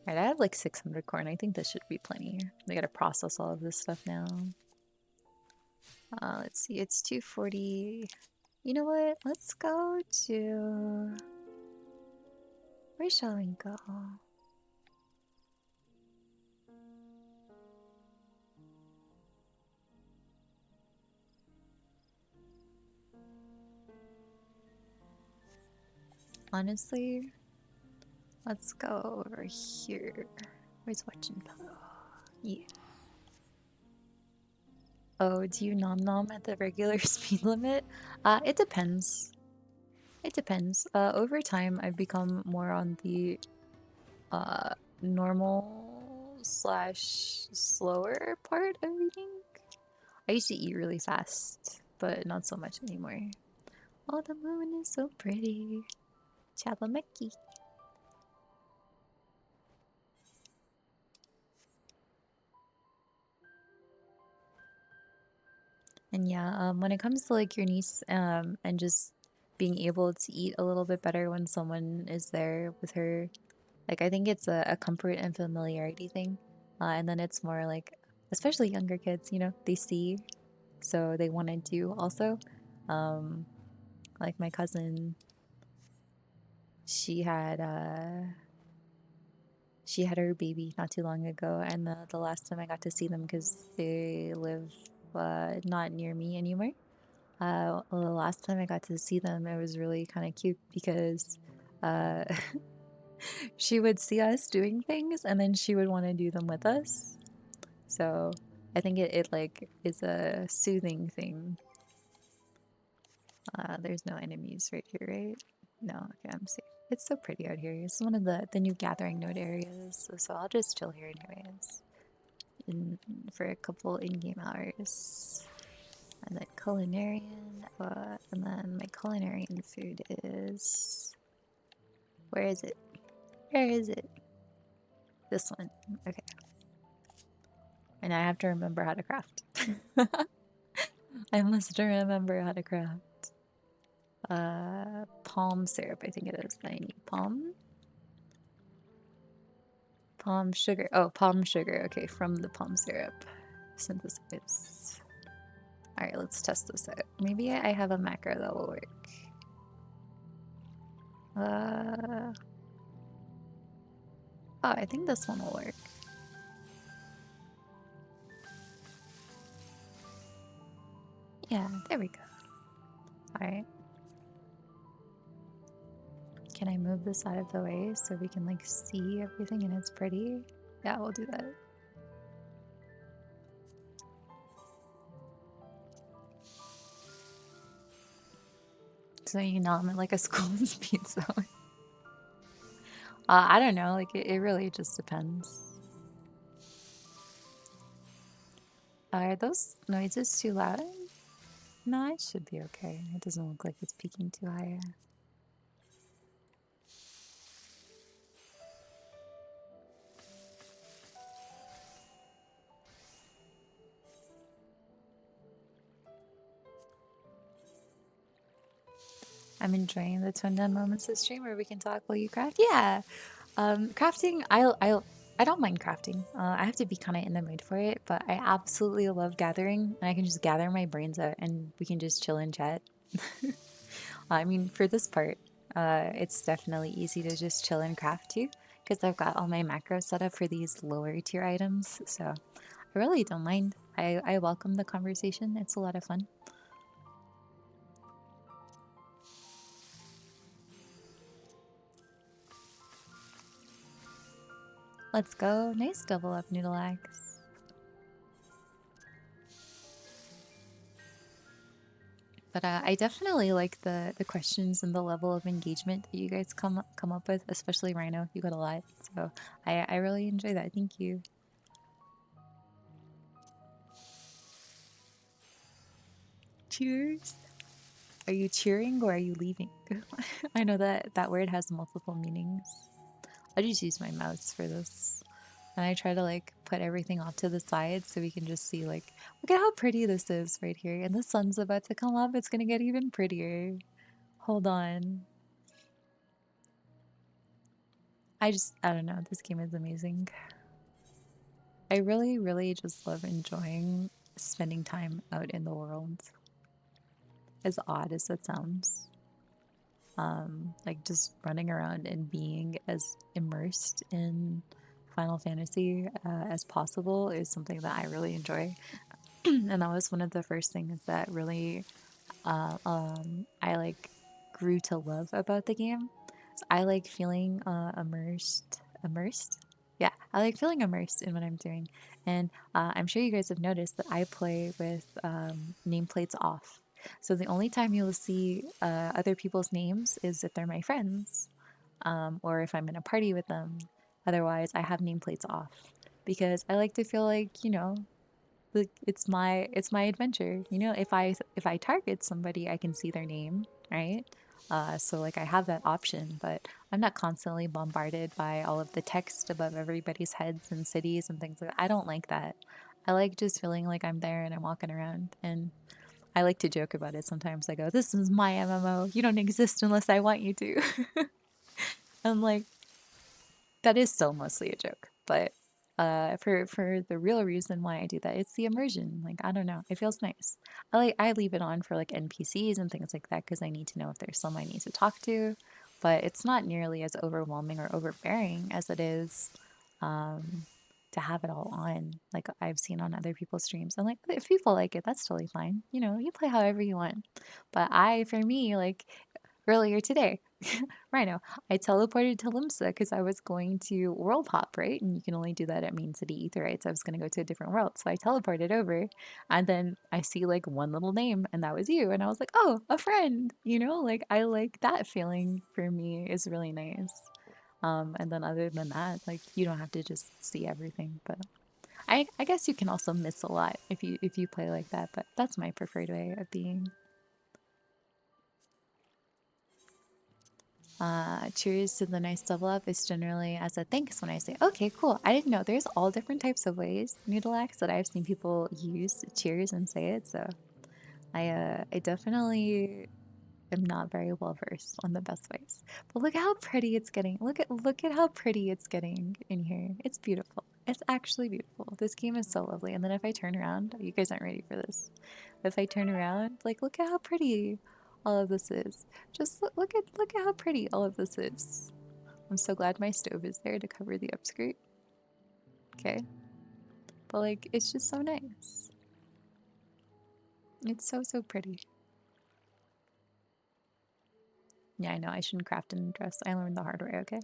S1: All right, I have like 600 corn. I think this should be plenty. They gotta process all of this stuff now. Let's see, it's 240. You know what? Let's go to. Where shall we go? Honestly, let's go over here. Where's watching? Yeah. Oh, do you nom nom at the regular speed limit? It depends. It depends. Over time, I've become more on the uh normal slash slower part of eating. I used to eat really fast, but not so much anymore. Oh, the moon is so pretty. Chalameki. And yeah, when it comes to like your niece, and just being able to eat a little bit better when someone is there with her, like I think it's a comfort and familiarity thing. And then it's more like, especially younger kids, you know, they see, so they want to do also. Um, like my cousin, she had uh she had her baby not too long ago, and the last time I got to see them because they live not near me anymore. The last time I got to see them, it was really kind of cute because uh, she would see us doing things and then she would want to do them with us. So I think it like is a soothing thing. There's no enemies right here, right? No, okay, I'm safe. It's so pretty out here. It's one of the new gathering node areas, so I'll just chill here anyways, for a couple in-game hours. And then culinarian, and then my culinarian food is, where is it? Where is it? This one. Okay. And I have to remember how to craft. I must remember how to craft. Palm syrup, I think it is. I need palm sugar. Oh, palm sugar. Okay, from the palm syrup. Synthesize. All right, let's test this out. Maybe I have a macro that will work. Oh, I think this one will work. Yeah, there we go. All right. Can I move this out of the way so we can like see everything and it's pretty? Yeah, we'll do that. So you know I'm at like a school speed zone. I don't know, like it really just depends. Are those noises too loud? No, it should be okay. It doesn't look like it's peaking too high. I'm enjoying the twin down moments of stream where we can talk while you craft. Yeah, crafting. I don't mind crafting. I have to be kind of in the mood for it, but I absolutely love gathering, and I can just gather my brains out, and we can just chill and chat. I mean, for this part, it's definitely easy to just chill and craft too, because I've got all my macros set up for these lower tier items. So I really don't mind. I welcome the conversation. It's a lot of fun. Let's go. Nice double up, Noodle Axe. But I definitely like the questions and the level of engagement that you guys come up with, especially Rhino. You got a lot, so I really enjoy that. Thank you. Cheers. Are you cheering or are you leaving? I know that that word has multiple meanings. I just use my mouse for this. And I try to like put everything off to the side so we can just see like, look at how pretty this is right here. And the sun's about to come up. It's gonna get even prettier. Hold on. I don't know. This game is amazing. I really, really just love enjoying spending time out in the world. As odd as that sounds. Like just running around and being as immersed in Final Fantasy as possible is something that I really enjoy. And that was one of the first things that really I like grew to love about the game. So I like feeling immersed. Yeah, I like feeling immersed in what I'm doing, and I'm sure you guys have noticed that I play with nameplates off. So the only time you'll see other people's names is if they're my friends, or if I'm in a party with them. Otherwise, I have nameplates off because I like to feel like like it's my adventure. If I target somebody, I can see their name, right? So like I have that option, but I'm not constantly bombarded by all of the text above everybody's heads and cities and things like that. I don't like that. I like just feeling like I'm there and I'm walking around, and I like to joke about it sometimes. I go, "This is my MMO. You don't exist unless I want you to." And like that is still mostly a joke, but for the real reason why I do that, it's the immersion. Like I don't know, it feels nice. I leave it on for like NPCs and things like that because I need to know if there's some I need to talk to, but it's not nearly as overwhelming or overbearing as it is um, to have it all on. Like I've seen on other people's streams. And like if people like it, that's totally fine. You play however you want. But for me, like earlier today, Rhino, I teleported to Limsa because I was going to World Hop, right? And you can only do that at Main City Aetherytes. I was going to go to a different world. So I teleported over, and then I see like one little name, and that was you. And I was like, oh, a friend, Like I like that feeling for me is really nice. And then other than that, like you don't have to just see everything. But I guess you can also miss a lot if you play like that, but that's my preferred way of being. Cheers to the nice double up is generally as a thanks when I say, okay, cool. I didn't know there's all different types of ways, Noodle Axe, that I've seen people use cheers and say it. So I definitely am not very well versed on the best ways. But look how pretty it's getting. Look at how pretty it's getting in here. It's beautiful. It's actually beautiful. This game is so lovely. And then if I turn around, you guys aren't ready for this. If I turn around, like look at how pretty all of this is. Just look at how pretty all of this is. I'm so glad my stove is there to cover the upskirt. Okay. But like it's just so nice. It's so pretty. Yeah, I know. I shouldn't craft an dress. I learned the hard way, okay?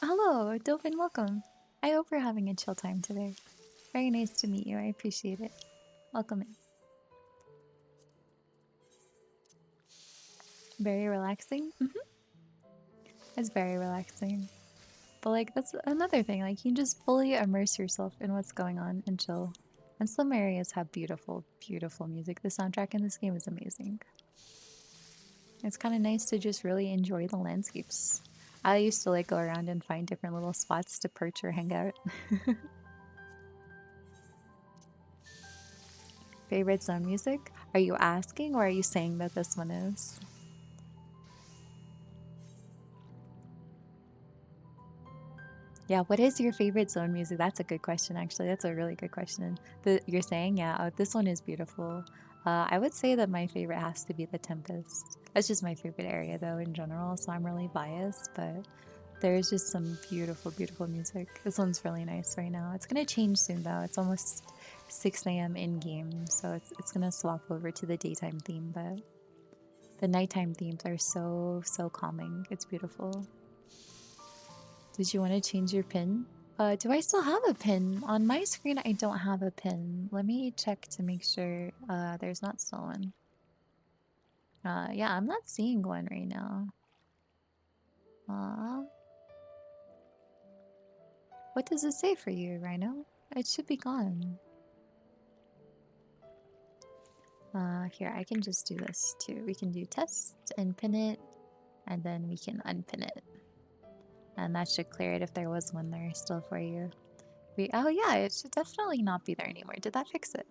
S1: Hello, Dopin, welcome. I hope we're having a chill time today. Very nice to meet you. I appreciate it. Welcome in. Very relaxing? It's very relaxing. But, like, that's another thing. Like, you just fully immerse yourself in what's going on and chill. And some areas have beautiful, beautiful music. The soundtrack in this game is amazing. It's kind of nice to just really enjoy the landscapes. I used to, like, go around and find different little spots to perch or hang out. Favorite zone music? Are you asking or are you saying that this one is? Yeah, what is your favorite zone music? That's a good question, actually. That's a really good question. You're saying, yeah, oh, this one is beautiful. I would say that my favorite has to be the Tempest. That's just my favorite area, though, in general, so I'm really biased, but there's just some beautiful, beautiful music. This one's really nice right now. It's gonna change soon, though. It's almost 6 a.m. in game, so it's gonna swap over to the daytime theme, but the nighttime themes are so, so calming. It's beautiful. Did you want to change your pin? Do I still have a pin? On my screen, I don't have a pin. Let me check to make sure there's not still one. Yeah, I'm not seeing one right now. Uh, what does it say for you, Rhino? It should be gone. Here, I can just do this too. We can do test and pin it, and then we can unpin it. And that should clear it if there was one there still for you. Oh yeah, it should definitely not be there anymore. Did that fix it?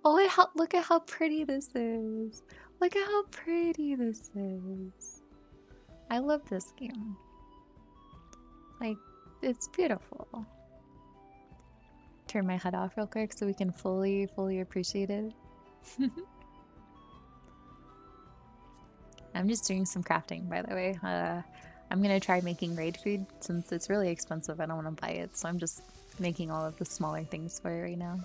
S1: Oh, look at how pretty this is. Look at how pretty this is. I love this game. Like, it's beautiful. Turn my HUD off real quick so we can fully appreciate it. I'm just doing some crafting, by the way. I'm gonna try making raid food since it's really expensive. I don't want to buy it, so I'm just making all of the smaller things for it right now.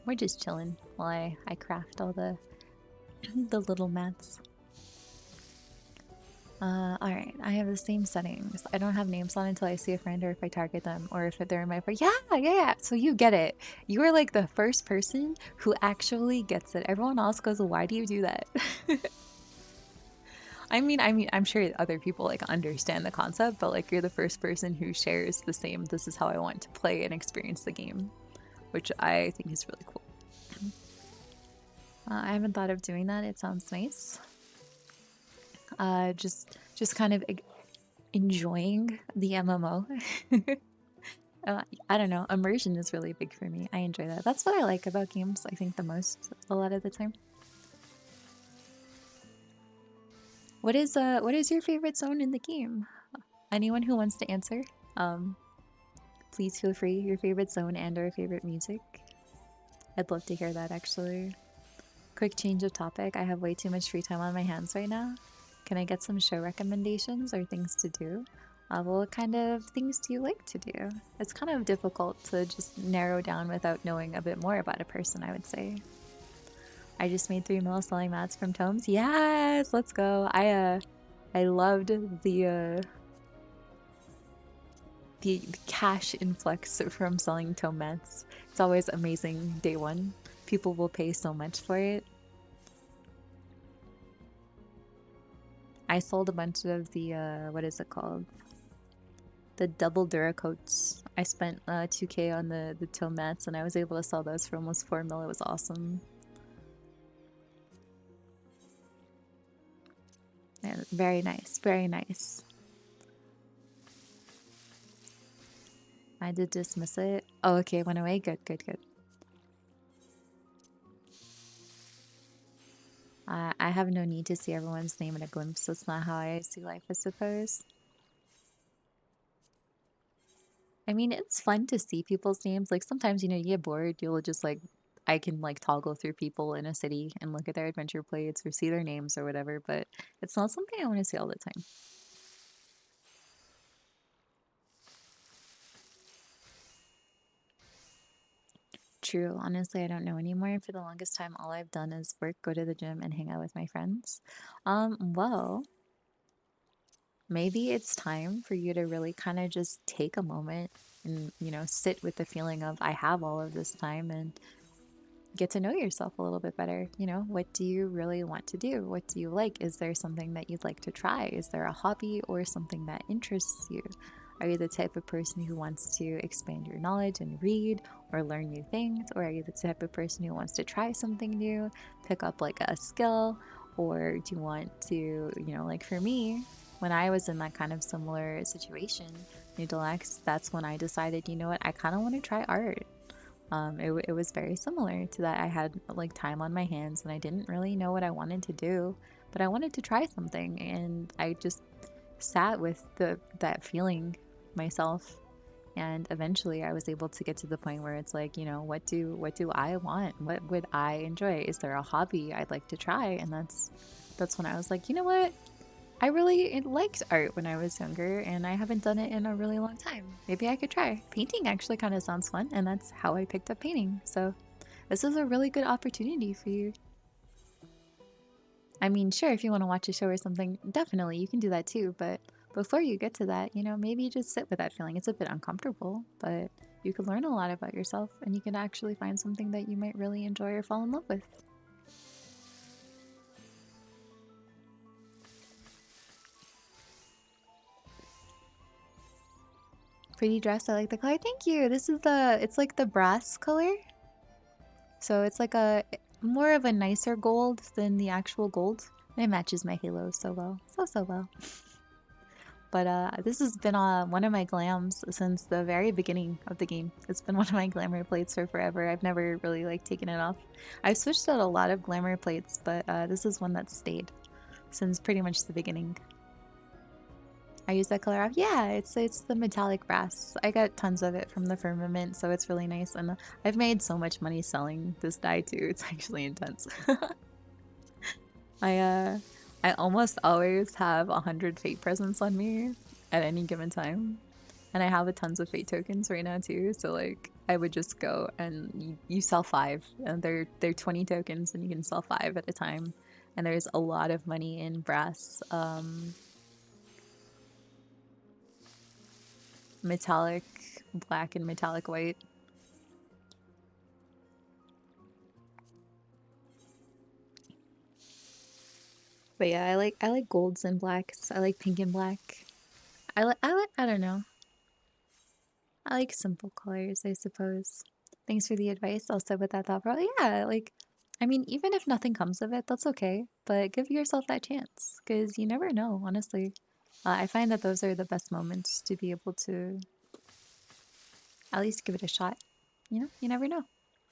S1: We're just chilling while I craft all the the little mats. Alright, I have the same settings. I don't have names on until I see a friend or if I target them or if they're in my party. Yeah. So you get it. You are like the first person who actually gets it. Everyone else goes, why do you do that? I'm sure other people like understand the concept, but like you're the first person who shares the same, this is how I want to play and experience the game, which I think is really cool. I haven't thought of doing that. It sounds nice. Just kind of enjoying the MMO. I don't know. Immersion is really big for me. I enjoy that. That's what I like about games, I think, the most a lot of the time. What is your favorite zone in the game? Anyone who wants to answer, please feel free. Your favorite zone and or favorite music. I'd love to hear that actually. Quick change of topic. I have way too much free time on my hands right now. Can I get some show recommendations or things to do? What kind of things do you like to do? It's kind of difficult to just narrow down without knowing a bit more about a person, I would say. I just made 3 mil selling mats from tomes. Yes, let's go. I loved the cash influx from selling tome mats. It's always amazing day one. People will pay so much for it. I sold a bunch of the what is it called? The double Duracoats. I spent 2K on the toe mats and I was able to sell those for almost 4 mil. It was awesome. Yeah, very nice, very nice. I did dismiss it. Oh, okay, it went away. Good. I have no need to see everyone's name in a glimpse. That's not how I see life, I suppose. I mean, it's fun to see people's names. Like sometimes, you get bored. You'll just like, I can like toggle through people in a city and look at their adventure plates or see their names or whatever, but it's not something I want to see all the time. True. Honestly, I don't know anymore. For the longest time, all I've done is work, go to the gym, and hang out with my friends. Well, maybe it's time for you to really kind of just take a moment and, sit with the feeling of I have all of this time and get to know yourself a little bit better. What do you really want to do? What do you like? Is there something that you'd like to try? Is there a hobby or something that interests you? Are you the type of person who wants to expand your knowledge and read or learn new things? Or are you the type of person who wants to try something new, pick up like a skill? Or do you want to, like for me, when I was in that kind of similar situation, Needle X, that's when I decided, I kind of want to try art. It was very similar to that. I had like time on my hands and I didn't really know what I wanted to do, but I wanted to try something, and I just sat with that feeling myself. And eventually I was able to get to the point where it's like, what do I want? What would I enjoy? Is there a hobby I'd like to try? And that's when I was like, you know what? I really liked art when I was younger, and I haven't done it in a really long time. Maybe I could try. Painting actually kind of sounds fun, and that's how I picked up painting. So, this is a really good opportunity for you. I mean, sure, if you want to watch a show or something, definitely you can do that too. But before you get to that, maybe just sit with that feeling. It's a bit uncomfortable, but you could learn a lot about yourself, and you can actually find something that you might really enjoy or fall in love with. Pretty dress. I like the color. Thank you. It's like the brass color. So it's like a more of a nicer gold than the actual gold. It matches my halo so well. So well. But this has been one of my glams since the very beginning of the game. It's been one of my glamour plates for forever. I've never really like taken it off. I've switched out a lot of glamour plates, but this is one that's stayed since pretty much the beginning. I use that color off. Yeah, it's the metallic brass. I got tons of it from the firmament, so it's really nice. And I've made so much money selling this dye too. It's actually intense. I almost always have 100 fate presents on me at any given time. And I have a tons of fate tokens right now too. So like I would just go and you sell 5, and they're 20 tokens, and you can sell 5 at a time. And there's a lot of money in brass. Metallic black and metallic white. But yeah, I like golds and blacks. I like pink and black. I don't know. I like simple colors, I suppose. Thanks for the advice. I'll sit with that thought for yeah, like I mean, even if nothing comes of it, that's okay. But give yourself that chance, because you never know, honestly. I find that those are the best moments to be able to at least give it a shot. You never know.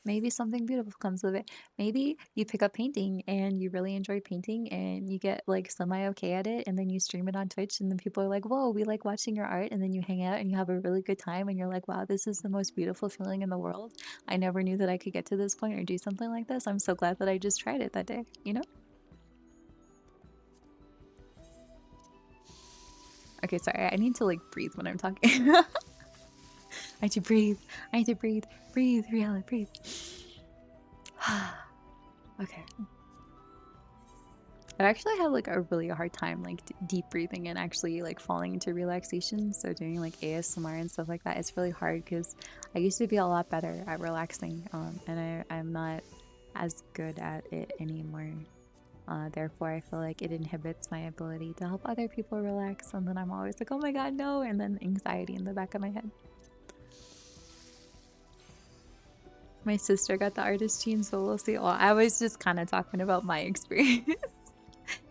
S1: Maybe something beautiful comes of it. Maybe you pick up painting and you really enjoy painting and you get like semi okay at it, and then you stream it on Twitch, and then people are like, whoa, we like watching your art, and then you hang out and you have a really good time and you're like, wow, this is the most beautiful feeling in the world. I never knew that I could get to this point or do something like this. I'm so glad that I just tried it that day? Okay, sorry, I need to like breathe when I'm talking. I need to breathe. I need to breathe. Breathe, Rihanna, breathe. Okay. I actually have like a really hard time like deep breathing and actually like falling into relaxation. So doing like ASMR and stuff like that, it's really hard because I used to be a lot better at relaxing, and I'm not as good at it anymore. Therefore, I feel like it inhibits my ability to help other people relax, and then I'm always like, oh my god, no, and then anxiety in the back of my head. My sister got the artist gene, so we'll see. Well, I was just kind of talking about my experience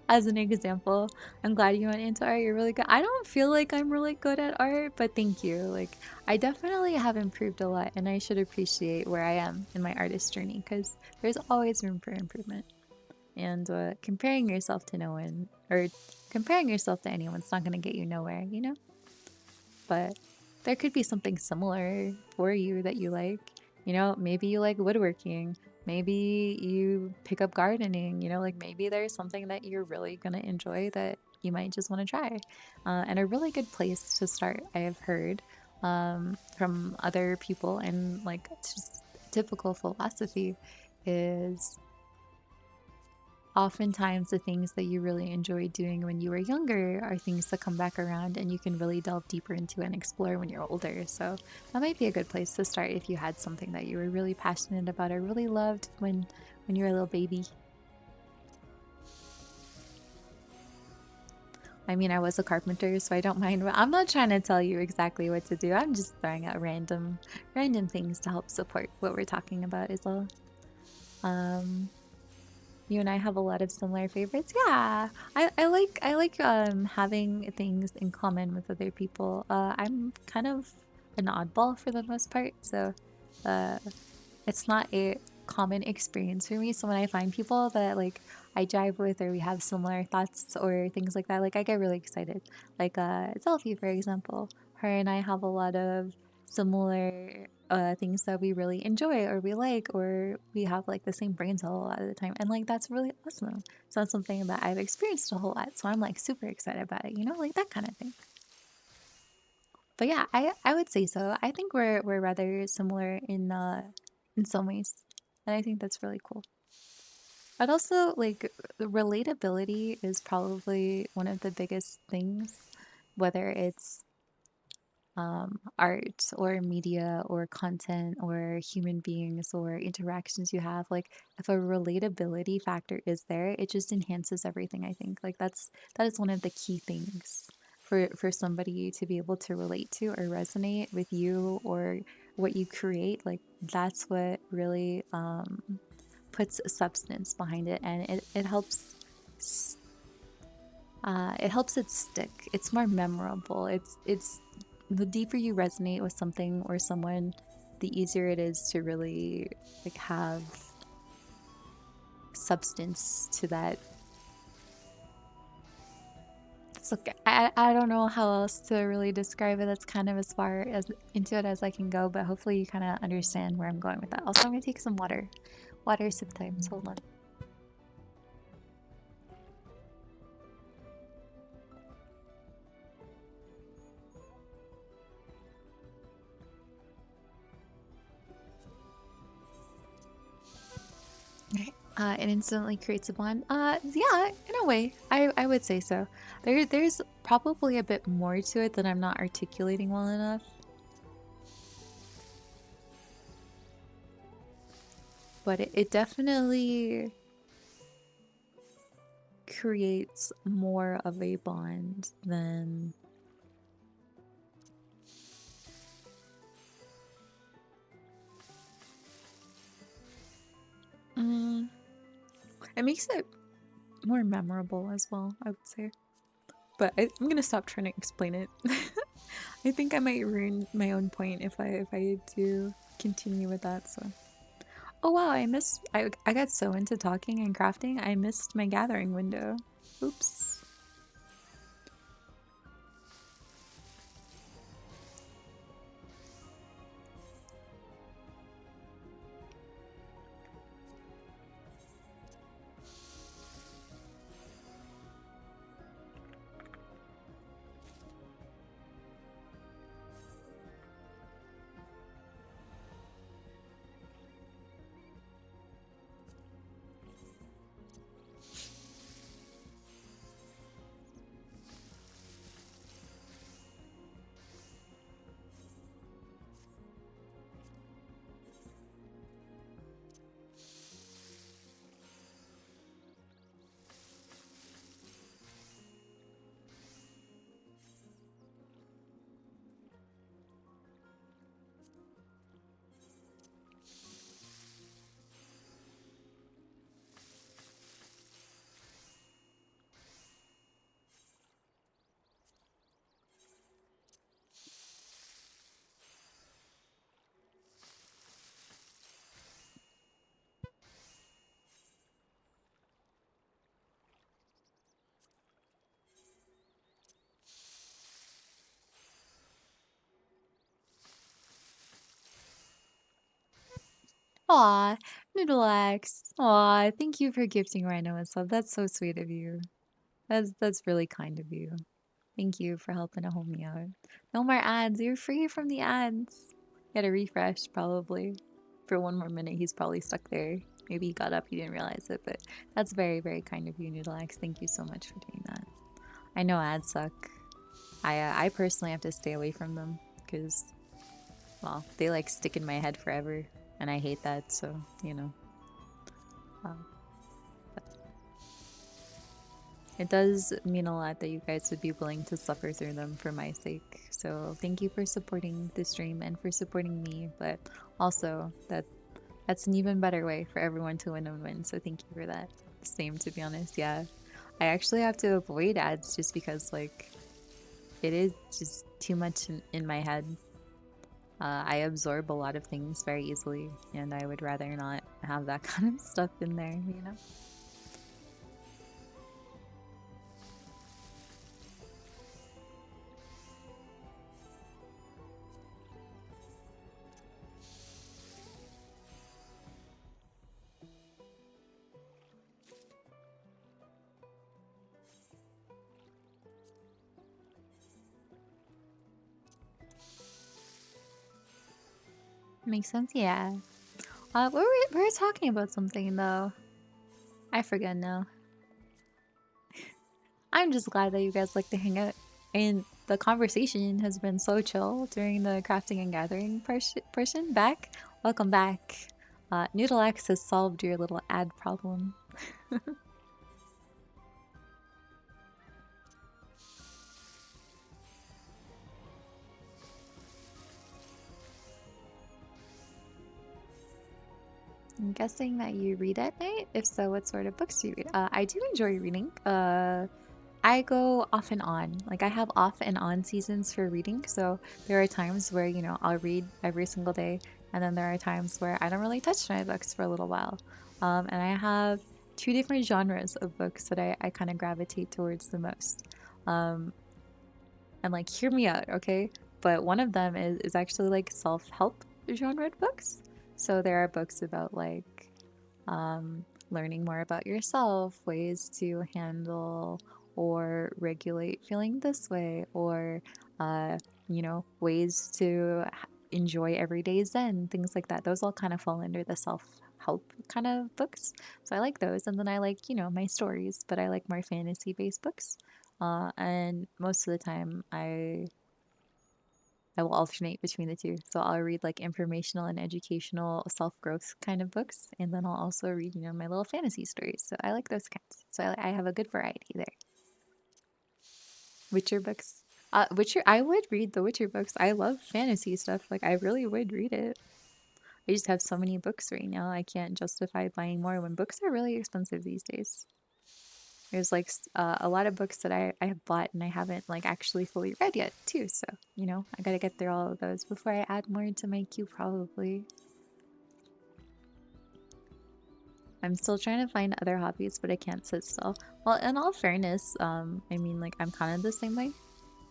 S1: as an example. I'm glad you went into art. You're really good. I don't feel like I'm really good at art, but thank you. Like, I definitely have improved a lot, and I should appreciate where I am in my artist journey, because there's always room for improvement. And comparing yourself to no one, or comparing yourself to anyone's not going to get you nowhere. But there could be something similar for you that you like. Maybe you like woodworking. Maybe you pick up gardening. Like maybe there's something that you're really going to enjoy that you might just want to try. And a really good place to start, I have heard from other people, and like just typical philosophy is oftentimes the things that you really enjoyed doing when you were younger are things that come back around and you can really delve deeper into and explore when you're older. So that might be a good place to start if you had something that you were really passionate about or really loved when you were a little baby. I mean, I was a carpenter, so I don't mind. I'm not trying to tell you exactly what to do. I'm just throwing out random things to help support what we're talking about is all. Um, You and I have a lot of similar favorites. Yeah, I like having things in common with other people. I'm kind of an oddball for the most part, so uh, it's not a common experience for me. So when I find people that like I jive with or we have similar thoughts or things like that, like I get really excited. Like Selfie, for example, her and I have a lot of similar things that we really enjoy or we like or we have like the same brain cell a lot of the time, and like that's really awesome. So that's something that I've experienced a whole lot. So I'm like super excited about it, like that kind of thing. But yeah, I would say so. I think we're rather similar in some ways. And I think that's really cool. But also like the relatability is probably one of the biggest things, whether it's art or media or content or human beings or interactions you have. Like if a relatability factor is there, it just enhances everything. I think like that is one of the key things for somebody to be able to relate to or resonate with you or what you create. Like that's what really puts substance behind it, and it helps it stick. It's more memorable. It's the deeper you resonate with something or someone, the easier it is to really like have substance to that. It's okay. I don't know how else to really describe it. That's kind of as far as into it as I can go, but hopefully you kind of understand where I'm going with that. Also, I'm gonna take some water. Water sip times. Hold on. Okay. It instantly creates a bond. Yeah, in a way, I would say so. There's probably a bit more to it that I'm not articulating well enough, but it definitely creates more of a bond than. Mm, it makes it more memorable as well, I would say. But I'm gonna stop trying to explain it. I think I might ruin my own point if I do continue with that. So. Oh wow, I got so into talking and crafting, I missed my gathering window. Oops. Aw, Noodlex. Aw, thank you for gifting Rhino and stuff. That's so sweet of you. That's really kind of you. Thank you for helping to hold me out. No more ads. You're free from the ads. Get a refresh, probably. for one more minute, he's probably stuck there. Maybe he got up, he didn't realize it, but that's very, very kind of you, Noodlex. Thank you so much for doing that. I know ads suck. I personally have to stay away from them because, well, they like stick in my head forever, and I hate that. So you know, um, it does mean a lot that you guys would be willing to suffer through them for my sake. So thank you for supporting the stream and for supporting me, but also that's an even better way for everyone to win and win. So thank you for that. Same, to be honest. Yeah, I actually have to avoid ads just because like it is just too much in my head. I absorb a lot of things very easily, and I would rather not have that kind of stuff in there, you know? Makes sense, yeah. We were talking about something though. I forget now. I'm just glad that you guys like to hang out, and the conversation has been so chill during the crafting and gathering portion. Back, welcome back. Noodlex has solved your little ad problem. I'm guessing that you read at night. If so, what sort of books do you read? I do enjoy reading. I go off and on. Like I have off and on seasons for reading. So there are times where, you know, I'll read every single day. And then there are times where I don't really touch my books for a little while. And I have two different genres of books that I kind of gravitate towards the most. Um, and like, hear me out, okay? But one of them is actually like self-help genre books. So there are books about like learning more about yourself, ways to handle or regulate feeling this way, or uh, you know, ways to enjoy everyday zen, things like that. Those all kind of fall under the self-help kind of books. So I like those, and then I like, you know, my stories, but I like more fantasy-based books. And most of the time, I will alternate between the two. So I'll read like informational and educational self-growth kind of books, and then I'll also read, you know, my little fantasy stories. So I like those kinds. So I have a good variety there. Witcher books. Witcher. I would read the Witcher books. I love fantasy stuff. Like I really would read it. I just have so many books right now. I can't justify buying more when books are really expensive these days. There's like a lot of books that I have bought and I haven't like actually fully read yet too. So, you know, I gotta get through all of those before I add more to my queue probably. I'm still trying to find other hobbies, but I can't sit still. Well, in all fairness, I mean like I'm kind of the same way.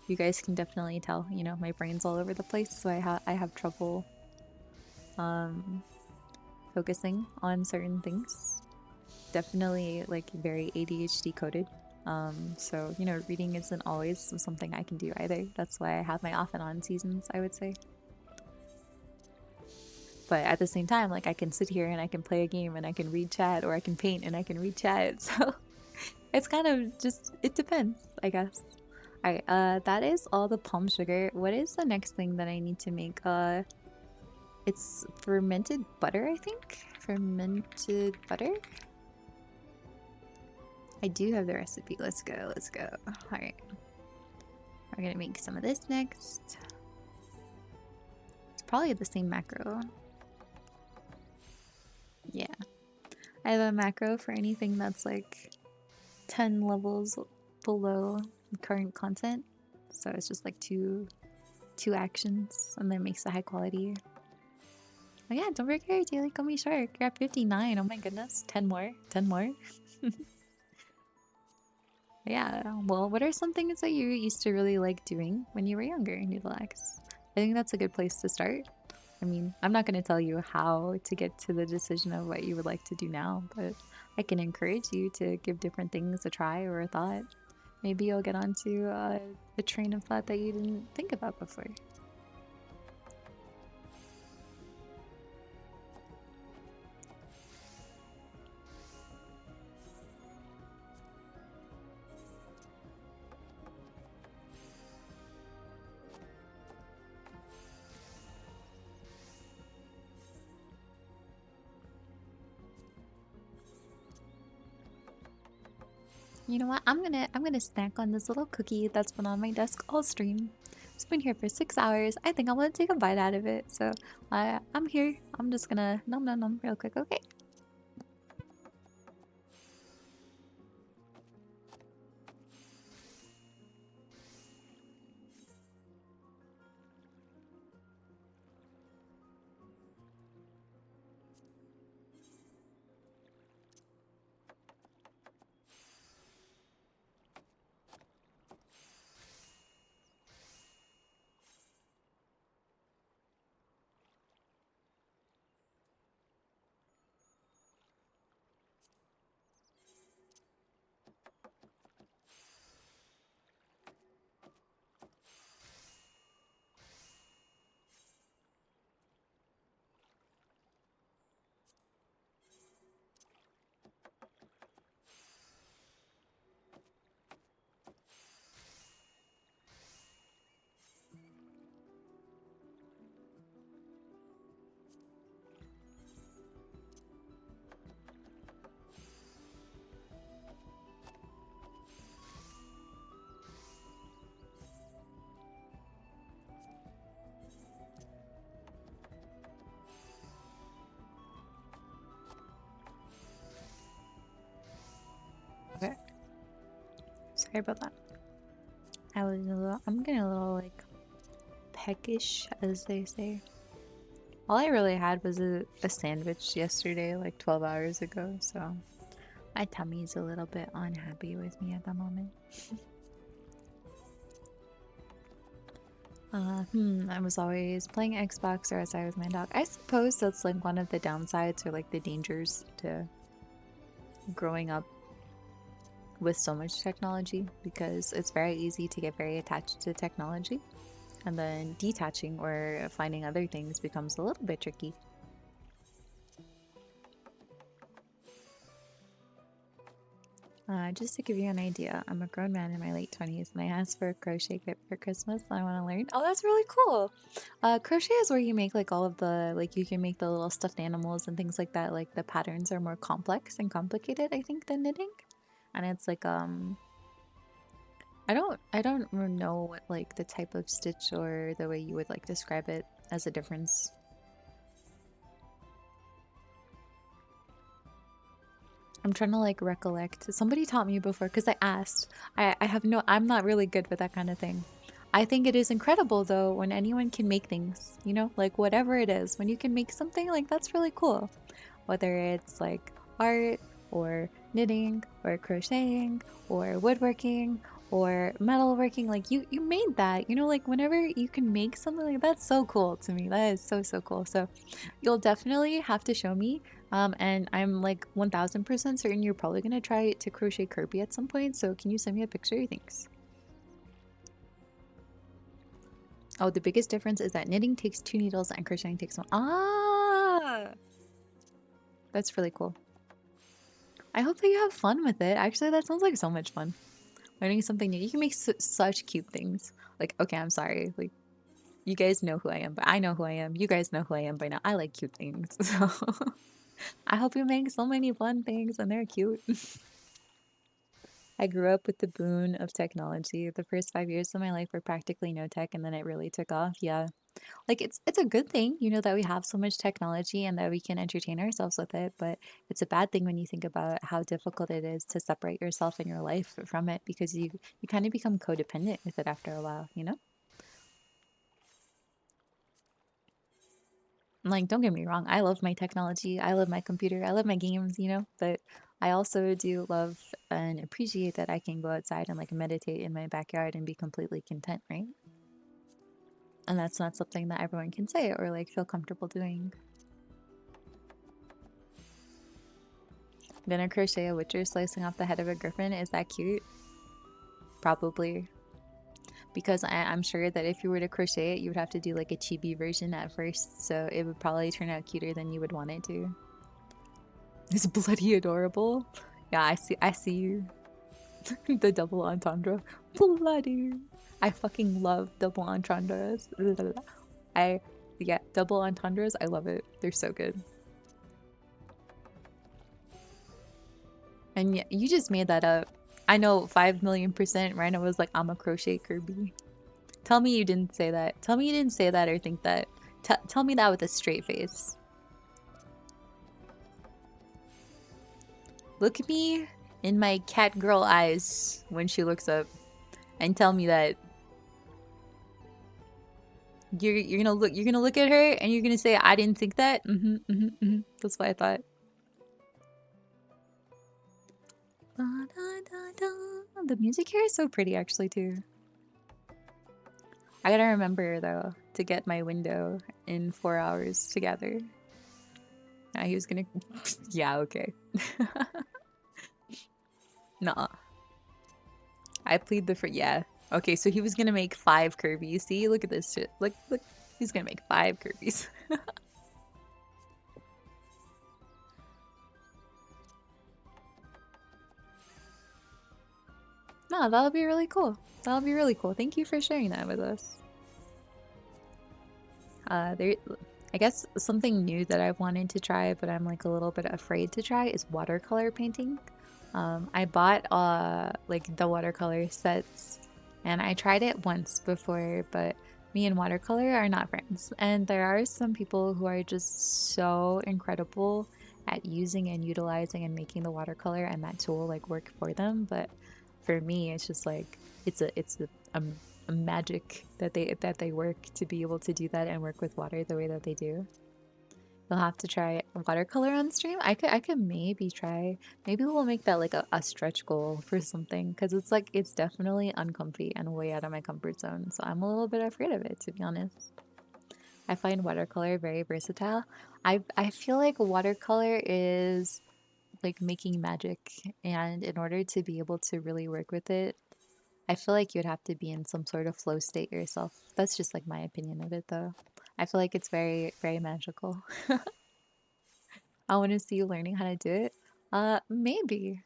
S1: You guys can definitely tell, you know, my brain's all over the place, so I have trouble um focusing on certain things. Definitely like very ADHD coded. So you know, reading isn't always something I can do either. That's why I have my off and on seasons, I would say. But at the same time, like I can sit here and I can play a game and I can read chat, or I can paint and I can read chat. So it's kind of just, it depends, I guess. Alright, that is all the palm sugar. What is the next thing that I need to make? It's fermented butter, I think. Fermented butter. I do have the recipe. Let's go, let's go. Alright. We're gonna make some of this next. It's probably the same macro. Yeah. I have a macro for anything that's like 10 levels below current content. So it's just like two actions, and then makes a high quality. Oh yeah, don't forget your daily gummy shark. You're at 59. Oh my goodness. 10 more. 10 more. Yeah, well, what are some things that you used to really like doing when you were younger, Noodlex? I think that's a good place to start. I mean, I'm not going to tell you how to get to the decision of what you would like to do now, but I can encourage you to give different things a try or a thought. Maybe you'll get onto a train of thought that you didn't think about before. You know what? I'm gonna snack on this little cookie that's been on my desk all stream. It's been here for 6 hours. I think I want to take a bite out of it. So I'm here. I'm just gonna nom nom nom real quick. Okay. Okay. Sorry about that. I'm getting a little like peckish, as they say. All I really had was a sandwich yesterday, like 12 hours ago, so my tummy's a little bit unhappy with me at the moment. I was always playing Xbox or as I was my dog. I suppose that's like one of the downsides or like the dangers to growing up with so much technology because it's very easy to get very attached to technology and then detaching or finding other things becomes a little bit tricky. Just to give you an idea, I'm a grown man in my late 20s and I asked for a crochet kit for Christmas. I want to learn. Oh, that's really cool. Crochet is where you make like all of the, like you can make the little stuffed animals and things like that. Like the patterns are more complex and complicated, I think, than knitting. And it's like, I don't know what like the type of stitch or the way you would like describe it as a difference. I'm trying to like recollect. Somebody taught me before because I asked. I have no, I'm not really good with that kind of thing. I think it is incredible though when anyone can make things, you know, like whatever it is, when you can make something like that's really cool. Whether it's like art or knitting or crocheting or woodworking or metalworking, like you made that, you know, like whenever you can make something like that's so cool to me. That is so cool. So you'll definitely have to show me. And I'm like 1000% certain you're probably gonna try to crochet Kirby at some point. So can you send me a picture? Thanks. Oh, the biggest difference is that knitting takes 2 needles and crocheting takes one. Ah, that's really cool. I hope that you have fun with it. Actually, that sounds like so much fun. Learning something new. You can make such cute things. Like, okay, I'm sorry. Like, you guys know who I am, but I know who I am. You guys know who I am by now. I like cute things. So I hope you make so many fun things and they're cute. I grew up with the boon of technology. The first 5 years of my life were practically no tech, and then it really took off. Yeah, like it's a good thing, you know, that we have so much technology and that we can entertain ourselves with it. But it's a bad thing when you think about how difficult it is to separate yourself and your life from it because you kind of become codependent with it after a while, you know. Like, don't get me wrong, I love my technology, I love my computer, I love my games, you know, but I also do love and appreciate that I can go outside and like meditate in my backyard and be completely content, right? And that's not something that everyone can say or like feel comfortable doing. I'm gonna crochet a witcher slicing off the head of a griffin. Is that cute? Probably. Because I'm sure that if you were to crochet it, you would have to do like a chibi version at first. So it would probably turn out cuter than you would want it to. It's bloody adorable. Yeah, I see you. The double entendre. Bloody. I fucking love double entendres. I yeah, double entendres, I love it. They're so good. And yeah, you just made that up. I know 5,000,000% Rhino was like, I'm a crochet Kirby. Tell me you didn't say that. Tell me you didn't say that or think that. Tell me that with a straight face. Look at me in my cat girl eyes when she looks up and tell me that you're gonna look at her and you're gonna say I didn't think that. That's what I thought. The music here is so pretty actually too. I gotta remember though to get my window in 4 hours together. He was gonna yeah, okay. Nuh-uh. I plead the for yeah. Okay, so he was gonna make 5 Kirby's. See, look at this shit. Look, he's gonna make 5 Kirby's. No, that'll be really cool. That'll be really cool. Thank you for sharing that with us. I guess something new that I've wanted to try, but I'm like a little bit afraid to try is watercolor painting. I bought like the watercolor sets and I tried it once before, but me and watercolor are not friends. And there are some people who are just so incredible at using and utilizing and making the watercolor and that tool like work for them. But for me, it's just like a magic that they work to be able to do that and work with water the way that they do. You'll have to try watercolor on stream. I could maybe try. Maybe we'll make that like a stretch goal for something because it's like it's definitely uncomfy and way out of my comfort zone. So I'm a little bit afraid of it, to be honest. I find watercolor very versatile. I feel like watercolor is like making magic, and in order to be able to really work with it, I feel like you'd have to be in some sort of flow state yourself. That's just like my opinion of it, though. I feel like it's very, very magical. I want to see you learning how to do it. Maybe.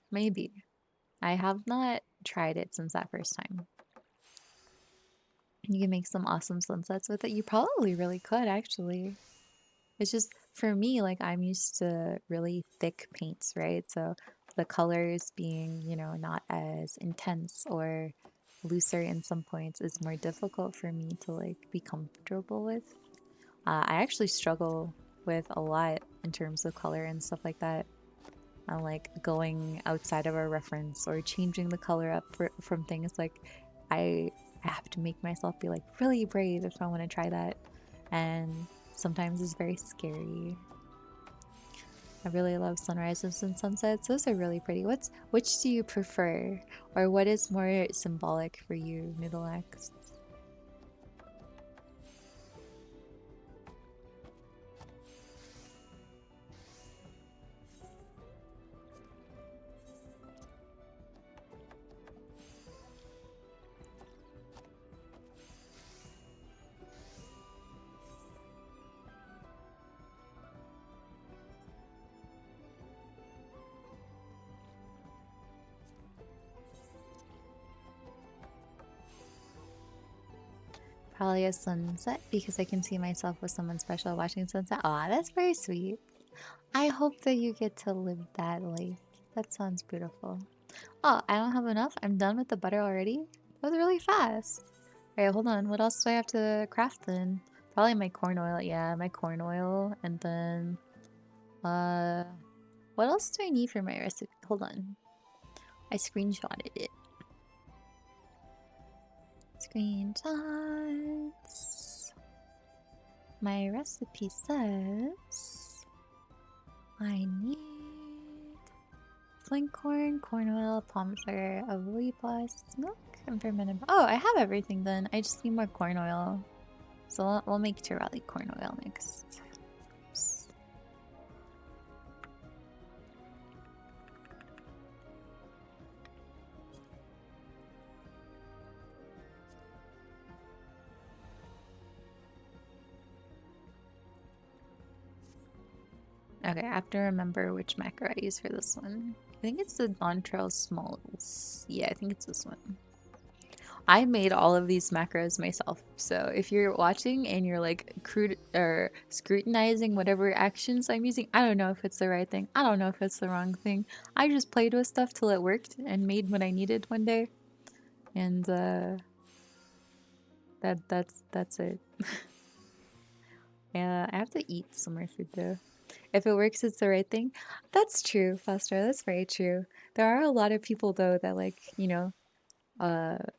S1: I have not tried it since that first time. You can make some awesome sunsets with it. You probably really could, actually. It's just for me, like I'm used to really thick paints, right? So the colors being, not as intense or looser in some points is more difficult for me to like be comfortable with. I actually struggle with a lot in terms of color and stuff like that. I'm like going outside of our reference or changing the color up from things like I have to make myself be like really brave if I want to try that. And sometimes it's very scary. I really love sunrises and sunsets. Those are really pretty. Which do you prefer? Or what is more symbolic for you, Noodle X? Probably a sunset because I can see myself with someone special watching sunset. Aw, that's very sweet. I hope that you get to live that life. That sounds beautiful. Oh, I don't have enough. I'm done with the butter already. That was really fast. Alright, hold on. What else do I have to craft then? Probably my corn oil. Yeah, my corn oil. And then, what else do I need for my recipe? Hold on. I screenshotted it. Screenshots. My recipe says I need flint corn, corn oil, palm sugar, a wheat plus milk, and fermented. Oh, I have everything then. I just need more corn oil. So we'll make Tirali corn oil next. Okay, I have to remember which macro I use for this one. I think it's the Dontrell Smalls. Yeah, I think it's this one. I made all of these macros myself. So if you're watching and you're like crude or scrutinizing whatever actions I'm using, I don't know if it's the right thing. I don't know if it's the wrong thing. I just played with stuff till it worked and made what I needed one day. And that's it. Yeah, I have to eat some more food though. If it works, it's the right thing. That's true, Foster. That's very true. There are a lot of people though that like,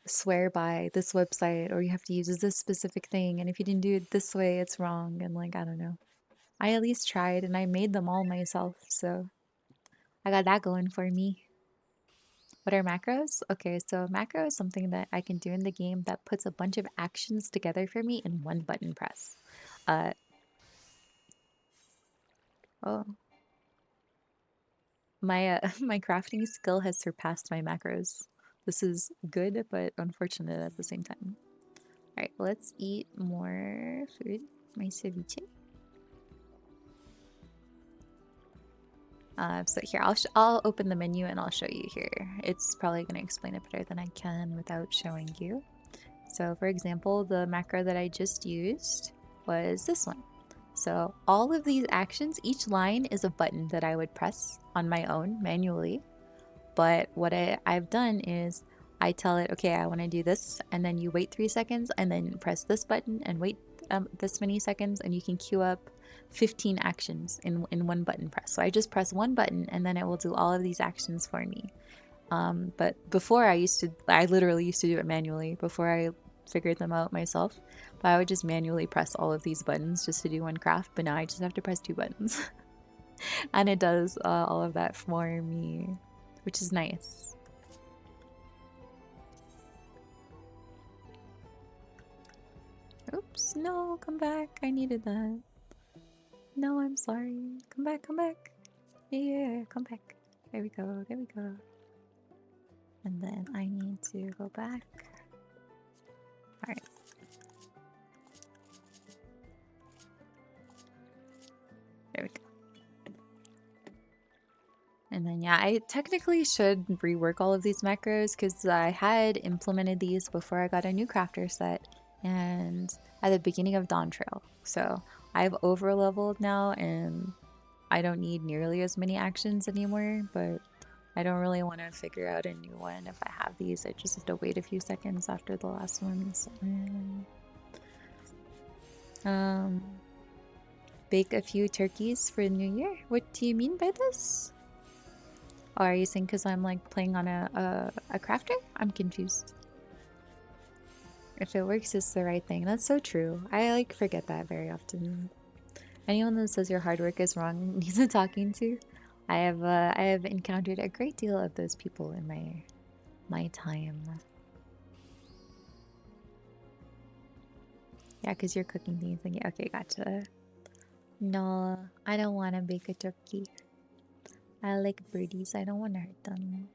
S1: swear by this website or you have to use this specific thing, and if you didn't do it this way, it's wrong. And like, I don't know. I at least tried and I made them all myself, so I got that going for me. What are macros? Okay, so macro is something that I can do in the game that puts a bunch of actions together for me in one button press. Uh, oh, my crafting skill has surpassed my macros. This is good, but unfortunate at the same time. All right, let's eat more food. My ceviche. So here, I'll open the menu and I'll show you here. It's probably going to explain it better than I can without showing you. So for example, the macro that I just used was this one. So all of these actions, each line is a button that I would press on my own manually. But what I've done is I tell it, okay, I want to do this, and then you wait 3 seconds, and then press this button and wait this many seconds, and you can queue up 15 actions in one button press. So I just press one button, and then it will do all of these actions for me. But before I literally used to do it manually before I figured them out myself. But I would just manually press all of these buttons just to do one craft, but now I just have to press 2 buttons. And it does all of that for me, which is nice. Oops, no, come back. I needed that. No, I'm sorry. Come back, come back. Yeah, come back. There we go, there we go. And then I need to go back. Alright. There we go. And then yeah, I technically should rework all of these macros because I had implemented these before I got a new crafter set and at the beginning of Dawn Trail. So I've over leveled now and I don't need nearly as many actions anymore, but I don't really want to figure out a new one if I have these. I just have to wait a few seconds after the last ones. Bake a few turkeys for New Year? What do you mean by this? Oh, are you saying because I'm like playing on a crafter? I'm confused. If it works, it's the right thing. That's so true. I like forget that very often. Anyone that says your hard work is wrong needs a talking to. I have encountered a great deal of those people in my time. Yeah, because you're cooking things. And yeah, okay, gotcha. No, I don't want to bake a turkey. I like birdies. I don't want to hurt them.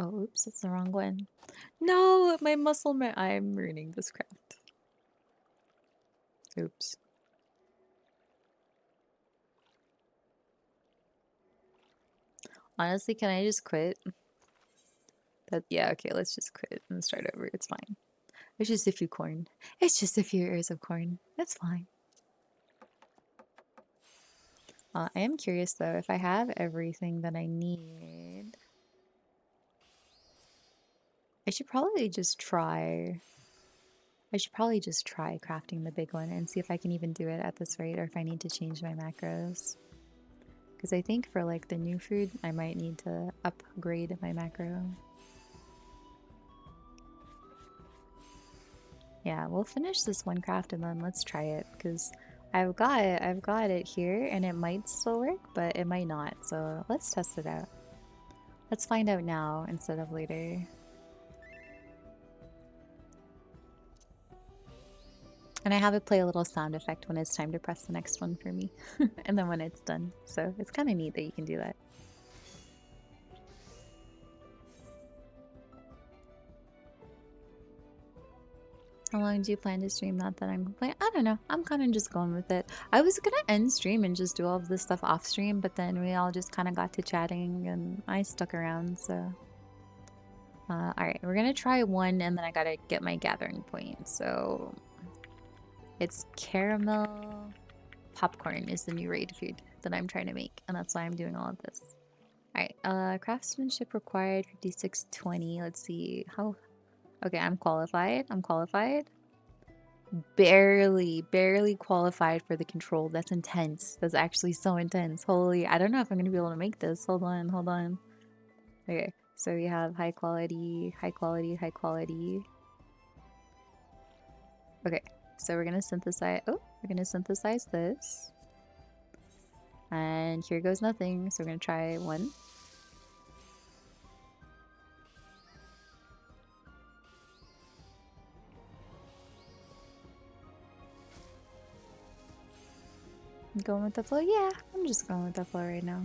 S1: Oh, oops, that's the wrong one. No, my muscle I'm ruining this craft. Oops. Honestly, can I just quit? Yeah, okay, let's just quit and start over. It's fine. It's just a few corn. It's just a few ears of corn. That's fine. I am curious though, if I have everything that I need, I should probably just try. I should probably just try crafting the big one and see if I can even do it at this rate or if I need to change my macros. Because I think for like the new food, I might need to upgrade my macro. Yeah, we'll finish this one craft and then let's try it because I've got it here and it might still work, but it might not. So let's test it out. Let's find out now instead of later. And I have it play a little sound effect when it's time to press the next one for me. And then when it's done. So it's kind of neat that you can do that. How long do you plan to stream? Not that I'm complaining. I don't know. I'm kind of just going with it. I was gonna end stream and just do all of this stuff off stream, but then we all just kind of got to chatting and I stuck around, so. Alright, we're gonna try one and then I gotta get my gathering point. So it's caramel popcorn is the new raid food that I'm trying to make, and that's why I'm doing all of this. Alright, craftsmanship required 5620. Let's see how. Okay, I'm qualified. I'm qualified. Barely qualified for the control. That's intense. That's actually so intense. Holy, I don't know if I'm gonna be able to make this. Hold on, hold on. Okay, so we have high quality, high quality, high quality. Okay, so we're gonna synthesize. Oh, we're gonna synthesize this. And here goes nothing. So we're gonna try one. I'm going with the flow? Yeah, I'm just going with the flow right now.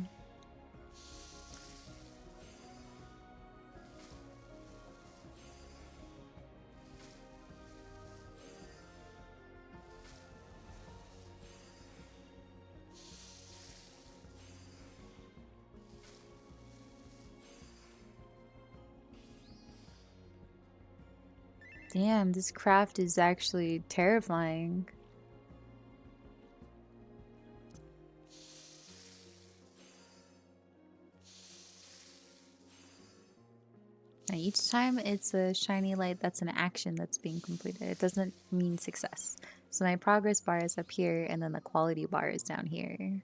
S1: Damn, this craft is actually terrifying. And each time it's a shiny light, that's an action that's being completed. It doesn't mean success. So my progress bar is up here, and then the quality bar is down here.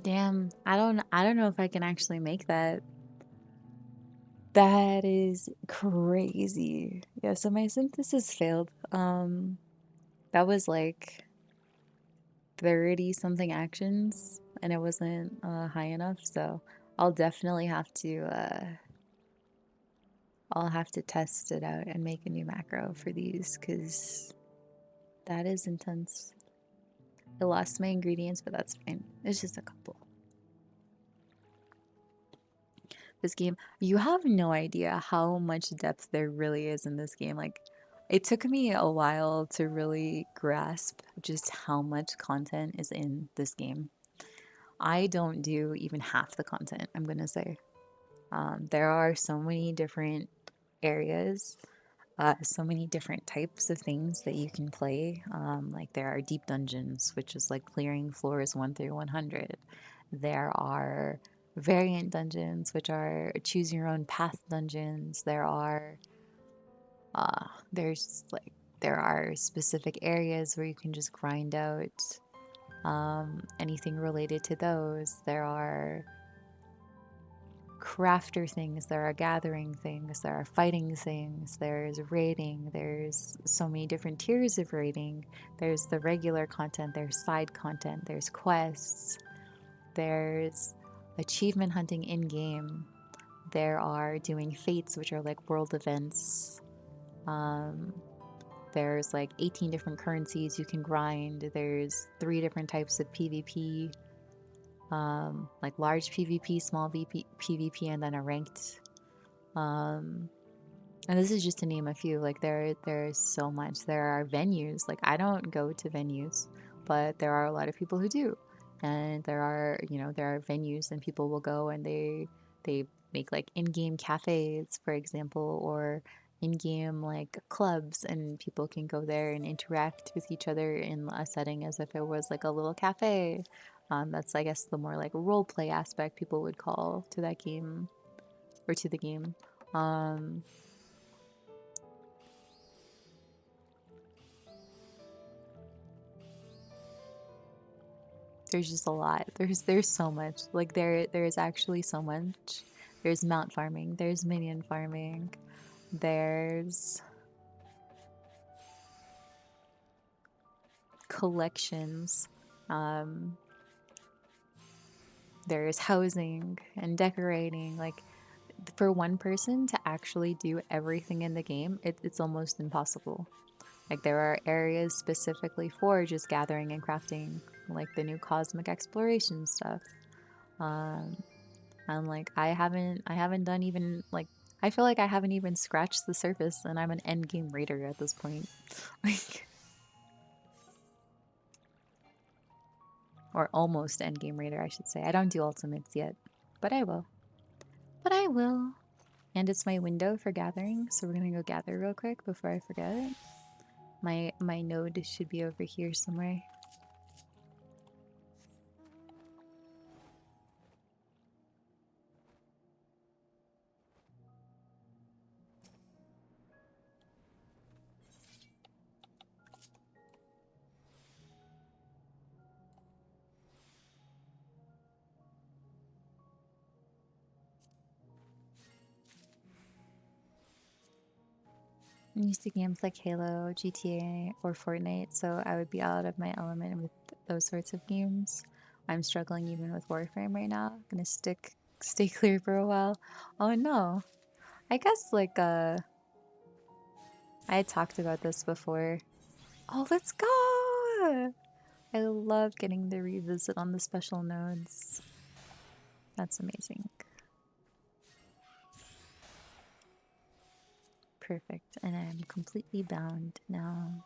S1: Damn, I don't know if I can actually make that. That is crazy. Yeah, so my synthesis failed. That was like 30 something actions and it wasn't high enough, so I'll definitely have to I'll have to test it out and make a new macro for these because that is intense. I lost my ingredients, but that's fine. It's just a couple. This game, you have no idea how much depth there really is in this game. Like, it took me a while to really grasp just how much content is in this game. I don't do even half the content, I'm gonna say. There are so many different areas, so many different types of things that you can play. Like there are deep dungeons, which is like clearing floors 1 through 100. There are variant dungeons, which are choose your own path dungeons. There's like there are specific areas where you can just grind out anything related to those. There are crafter things, there are gathering things, there are fighting things, there's raiding, there's so many different tiers of raiding. There's the regular content, there's side content, there's quests, there's achievement hunting in game. There are doing fates, which are like world events. Um, there's like 18 different currencies you can grind. There's 3 different types of PvP. Like large PvP, small PvP, and then a ranked. Um, and this is just to name a few. Like there's so much. There are venues. Like I don't go to venues, but there are a lot of people who do. And there are there are venues, and people will go and they make like in-game cafes, for example, or in-game like clubs, and people can go there and interact with each other in a setting as if it was like a little cafe. That's I guess the more like role play aspect people would call to that game or to the game. Um, there's just a lot. There's so much. Like there is actually so much There's mount farming. There's minion farming. There's collections. There's housing and decorating. Like, for one person to actually do everything in the game, it's almost impossible. Like, there are areas specifically for just gathering and crafting, like the new cosmic exploration stuff. And like, I haven't done even like, I feel like I haven't even scratched the surface, and I'm an end game raider at this point. Like, or almost end game raider, I should say. I don't do ultimates yet, but I will. But I will. And it's my window for gathering, so we're gonna go gather real quick before I forget. My node should be over here somewhere. I'm used to games like Halo, GTA, or Fortnite, so I would be out of my element with those sorts of games. I'm struggling even with Warframe right now. I'm gonna stay clear for a while. Oh no. I guess like I had talked about this before. Oh, let's go! I love getting the revisit on the special nodes. That's amazing. Perfect. And I'm completely bound now.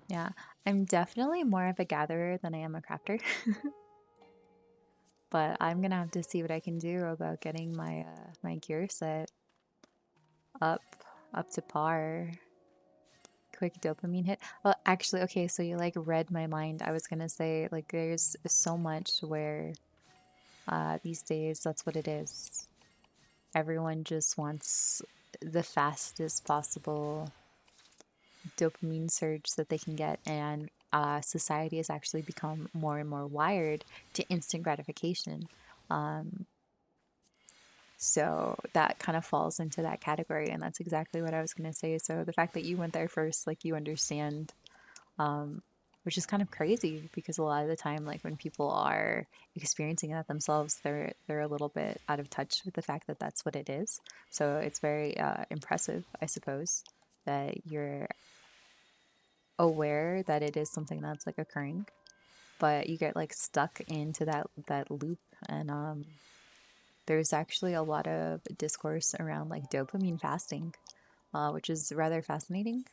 S1: Yeah, I'm definitely more of a gatherer than I am a crafter. But I'm gonna have to see what I can do about getting my my gear set up up to par. Quick dopamine hit. Well, actually, okay, so you like read my mind. I was gonna say like there's so much where these days that's what it is. Everyone just wants the fastest possible dopamine surge that they can get, and society has actually become more and more wired to instant gratification. Um, so that kind of falls into that category, and that's exactly what I was going to say. So the fact that you went there first, like you understand, um, which is kind of crazy because a lot of the time, like when people are experiencing that themselves, they're a little bit out of touch with the fact that that's what it is. So it's very impressive, I suppose, that you're aware that it is something that's like occurring, but you get like stuck into that loop. And there's actually a lot of discourse around like dopamine fasting, which is rather fascinating.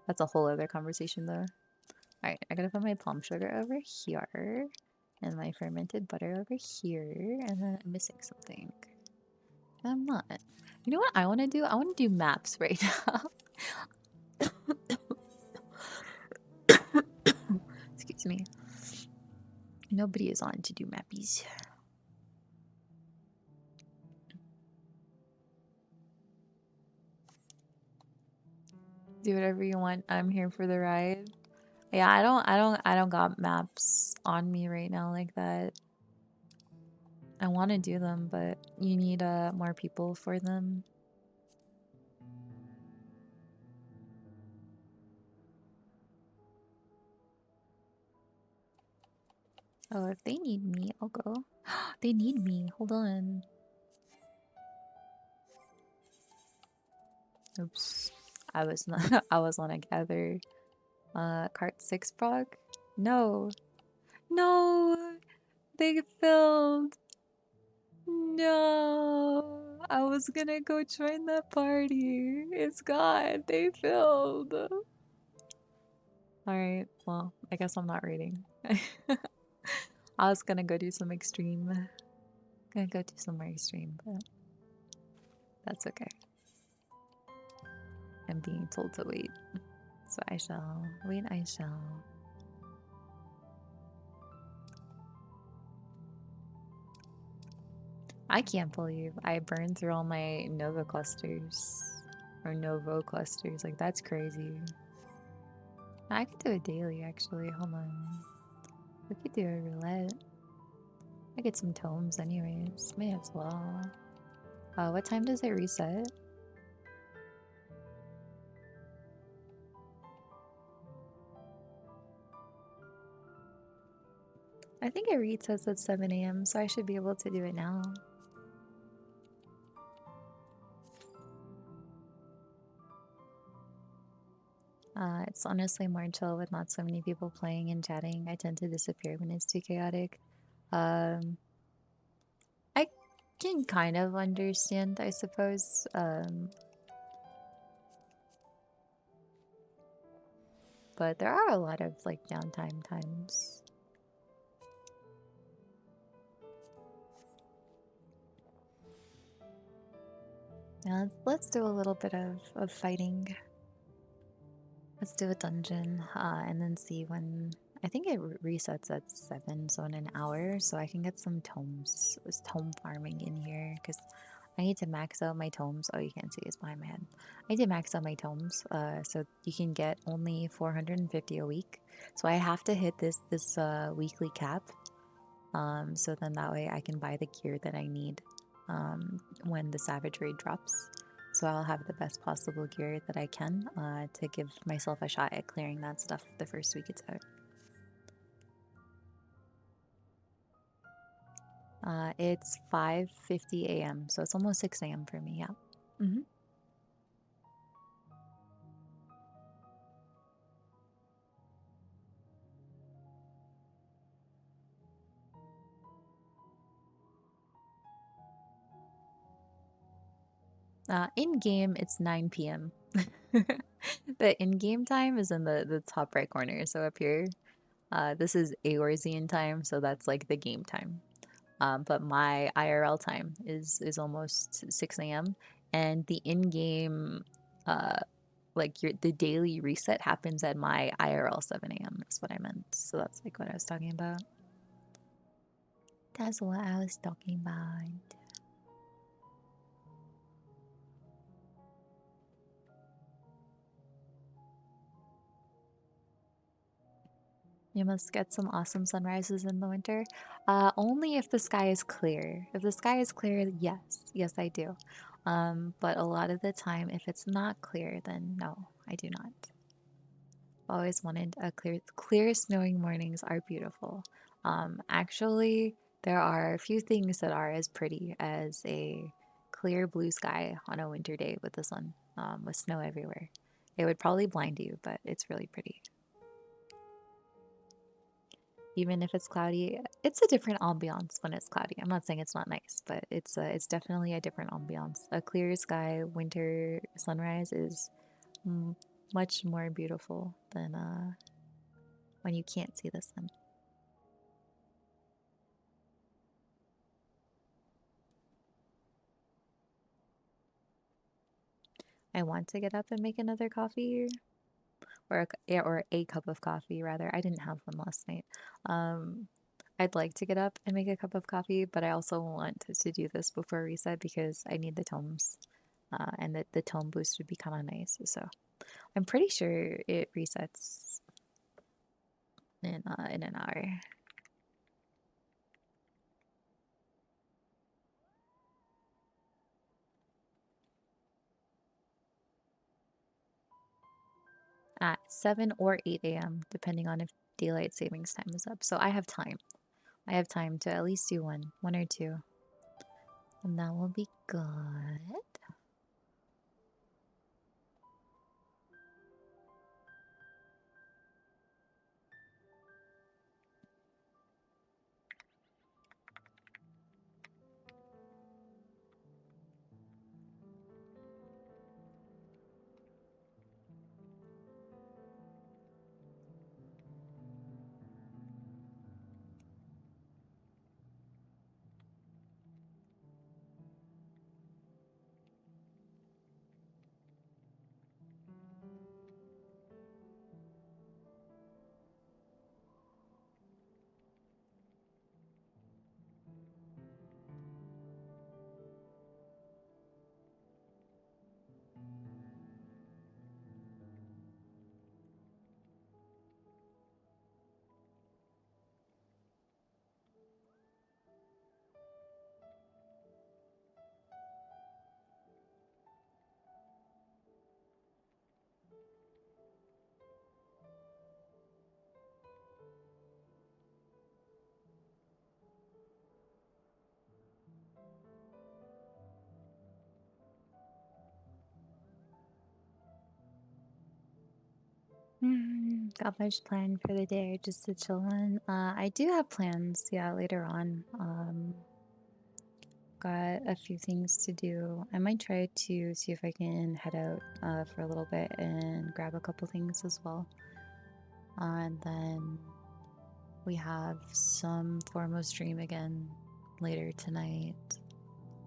S1: That's a whole other conversation though. All right, I gotta put my palm sugar over here and my fermented butter over here, and then I'm missing something. I'm not. You know what I want to do? I want to do maps right now. Excuse me. Nobody is on to do mappies. Do whatever you want. I'm here for the ride. Yeah, I don't got maps on me right now like that. I want to do them, but you need more people for them. Oh, if they need me, I'll go. They need me. Hold on. Oops. I was not I was on a gather. Cart 6 prog? No. No. They filled. No. I was gonna go join that party. It's gone. They filled. Alright, well, I guess I'm not reading. I was gonna go do some extreme. Gonna go do some more extreme, but that's okay. I'm being told to wait. So I shall. Wait, I shall. I can't believe I burned through all my Nova clusters. Or Novo clusters. Like, that's crazy. I could do it daily, actually. Hold on. We could do a roulette. I get some tomes anyways. May as well. What time does it reset? I think it resets at 7 a.m., so I should be able to do it now. It's honestly more chill with not so many people playing and chatting. I tend to disappear when it's too chaotic. Um, I can kind of understand, I suppose. But there are a lot of like downtime times. Yeah, let's do a little bit of fighting. Let's do a dungeon, and then see when. I think it resets at 7, so in an hour, so I can get some tomes, tome farming in here, because I need to max out my tomes. Oh, you can't see it's behind my head. I need to max out my tomes, so you can get only 450 a week. So I have to hit this weekly cap, so then that way I can buy the gear that I need, when the Savage Raid drops. So I'll have the best possible gear that I can, to give myself a shot at clearing that stuff the first week it's out. It's 5:50 a.m., so it's almost 6 a.m. for me. Yeah. hmm In game, it's 9 p.m. The in-game time is in the top right corner. So up here, this is Eorzean time, so that's like the game time. But my IRL time is almost 6 a.m. and the in-game, uh like the daily reset happens at my IRL 7 a.m. That's what I meant. So that's like what I was talking about. That's what I was talking about. You must get some awesome sunrises in the winter. Only if the sky is clear. If the sky is clear, yes, I do. But a lot of the time, if it's not clear, then no, I do not. Always wanted a clear snowing mornings are beautiful. Actually, there are a few things that are as pretty as a clear blue sky on a winter day with the sun, with snow everywhere. It would probably blind you, but it's really pretty. Even if it's cloudy, it's a different ambiance when it's cloudy. I'm not saying it's not nice, but it's definitely a different ambiance. A clear sky winter sunrise is m- much more beautiful than when you can't see the sun. I want to get up and make another coffee, or yeah, or a cup of coffee rather. I didn't have one last night. Um, I'd like to get up and make a cup of coffee, but I also want to do this before reset because I need the tomes, and the tome boost would be kind of nice. So I'm pretty sure it resets in an hour. At 7 or 8 a.m., depending on if daylight savings time is up. So I have time. I have time to at least do one or two, and that will be good. Got much planned for the day, just to chillin'. I do have plans, yeah, later on. Got a few things to do. I might try to see if I can head out for a little bit and grab a couple things as well. And then we have some form of stream again later tonight.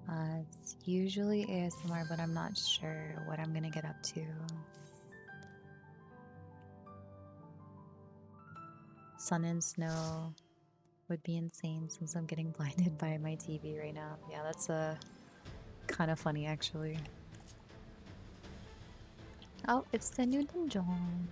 S1: It's usually ASMR, but I'm not sure what I'm gonna get up to. Sun and snow would be insane since I'm getting blinded by my TV right now. Yeah, that's kind of funny actually. Oh, it's the new dungeon.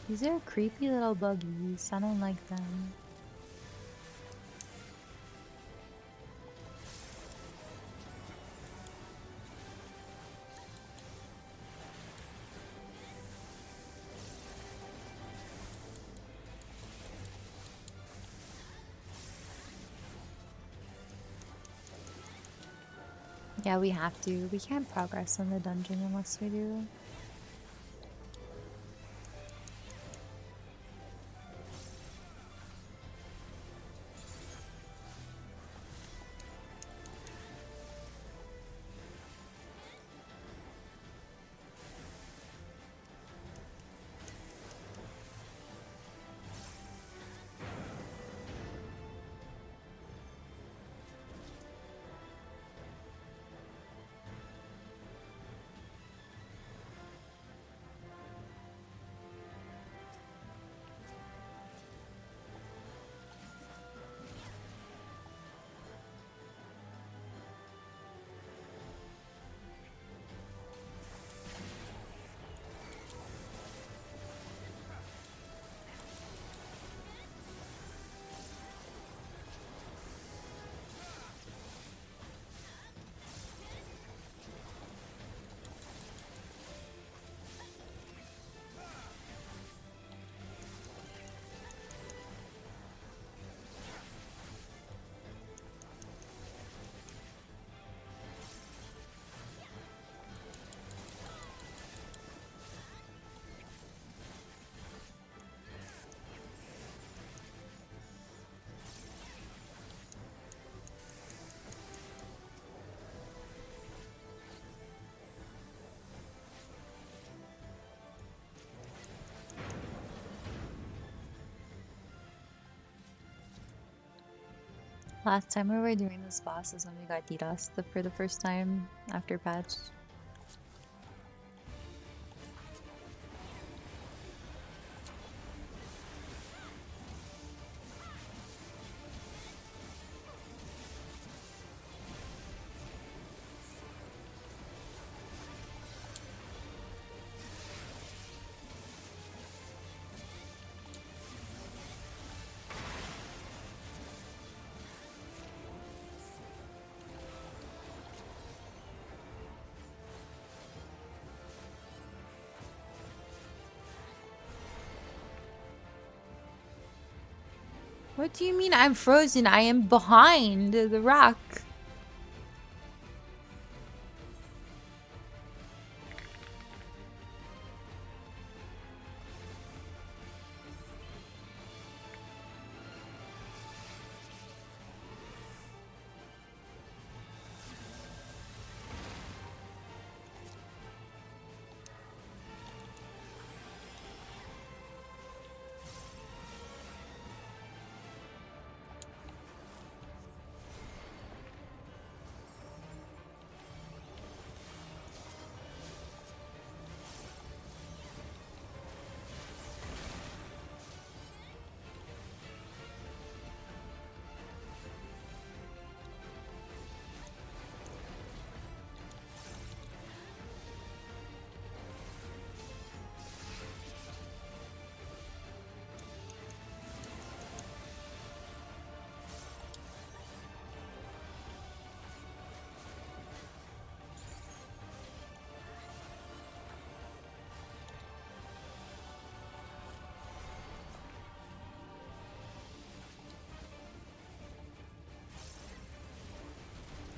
S1: These are creepy little buggies. I don't like them. Yeah, we have to. We can't progress in the dungeon unless we do. Last time we were doing this boss is when we got DDoS for the first time after patch. What do you mean I'm frozen? I am behind the rock.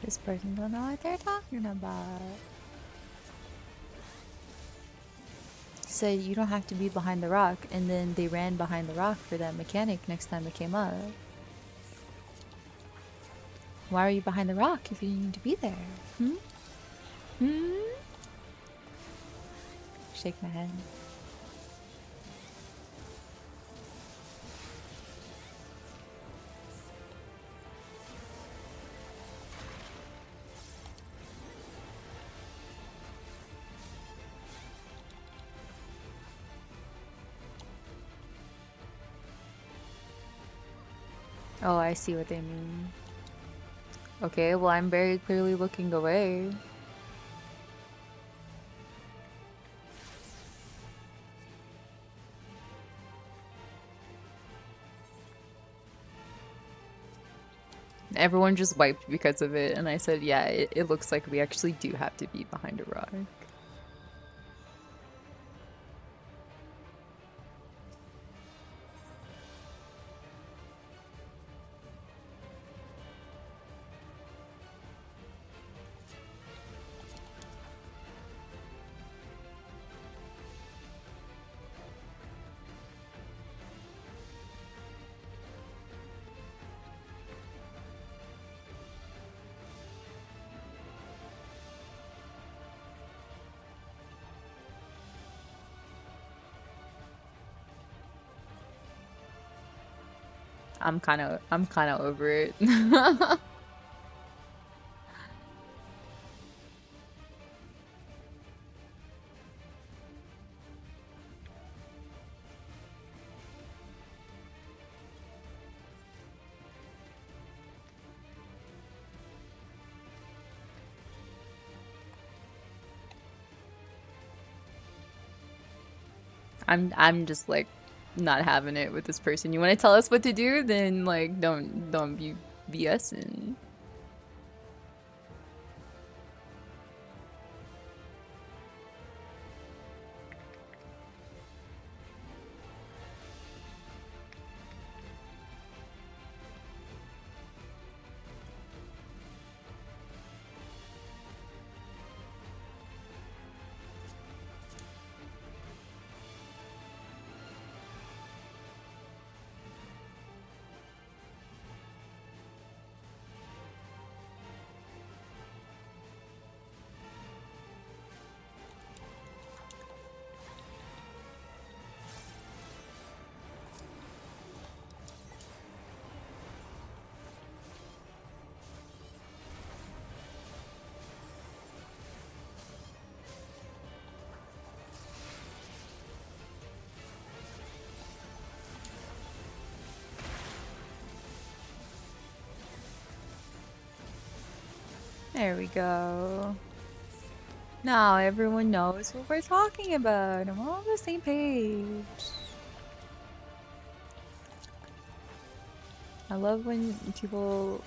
S1: This person don't know what they're talking about. Said you don't have to be behind the rock, and then they ran behind the rock for that mechanic next time it came up. Why are you behind the rock if you need to be there? Hmm? Hmm? Shake my head. Oh, I see what they mean. Okay, well, I'm very clearly looking away. Everyone just wiped because of it, and I said, yeah, it looks like we actually do have to be behind a rock. I'm kind of over it. I'm just like not having it with this person. You want to tell us what to do, then like don't be BSing. There we go. Now everyone knows what we're talking about. I'm all on the same page. I love when people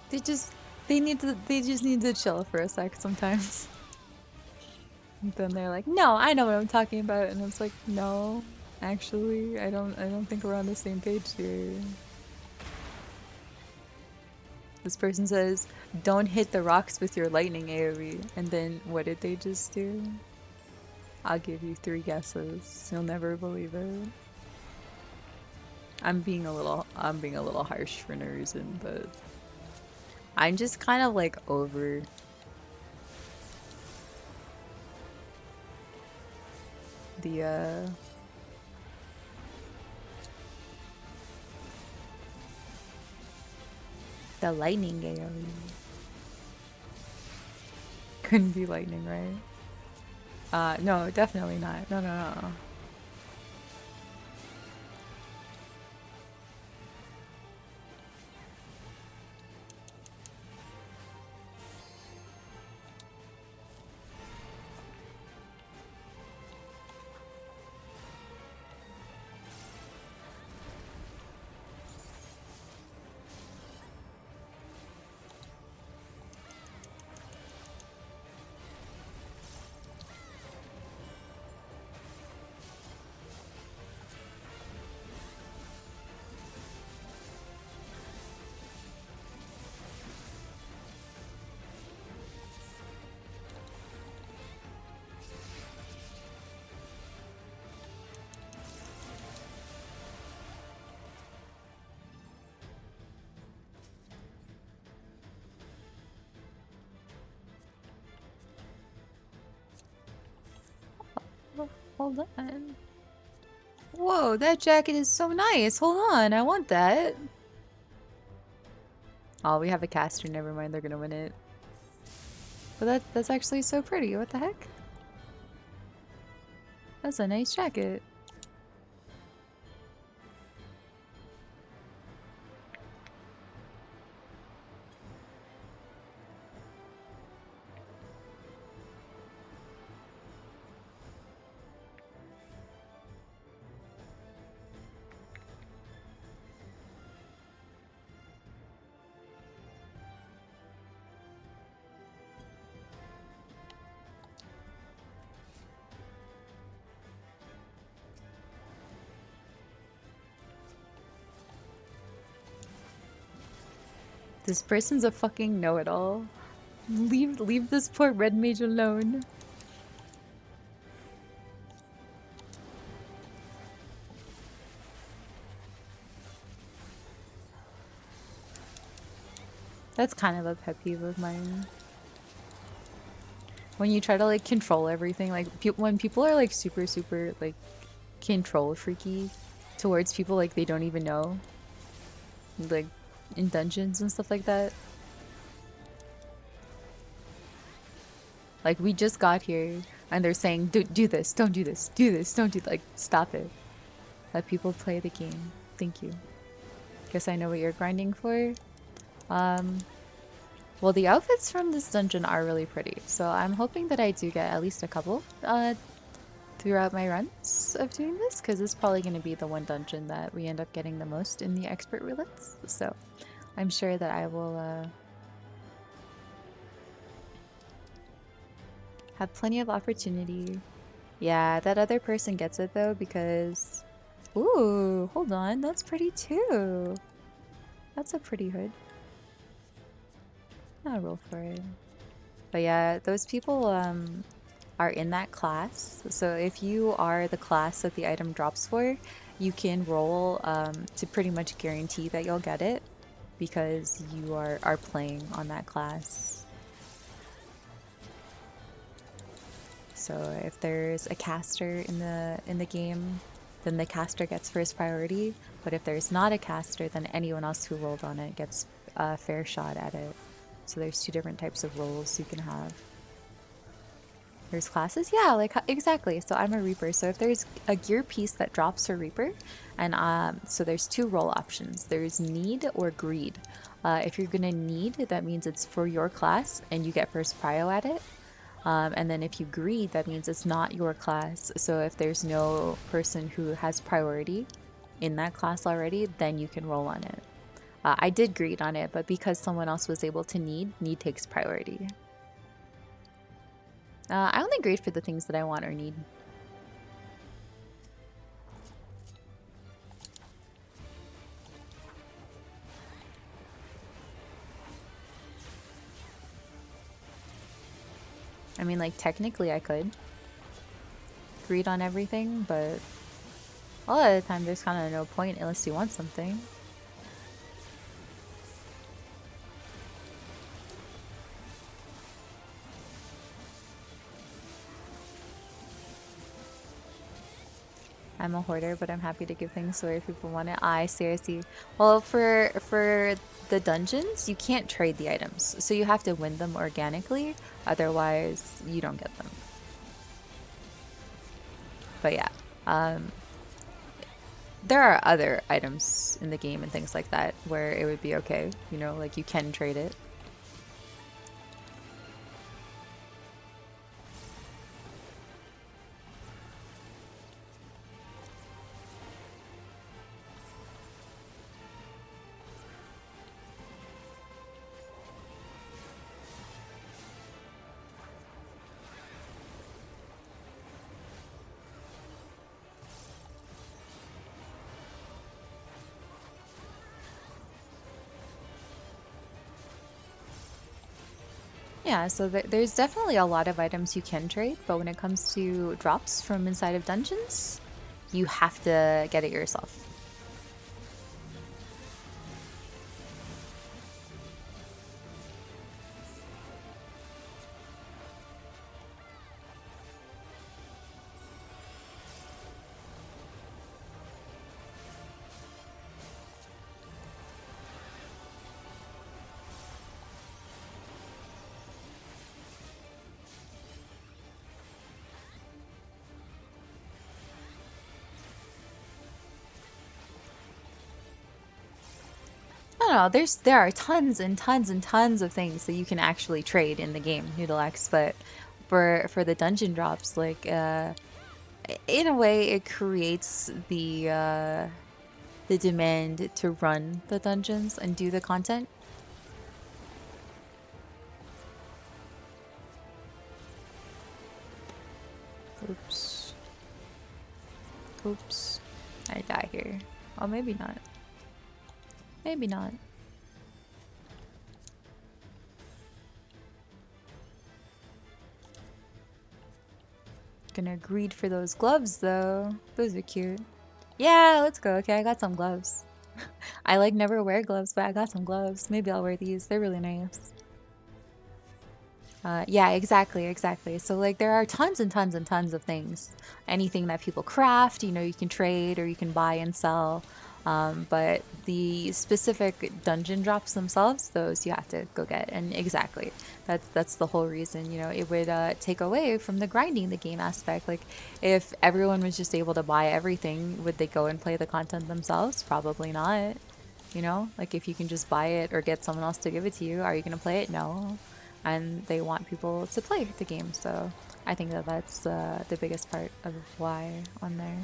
S1: they just they just need to chill for a sec sometimes. And then they're like, "No, I know what I'm talking about," and it's like, "No, actually, I don't think we're on the same page here." This person says, "Don't hit the rocks with your lightning AoE," and then what did they just do? I'll give you 3 guesses. You'll never believe it. I'm being a little harsh for no reason, but I'm just kind of like over the lightning AoE. Couldn't be lightning, right? No, definitely not. No, no, no. Oh, hold on. Whoa, that jacket is so nice. Hold on, I want that. Oh, we have a caster. Never mind, they're gonna win it. But that's actually so pretty. What the heck? That's a nice jacket. This person's a fucking know-it-all. Leave this poor red mage alone. That's kind of a pet peeve of mine. When you try to like control everything, like when people are like super like control freaky towards people like they don't even know, like in dungeons and stuff like that. Like we just got here and they're saying, do this, don't do this, do this, don't do like stop it. Let people play the game. Thank you. Guess I know what you're grinding for. Well, the outfits from this dungeon are really pretty, so I'm hoping that I do get at least a couple throughout my runs of doing this, because it's probably going to be the one dungeon that we end up getting the most in the expert roulettes. So I'm sure that I will have plenty of opportunity. Yeah, that other person gets it though, because... Ooh, hold on, that's pretty too. That's a pretty hood. I'll roll for it. But yeah, those people are in that class. So if you are the class that the item drops for, you can roll to pretty much guarantee that you'll get it because you are playing on that class. So if there's a caster in the game, then the caster gets first priority. But if there's not a caster, then anyone else who rolled on it gets a fair shot at it. So there's two different types of roles you can have. There's classes? Yeah, like exactly. So I'm a Reaper. So if there's a gear piece that drops for Reaper, and so there's two role options. There's need or greed. If you're gonna need, that means it's for your class and you get first prio at it. And then if you greed, that means it's not your class. So if there's no person who has priority in that class already, then you can roll on it. I did greed on it, but because someone else was able to need takes priority. I only grade for the things that I want or need. I mean, like, technically I could greed on everything, but a lot of the time there's kind of no point unless you want something. I'm a hoarder, but I'm happy to give things away if people want it. I seriously. Well, for the dungeons, you can't trade the items, so you have to win them organically. Otherwise, you don't get them. But yeah, there are other items in the game and things like that where it would be okay. You know, like you can trade it. Yeah, so there's definitely a lot of items you can trade, but when it comes to drops from inside of dungeons, you have to get it yourself. no. There are tons and tons and tons of things that you can actually trade in the game, Noodle X. But for the dungeon drops, like in a way, it creates the demand to run the dungeons and do the content. Oops. Oops. I die here. Oh, maybe not. Maybe not. Gonna greed for those gloves though. Those are cute. Yeah, let's go. Okay, I got some gloves. I like never wear gloves, but I got some gloves. Maybe I'll wear these. They're really nice. Yeah, exactly, exactly. So like there are tons and tons and tons of things. Anything that people craft, you can trade or you can buy and sell. But the specific dungeon drops themselves, those you have to go get. And exactly, that's the whole reason. It would take away from the grinding the game aspect. Like if everyone was just able to buy everything, would they go and play the content themselves? Probably not. Like if you can just buy it or get someone else to give it to you, are you going to play it? No. And they want people to play the game. So I think that that's the biggest part of why on there.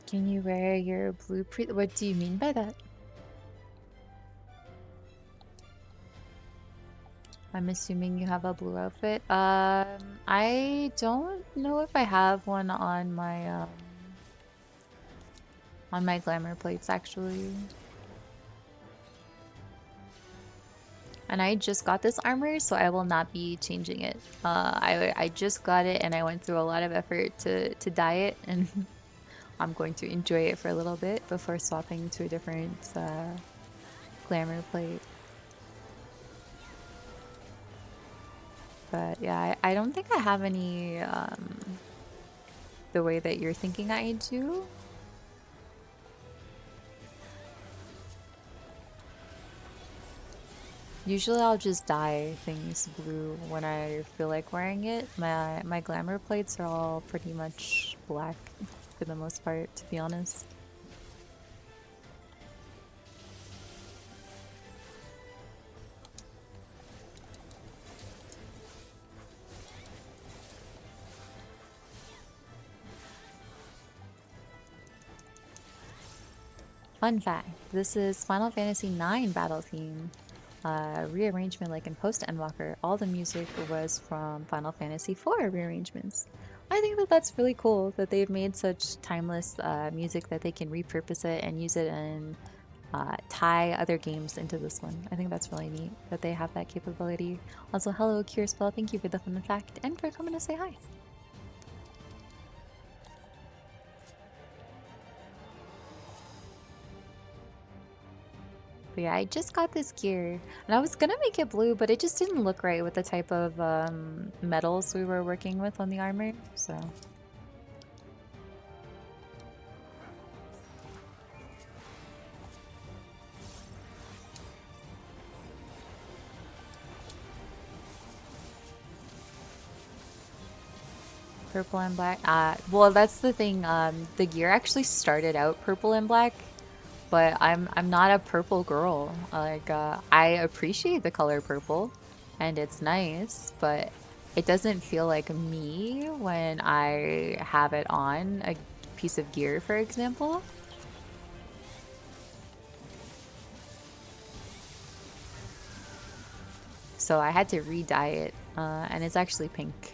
S1: Can you wear your blue What do you mean by that? I'm assuming you have a blue outfit. I don't know if I have one on my glamour plates actually. And I just got this armor, so I will not be changing it. I just got it, and I went through a lot of effort to dye it, and I'm going to enjoy it for a little bit before swapping to a different glamour plate. But yeah, I don't think I have any the way that you're thinking I do. Usually I'll just dye things blue when I feel like wearing it. My glamour plates are all pretty much black for the most part, to be honest. Fun fact, this is Final Fantasy IX battle theme. Rearrangement like in Post Endwalker. All the music was from Final Fantasy IV rearrangements. I think that that's really cool that they've made such timeless music that they can repurpose it and use it and tie other games into this one. I think that's really neat that they have that capability. Also, hello, Curespell. Thank you for the fun fact and for coming to say hi. But yeah, I just got this gear, and I was gonna make it blue, but it just didn't look right with the type of metals we were working with on the armor, so. Purple and black. Well, that's the thing. The gear actually started out purple and black, but I'm not a purple girl. Like, I appreciate the color purple, and it's nice, but it doesn't feel like me when I have it on a piece of gear, for example. So I had to re-dye it, and it's actually pink.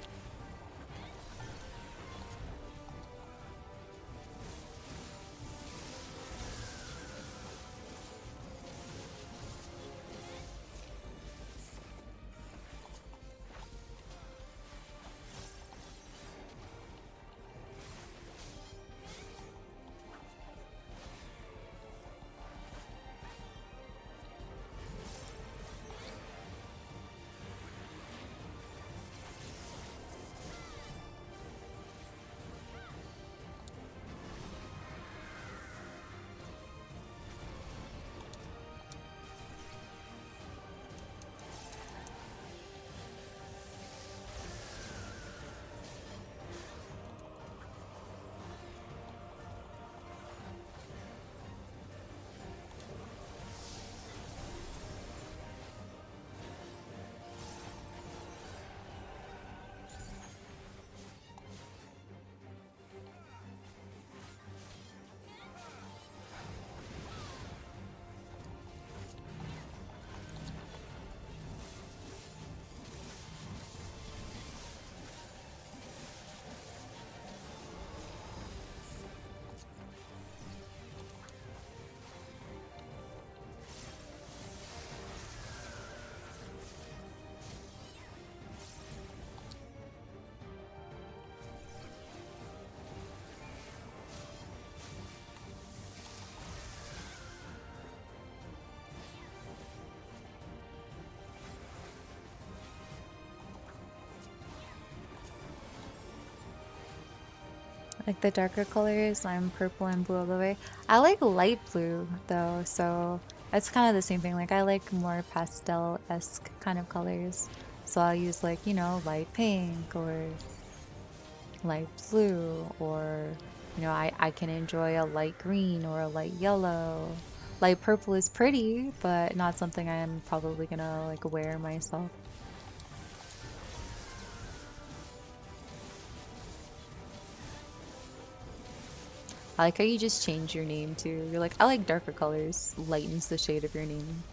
S1: Like the darker colors, I'm purple and blue all the way. I like light blue though, so it's kind of the same thing. Like I like more pastel-esque kind of colors. So I'll use like, light pink or light blue or I can enjoy a light green or a light yellow. Light purple is pretty, but not something I'm probably gonna like wear myself. I like how you just change your name too. You're like, I like darker colors, lightens the shade of your name.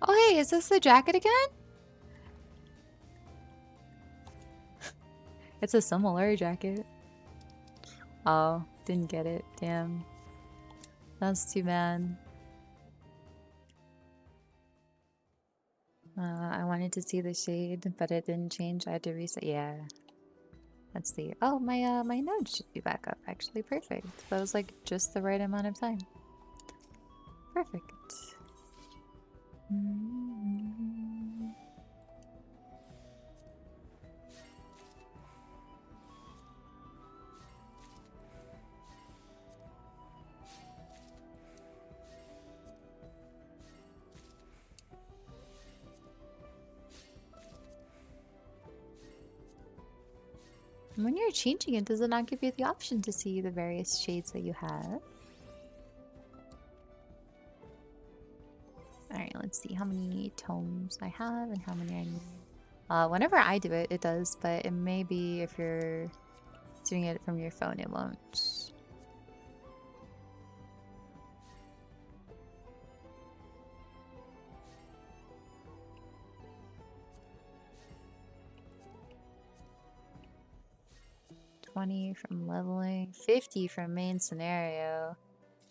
S1: Oh, hey, is this the jacket again? It's a similar jacket. Oh, didn't get it. Damn. That's too bad. I wanted to see the shade, but it didn't change. I had to reset. Yeah. Let's see. Oh, my node should be back up. Actually, perfect. That was like just the right amount of time. Perfect. When you're changing it, does it not give you the option to see the various shades that you have? Alright, let's see how many tomes I have and how many I need. Whenever I do it, it does, but it may be if you're doing it from your phone, it won't. $20 from leveling, 50 from main scenario,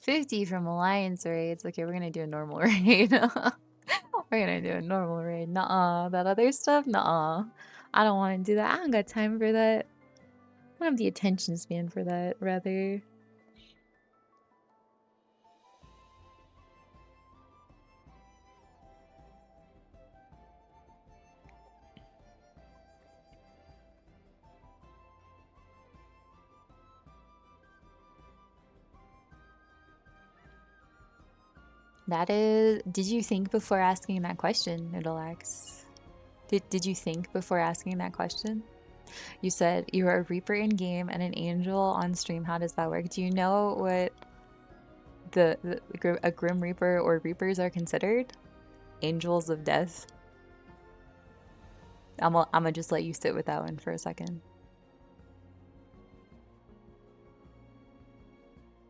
S1: 50 from alliance raids. Okay, we're gonna do a normal raid. We're gonna do a normal raid. Nuh-uh. That other stuff? Nuh-uh. I don't want to do that. I don't got time for that. I don't have the attention span for that, rather. That is... Did you think before asking that question, Noodleax? Did you think before asking that question? You said you are a Reaper in game and an Angel on stream. How does that work? Do you know what a Grim Reaper or Reapers are considered? Angels of Death. I'm gonna just let you sit with that one for a second.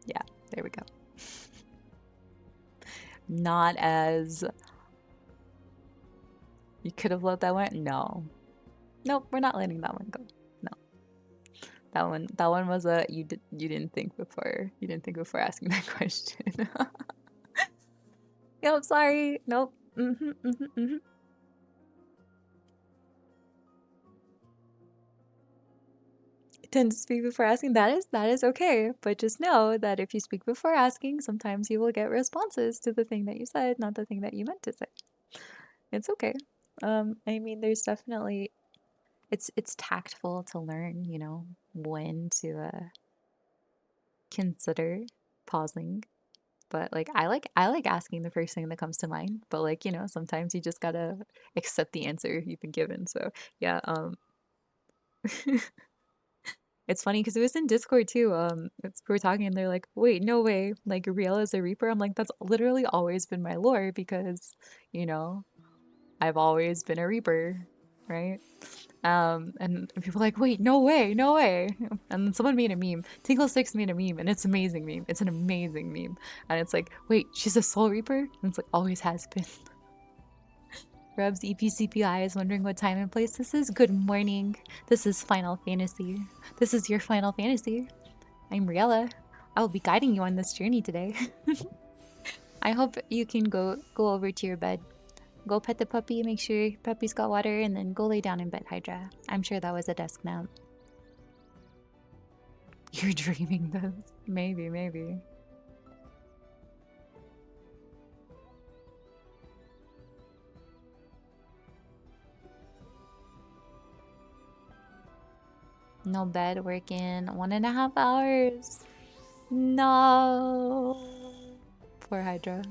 S1: Yeah, there we go. Not as... You could have let that one? No. Nope, we're not letting that one go. No. That one was a you didn't think before asking that question. Yep, sorry. Nope. Tend to speak before asking. That is okay, but just know that if you speak before asking, sometimes you will get responses to the thing that you said, not the thing that you meant to say. It's okay. I mean, there's definitely it's tactful to learn, when to consider pausing. But like I like asking the first thing that comes to mind. But like, sometimes you just gotta accept the answer you've been given. So yeah, it's funny because it was in Discord too. We were talking and they're like, "Wait, no way! Like Riel is a Reaper." I'm like, "That's literally always been my lore because, you know, I've always been a Reaper, right? And people are like, wait, no way, no way. And then someone made a meme. Tinkle6 made a meme, and it's an amazing meme. It's an amazing meme. And it's like, wait, she's a Soul Reaper? And it's like, always has been. Rubs EPCPI is wondering what time and place this is. Good morning. This is Final Fantasy. This is your Final Fantasy. I'm Riella. I will be guiding you on this journey today. I hope you can go over to your bed. Go pet the puppy, make sure puppy's got water, and then go lay down in bed, Hydra. I'm sure that was a desk nap. You're dreaming this. Maybe, maybe. No bed work in 1.5 hours. No. Poor Hydra.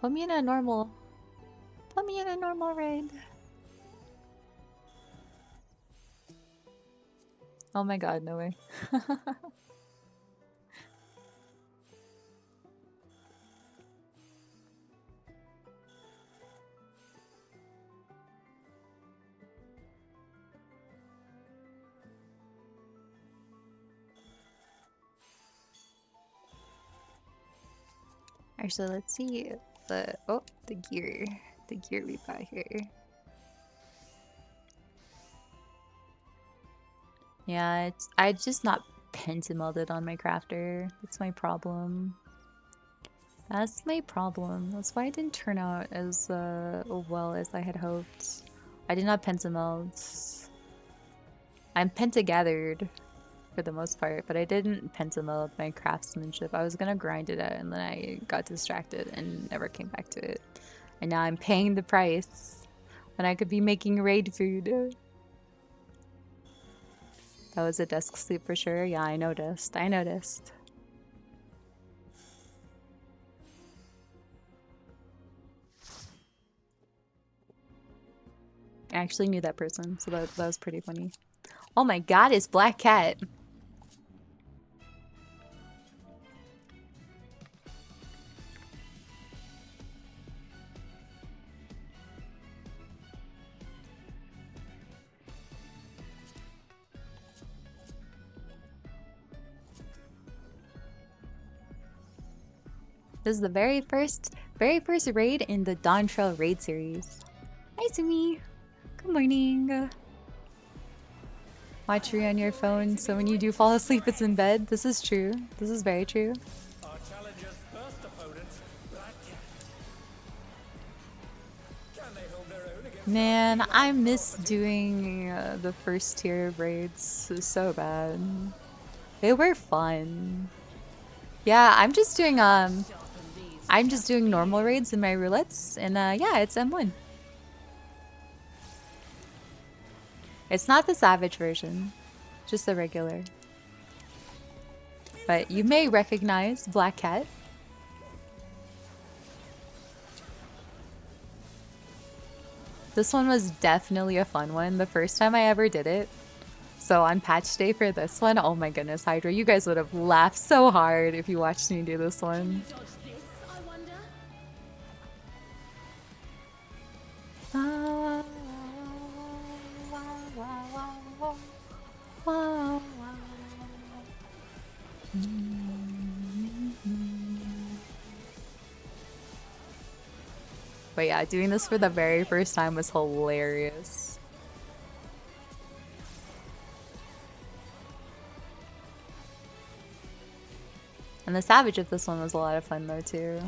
S1: Put me in a normal. Put me in a normal raid. Oh my god, no way. Actually, let's see the gear we got here. Yeah, I just not pentamelded on my crafter. That's my problem. That's my problem. That's why it didn't turn out as well as I had hoped. I did not pentameld. I'm pentagathered for the most part, but I didn't pentameld my craftsmanship. I was gonna grind it out and then I got distracted and never came back to it. And now I'm paying the price when I could be making raid food. That was a desk sleep for sure. Yeah, I noticed. I noticed. I actually knew that person, so that was pretty funny. Oh my god, it's Black Cat. This is the very first raid in the Dawn Trail raid series. Hi, Sumi. Good morning. Watch Ree on your phone, so when you do fall asleep, it's in bed. This is true. This is very true.
S2: Our challenger's first opponent, Black Cat. Can they hold their own against
S1: Man, I miss doing the first tier of raids so bad. They were fun. Yeah, I'm just doing normal raids in my roulettes, and yeah, it's M1. It's not the savage version, just the regular. But you may recognize Black Cat. This one was definitely a fun one, the first time I ever did it. So on patch day for this one, oh my goodness, Hydra, you guys would have laughed so hard if you watched me do this one. But yeah, doing this for the very first time was hilarious. And the savage of this one was a lot of fun though too.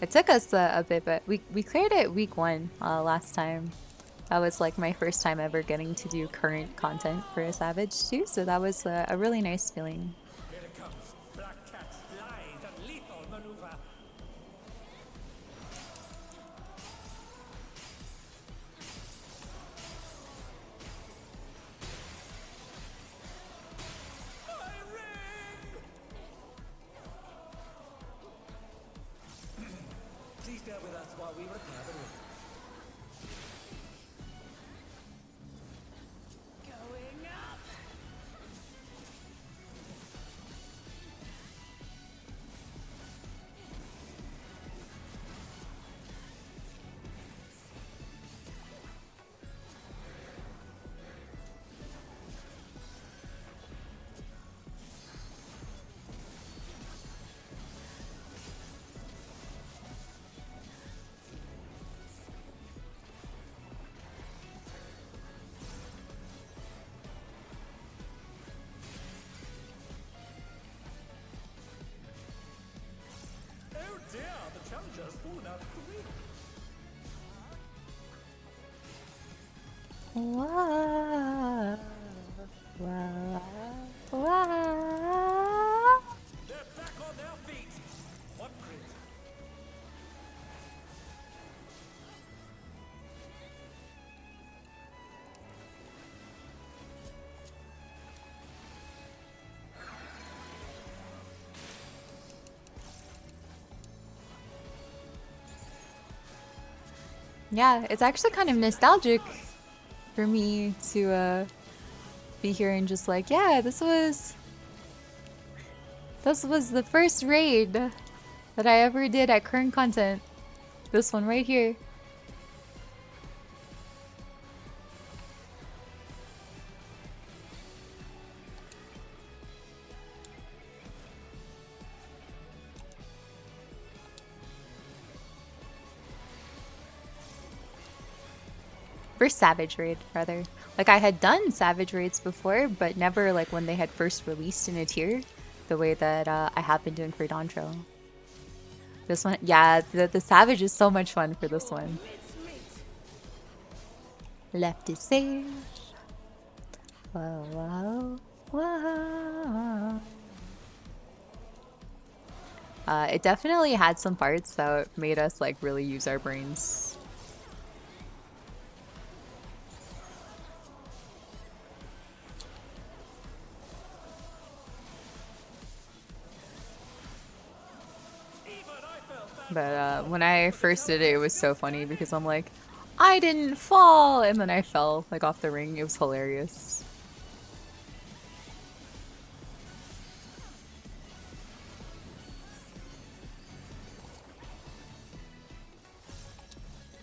S1: It took us a bit, but we cleared it week 1 last time. That was like my first time ever getting to do current content for a savage too, so that was a really nice feeling.
S2: Here it comes. Black Cat's lithe and lethal maneuver. Please bear with us while we repair the room. Going up.
S1: Wow. Wow. Wow.
S2: They're back on their feet. What grit?
S1: Yeah, it's actually kind of nostalgic for me to be here and just like, yeah, this was the first raid that I ever did at current content. This one right here. First Savage raid, rather. Like, I had done Savage raids before, but never like when they had first released in a tier, the way that I have been doing for Dantro. This one, yeah, the Savage is so much fun for this one. Left is safe. Whoa, whoa, whoa. It definitely had some parts that made us like really use our brains. But when I first did it, it was so funny because I'm like, I didn't fall, and then I fell like off the ring. It was hilarious.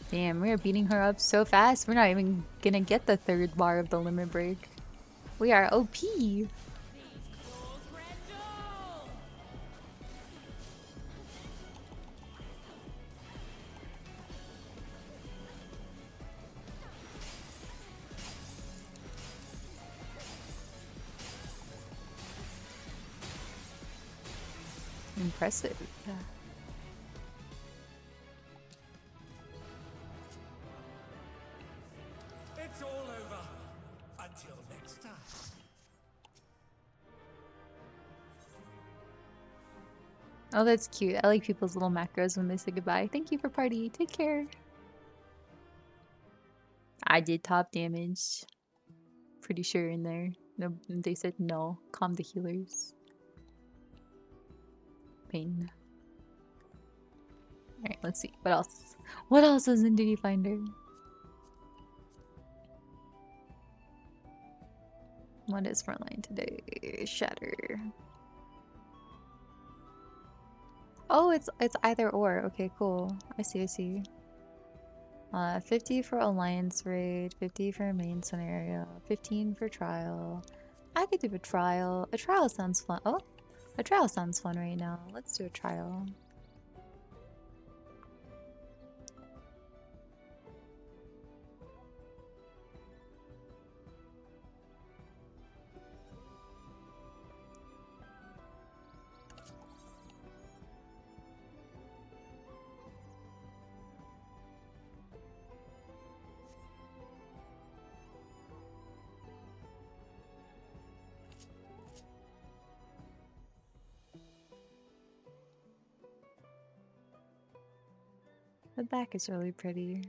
S1: Damn, we are beating her up so fast. We're not even gonna get the third bar of the limit break. We are OP. Impressive. Yeah.
S2: It's all over. Until next time.
S1: Oh, that's cute. I like people's little macros when they say goodbye. Thank you for party. Take care. I did top damage. Pretty sure in there. No, they said no. Calm the healers. Pain. Alright, let's see. What else? What else is in Duty Finder? What is frontline today? Shatter. Oh, it's either or. Okay, cool. I see, I see. 50 for Alliance raid, 50 for main scenario, 15 for trial. I could do a trial. A trial sounds fun. Oh, a trial sounds fun right now. Let's do a trial. The back is really pretty.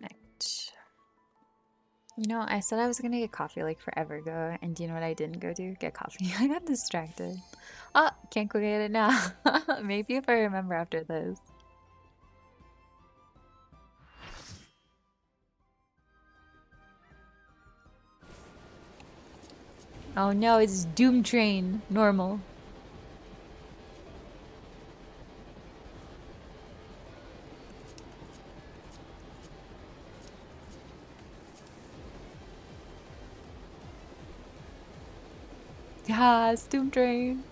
S1: Next. You know, I said I was gonna get coffee like forever ago, and do you know what I didn't go do? Get coffee. I got distracted. Oh, can't go get it now. Maybe if I remember after this. Oh no, it's Doom Train. Normal. Yeah, it's Doom Train.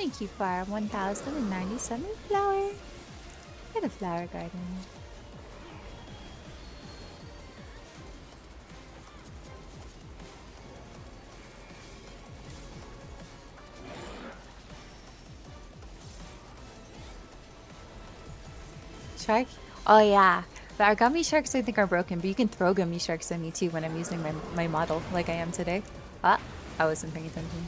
S1: Thank you for our 1097 flower for the flower garden. Shark? Oh yeah. But our gummy sharks I think are broken, but you can throw gummy sharks at me too when I'm using my model like I am today. Ah, I wasn't paying attention.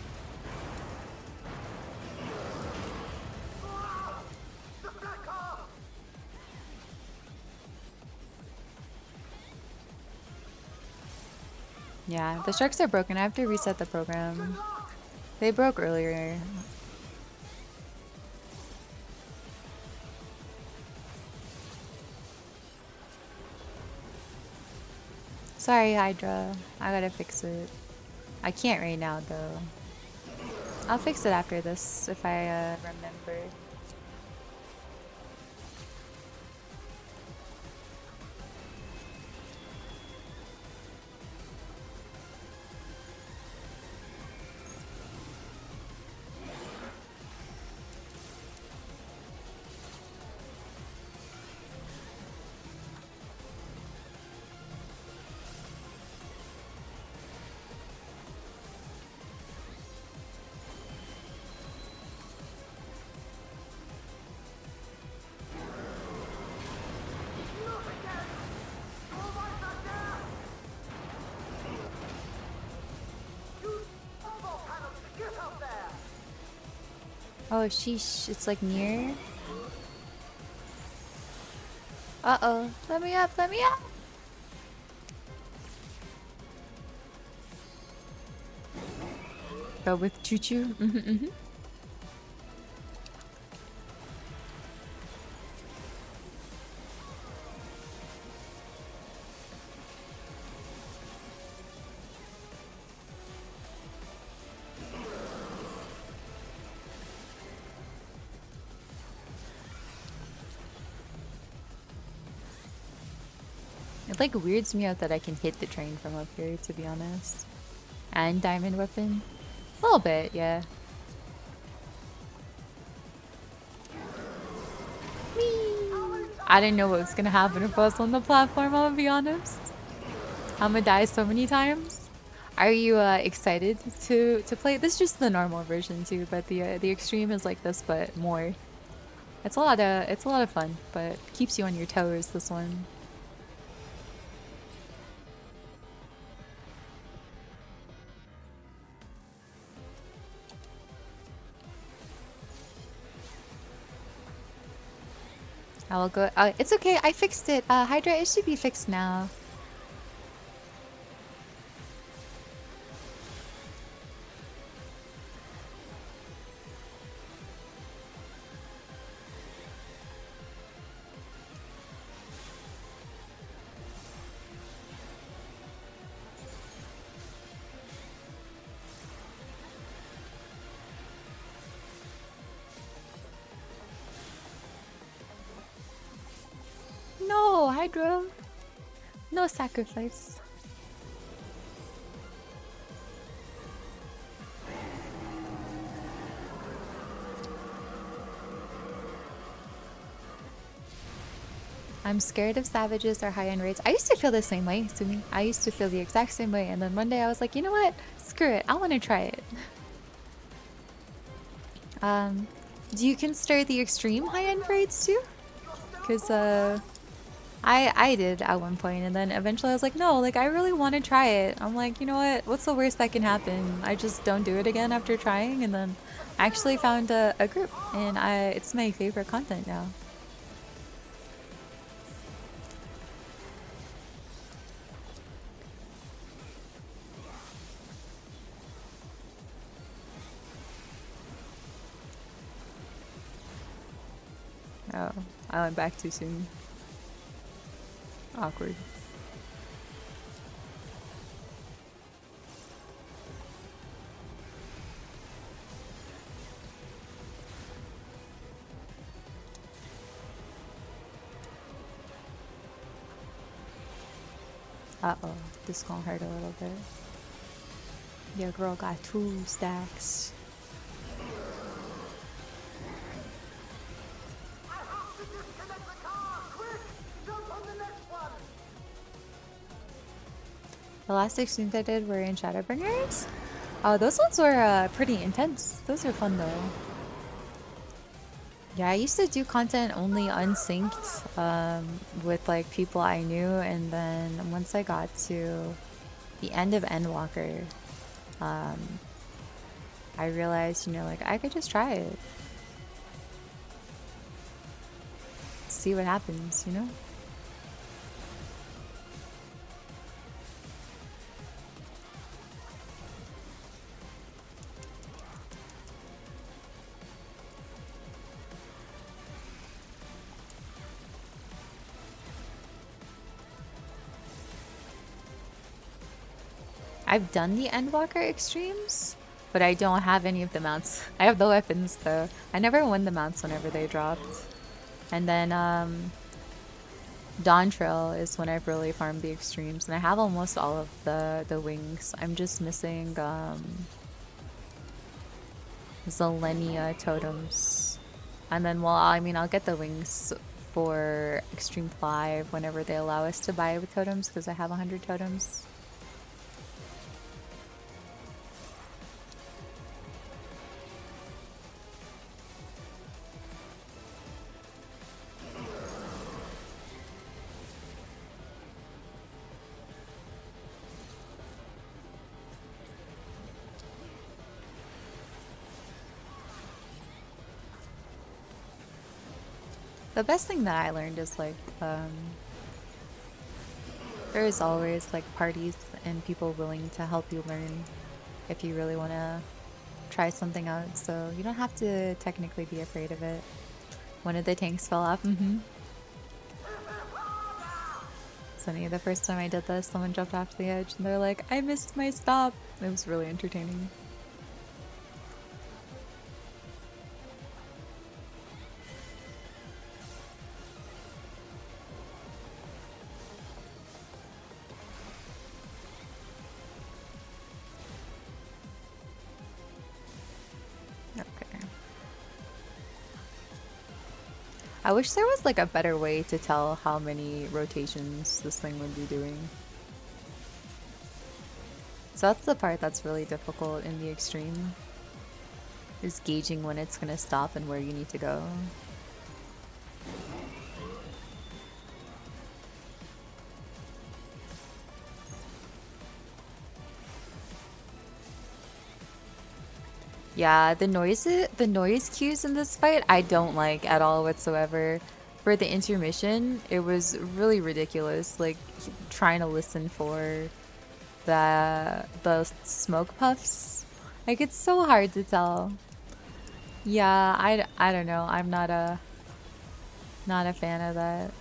S1: Yeah, the sharks are broken. I have to reset the program. They broke earlier. Sorry, Hydra. I gotta fix it. I can't right now, though. I'll fix it after this if I remember. Oh, sheesh. It's like near. Uh-oh. Let me up, let me up! Go with Choo Choo. It like weirds me out that I can hit the train from up here, to be honest. And diamond weapon. A little bit, yeah. Whee! I didn't know what was gonna happen if I was on the platform, I'll be honest. I'm gonna die so many times. Are you excited to play? This is just the normal version too, but the extreme is like this, but more. It's a lot of fun, but keeps you on your toes. This one. I will go. It's okay. I fixed it. Hydra, it should be fixed now. No, Hydra. No sacrifice. I'm scared of savages or high-end raids. I used to feel the same way, Sumi. I used to feel the exact same way, and then one day I was like, you know what? Screw it. I want to try it. Do you consider the extreme high-end raids too? Because I did at one point, and then eventually I was like, no, like I really want to try it. I'm like, you know what? What's the worst that can happen? I just don't do it again after trying, and then I actually found a group, and it's my favorite content now. Oh, I went back too soon. Awkward. Uh-oh, this gonna hurt a little bit. Your girl got 2 stacks. The last extremes I did were in Shadowbringers. Oh, those ones were pretty intense. Those are fun though. Yeah, I used to do content only unsynced with like people I knew, and then once I got to the end of Endwalker, I realized, you know, like I could just try it, see what happens, you know? I've done the Endwalker extremes, but I don't have any of the mounts. I have the weapons though. I never won the mounts whenever they dropped. And then Dawn Trail is when I've really farmed the extremes, and I have almost all of the wings. I'm just missing Zilenia totems. And then, well, I mean, I'll get the wings for Extreme 5 whenever they allow us to buy with totems, because I have 100 totems. The best thing that I learned is like, there is always like parties and people willing to help you learn if you really want to try something out. So you don't have to technically be afraid of it. One of the tanks fell off. Sunny, the first time I did this, someone jumped off the edge and they're like, I missed my stop. It was really entertaining. Okay. I wish there was like a better way to tell how many rotations this thing would be doing. So that's the part that's really difficult in the extreme, is gauging when it's gonna stop and where you need to go. Yeah, the noise cues in this fight I don't like at all whatsoever. For the intermission, it was really ridiculous, like trying to listen for the smoke puffs. Like it's so hard to tell. Yeah, I don't know. I'm not a fan of that.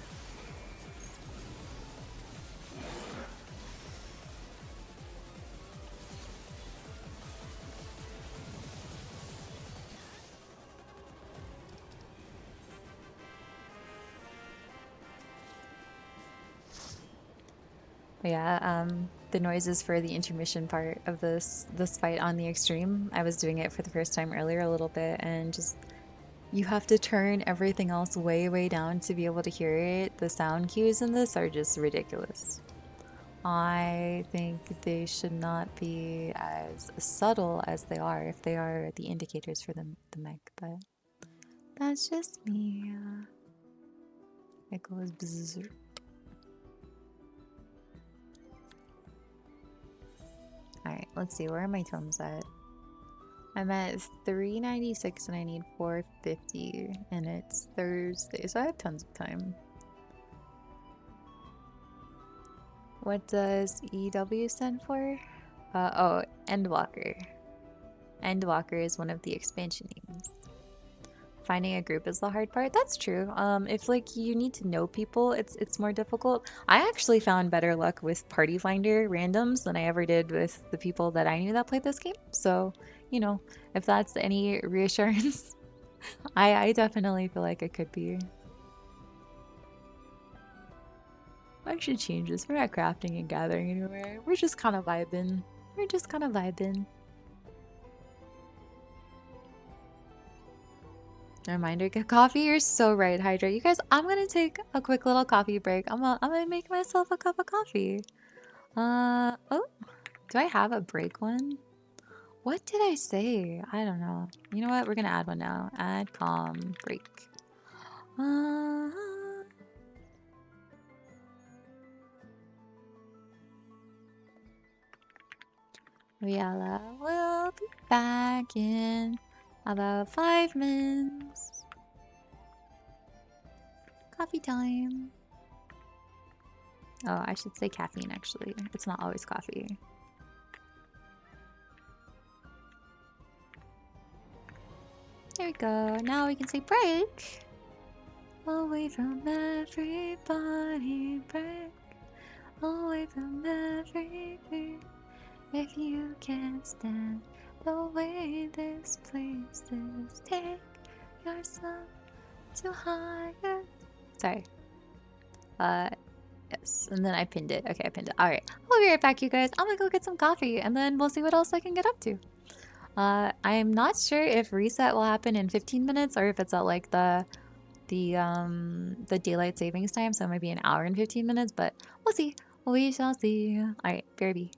S1: But yeah, the noises for the intermission part of this fight on the extreme, I was doing it for the first time earlier a little bit, and just you have to turn everything else way down to be able to hear it. The sound cues in this are just ridiculous. I think they should not be as subtle as they are if they are the indicators for the mech, but that's just me. It goes bzzz. Alright, let's see, where are my tomes at? I'm at 396 and I need 450, and it's Thursday, so I have tons of time. What does EW stand for? Oh, Endwalker. Endwalker is one of the expansion names. Finding a group is the hard part. That's true. If like you need to know people, it's more difficult. I actually found better luck with Party Finder randoms than I ever did with the people that I knew that played this game. So, you know, if that's any reassurance, I definitely feel like it could be. I should change this. We're not crafting and gathering anywhere. We're just kind of vibing. We're just kind of vibing. Reminder, get coffee. You're so right, Hydra. You guys, I'm gonna take a quick little coffee break. I'm gonna make myself a cup of coffee. Oh, do I have a break one? What did I say? I don't know. You know what? We're gonna add one now. Add com break. Uh, Riella will be back in about 5 minutes. Coffee time. Oh, I should say caffeine actually. It's not always coffee. There we go. Now we can say break. Away from everybody, break. Away from everything. If you can't stand the way this place is, take yourself to higher. Sorry. Yes. And then I pinned it. Okay, I pinned it. All right. I'll be right back, you guys. I'm gonna go get some coffee, and then we'll see what else I can get up to. I'm not sure if reset will happen in 15 minutes or if it's at like the daylight savings time, so it might be an hour and 15 minutes, but we'll see. We shall see. All right, BRB.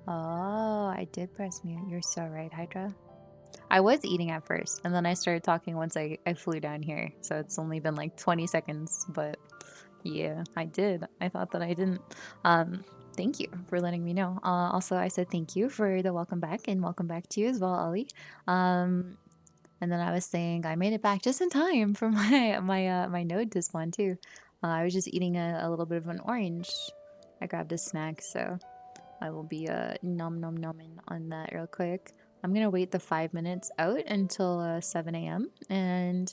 S1: Oh, I did press mute. You're so right, Hydra. I was eating at first, and then I started talking once I flew down here. So it's only been like 20 seconds, but yeah, I did. I thought that I didn't. Um, Thank you for letting me know. Also, I said thank you for the welcome back, and welcome back to you as well, Ollie. Um, and then I was saying I made it back just in time for my node to spawn too. I was just eating a little bit of an orange. I grabbed a snack, so I will be nom nom nomming on that real quick. I'm gonna wait the 5 minutes out until 7 a.m. And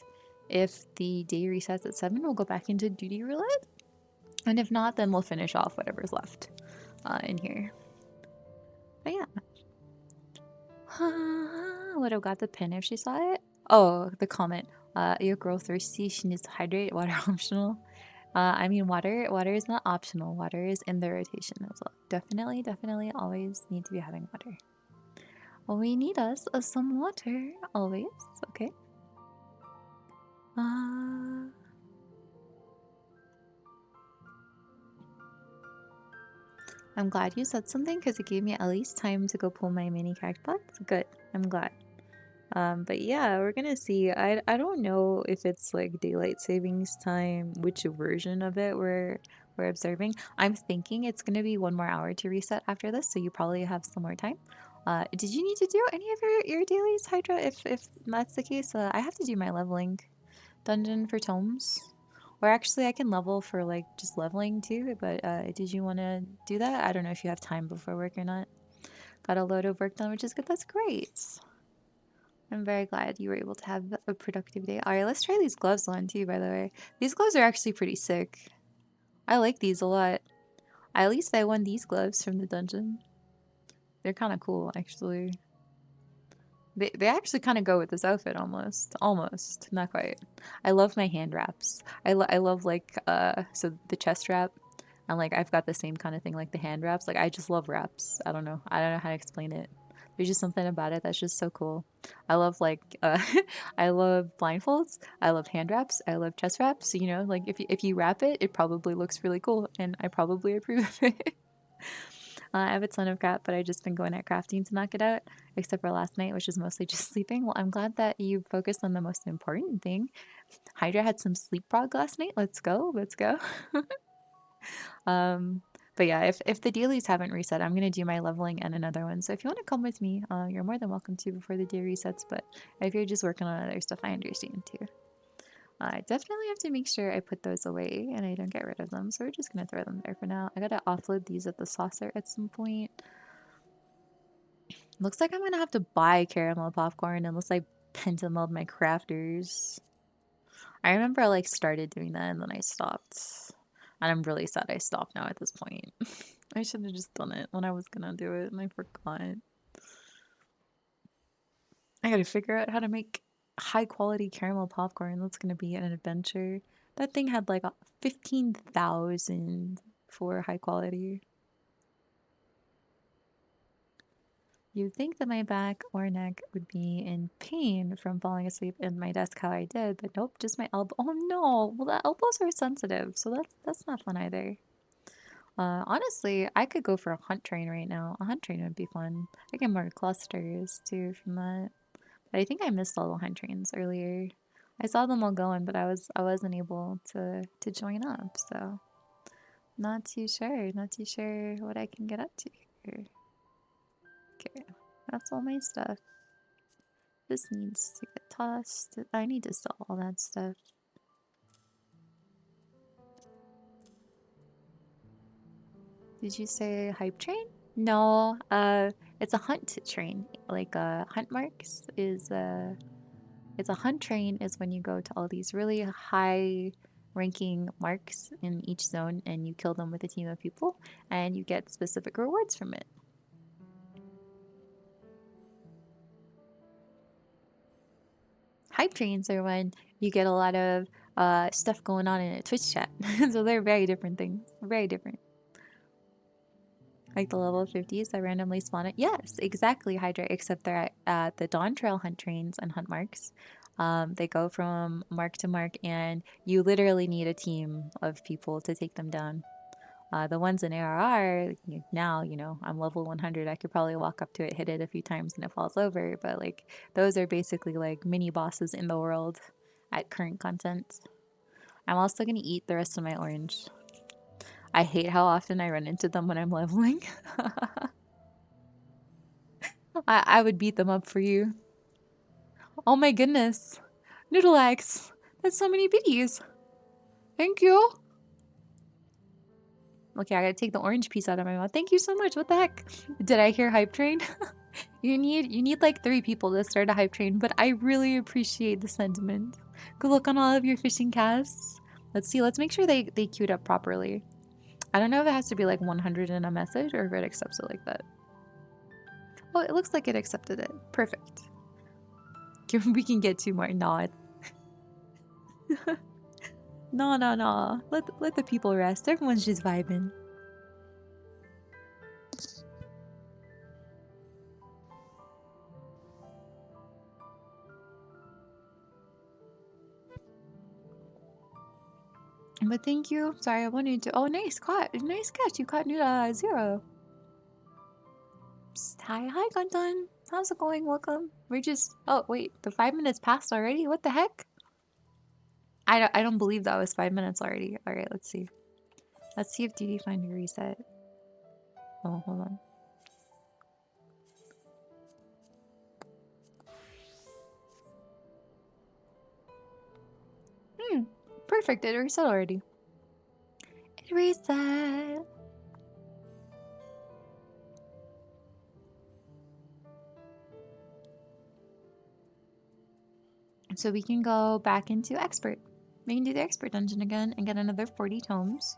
S1: if the day resets at 7, we'll go back into duty roulette. And if not, then we'll finish off whatever's left in here. But yeah. Would have got the pin if she saw it. Oh, the comment. Your girl thirsty. She needs to hydrate. Water optional. I mean, water is not optional. Water is in the rotation as well. Definitely, definitely always need to be having water. Well, we need us some water always. Okay. Uh, I'm glad you said something because it gave me at least time to go pull my mini cactbox. Good. I'm glad. But yeah, we're gonna see. I don't know if it's like daylight savings time, which version of it we're observing. I'm thinking it's gonna be 1 more hour to reset after this, so you probably have some more time. Did you need to do any of your dailies, Hydra? If that's the case, I have to do my leveling dungeon for tomes. Or actually, I can level for like just leveling too. But did you want to do that? I don't know if you have time before work or not. Got a load of work done, which is good. That's great. I'm very glad you were able to have a productive day. All right, let's try these gloves on too, by the way. These gloves are actually pretty sick. I like these a lot. At least I won these gloves from the dungeon. They're kind of cool, actually. They actually kind of go with this outfit almost. Almost. Not quite. I love my hand wraps. I love like so the chest wrap and like I've got the same kind of thing like the hand wraps. Like I just love wraps. I don't know. I don't know how to explain it. There's just something about it that's just so cool. I love like I love blindfolds. I love hand wraps. I love chest wraps. You know, like if you wrap it, it probably looks really cool and I probably approve of it. I have a ton of crap, but I've just been going at crafting to knock it out, except for last night, which is mostly just sleeping. Well, I'm glad that you focused on the most important thing. Hydra had some sleep prog last night. Let's go. Let's go. um, but yeah, if the dailies haven't reset, I'm gonna do my leveling and another one. So if you want to come with me, you're more than welcome to before the day resets. But if you're just working on other stuff, I understand too. I definitely have to make sure I put those away and I don't get rid of them. So we're just gonna throw them there for now. I gotta offload these at the saucer at some point. Looks like I'm gonna have to buy caramel popcorn unless I pentameld my crafters. I remember I like started doing that and then I stopped. And I'm really sad I stopped now at this point. I should have just done it when I was gonna do it and I forgot. I gotta figure out how to make high quality caramel popcorn. That's gonna be an adventure. That thing had like 15,000 for high quality. You'd think that my back or neck would be in pain from falling asleep in my desk how I did, but nope, just my elbow. Oh no! Well, the elbows are sensitive, so that's not fun either. Honestly, I could go for a hunt train right now. A hunt train would be fun. I get more clusters too from that. But I think I missed all the hunt trains earlier. I saw them all going, but I wasn't able to join up, so not too sure. Not too sure what I can get up to here. Okay, that's all my stuff. This needs to get tossed. I need to sell all that stuff. Did you say hype train? No, it's a hunt train. Like hunt marks is it's a hunt train is when you go to all these really high ranking marks in each zone and you kill them with a team of people and you get specific rewards from it. Hype trains are when you get a lot of stuff going on in a Twitch chat. So they're very different things. Very different. Like the level 50s that randomly spawn it. Yes, exactly, Hydra, except they're at the Dawn Trail hunt trains and hunt marks. They go from mark to mark, and you literally need a team of people to take them down. The ones in ARR, now, I'm level 100. I could probably walk up to it, hit it a few times, and it falls over. But like, those are basically like mini bosses in the world at current content. I'm also gonna eat the rest of my orange. I hate how often I run into them when I'm leveling. I would beat them up for you. Oh my goodness. Noodle eggs. That's so many biddies. Thank you. Okay, I gotta take the orange piece out of my mouth. Thank you so much. What the heck? Did I hear hype train? You need like 3 people to start a hype train, but I really appreciate the sentiment. Good luck on all of your fishing casts. Let's see, let's make sure they queued up properly. I don't know if it has to be like 100 in a message or if it accepts it like that. Oh, it looks like it accepted it. Perfect. We can get 2 more. No, no. Let the people rest. Everyone's just vibing. But thank you. Sorry, I wanted to. Oh, nice caught. Nice catch. You caught Zero. Psst, hi, Gunton. How's it going? Welcome. We're just. Oh, wait. The 5 minutes passed already? What the heck? I don't believe that was 5 minutes already. All right, let's see. Let's see if Duty Finder reset. Oh, hold on. Perfect. It reset already. It reset. So we can go back into Expert. We can do the Expert dungeon again and get another 40 tomes.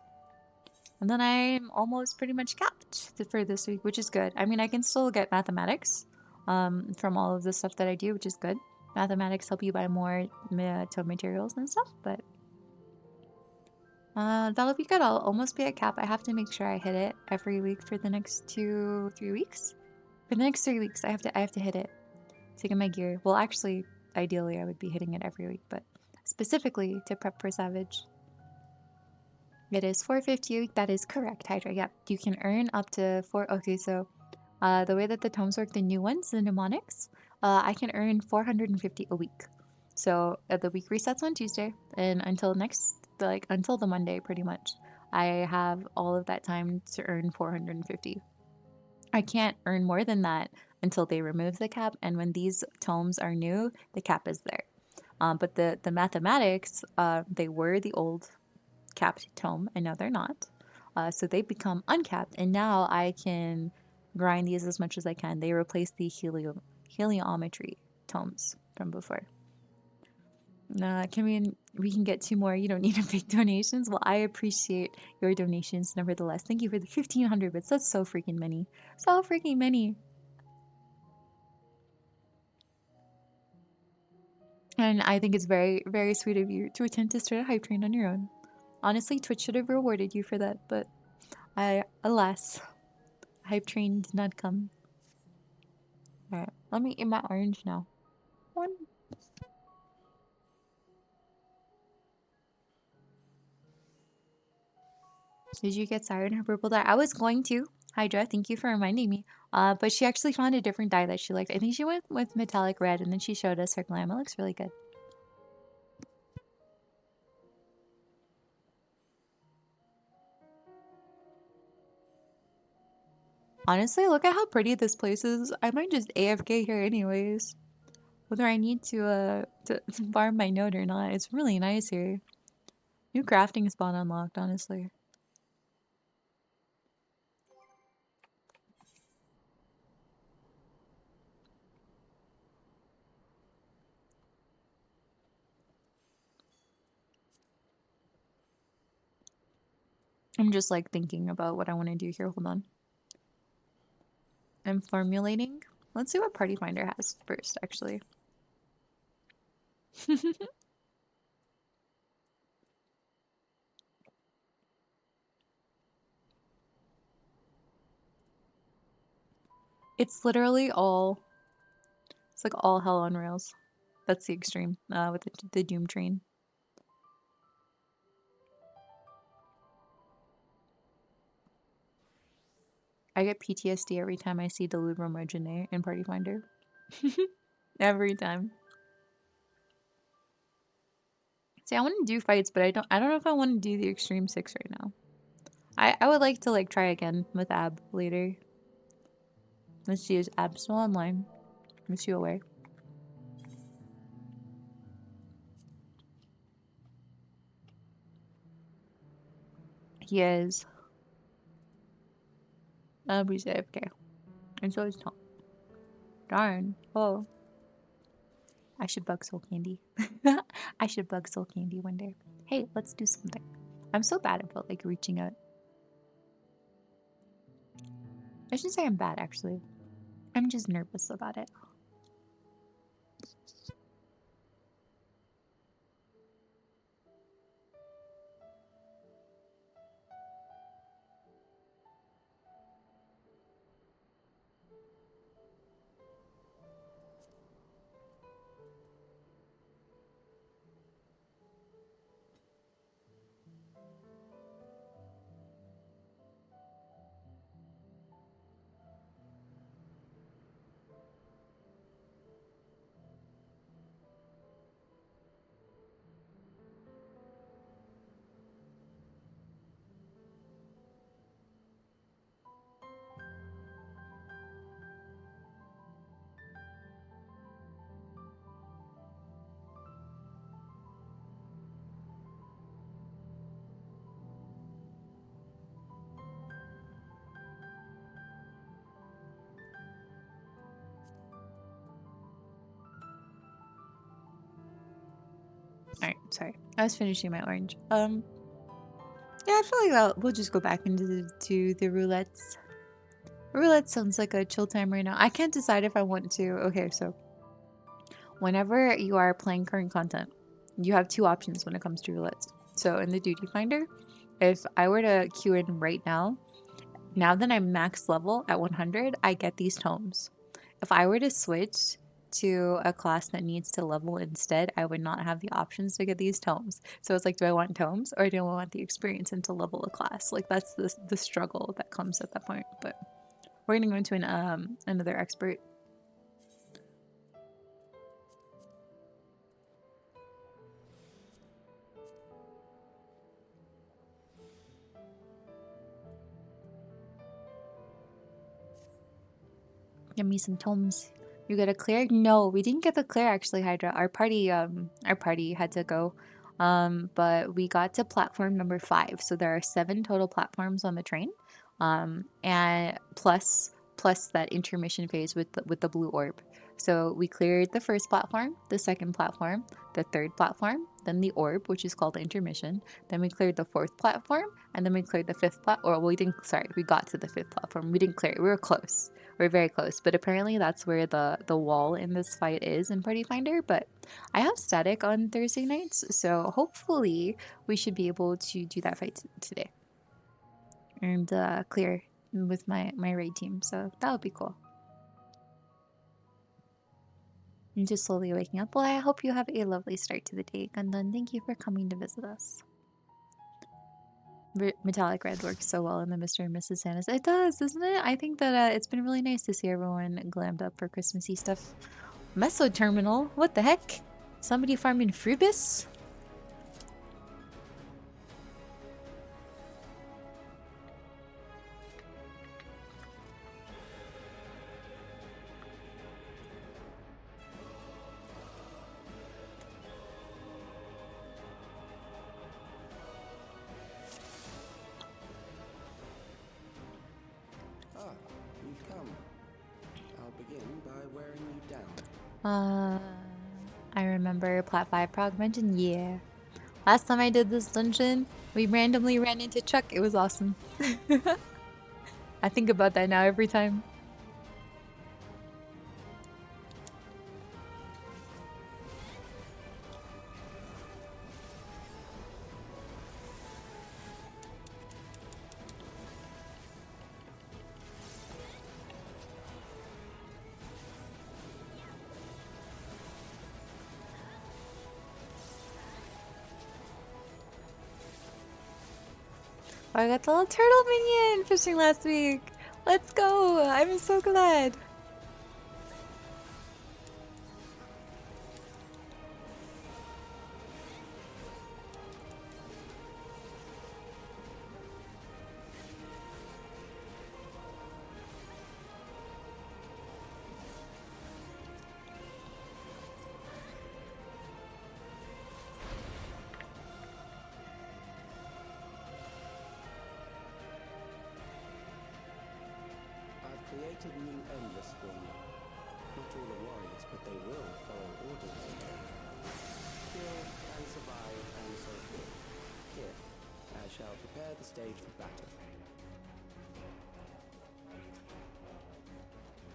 S1: And then I'm almost pretty much capped for this week, which is good. I mean, I can still get mathematics from all of the stuff that I do, which is good. Mathematics help you buy more tome materials and stuff, but that'll be good. I'll almost be at cap. I have to make sure I hit it every week for the next 3 weeks. For the next 3 weeks, I have to hit it to get my gear. Well, actually, ideally, I would be hitting it every week, but specifically to prep for Savage. It is 450 a week. That is correct, Hydra. Yep. You can earn up to 4. Okay, so the way that the tomes work, the new ones, the mnemonics, I can earn 450 a week. So the week resets on Tuesday, and until until the Monday, pretty much, I have all of that time to earn 450. I can't earn more than that until they remove the cap, and when these tomes are new, the cap is there. But the mathematics, they were the old capped tome, and now they're not. So they become uncapped, and now I can grind these as much as I can. They replace the heliometry tomes from before. We can get 2 more. You don't need to big donations. Well, I appreciate your donations nevertheless. Thank you for the 1,500 bits. That's so freaking many. So freaking many. And I think it's very, very sweet of you to attempt to start a hype train on your own. Honestly, Twitch should have rewarded you for that, but alas, hype train did not come. Alright, let me eat my orange now. One. Did you get sired in her purple dye? I was going to. Hydra, thank you for reminding me. But she actually found a different dye that she liked. I think she went with metallic red, and then she showed us her glam. It looks really good. Honestly, look at how pretty this place is. I might just AFK here anyways. Whether I need to farm my node or not. It's really nice here. New crafting spot unlocked, honestly. I'm just like thinking about what I want to do here. Hold on. I'm formulating. Let's see what Party Finder has first, actually. It's literally all. It's like all hell on rails. That's the extreme with the Doom train. I get PTSD every time I see the Lubro Marginet in Party Finder. Every time. See, I want to do fights, but I don't know if I want to do the Extreme 6 right now. I would like to like try again with Ab later. Let's see, is Ab still online? Is she away? He is. He's AFK. And so is Tom. Darn. Oh. I should bug Soul Candy. I should bug Soul Candy one day. Hey, let's do something. I'm so bad about like reaching out. I shouldn't say I'm bad actually. I'm just nervous about it. Alright, sorry. I was finishing my orange. Yeah, I feel like we'll just go back into the roulettes. Roulette sounds like a chill time right now. I can't decide if I want to. Okay, so whenever you are playing current content, you have two options when it comes to roulettes. So in the duty finder, if I were to queue in right now that I'm max level at 100, I get these tomes. If I were to switch to a class that needs to level instead, I would not have the options to get these tomes. So it's like, do I want tomes or do I want the experience and to level a class? Like that's the struggle that comes at that point. But we're gonna go into another expert. Give me some tomes. You get a clear? No, we didn't get the clear actually, Hydra. Our party had to go. But we got to platform number 5. So there are 7 total platforms on the train. And plus that intermission phase with the blue orb. So we cleared the first platform, the second platform, the third platform, then the orb, which is called the intermission. Then we cleared the 4th platform, and then we cleared the 5th platform. Or we didn't. Sorry, we got to the 5th platform. We didn't clear it. We were close. We're very close, but apparently that's where the wall in this fight is in Party Finder. But I have static on Thursday nights, so hopefully we should be able to do that fight today and clear with my raid team. So that would be cool. I'm just slowly waking up. Well, I hope you have a lovely start to the day, Gundun. Thank you for coming to visit us. Metallic red works so well in the Mr. and Mrs. Santa's. It does, doesn't it? I think that it's been really nice to see everyone glammed up for Christmassy stuff. Meso terminal? What the heck? Somebody farming Frubis?
S2: You've come. I'll begin by wearing you down.
S1: I remember Plat 5 Prog mentioned, yeah. Last time I did this dungeon, we randomly ran into Chuck. It was awesome. I think about that now every time. I got the little turtle minion fishing last week. Let's go! I'm so glad.
S3: I've created new endless for you. Not all are warriors, but they will follow orders. Kill and survive and so forth. Here, I shall prepare the stage for battle.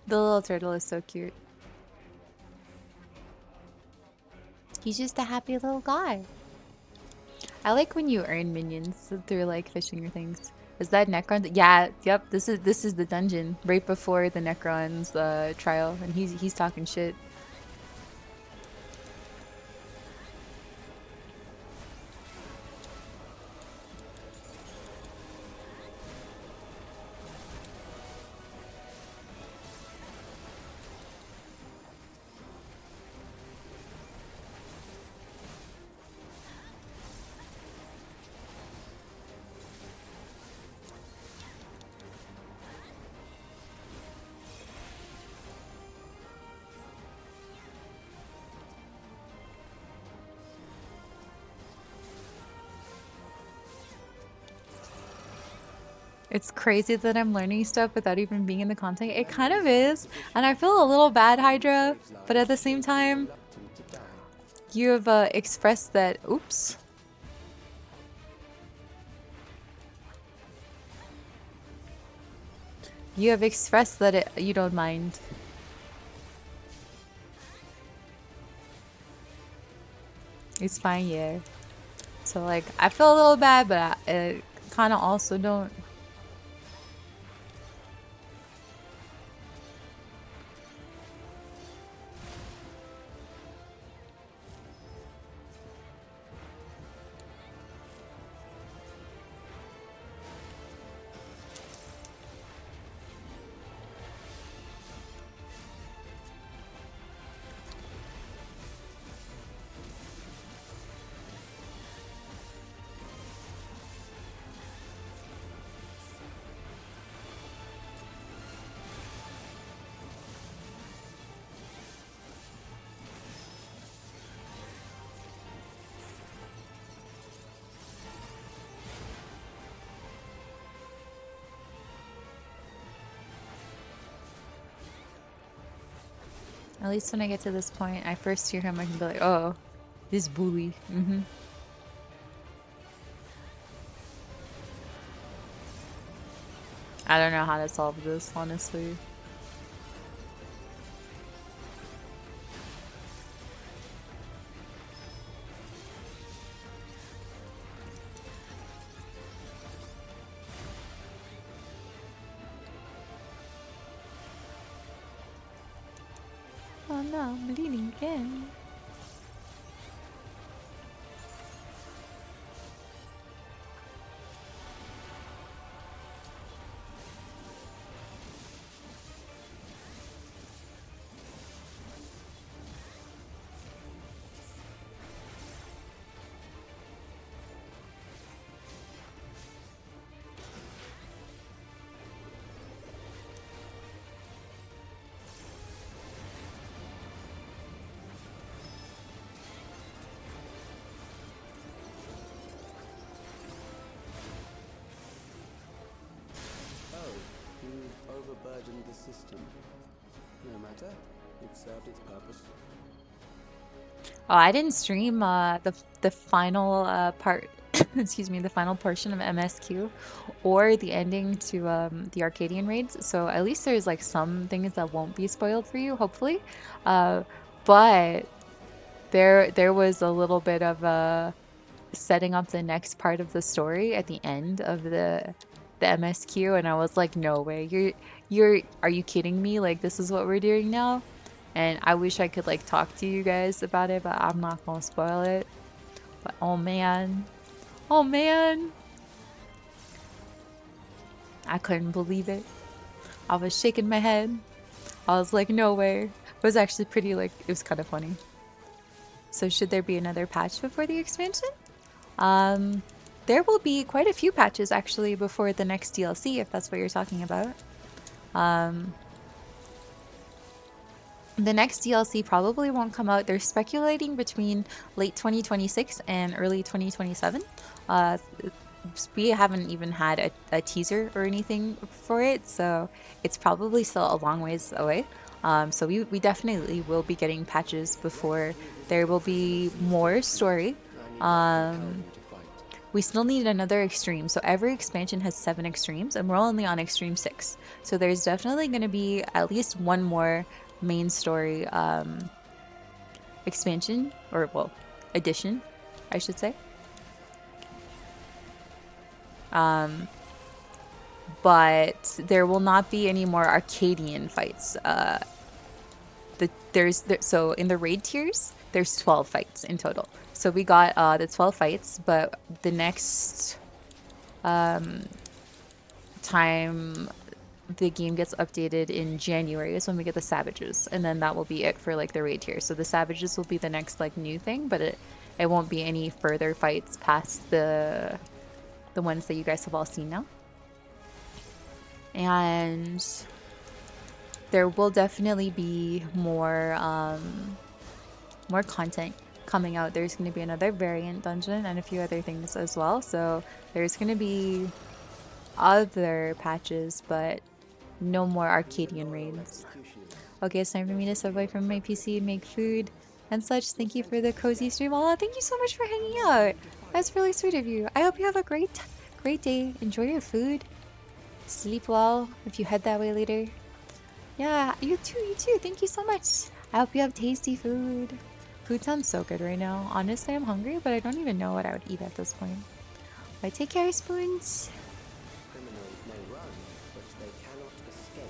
S1: The little turtle is so cute. He's just a happy little guy. I like when you earn minions through like fishing or things. Is that Necron? Yeah, yep. This is the dungeon right before the Necron's trial, and he's talking shit. It's crazy that I'm learning stuff without even being in the content. It kind of is, and I feel a little bad, Hydra, but at the same time,
S3: Reluctant to die.
S1: you have expressed that. Oops. You have expressed that you don't mind. It's fine, yeah. So like, I feel a little bad, but I kind of also don't. At least when I get to this point, I first hear him, I can be like, oh, this bully. I don't know how to solve this, honestly. Oh no, I'm bleeding again.
S3: Oh, you've overburdened the system. No matter, it served its purpose.
S1: Oh, I didn't stream the final part, excuse me, the final portion of MSQ or the ending to the Arcadian raids. So at least there's like some things that won't be spoiled for you, hopefully. But there was a little bit of setting up the next part of the story at the end of the MSQ, and I was like, no way, are you kidding me? Like, this is what we're doing now? And I wish I could like talk to you guys about it, but I'm not gonna spoil it. But oh man, oh man, I couldn't believe it. I was shaking my head. I was like, no way. It was actually pretty, like, it was kind of funny. So should there be another patch before the expansion? There will be quite a few patches actually before the next DLC, if that's what you're talking about. The next DLC probably won't come out. They're speculating between late 2026 and early 2027. Uh, we haven't even had a teaser or anything for it, so it's probably still a long ways away. So we definitely will be getting patches before there will be more story. We still need another extreme. So every expansion has 7 extremes, and we're only on extreme 6. So there's definitely going to be at least one more main story expansion, or well, addition, I should say. But there will not be any more Arcadian fights. So in the raid tiers, there's 12 fights in total. So we got the 12 fights, but the next time the game gets updated in January is when we get the Savages, and then that will be it for like the raid tier. So the Savages will be the next like new thing, but it won't be any further fights past the ones that you guys have all seen now. And there will definitely be more more content coming out. There's going to be another variant dungeon and a few other things as well. So there's going to be other patches, but no more Arcadian raids. Okay, it's time for me to step away from my PC and make food and such. Thank you for the cozy stream. Oh, thank you so much for hanging out. That's really sweet of you. I hope you have a great day. Enjoy your food. Sleep well if you head that way later. Yeah, you too. Thank you so much. I hope you have tasty food. Food sounds so good right now. Honestly, I'm hungry, but I don't even know what I would eat at this point. But take care, Spoons.
S3: Criminals may run, but they cannot escape.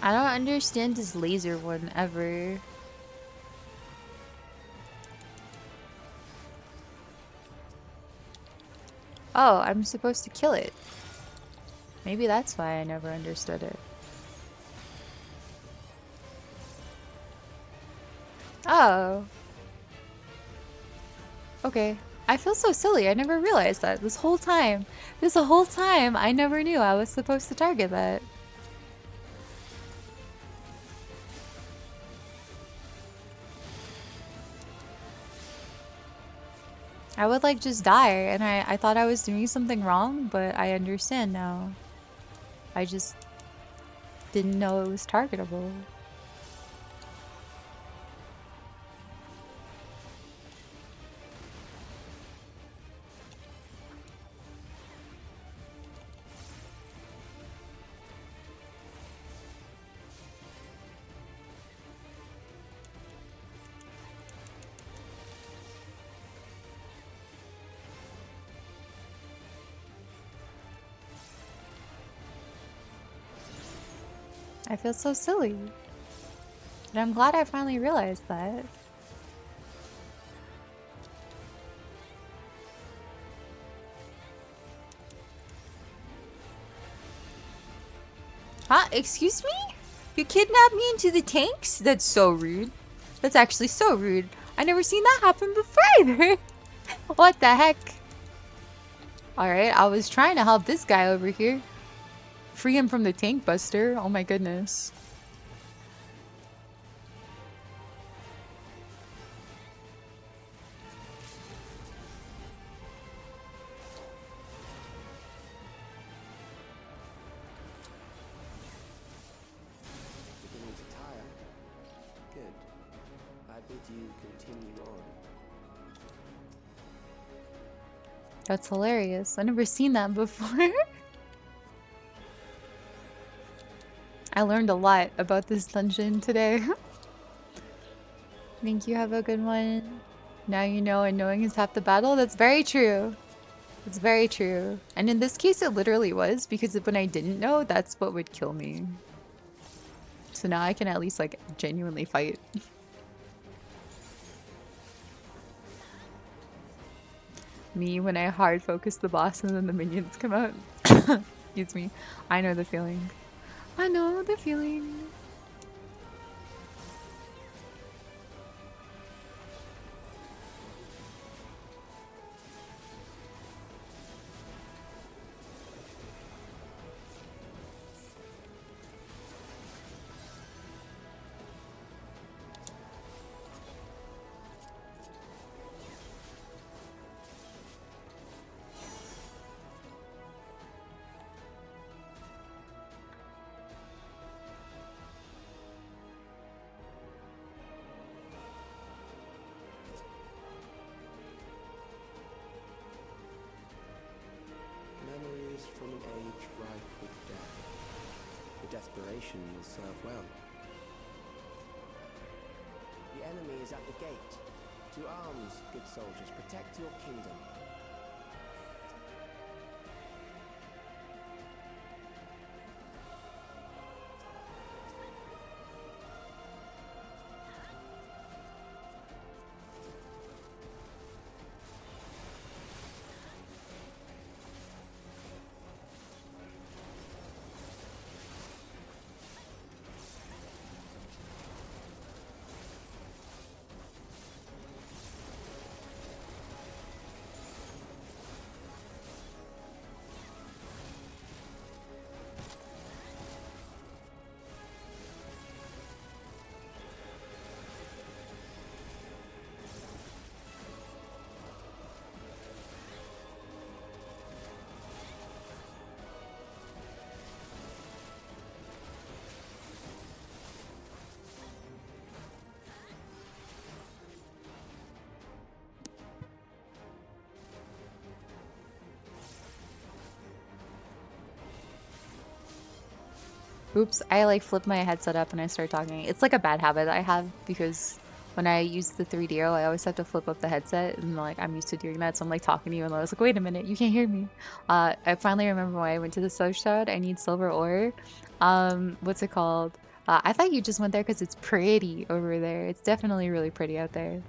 S1: I don't understand this laser one ever. Oh, I'm supposed to kill it. Maybe that's why I never understood it. Oh. Okay. I feel so silly. I never realized that this whole time. I never knew I was supposed to target that. I would like just die, and I thought I was doing something wrong, but I understand now. I just didn't know it was targetable. I feel so silly. And I'm glad I finally realized that. Huh? Excuse me? You kidnapped me into the tanks? That's so rude. That's actually so rude. I never seen that happen before either. What the heck? Alright, I was trying to help this guy over here. Free him from the tank buster. Oh my goodness.
S3: Beginning to tire? Good. I bid you continue on.
S1: That's hilarious. I never seen that before. I learned a lot about this dungeon today. Thank you. Have a good one. Now you know, and knowing is half the battle. That's very true. It's very true. And in this case, it literally was, because when I didn't know, that's what would kill me. So now I can at least, like, genuinely fight. Me, when I hard focus the boss and then the minions come out. Excuse me. I know the feeling. I know the feeling.
S3: Memories from an age rife with death. The desperation will serve well. The enemy is at the gate. To arms, good soldiers, protect your kingdom.
S1: Oops, I like flip my headset up and I start talking. It's like a bad habit I have, because when I use the 3DO, I always have to flip up the headset, and like I'm used to doing that, so I'm like talking to you and I was like, wait a minute, you can't hear me. I finally remember when I went to the Soul Shroud, I need silver ore. What's it called? I thought you just went there because it's pretty over there. It's definitely really pretty out there.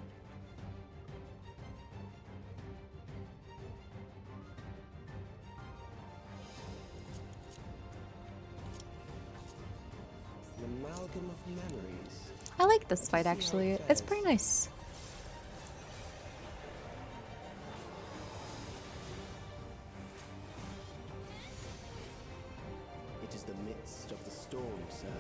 S3: An amalgam of memories.
S1: I like this
S3: Let's
S1: fight
S3: see how
S1: actually.
S3: it
S1: It's
S3: fares.
S1: pretty nice.
S3: It is the midst of the storm surge.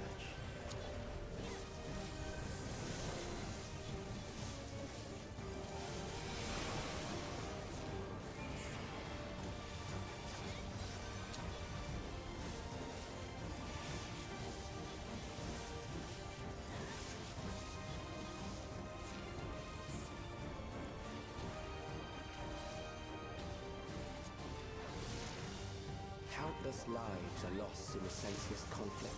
S3: Countless lives are lost in a senseless conflict.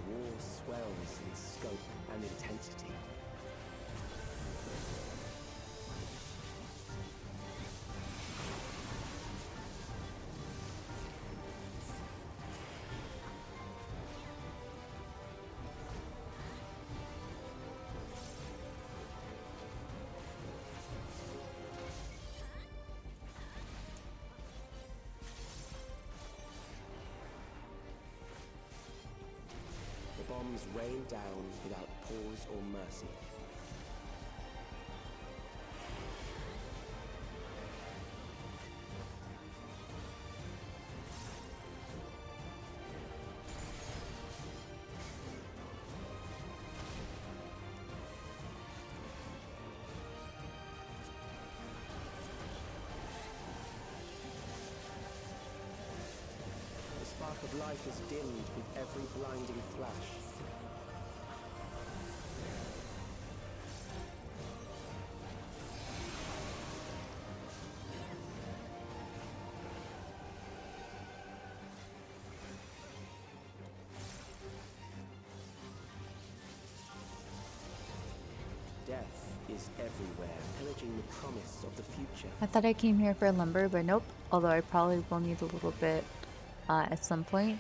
S3: War swells in scope and intensity. The bombs rain down without pause or mercy. The spark of life is dimmed with every blinding flash. is everywhere, pillaging the promise of the future.
S1: I thought I came here for lumber, but nope. Although I probably will need a little bit at some point.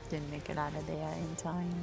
S1: Didn't make it out of there in time.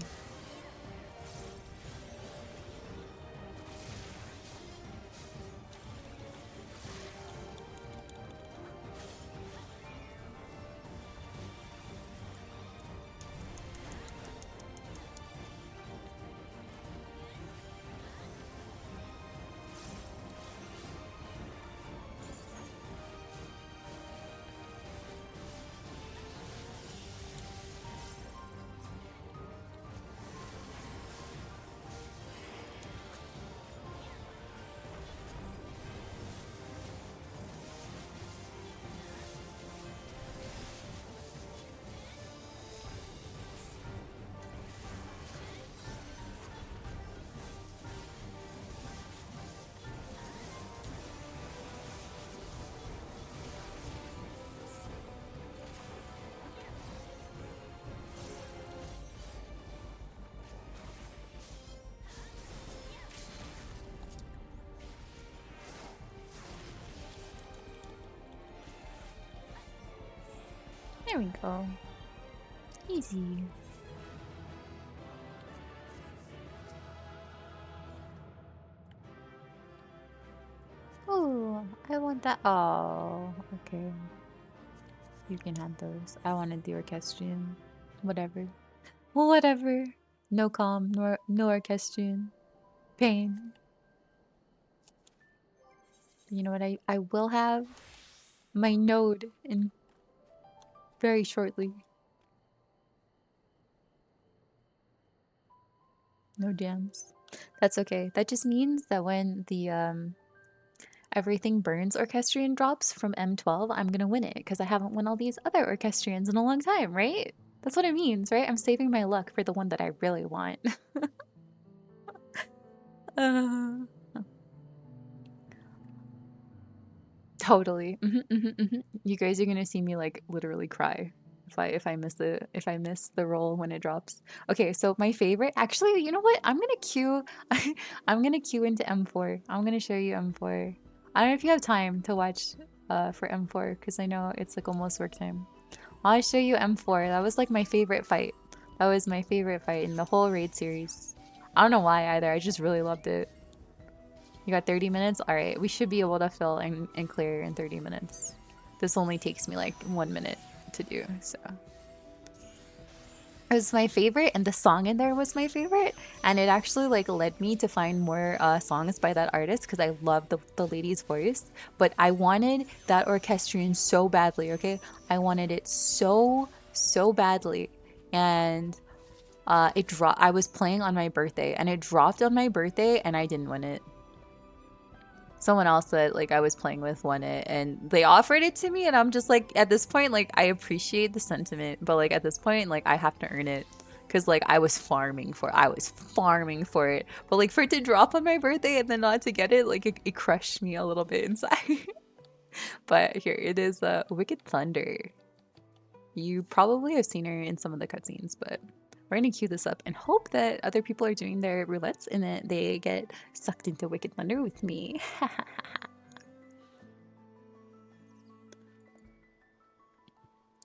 S1: There we go. Easy. Oh, I want that. Oh, okay. You can have those. I wanted the orchestrion. Whatever. Whatever. No calm, nor no orchestrion. Pain. You know what I will have? My node in very shortly. No jams. That's okay. That just means that when the everything burns orchestrion drops from M12, I'm gonna win it because I haven't won all these other orchestrions in a long time, right? That's what it means, right? I'm saving my luck for the one that I really want. uh, totally. You guys are gonna see me like literally cry if I miss the roll when it drops. Okay, so my favorite, actually, you know what? I'm gonna queue. I'm gonna queue into M4. I'm gonna show you M4. I don't know if you have time to watch for M4 because I know it's like almost work time. I'll show you M4. That was like my favorite fight. That was my favorite fight in the whole raid series. I don't know why either. I just really loved it. You got 30 minutes? Alright, we should be able to fill and clear in 30 minutes. This only takes me like 1 minute to do, so. It was my favorite, and the song in there was my favorite, and it actually like led me to find more songs by that artist because I love the lady's voice. But I wanted that orchestrion so badly, okay? I wanted it so badly, and it dropped. I was playing on my birthday, and it dropped on my birthday, and I didn't win it. Someone else that like I was playing with won it and they offered it to me and I'm just like at this point like I appreciate the sentiment but like at this point like I have to earn it because like I was farming for it but like for it to drop on my birthday and then not to get it like it crushed me a little bit inside. But here it is, Wicked Thunder. You probably have seen her in some of the cutscenes, but we're gonna queue this up and hope that other people are doing their roulettes and that they get sucked into Wicked Thunder with me.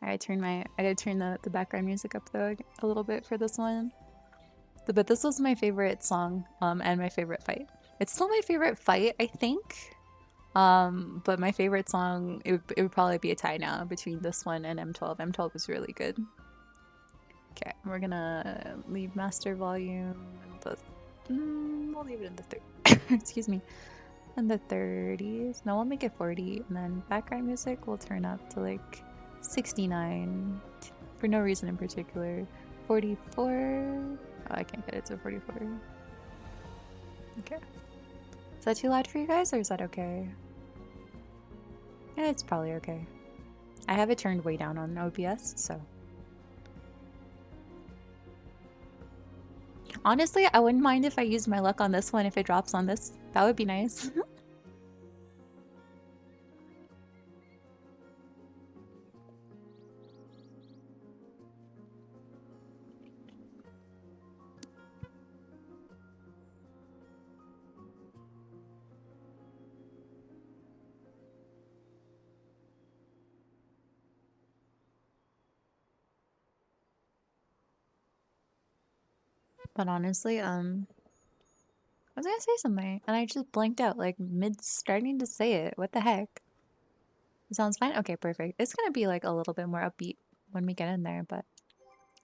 S1: I gotta turn the background music up though a little bit for this one. But this was my favorite song, and my favorite fight. It's still my favorite fight, I think. But my favorite song, it would probably be a tie now between this one and M12. M12 was really good. Okay, we're gonna leave master volume we'll leave it in the excuse me, in the 30s. No, we'll make it 40, and then background music will turn up to like 69 for no reason in particular. 44. Oh, I can't get it to 44. Okay. Is that too loud for you guys, or is that okay? Yeah, it's probably okay. I have it turned way down on OBS, so. Honestly, I wouldn't mind if I used my luck on this one if it drops on this. That would be nice. But honestly, I was gonna say something and I just blanked out like mid starting to say it. What the heck? It sounds fine? Okay, perfect. It's gonna be like a little bit more upbeat when we get in there, but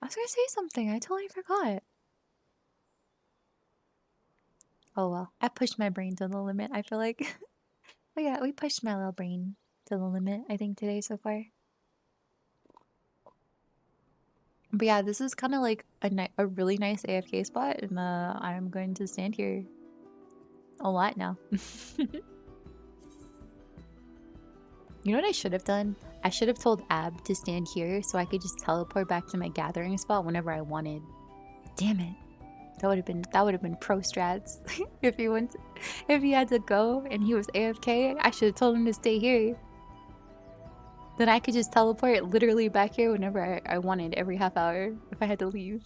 S1: I was gonna say something. I totally forgot. Oh well, I pushed my brain to the limit. I feel like we pushed my little brain to the limit, I think, today so far. But yeah, this is kind of like a really nice AFK spot, and I'm going to stand here a lot now. You know what I should have done? I should have told Ab to stand here so I could just teleport back to my gathering spot whenever I wanted. Damn it. That would have been pro strats. If he had to go and he was AFK, I should have told him to stay here. Then I could just teleport literally back here whenever I wanted every half hour if I had to leave.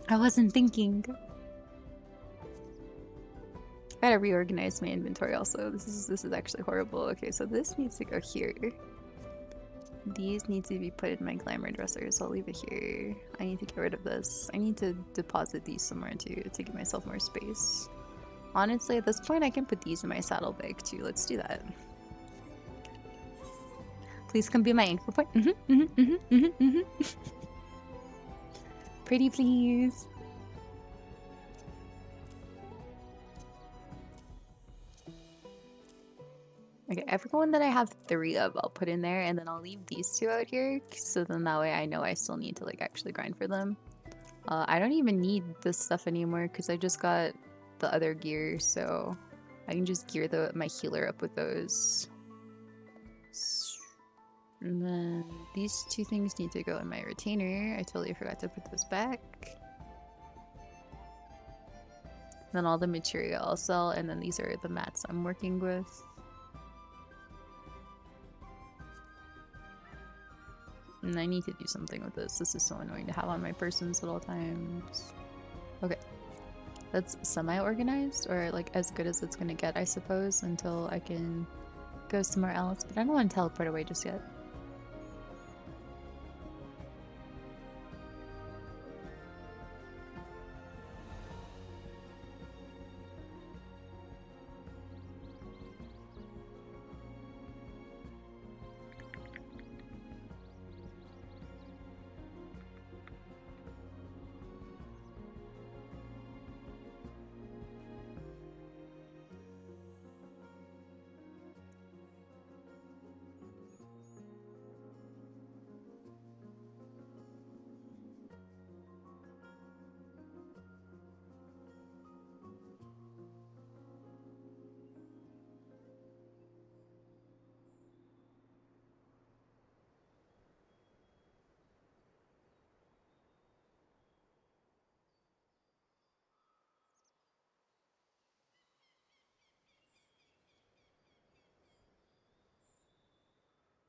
S1: I wasn't thinking. I gotta reorganize my inventory also. This is actually horrible. Okay, so this needs to go here. These need to be put in my glamour dresser, so I'll leave it here. I need to get rid of this. I need to deposit these somewhere too to give myself more space. Honestly, at this point, I can put these in my saddlebag too. Let's do that. Please come be my anchor point. Pretty please. Okay, everyone that I have 3 of, I'll put in there, and then I'll leave these 2 out here, so then that way I know I still need to like actually grind for them. I don't even need this stuff anymore because I just got the other gear, so I can just gear my healer up with those. And then these 2 things need to go in my retainer. I totally forgot to put those back. Then all the material I'll sell, and then these are the mats I'm working with. And I need to do something with this. This is so annoying to have on my persons at all times. Okay. That's semi-organized, or like as good as it's gonna get, I suppose, until I can go somewhere else. But I don't want to teleport away just yet.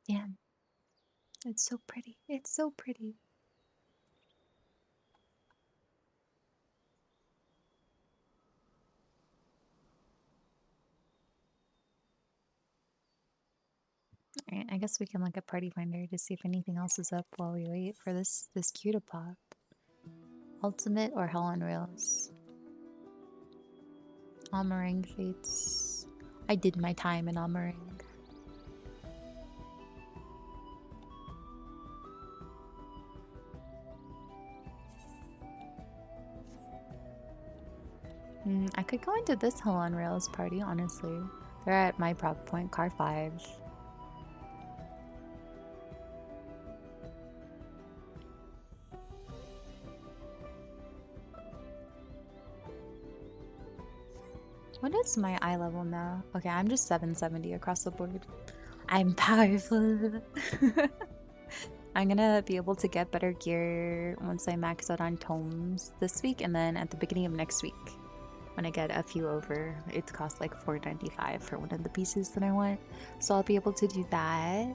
S1: Damn. It's so pretty. It's so pretty. Alright, I guess we can look at Party Finder to see if anything else is up while we wait for this queue to pop. Ultimate or Hell on Rails? Amarang Fates. I did my time in Amarang. I could go into this Hell on Rails party, honestly. They're at my prop point, car 5. What is my eye level now? Okay, I'm just 770 across the board. I'm powerful. I'm gonna be able to get better gear once I max out on tomes this week, and then at the beginning of next week, when I get a few over, it costs like $4.95 for one of the pieces that I want. So I'll be able to do that.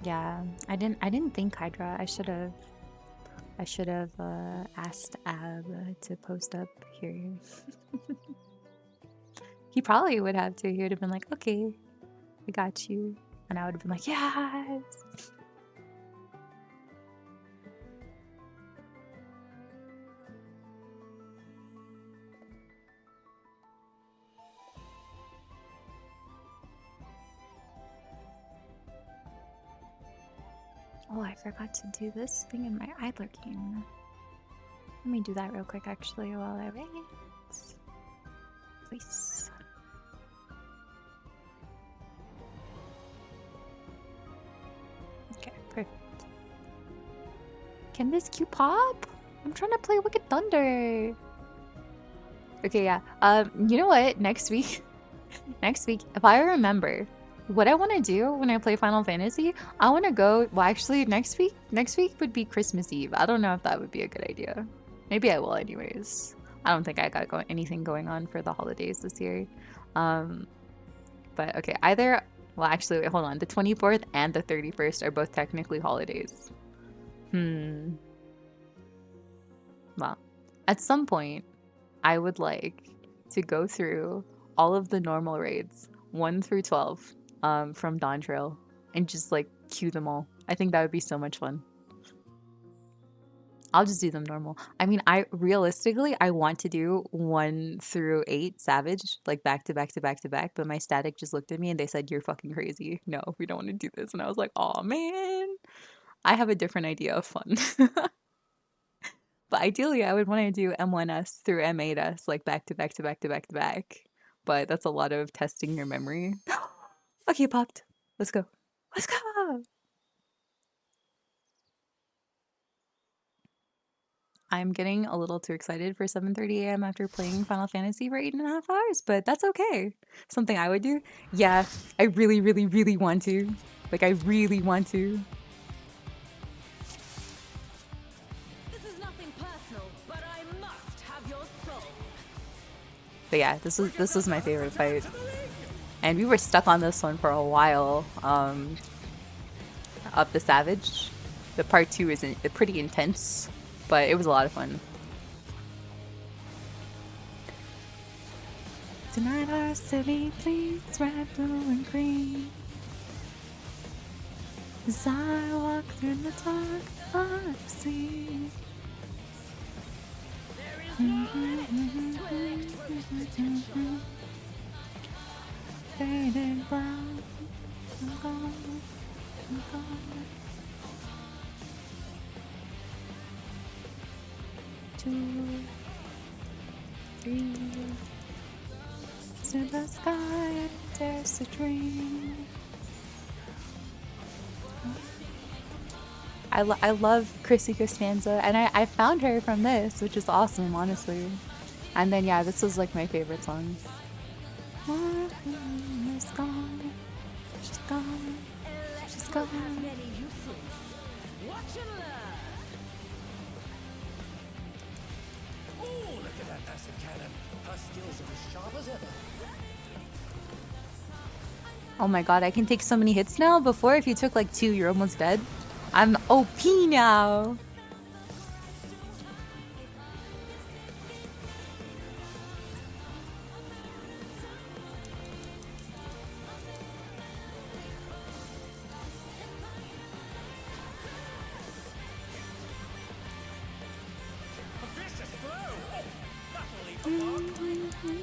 S1: Yeah, I didn't think Hydra. I should have asked Ab to post up here. He probably would have to. He would have been like, okay, I got you. And I would have been like, yes. Oh, I forgot to do this thing in my idler game. Let me do that real quick, actually, while I wait. Please. Okay, perfect. Can this queue pop? I'm trying to play Wicked Thunder. Okay, yeah. You know what? Next week, if I remember what I want to do when I play Final Fantasy, I want to go. Well, actually, next week would be Christmas Eve. I don't know if that would be a good idea. Maybe I will, anyways. I don't think I got anything going on for the holidays this year. But okay, either. Well, actually, wait, hold on. The 24th and the 31st are both technically holidays. Well, at some point, I would like to go through all of the normal raids, 1 through 12, from Dawn Trail, and just like queue them all. I think that would be so much fun. I'll just do them normal. I mean, I realistically, I want to do 1 through 8 Savage, like back to back to back to back, but my static just looked at me and they said, "You're fucking crazy. No, we don't want to do this." And I was like, "Oh man, I have a different idea of fun." But ideally, I would want to do M1S through M8S, like back to back to back to back to back. But that's a lot of testing your memory. Okay, popped. Let's go. Let's go. I'm getting a little too excited for 7:30 a.m. after playing Final Fantasy for 8.5 hours, but that's okay. Something I would do. Yeah, I really, really, really want to. Like, I really want to.
S4: This is nothing personal, but I must have your soul.
S1: But yeah, this was my favorite fight. And we were stuck on this one for a while. Up the Savage. The part 2 is pretty intense, but it was a lot of fun. Tonight our city bleeds red, blue, and green. As I walk through the dark, I see.
S4: There is no limit to electro's potential.
S1: Faded brown, I'm gone, I'm gone. 2, 3, to the sky, there's a dream. I love Chrissy Costanza, and I found her from this, which is awesome, honestly. And then yeah, this was like my favorite song. She's gone. She's gone. She's
S4: Electro
S1: gone.
S4: has many uses. Watch and learn.
S5: Ooh, look at that massive cannon. Her skills are as sharp as ever.
S1: Oh my god, I can take so many hits now. Before, if you took like 2, you're almost dead. I'm OP now.
S5: A vicious blow. Oh, that'll leave a mark.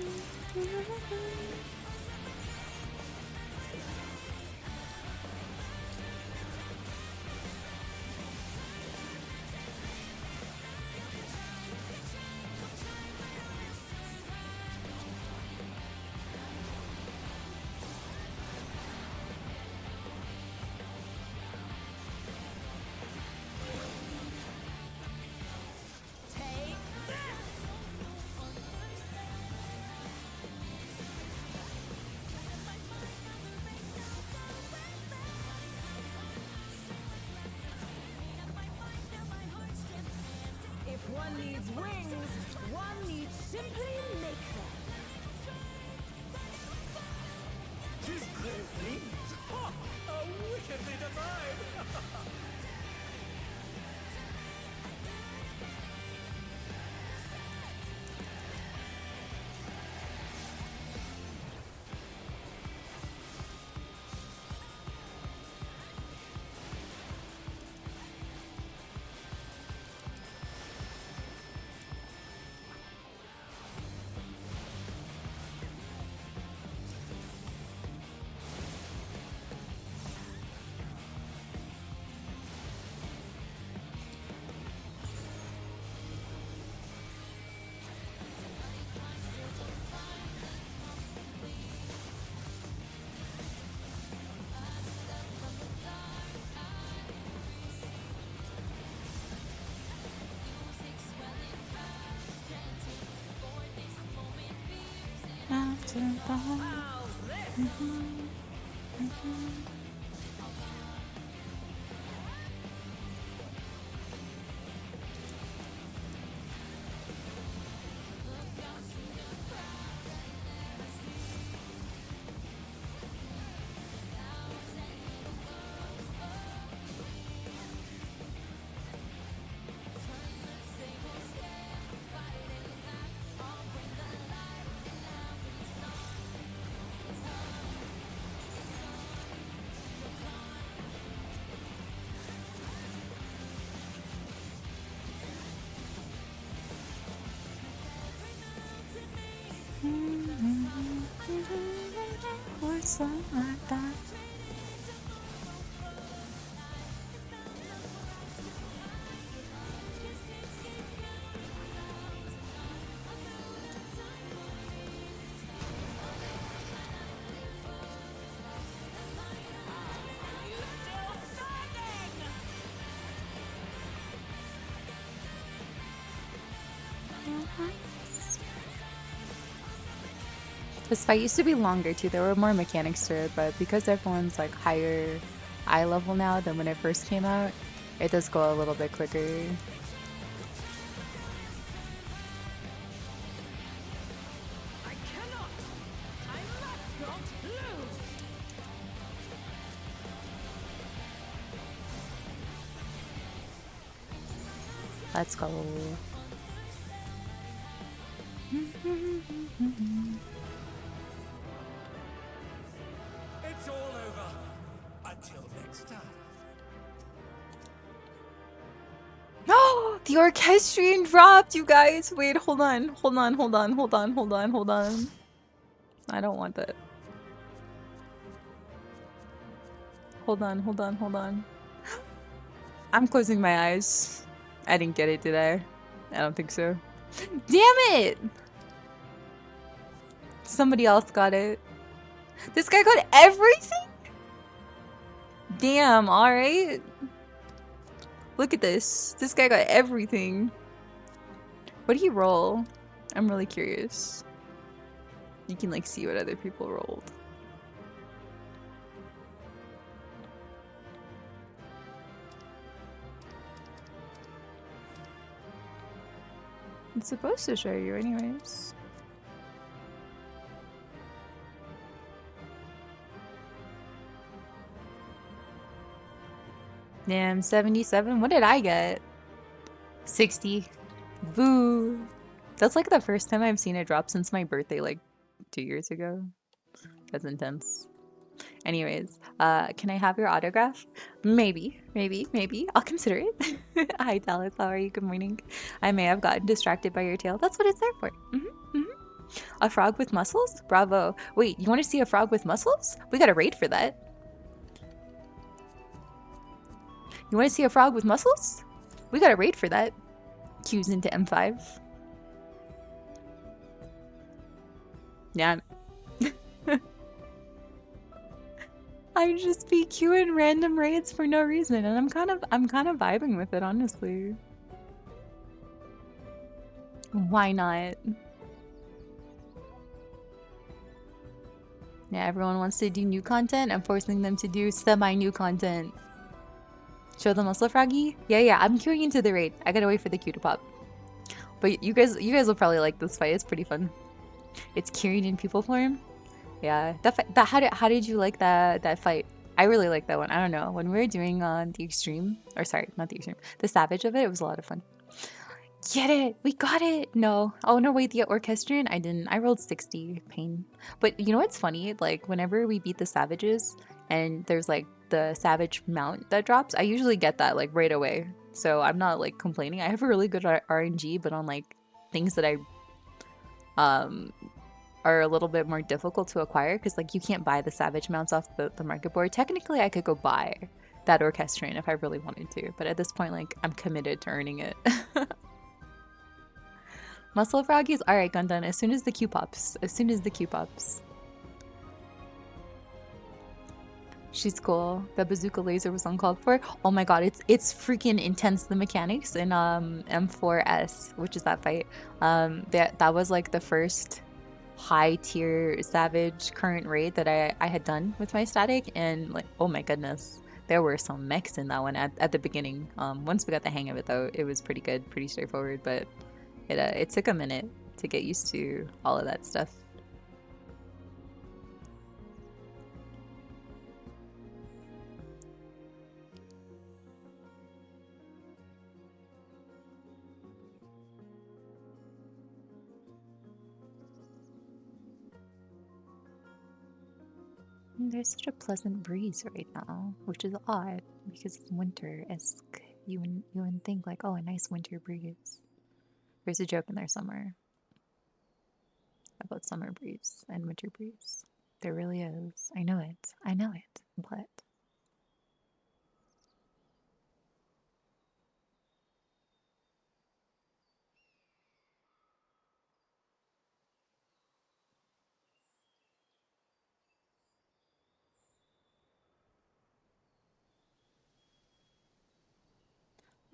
S4: Take this.
S1: Or something like that. This fight used to be longer too. There were more mechanics to it, but because everyone's like higher eye level now than when it first came out, it does go a little bit quicker.
S4: I cannot! I must not lose!
S1: Let's go.
S5: It's all over. Until next time.
S1: No, the orchestrion dropped, you guys. Wait, hold on. Hold on, hold on, hold on, hold on, hold on. I don't want that. Hold on, hold on, hold on. I'm closing my eyes. I didn't get it, did I? I don't think so. Damn it! Somebody else got it. This guy got everything? Damn, alright. Look at this. This guy got everything. What did he roll? I'm really curious. You can like see what other people rolled. It's supposed to show you anyways. Damn, 77? What did I get? 60. Boo. That's like the first time I've seen it drop since my birthday like 2 years ago. That's intense. Anyways, can I have your autograph? Maybe. I'll consider it. Hi, Dallas. How are you? Good morning. I may have gotten distracted by your tail. That's what it's there for. A frog with muscles? Bravo. Wait, you want to see a frog with muscles? We got a raid for that. You want to see a frog with muscles? We got a raid for that. Q's into M5. Yeah. I just be queuing random raids for no reason, and I'm kind of vibing with it, honestly. Why not? Yeah, everyone wants to do new content. I'm forcing them to do semi-new content. Show the muscle froggy? Yeah, I'm queuing into the raid. I gotta wait for the queue to pop. But you guys will probably like this fight. It's pretty fun. It's queuing in people form. Yeah, how did you like that fight? I really like that one. I don't know. When we were doing the extreme, or sorry, not the extreme, the savage of it, it was a lot of fun. Get it! We got it! No. Oh no, wait, the orchestrion? I didn't. I rolled 60. Pain. But you know what's funny? Like, whenever we beat the savages, and there's like the savage mount that drops, I usually get that like right away. So I'm not like complaining. I have a really good RNG, but on like things that I are a little bit more difficult to acquire, because like you can't buy the savage mounts off the market board. Technically I could go buy that orchestrion if I really wanted to, but at this point like I'm committed to earning it. Muscle froggies? Alright, Gundam, as soon as the Q pops. She's cool. The bazooka laser was uncalled for. Oh my god, it's freaking intense, the mechanics in M4S, which is that fight. That was like the first high tier savage current raid that I had done with my static, and like, oh my goodness, there were some mechs in that one at the beginning. Once we got the hang of it though, it was pretty good, pretty straightforward, but it took a minute to get used to all of that stuff. There's such a pleasant breeze right now, which is odd because it's winter-esque. You wouldn't think like, oh, a nice winter breeze. There's a joke in there somewhere about summer breeze and winter breeze. There really is. I know it. I know it. But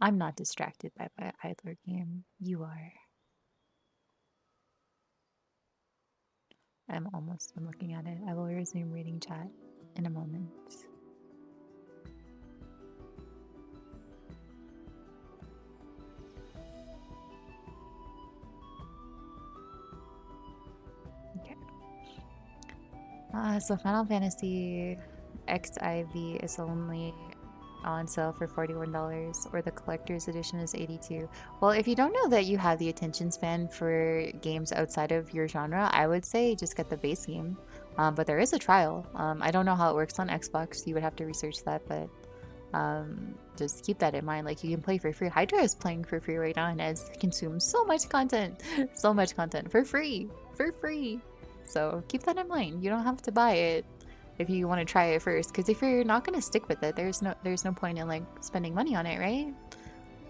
S1: I'm not distracted by my idler game. You are. I'm almost done looking at it. I will resume reading chat in a moment. Okay. So Final Fantasy ffxiv is only on sale for $41, or the collector's edition is $82. Well, if you don't know that you have the attention span for games outside of your genre, I would say just get the base game. But there is a trial. I don't know how it works on Xbox. You would have to research that, but just keep that in mind. Like, you can play for free. Hydra is playing for free right now and has consumed so much content, so much content for free, So keep that in mind. You don't have to buy it if you want to try it first, because if you're not going to stick with it, there's no point in like spending money on it, right?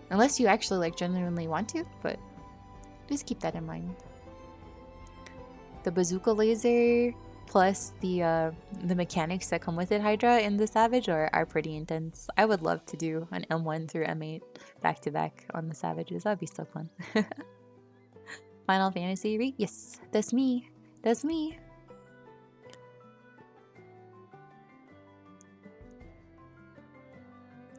S1: Unless you actually like genuinely want to, but just keep that in mind. The bazooka laser plus the mechanics that come with it, Hydra, in the Savage are pretty intense. I would love to do an M1 through M8 back to back on the Savages. That'd be so fun. Final Fantasy, yes, that's me. That's me.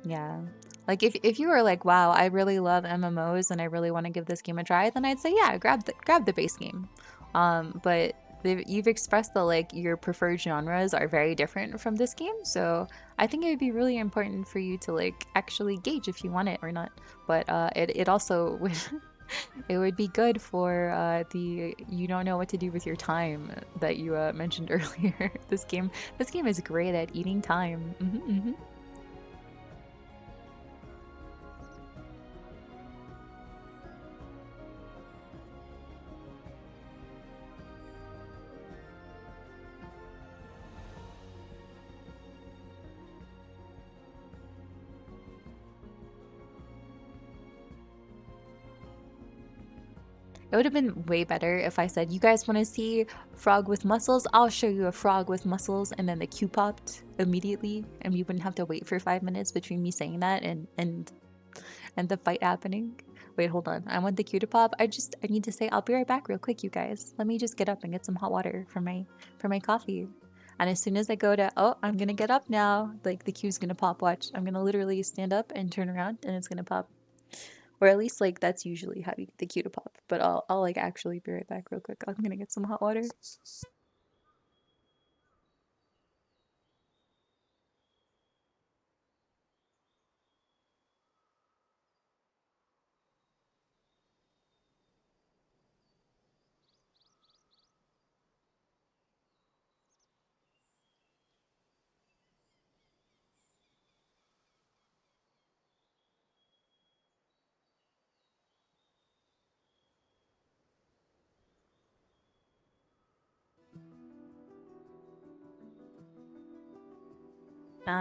S1: Yeah. Like, if you were like, wow, I really love MMOs and I really want to give this game a try, then I'd say, yeah, grab the base game. But you've expressed that like your preferred genres are very different from this game, so I think it would be really important for you to like actually gauge if you want it or not. But it also would it would be good for the you don't know what to do with your time that you mentioned earlier. This game is great at eating time. It would have been way better if I said, you guys want to see frog with muscles? I'll show you a frog with muscles, and then the queue popped immediately, and we wouldn't have to wait for 5 minutes between me saying that and the fight happening. Wait, hold on. I want the queue to pop. I need to say I'll be right back real quick, you guys. Let me just get up and get some hot water for my coffee. And as soon as I go to, oh, I'm gonna get up now, like the queue's gonna pop, watch. I'm gonna literally stand up and turn around and it's gonna pop. Or at least like that's usually how you get the queue to pop. But I'll like actually be right back real quick. I'm gonna get some hot water.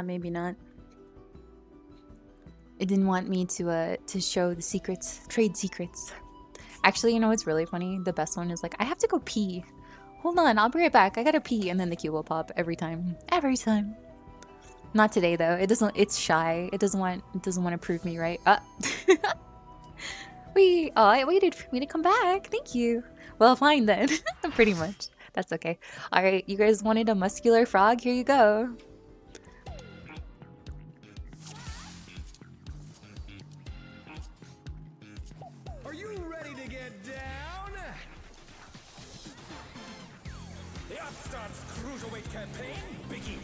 S1: Maybe not. It didn't want me to show the secrets, trade secrets. Actually, you know what's really funny? The best one is like, I have to go pee. Hold on, I'll be right back. I gotta pee, and then the queue will pop every time. Every time. Not today though. It doesn't. It's shy. It doesn't want to prove me right. Oh, I waited for me to come back. Thank you. Well, fine then. Pretty much. That's okay. Alright, you guys wanted a muscular frog? Here you go.
S5: Are you ready to get down? The Upstart's Cruiserweight campaign begins.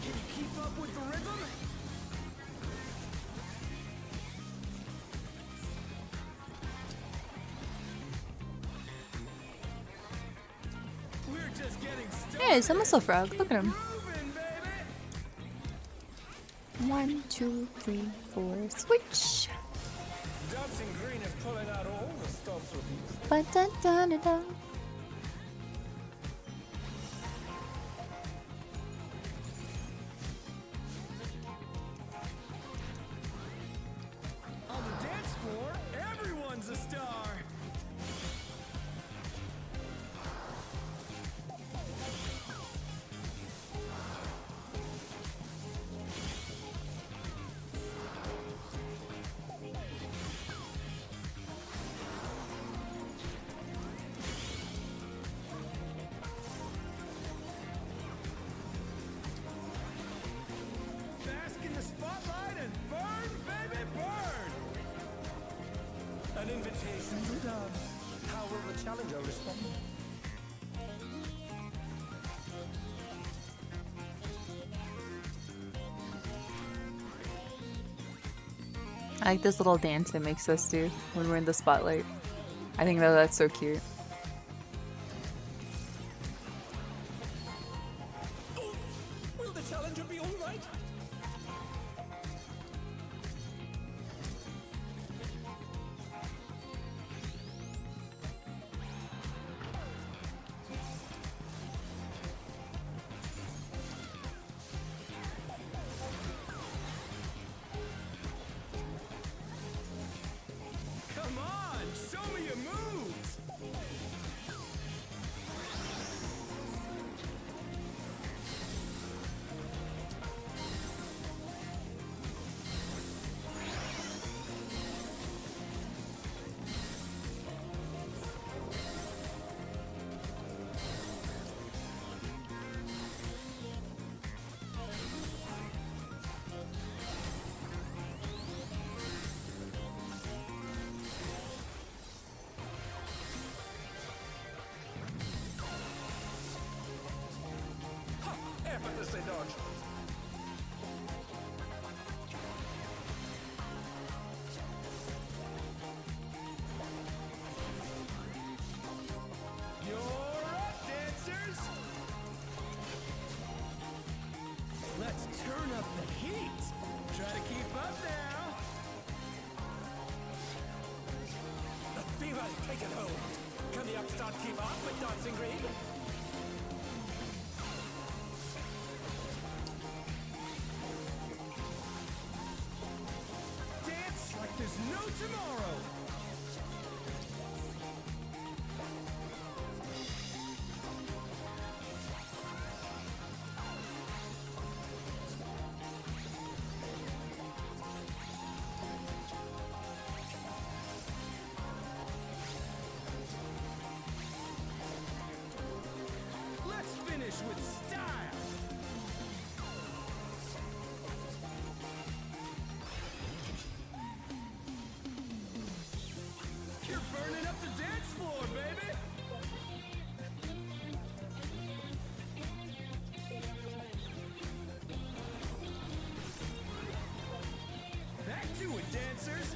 S5: Can you keep up with the rhythm? We're just getting started.
S1: Yeah, it's a muscle frog. Look at him.
S5: Moving, baby.
S1: 1, 2, 3, 4. Switch.
S5: Dancing Green is pulling out all the stops with these.
S1: Ba-da-da-da-da.
S5: On the dance floor, everyone's a star. Bask in the spotlight and burn, baby, burn! An invitation to dance. How will the challenger respond?
S1: I like this little dance it makes us do when we're in the spotlight. I think that that's so cute.
S5: Oh, will the challenger be all right? Come on, show me your moves! Ha! Effortlessly dodged. You're up, dancers! Let's turn up the heat! Try to keep up now! The fever's taken hold. Can the upstart keep up with Dancing Green? Dance like there's no tomorrow! Let's finish with style! You're burning up the dance floor, baby! Back to it, dancers!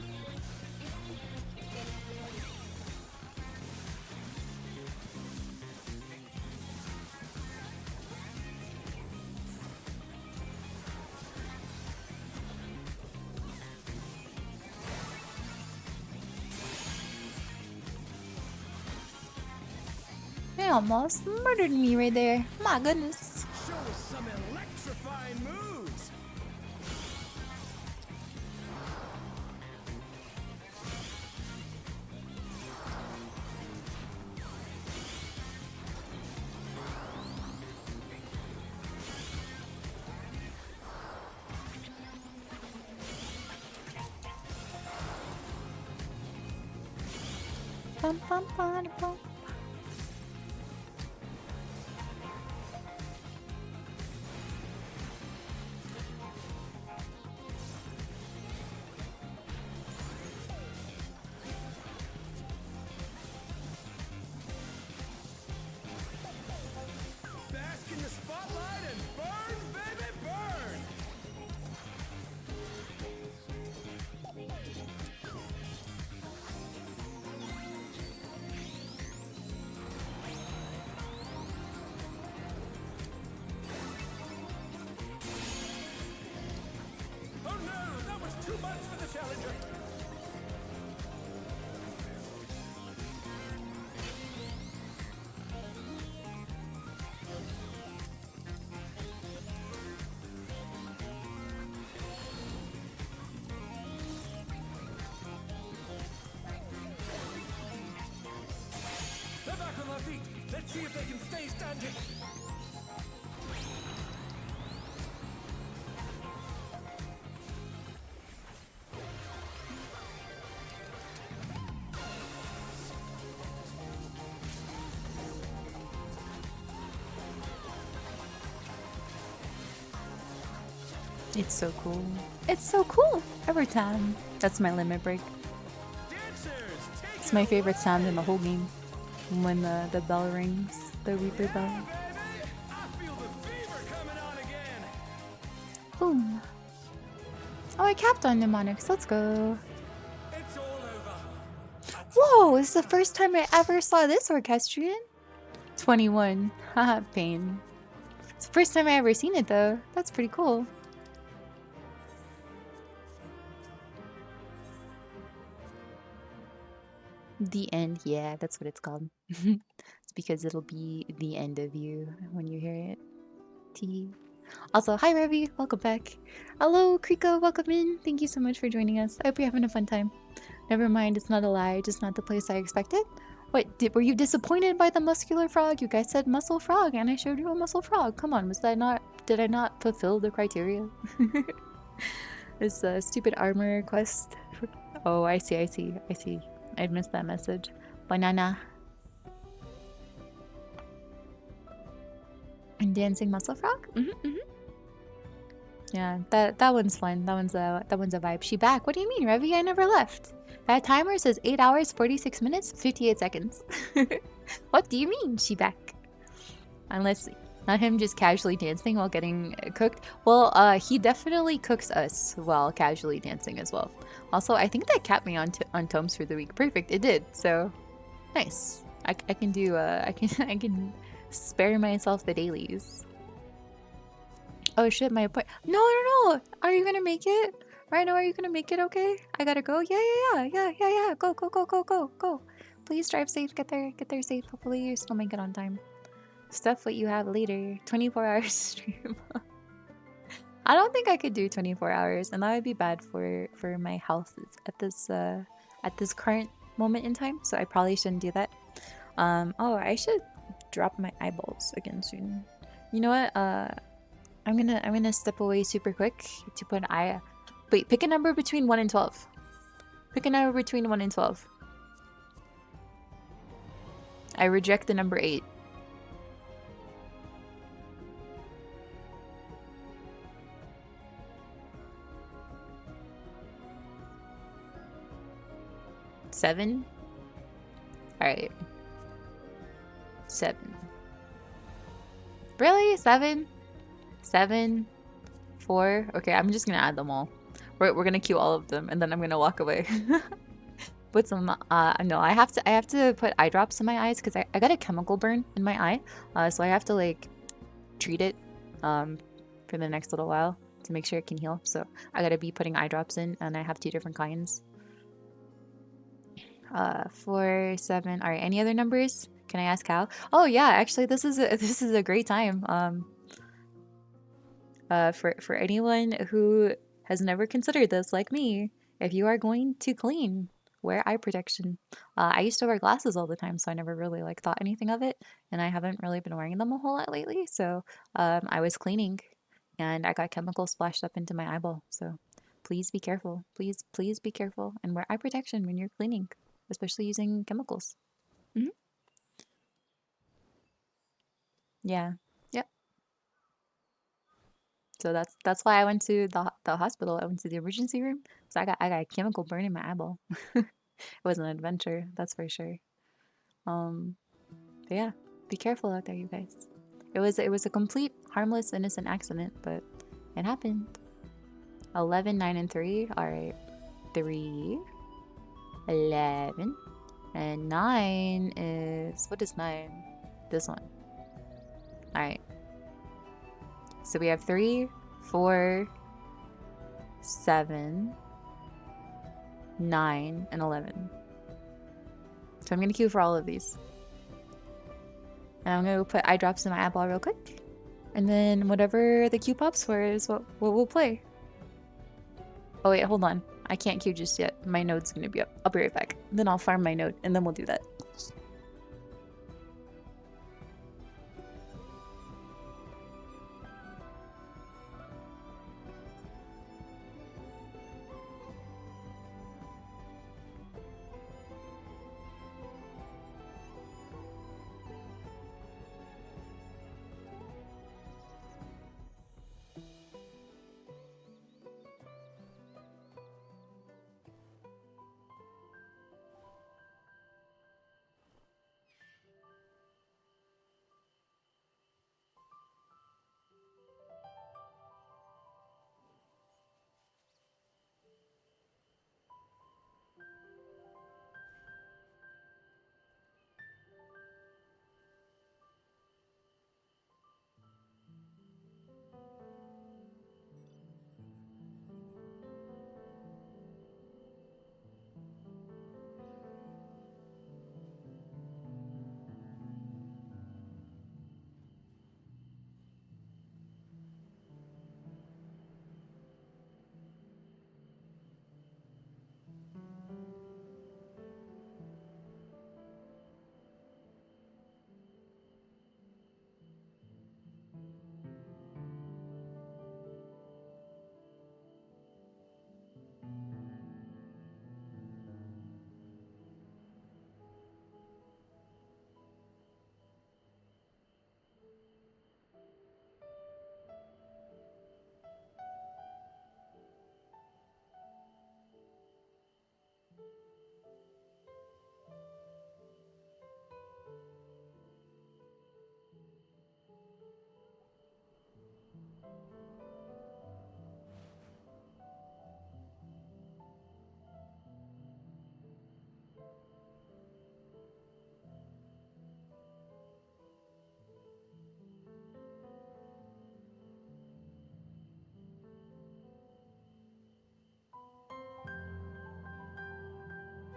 S1: They almost murdered me right there. My goodness.
S5: Show us some electrifying moves!
S1: Bum, bum, bum, bum.
S5: Bask in the spotlight and burn, baby, burn! Oh no, that was too much for the challenger! They're back on their feet. Let's see if they can stay standing.
S1: It's so cool. It's so cool every time. That's my limit break.
S5: Dancers, take
S1: It's
S5: it
S1: my
S5: away,
S1: favorite sound in the whole game. When the bell rings, the Reaper bell.
S5: baby! I feel the fever coming on again.
S1: Boom. Oh, I capped on mnemonics. Let's go.
S5: It's all over.
S1: Whoa, this is the first time I ever saw this orchestrion. 21. Haha, pain. It's the first time I ever seen it though. That's pretty cool. The end, yeah, that's what it's called. It's because it'll be the end of you when you hear it. T. Also, hi Revi, welcome back. Hello, Kriko, welcome in. Thank you so much for joining us. I hope you're having a fun time. Never mind, it's not a lie, just not the place I expected. What, were you disappointed by the muscular frog? You guys said muscle frog, and I showed you a muscle frog. Come on, did I not fulfill the criteria? This stupid armor quest. Oh, I see. I'd missed that message. Banana. And dancing muscle frog? Yeah, that one's fun. That one's a vibe. She back. What do you mean, Revi? I never left. That timer says 8 hours, 46 minutes, 58 seconds. What do you mean, she back? Unless not him just casually dancing while getting cooked. Well, he definitely cooks us while casually dancing as well. Also, I think that capped me on tomes for the week. Perfect, it did. So nice. I can do I can spare myself the dailies. Oh shit, my appointment. No. Are you gonna make it? Rhino, are you gonna make it okay? I gotta go. Yeah. Go. Please drive safe. Get there safe. Hopefully you still make it on time. Stuff what you have later. 24 hours stream. I don't think I could do 24 hours, and that would be bad for my health at this current moment in time. So I probably shouldn't do that. Oh, I should drop my eyeballs again soon. You know what? I'm gonna step away super quick to put an eye. Wait, pick a number between 1 and 12. Pick a number between 1 and 12. I reject the number 8. Seven? Alright. 7. Really? 7? 7? 4? Okay, I'm just gonna add them all. We're gonna queue all of them and then I'm gonna walk away. Put some no, I have to put eye drops in my eyes because I got a chemical burn in my eye. So I have to like treat it for the next little while to make sure it can heal. So I gotta be putting eye drops in, and I have 2 different kinds. 4, 7. All right, any other numbers? Can I ask how? Oh yeah, actually this is a great time. For anyone who has never considered this, like me, if you are going to clean, wear eye protection. I used to wear glasses all the time, so I never really like thought anything of it, and I haven't really been wearing them a whole lot lately. So I was cleaning, and I got chemicals splashed up into my eyeball. So please be careful. Please be careful and wear eye protection when you're cleaning. especially using chemicals. Hmm. Yeah. Yep. So that's why I went to the hospital. I went to the emergency room because I got a chemical burn in my eyeball. It was an adventure, that's for sure. Um, but yeah, be careful out there, you guys. It was a complete harmless, innocent accident, but it happened. 11, 9, and 3. All right, 3, 11, and 9 is what is 9? This one. All right. So we have 3, 4, 7, 9, and 11. So I'm gonna queue for all of these. And I'm gonna put eye drops in my eyeball real quick. And then whatever the queue pops for is what we'll play. Oh wait, hold on. I can't queue just yet. My node's gonna be up. I'll be right back. Then I'll farm my node and then we'll do that.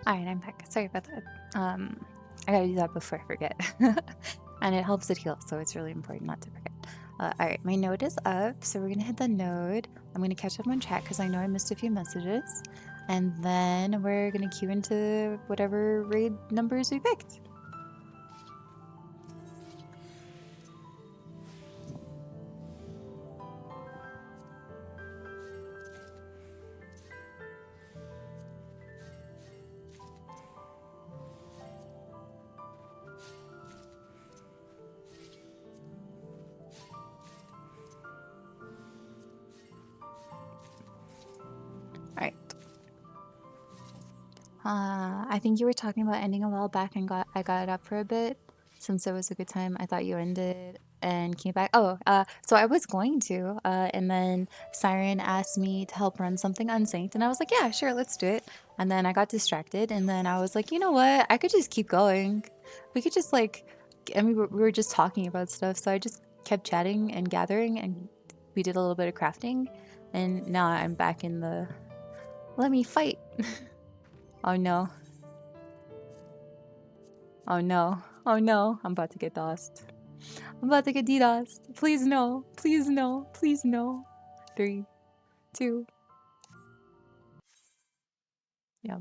S1: All right, I'm back. Sorry about that. I gotta do that before I forget. And it helps it heal, so it's really important not to forget. All right, my node is up, so we're gonna hit the node. I'm gonna catch up on chat because I know I missed a few messages. And then we're gonna queue into whatever raid numbers we picked. All right. I think you were talking about ending a while back and I got up for a bit since it was a good time. I thought you ended and came back. Oh, so I was going to, and then Siren asked me to help run something unsynced, and I was like, yeah, sure, let's do it. And then I got distracted, and then I was like, you know what? I could just keep going. We could just I mean, we were just talking about stuff, so I just kept chatting and gathering, and we did a little bit of crafting, and now I'm back in the let me fight. Oh no. Oh no. Oh no. I'm about to get DOSed. I'm about to get DDoSed. Please no. Please no. Please no. 3, 2. Yeah.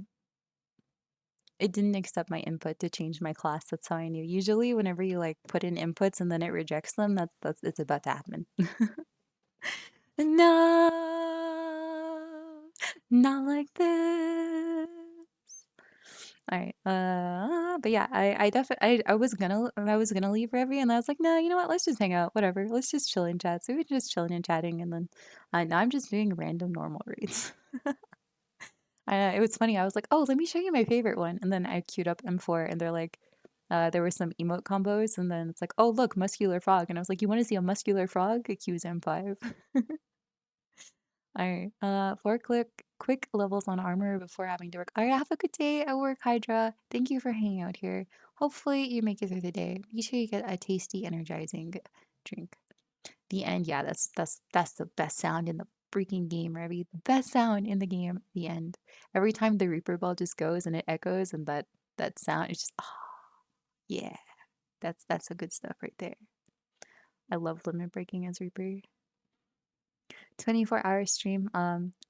S1: It didn't accept my input to change my class. That's how I knew. Usually whenever you like put in inputs and then it rejects them, that's it's about to happen. No. Not like this. All right. But yeah, I definitely I was gonna leave Revi, and I was like, no, you know what? Let's just hang out. Whatever. Let's just chill and chat. So we were just chilling and chatting, and then now I'm just doing random normal reads. It was funny. I was like, oh, let me show you my favorite one, and then I queued up M4, and they're like, there were some emote combos, and then it's like, oh look, muscular frog, and I was like, you want to see a muscular frog? Use M5. All right. Four quick levels on armor before having to work. All right. Have a good day at work, Hydra. Thank you for hanging out here. Hopefully you make it through the day. Be sure you get a tasty, energizing drink. The end. Yeah, that's the best sound in the freaking game, Revy. The best sound in the game. The end. Every time the Reaper bell just goes and it echoes, and that sound is just yeah. That's the good stuff right there. I love limit breaking as Reaper. 24-hour stream.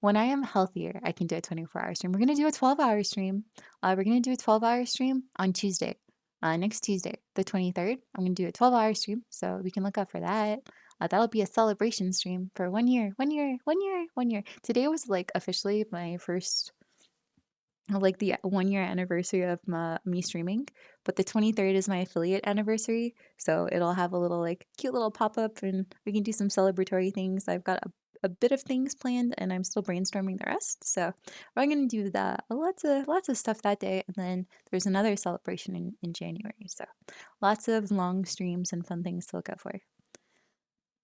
S1: When I am healthier, I can do a 24-hour stream. We're gonna do a 12-hour stream. We're gonna do a 12-hour stream on Tuesday. Next Tuesday, the 23rd. I'm gonna do a 12-hour stream, so we can look out for that. That'll be a celebration stream for 1 year. 1 year, 1 year, 1 year. Today was like officially my first like the 1 year anniversary of me streaming, but the 23rd is my affiliate anniversary, so it'll have a little like cute little pop-up and we can do some celebratory things. I've got a bit of things planned and I'm still brainstorming the rest, so we're gonna do that lots of stuff that day, and then there's another celebration in January, so lots of long streams and fun things to look out for.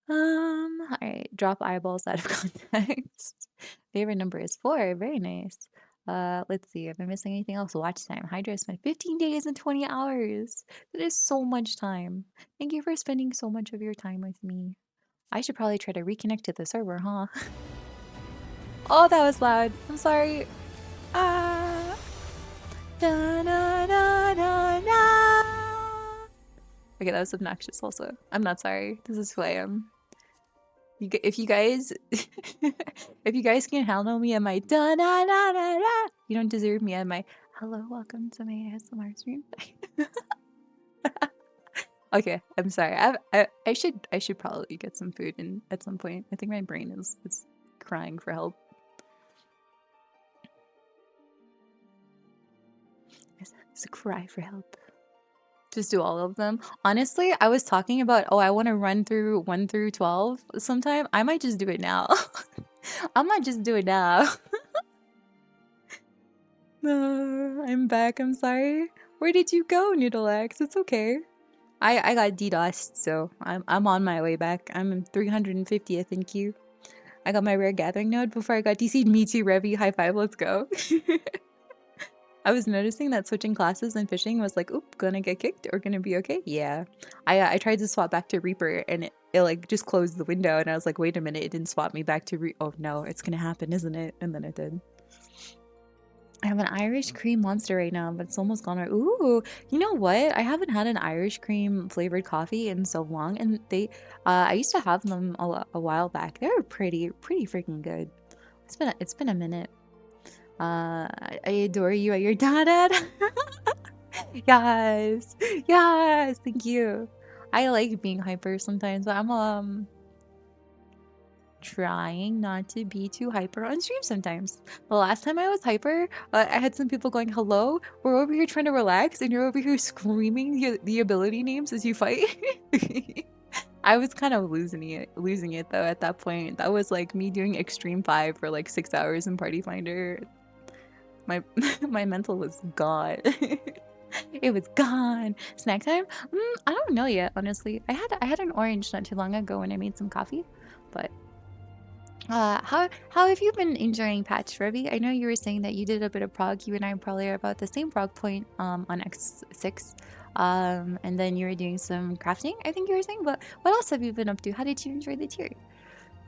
S1: All right, drop eyeballs out of context. Favorite number is 4. Very nice. Let's see. If I'm missing anything else, watch time. Hydra spent 15 days and 20 hours. That is so much time. Thank you for spending so much of your time with me. I should probably try to reconnect to the server, huh? Oh, that was loud. I'm sorry. Ah. Da, da, da, da, da. Okay, that was obnoxious also. I'm not sorry. This is who I am. If you guys if you guys can handle me at my da da da da da, you don't deserve me at my hello, welcome to my ASMR stream. Okay, I'm sorry. I should probably get some food in at some point. I think my brain is crying for help. It's a cry for help. Just do all of them. Honestly, I was talking about, oh, I want to run through 1 through 12 sometime. I might just do it now. I might just do it now. No, I'm back. I'm sorry. Where did you go, Noodleax? It's okay. I got DDoSed, so I'm on my way back. I'm 350th in queue. I got my rare gathering node before I got DC'd. Me too, Revy. High five, let's go. I was noticing that switching classes and fishing was like, oop, gonna get kicked or gonna be okay? Yeah. I tried to swap back to Reaper and it like just closed the window and I was like, wait a minute, it didn't swap me back to oh no, it's gonna happen, isn't it? And then it did. I have an Irish cream monster right now, but it's almost gone. Ooh, you know what? I haven't had an Irish cream flavored coffee in so long, and I used to have them a while back. They were pretty freaking good. It's been a minute. I adore you at your dad. Yes, yes, thank you. I like being hyper sometimes, but I'm trying not to be too hyper on stream sometimes. The last time I was hyper, I had some people going, hello, we're over here trying to relax and you're over here screaming the ability names as you fight. I was kind of losing it though at that point. That was like me doing Extreme 5 for like 6 hours in Party Finder. My my mental was gone. It was gone. Snack time? I don't know yet, honestly. I had an orange not too long ago when I made some coffee, but how have you been enjoying Patch, Revy? I know you were saying that you did a bit of prog. You and I probably are about the same prog point on X6. And then you were doing some crafting, I think you were saying. But what else have you been up to? How did you enjoy the tier?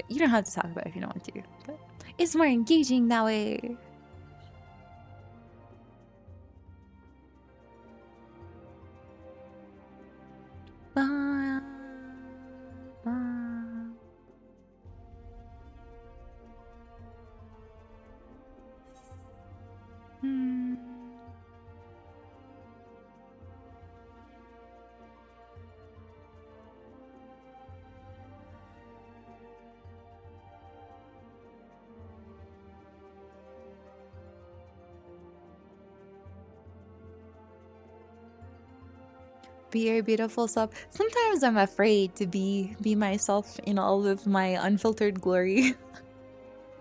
S1: You don't have to talk about it if you don't want to, but it's more engaging that way. Ba, ba. Hmm. Be your beautiful self. Sometimes I'm afraid to be myself in all of my unfiltered glory.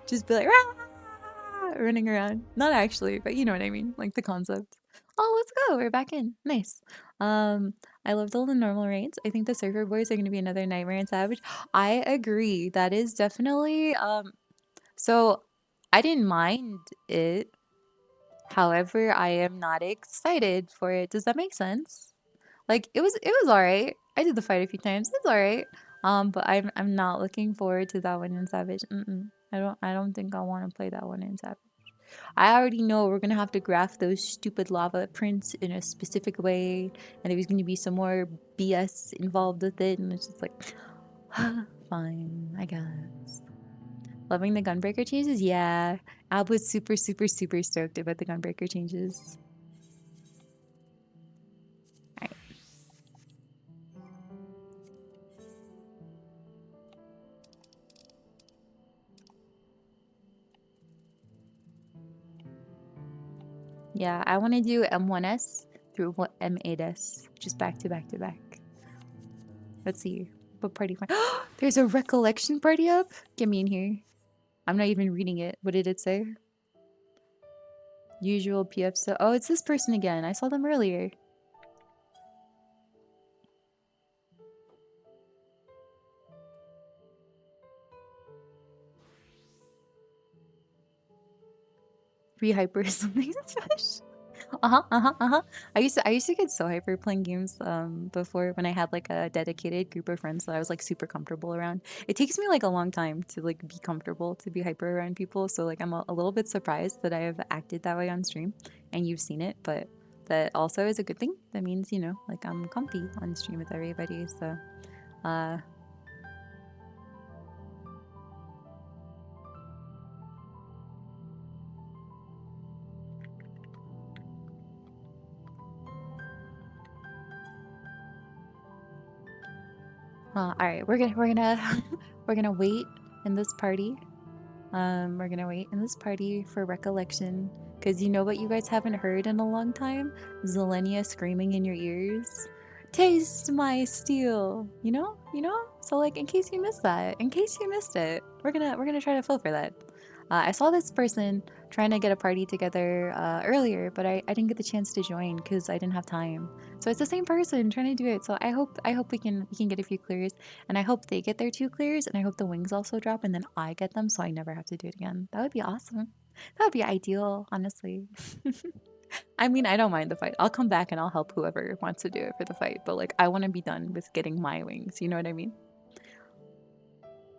S1: Just be like, "Rah!" running around. Not actually, but you know what I mean, like the concept. Oh, let's go. We're back in. Nice. I loved all the normal raids. I think the surfer boys are going to be another Nightmare and Savage. I agree. That is definitely so I didn't mind it. However, I am not excited for it. Does that make sense? Like it was all right. I did the fight a few times. It's all right. But I'm not looking forward to that one in Savage. I don't think I want to play that one in Savage. I already know we're gonna have to graph those stupid lava prints in a specific way, and there's gonna be some more BS involved with it, and it's just like, fine, I guess. Loving the Gunbreaker changes? Yeah. Ab was super, super, super stoked about the Gunbreaker changes. Alright. Yeah, I want to do M1S through M8S, just back to back to back. Let's see. What party? There's a recollection party up? Get me in here. I'm not even reading it. What did it say? Usual PF. So, oh, it's this person again. I saw them earlier. Re-hyper is something special. I used to get so hyper playing games before when I had like a dedicated group of friends that I was like super comfortable around. It takes me like a long time to like be comfortable to be hyper around people, so like I'm a little bit surprised that I have acted that way on stream and you've seen it, but that also is a good thing. That means, you know, like I'm comfy on stream with everybody, so uh all right, we're gonna we're gonna wait in this party. We're gonna wait in this party for recollection, because you know what you guys haven't heard in a long time? Zelenia screaming in your ears. Taste my steel. You know. So like, in case you missed that, in case you missed it, we're gonna try to fill for that. I saw this person trying to get a party together earlier, but I didn't get the chance to join because I didn't have time. So it's the same person trying to do it. So I hope we can get a few clears, and I hope they get their 2 clears, and I hope the wings also drop, and then I get them so I never have to do it again. That would be awesome. That would be ideal, honestly. I mean, I don't mind the fight. I'll come back and I'll help whoever wants to do it for the fight, but like I want to be done with getting my wings. You know what I mean?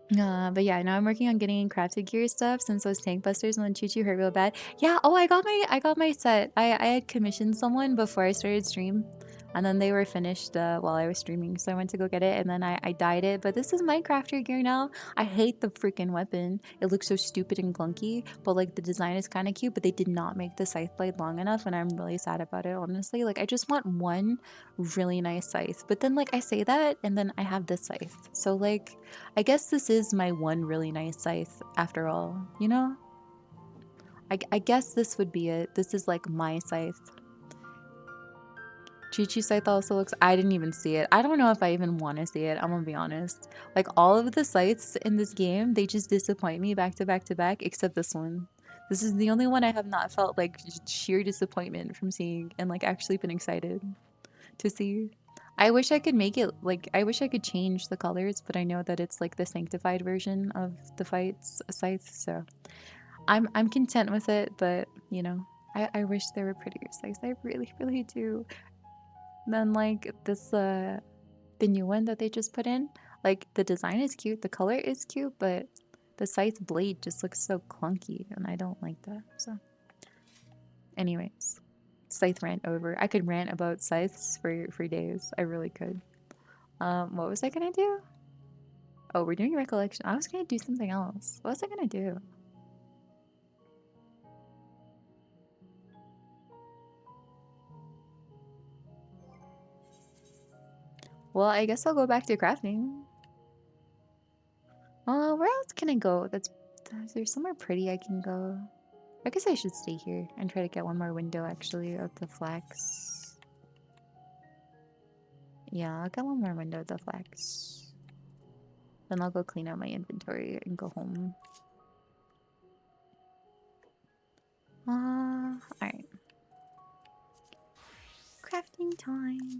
S1: But yeah, now I'm working on getting crafted gear stuff since those tank busters and then Choo Choo hurt real bad. Yeah, oh, I got my set. I had commissioned someone before I started stream, and then they were finished while I was streaming, so I went to go get it, and then I dyed it. But this is my crafter gear now. I hate the freaking weapon. It looks so stupid and clunky, but like the design is kind of cute, but they did not make the scythe blade long enough, and I'm really sad about it, honestly. Like I just want one really nice scythe, but then like I say that, and then I have this scythe, so like I guess this is my one really nice scythe after all, you know? I guess this would be it. This is like my scythe. Chi-Chi scythe also looks, I didn't even see it. I don't know if I even want to see it, I'm gonna be honest. Like all of the scythes in this game, they just disappoint me back to back to back, except this one. This is the only one I have not felt like sheer disappointment from seeing and like actually been excited to see. I wish I could make it like I wish I could change the colors, but I know that it's like the sanctified version of the fights scythe, so I'm content with it, but you know, I wish there were prettier scythes. I really, really do. Then like this the new one that they just put in, like the design is cute, the color is cute, but the scythe blade just looks so clunky and I don't like that. So anyways, scythe rant over. I could rant about scythes for days. I really could. What was I gonna do? Oh, we're doing recollection. I was gonna do something else. What was I gonna do? Well, I guess I'll go back to crafting. Where else can I go? Is there somewhere pretty I can go? I guess I should stay here and try to get one more window actually of the flax. Yeah, I'll get one more window to flex. Then I'll go clean out my inventory and go home. Alright. Crafting time.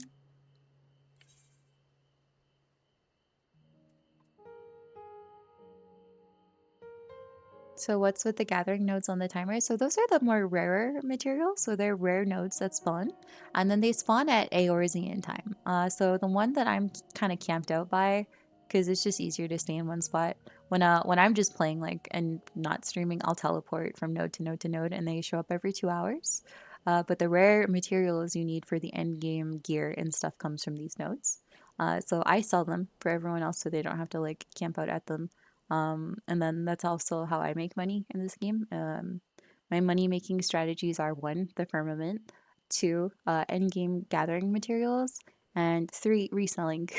S1: So what's with the gathering nodes on the timer? So those are the more rarer materials. So they're rare nodes that spawn, and then they spawn at Eorzean time. So the one that I'm kind of camped out by, because it's just easier to stay in one spot. When I'm just playing like and not streaming, I'll teleport from node to node to node, and they show up every 2 hours. But the rare materials you need for the end game gear and stuff comes from these nodes. So I sell them for everyone else, so they don't have to like camp out at them. And then that's also how I make money in this game. My money making strategies are one, the firmament, two, end game gathering materials, and three, reselling.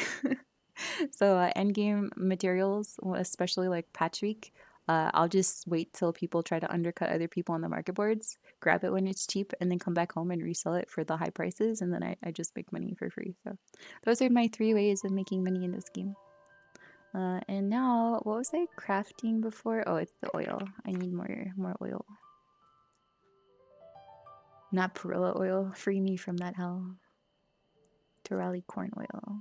S1: So, end game materials, especially like patch week, I'll just wait till people try to undercut other people on the market boards, grab it when it's cheap, and then come back home and resell it for the high prices, and then I just make money for free. So, those are my 3 ways of making money in this game. And now, what was I crafting before? Oh, it's the oil. I need more oil. Not perilla oil. Free me from that hell. Torelli corn oil.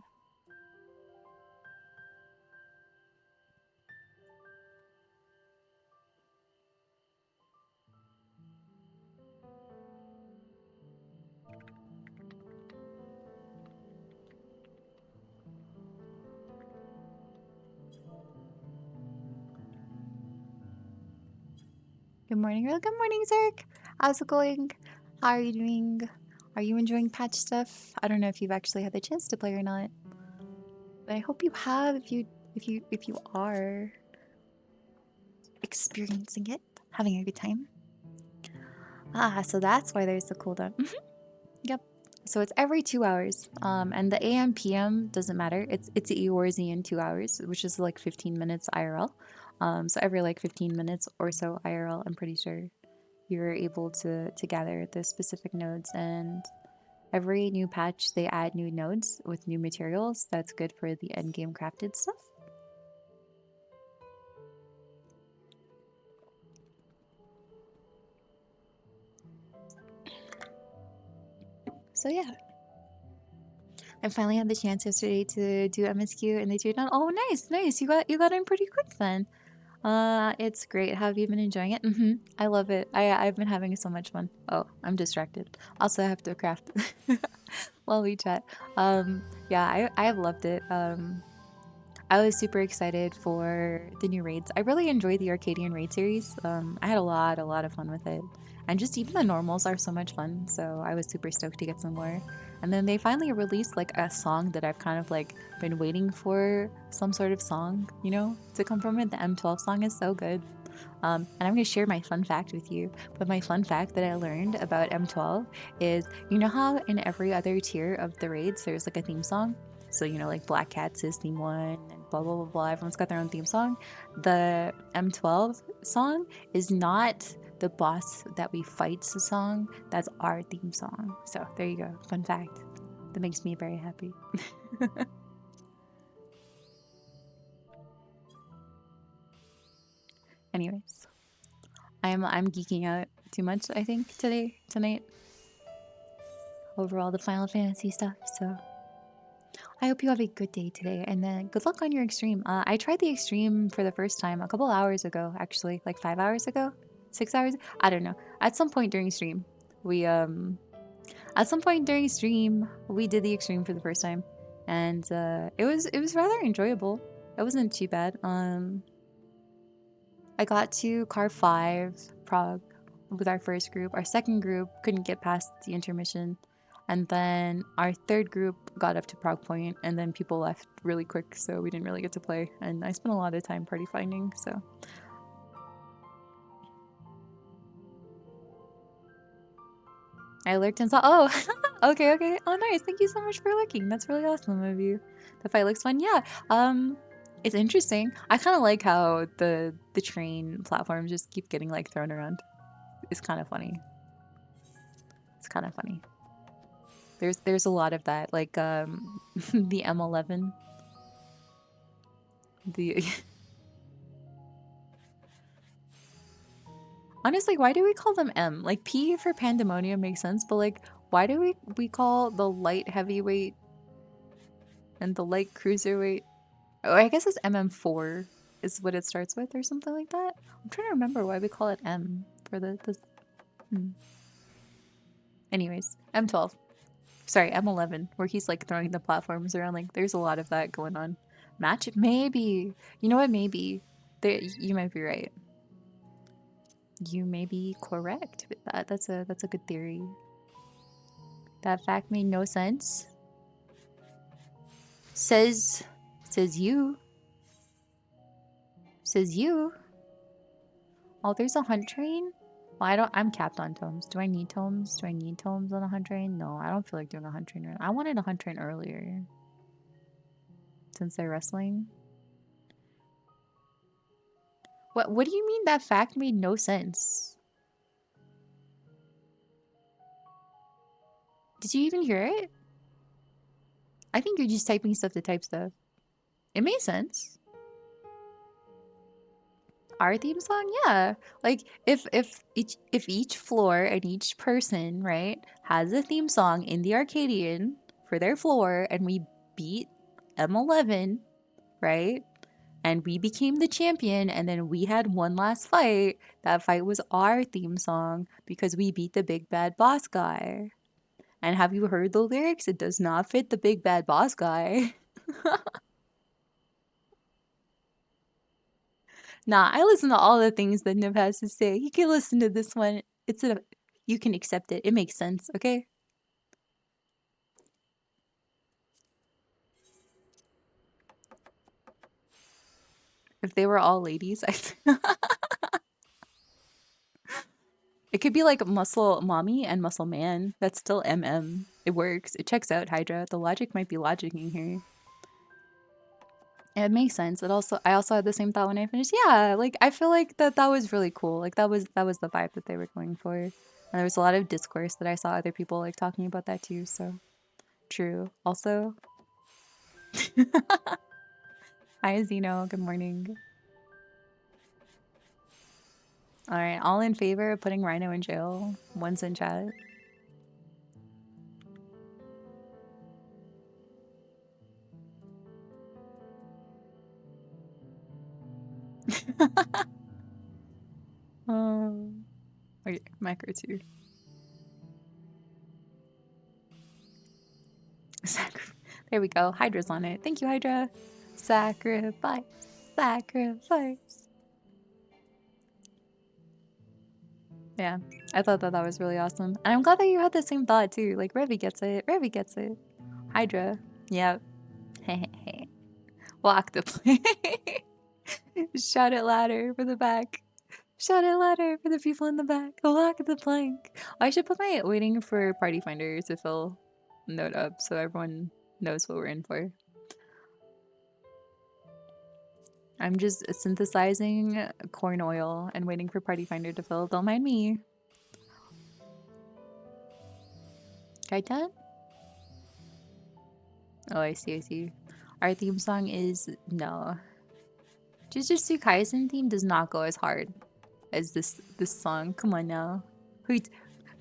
S1: Good morning, Earl. Good morning, Zerk. How's it going? How are you doing? Are you enjoying patch stuff? I don't know if you've actually had the chance to play or not, but I hope you have. If you are experiencing it, having a good time. So that's why there's the cooldown. Yep. So it's every 2 hours. And the AM PM doesn't matter. It's Eorzean 2 hours, which is like 15 minutes IRL. So every like 15 minutes or so IRL, I'm pretty sure you're able to gather the specific nodes. And every new patch they add new nodes with new materials. That's good for the end game crafted stuff. So yeah. I finally had the chance yesterday to do MSQ and they turned on. Oh, nice. You got in pretty quick then. It's great. Have you been enjoying it? I love it. I've been having so much fun. Oh, I'm distracted. Also, I have to craft while we chat. Yeah, I have loved it. I was super excited for the new raids. I really enjoyed the Arcadian raid series. I had a lot of fun with it. And just even the normals are so much fun. So I was super stoked to get some more. And then they finally released like a song that I've kind of like been waiting for, some sort of song, to come from it. The M12 song is so good. And I'm going to share my fun fact with you. But my fun fact that I learned about M12 is, you know how in every other tier of the raids there's like a theme song? So, like Black Cats is theme one and blah, blah, blah, blah. Everyone's got their own theme song. The M12 song is not the boss that we fight's song. That's our theme song. So there you go. Fun fact. That makes me very happy. Anyways, I'm geeking out too much, I think, tonight, over all the Final Fantasy stuff. So I hope you have a good day today, and then good luck on your extreme. I tried the extreme for the first time a couple hours ago, actually, like 5 hours ago, 6 hours. I don't know. At some point during stream, we did the extreme for the first time, and it was rather enjoyable. It wasn't too bad. I got to car 5, Prague, with our first group. Our second group couldn't get past the intermission. And then our third group got up to Prague Point, and then people left really quick, so we didn't really get to play. And I spent a lot of time party finding, so. I lurked and saw. Oh, okay. Oh, nice. Thank you so much for lurking. That's really awesome of you. The fight looks fun. Yeah. It's interesting. I kind of like how the train platforms just keep getting like thrown around. It's kind of funny. There's a lot of that, like the M11. The honestly, why do we call them M? Like P for pandemonium makes sense, but like why do we call the light heavyweight and the light cruiserweight? Oh, I guess it's MM4 is what it starts with or something like that. I'm trying to remember why we call it M for the hmm. Anyways, M12. Sorry, M11, where he's like throwing the platforms around. Like there's a lot of that going on. Match maybe. You know what? Maybe. There, you might be right. You may be correct with that. That's a good theory. That fact made no sense. Says says you. Says you. Oh, there's a hunt train? Well, I'm capped on tomes. Do I need tomes? Do I need tomes on a hunt train? No, I don't feel like doing a hunt train. I wanted a hunt train earlier. Since they're wrestling. What do you mean that fact made no sense? Did you even hear it? I think you're just typing stuff to type stuff. It made sense. Our theme song, yeah. Like if each floor and each person, right, has a theme song in the Arcadian for their floor, and we beat M11, right? And we became the champion, and then we had one last fight. That fight was our theme song because we beat the big bad boss guy. And have you heard the lyrics? It does not fit the big bad boss guy. Nah, I listen to all the things that Niv has to say. You can listen to this one. You can accept it. It makes sense, okay? If they were all ladies, it could be like muscle mommy and muscle man. That's still MM. It works. It checks out, Hydra. The logic might be logicking here. It makes sense. I also had the same thought when I finished. Yeah, like I feel like that was really cool. Like that was the vibe that they were going for. And there was a lot of discourse that I saw other people like talking about that too. So true. Also, hi Zeno. Good morning. All right, all in favor of putting Rhino in jail. One's in chat. Wait, macro two. There we go. Hydra's on it. Thank you, Hydra. Sacrifice. Sacrifice. Yeah, I thought that was really awesome. And I'm glad that you had the same thought too. Like, Revi gets it. Revi gets it. Hydra. Yep. Walk the plank. Shout it louder for the back. Shout it louder for the people in the back. Walk the plank. I should put my waiting for Party Finder to fill note up so everyone knows what we're in for. I'm just synthesizing corn oil and waiting for Party Finder to fill. Don't mind me. Kaitan? Oh, I see. Our theme song is no. Jujutsu Kaisen theme does not go as hard as this song. Come on now. Who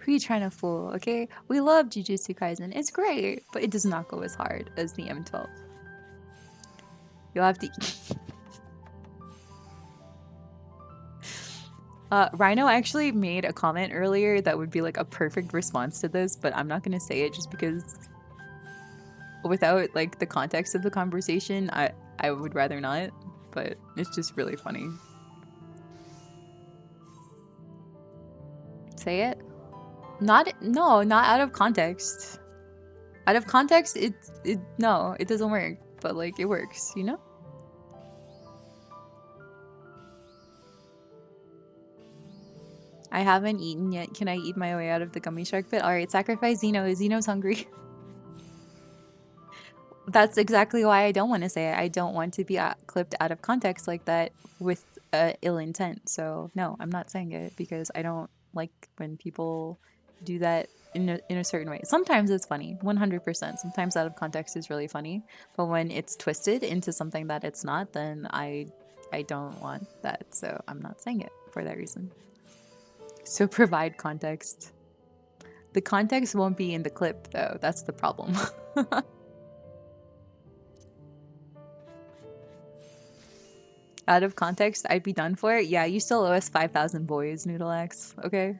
S1: you trying to fool, okay? We love Jujutsu Kaisen. It's great, but it does not go as hard as the M12. You'll have to Rhino actually made a comment earlier that would be like a perfect response to this, but I'm not gonna say it just because without like the context of the conversation, I would rather not, but it's just really funny. Say it? Not out of context. Out of context, no, it doesn't work, but like it works, you know? I haven't eaten yet. Can I eat my way out of the gummy shark pit? Alright, sacrifice Zeno. Zeno's hungry. That's exactly why I don't want to say it. I don't want to be clipped out of context like that with ill intent. So no, I'm not saying it because I don't like when people do that in a certain way. Sometimes it's funny, 100%. Sometimes out of context is really funny, but when it's twisted into something that it's not, then I don't want that. So I'm not saying it for that reason. So provide context. The context won't be in the clip though. That's the problem. Out of context, I'd be done for it. Yeah, you still owe us 5,000 boys, Noodle X. Okay.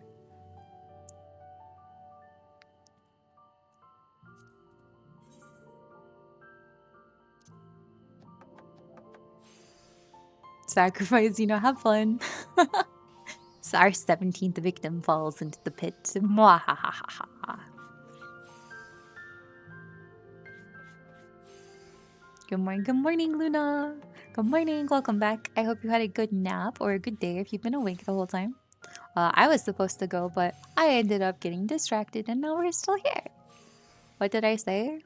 S1: Sacrifice, have fun. So our 17th victim falls into the pit. Mwahahaha. Good morning, Luna. Good morning, welcome back. I hope you had a good nap or a good day if you've been awake the whole time. I was supposed to go, but I ended up getting distracted and now we're still here. What did I say?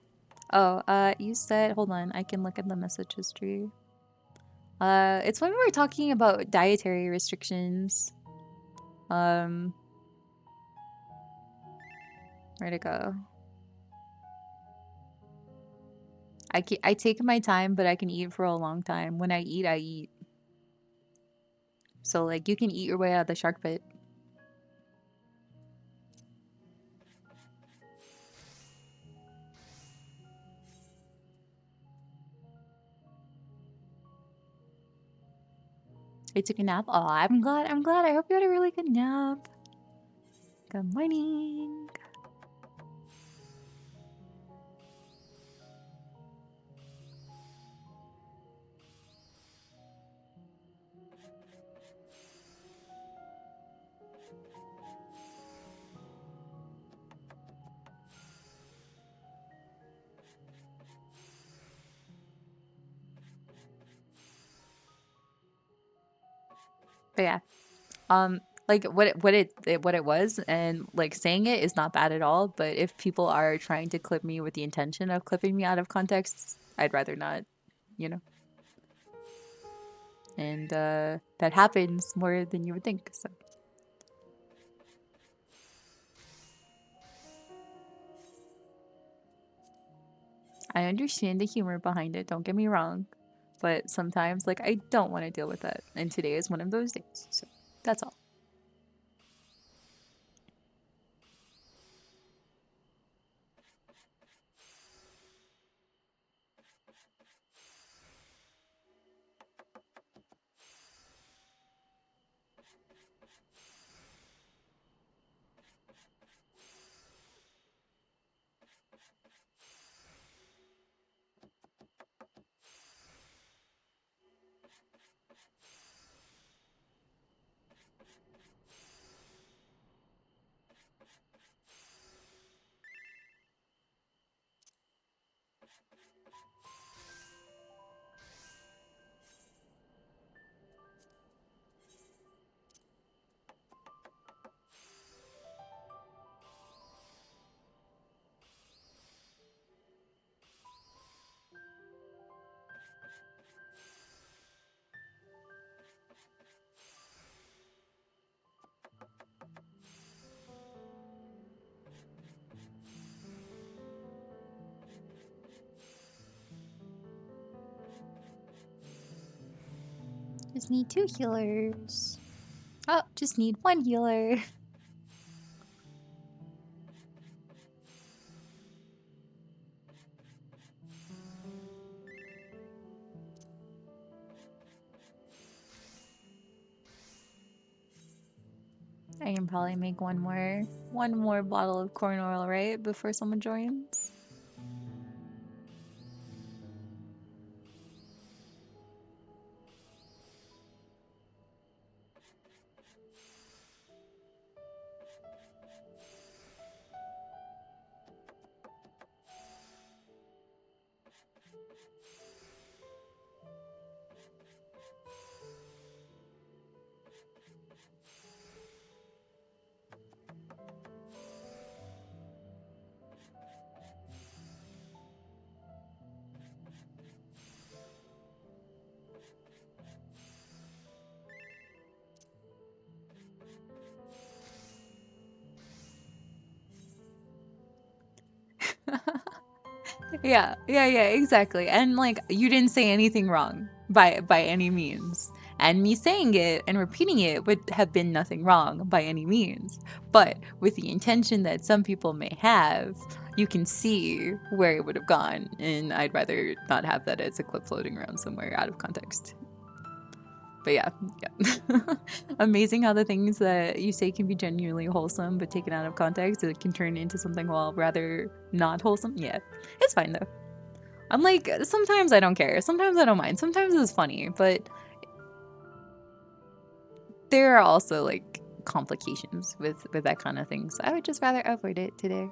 S1: Oh, you said, hold on, I can look at the message history. It's when we were talking about dietary restrictions. Where'd it go? I take my time, but I can eat for a long time. When I eat, I eat. So, like, you can eat your way out of the shark pit. I took a nap. Oh, I'm glad. I hope you had a really good nap. Good morning. But yeah, like what it was, and like saying it is not bad at all. But if people are trying to clip me with the intention of clipping me out of context, I'd rather not, you know. And that happens more than you would think. So I understand the humor behind it. Don't get me wrong, but sometimes like I don't want to deal with that, and today is one of those days. So that's all. Just need 2 healers. Oh, just need 1 healer. I can probably make one more bottle of corn oil, right? Before someone joins. Yeah, exactly. And like you didn't say anything wrong by any means. And me saying it and repeating it would have been nothing wrong by any means. But with the intention that some people may have, you can see where it would have gone. And I'd rather not have that as a clip floating around somewhere out of context. But yeah. Amazing how the things that you say can be genuinely wholesome, but taken out of context, it can turn into something, well, rather not wholesome. Yeah, it's fine though. I'm like, sometimes I don't care. Sometimes I don't mind. Sometimes it's funny, but there are also like complications with that kind of thing. So I would just rather avoid it today.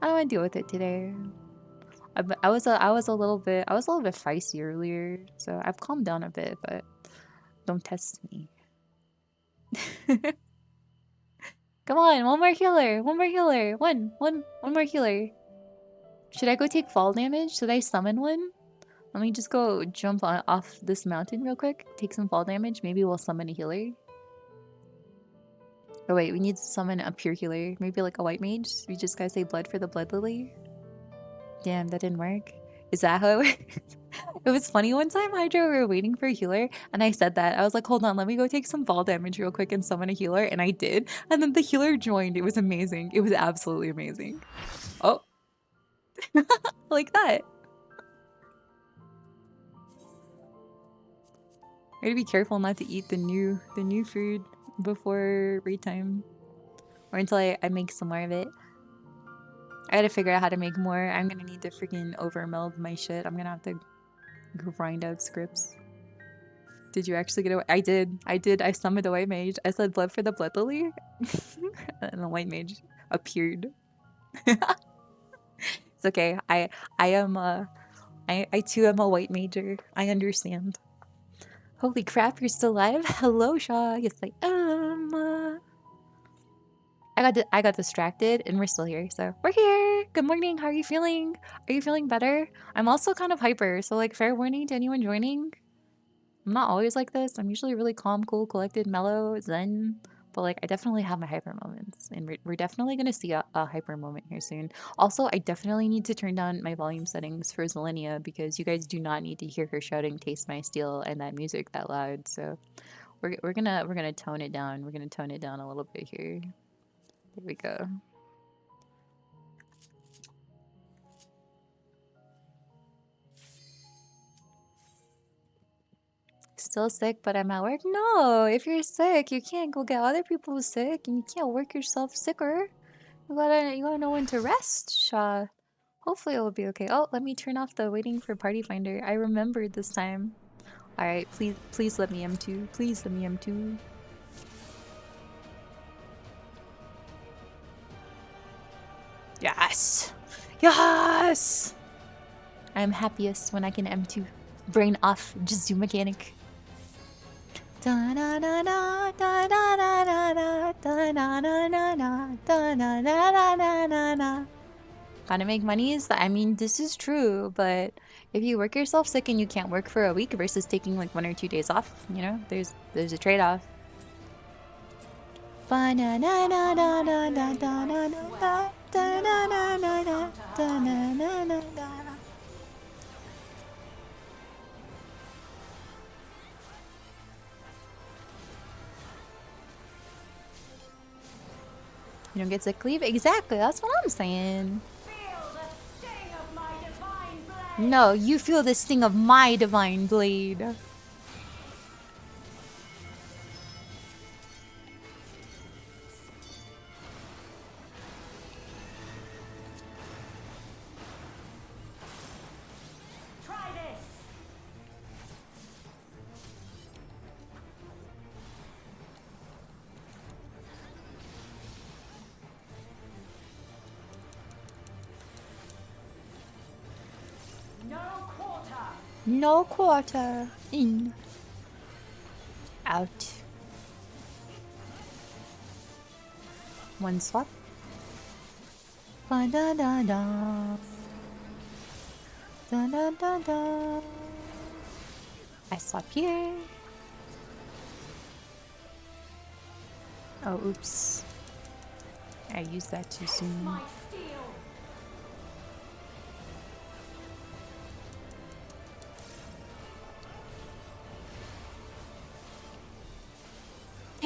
S1: I don't want to deal with it today. I was a little bit feisty earlier, so I've calmed down a bit, but don't test me. Come on, one more healer, one more healer, one more healer. Should I go take fall damage? Should I summon one? Let me just go jump off this mountain real quick, take some fall damage. Maybe we'll summon a healer. Oh wait, we need to summon a pure healer. Maybe like a white mage. We just gotta say blood for the blood lily. Damn, that didn't work. Is that how it works? It was funny one time, Hydra, we were waiting for a healer, and I said that. I was like, hold on, let me go take some fall damage real quick and summon a healer, and I did. And then the healer joined. It was amazing. It was absolutely amazing. Oh. Like that. I gotta be careful not to eat the new food before raid time. Or until I make some more of it. I gotta figure out how to make more. I'm gonna need to freaking overmeld my shit. I'm gonna have to grind out scripts. Did you actually get away? I did. I summoned a white mage. I said blood for the blood lily. And the white mage appeared. It's okay. I am I too am a white major. I understand. Holy crap, you're still alive? Hello, Shaw. Yes, I am. I got distracted and we're still here. So we're here. Good morning. How are you feeling? Are you feeling better? I'm also kind of hyper. So like fair warning to anyone joining. I'm not always like this. I'm usually really calm, cool, collected, mellow, zen. But like I definitely have my hyper moments. And we're definitely going to see a hyper moment here soon. Also, I definitely need to turn down my volume settings for Zelenia because you guys do not need to hear her shouting "Taste My Steel" and that music that loud. So we're gonna tone it down. We're gonna tone it down a little bit here. There we go. Still sick, but I'm at work? No, if you're sick, you can't go get other people sick, and you can't work yourself sicker. You gotta know when to rest, Shaw. Hopefully it will be okay. Oh, let me turn off the waiting for party finder. I remembered this time. Alright, please let me M2. Please let me M2. Yes! Yes! I'm happiest when I can M2. Brain off, just do mechanic. Gotta make monies. I mean, this is true, but if you work yourself sick and you can't work for a week versus taking like 1 or 2 days off, you know, there's a trade-off. You don't get sick leave? Exactly, that's what I'm saying. No, you feel the sting of my divine blade.
S4: Try this. No quarter.
S1: No quarter. In. Out. One swap. Ba da da da. Da da da da. I swap here. Oh, oops. I used that too soon.
S4: My steel.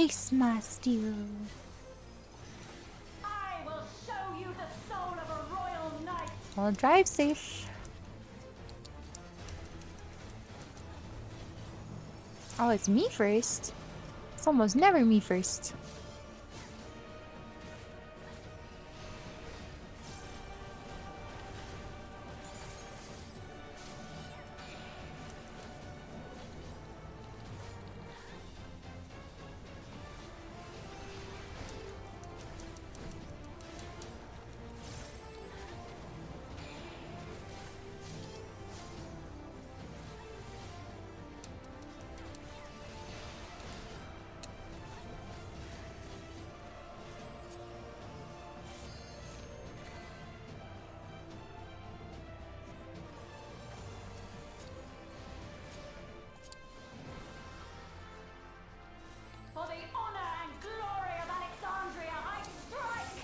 S1: Taste my steel.
S4: I will show you the soul of a royal knight.
S1: Well, drive safe. Oh, it's me first. It's almost never me first.
S4: For the honor and glory of Alexandria, I strike!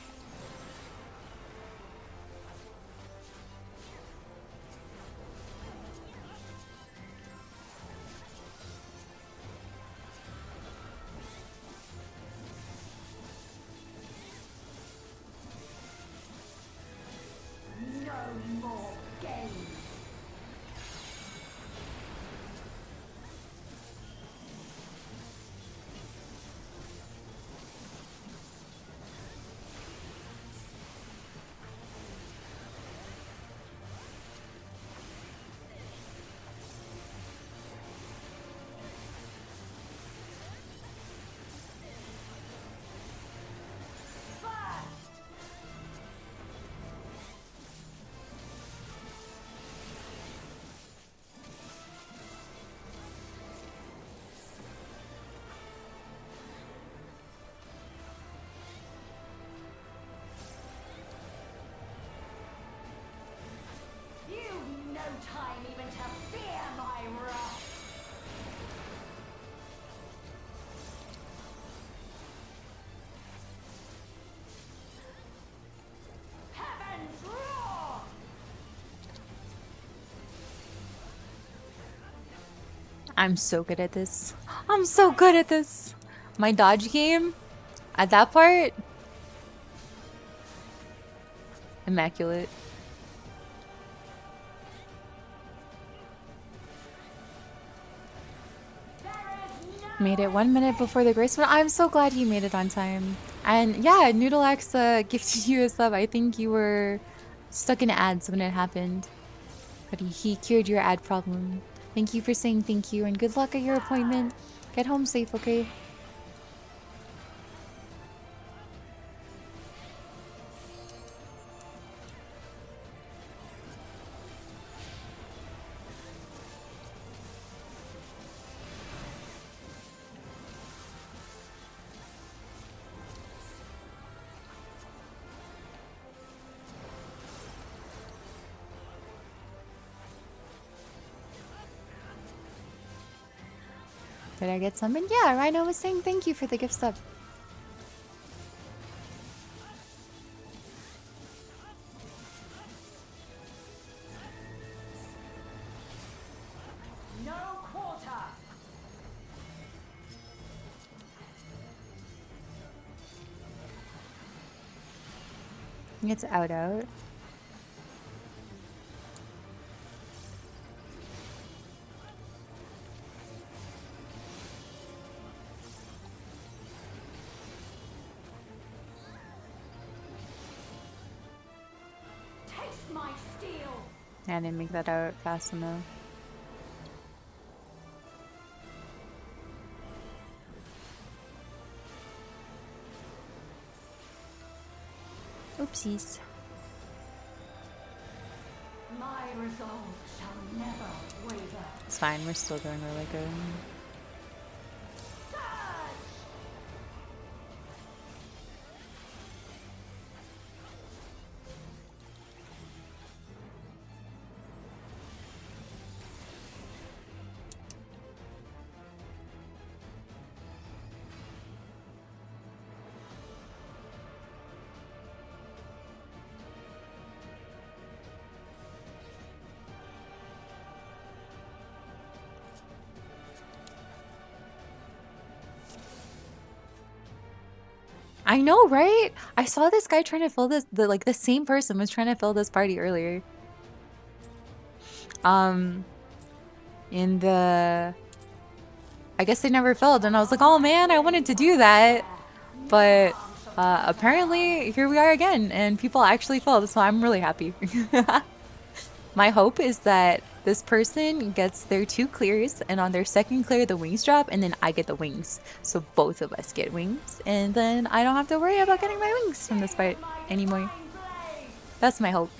S4: No more games. You've no time even to fear my wrath. Heavens roar!
S1: I'm so good at this. I'm so good at this. My dodge game, at that part, immaculate. Made it 1 minute before the grace, but I'm so glad you made it on time. And yeah, Noodlex gifted you a sub. I think you were stuck in ads when it happened. But he cured your ad problem. Thank you for saying thank you and good luck at your appointment. Get home safe, okay? Did I get summoned? Yeah, Rhino was saying thank you for the gift sub.
S4: No quarter.
S1: It's out.
S4: Taste my steel.
S1: I didn't make that out fast enough. Oopsies.
S4: My resolve shall never waver.
S1: It's fine, we're still doing really good.
S4: Surge!
S1: I know, right? I saw this guy trying to fill this, like the same person was trying to fill this party earlier. In the, I guess they never filled, and I was like, oh man, I wanted to do that. But apparently here we are again, and people actually filled, so I'm really happy. My hope is that this person gets their 2 clears, and on their second clear, the wings drop, and then I get the wings. So both of us get wings, and then I don't have to worry about getting my wings from this fight anymore. That's my hope.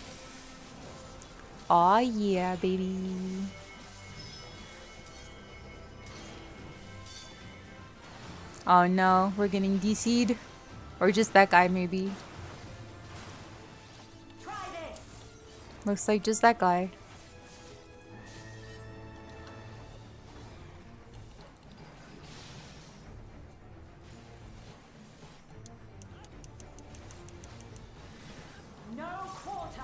S1: Aw, yeah, baby. Oh no, we're getting DC'd. Or just that guy, maybe. Looks like just that guy.
S4: No quarter.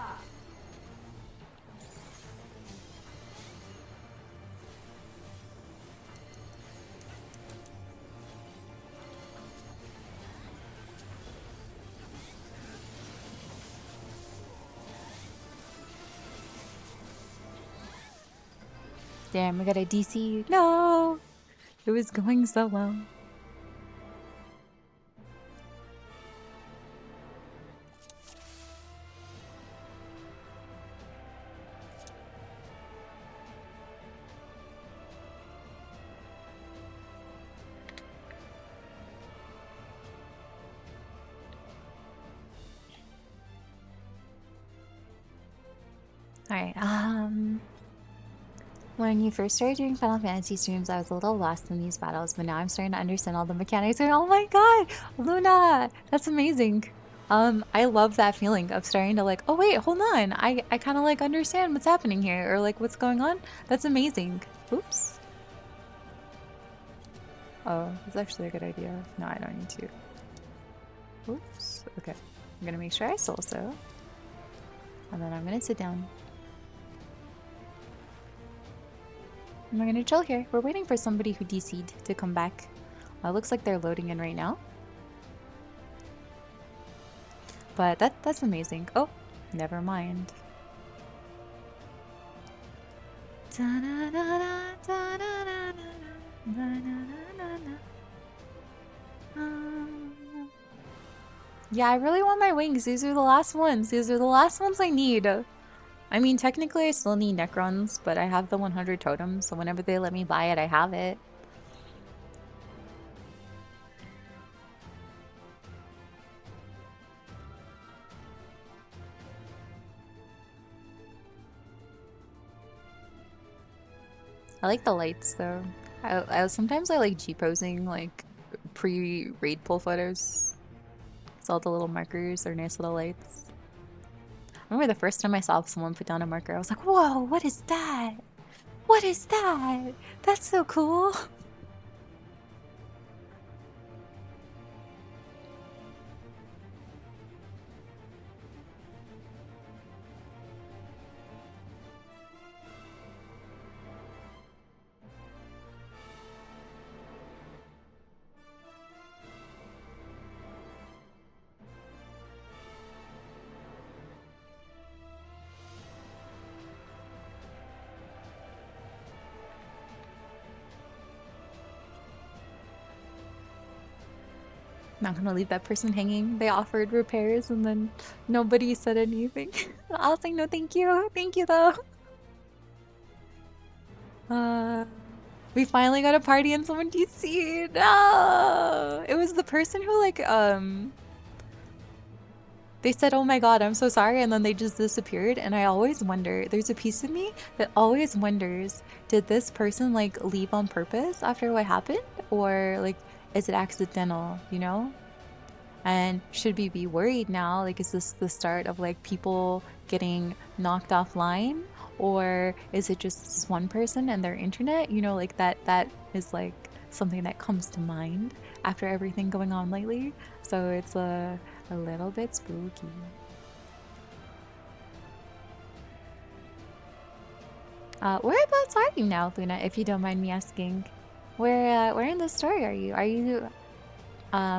S1: Damn, we got a DC. No! It was going so well. Alright, when you first started doing Final Fantasy streams, I was a little lost in these battles, but now I'm starting to understand all the mechanics. And oh my god, Luna, that's amazing. I love that feeling of starting to like, oh wait, hold on, I kind of like understand what's happening here, or like what's going on. That's amazing. Oops. Oh, that's actually a good idea. No, I don't need to. Oops. Okay, I'm gonna make sure I soul so, and then I'm gonna sit down. And we're gonna chill here. We're waiting for somebody who DC'd to come back. Looks like they're loading in right now. But that's amazing. Oh, never mind. Yeah, I really want my wings. These are the last ones. These are the last ones I need. I mean, technically I still need Necrons, but I have the 100 totems, so whenever they let me buy it, I have it. I like the lights, though. Sometimes I like G-posing, like, pre-raid pull photos. It's all the little markers are nice little lights. I remember the first time I saw someone put down a marker, I was like, whoa, what is that? What is that? That's so cool. Not gonna leave that person hanging. They offered repairs and then nobody said anything. I'll say no thank you. Thank you though. We finally got a party and someone DC'd. No! It was the person who like they said, oh my god, I'm so sorry, and then they just disappeared. And I always wonder, there's a piece of me that always wonders, did this person like leave on purpose after what happened? Or like, is it accidental, you know? And should we be worried now? Like, is this the start of like people getting knocked offline? Or is it just this one person and their internet? You know, like that is like something that comes to mind after everything going on lately. So it's a little bit spooky. Whereabouts are you now, Luna, if you don't mind me asking? Where in the story are you?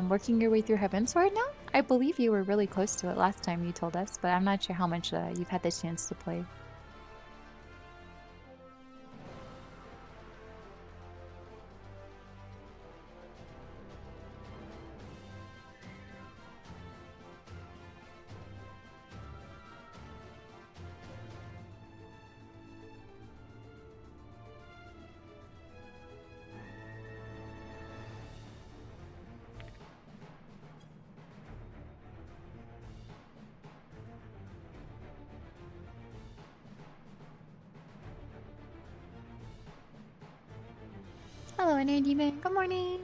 S1: Working your way through Heaven's Sword now? I believe you were really close to it last time you told us, but I'm not sure how much you've had the chance to play. Hello, Inner Demon. Good morning.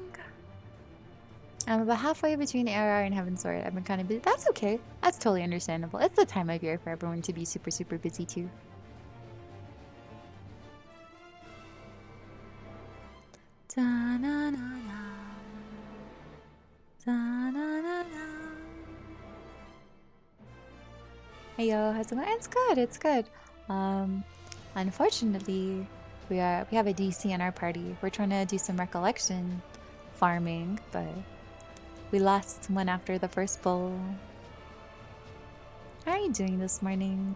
S1: I'm about halfway between ARR and Heaven's Sword. I've been kind of busy. That's okay. That's totally understandable. It's the time of year for everyone to be super, super busy too. Da-na-na-na. Da-na-na-na. Hey yo, how's it going? It's good. It's good. Unfortunately, we have a DC in our party. We're trying to do some recollection farming, but we lost one after the first bowl. How are you doing this morning?